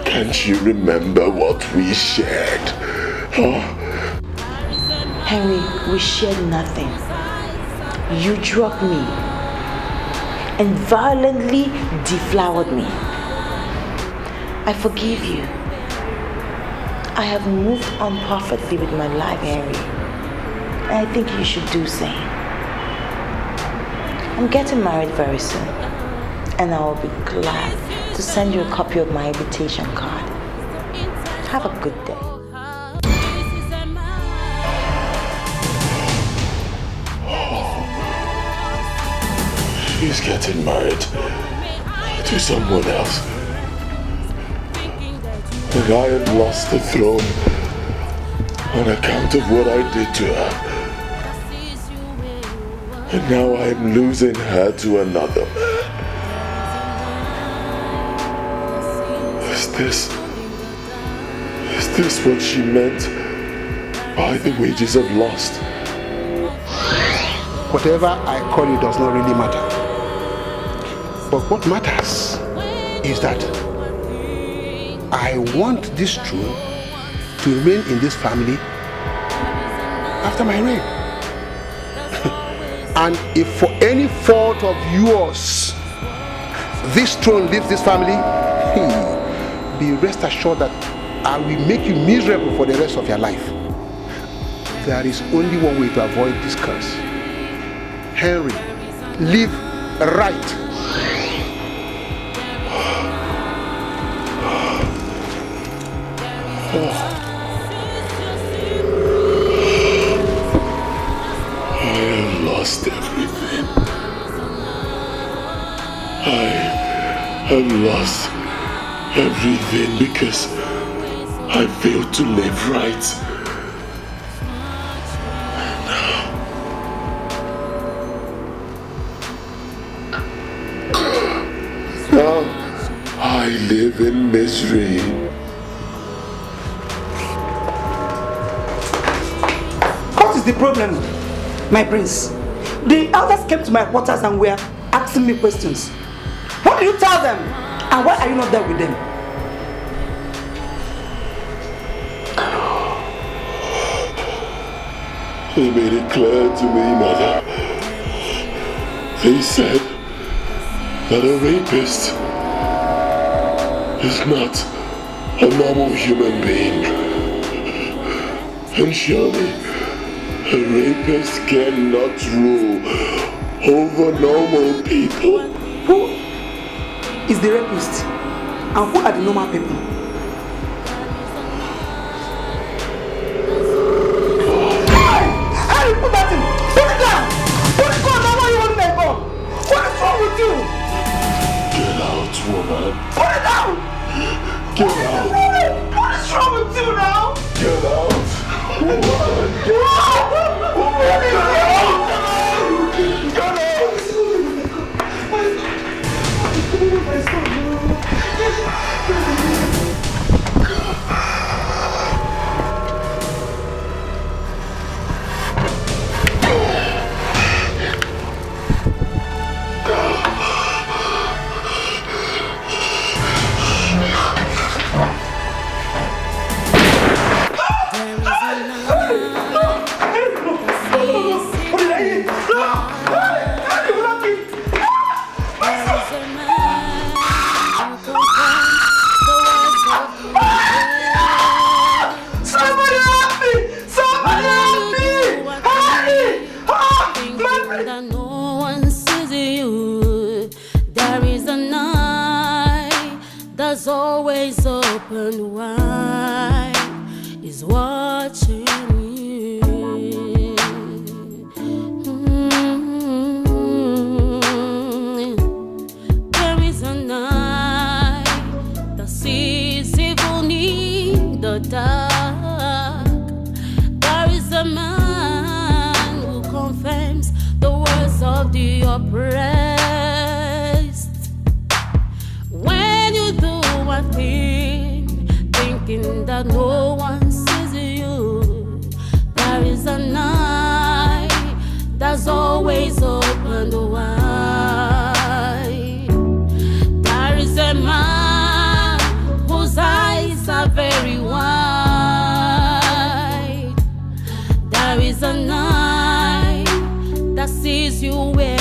Can't you remember what we shared? Huh? Henry, we shared nothing. You drugged me and violently deflowered me. I forgive you. I have moved on perfectly with my life, Henry. I think you should do same. I'm getting married very soon, and I will be glad to send you a copy of my invitation card. Have a good day. He's getting married to someone else. And I had lost the throne on account of what I did to her. And now I'm losing her to another man. Is this what she meant by the wages of lust? Whatever I call you does not really matter. But what matters is that I want this throne to remain in this family after my reign. And if for any fault of yours this throne leaves this family, be rest assured that I will make you miserable for the rest of your life. There is only one way to avoid this curse. Henry, live right. I have lost everything. I have lost everything because I failed to live right. Now I live in misery. What is the problem, my prince? The elders came to my quarters and were asking me questions. What do you tell them? And why are you not there with them? They made it clear to me, Mother. They said that a rapist is not a normal human being. And surely a rapist cannot rule over normal people. Who is the rapist? And who are the normal people? Hey, put that in! Put it down! Put it down! Now you want to go? What is wrong with you? Get out, woman. Put it down! Get out. What is wrong with you now? Get out. Woman. Get out! Woman, get out! Get out. Always open wide is watching you. There is a night that sees evil in the dark. There is a man who confirms the words of the oppressed. When you do one thing, thinking that no one sees you, there is a night that's always open wide. There is a man whose eyes are very wide. There is a night that sees you where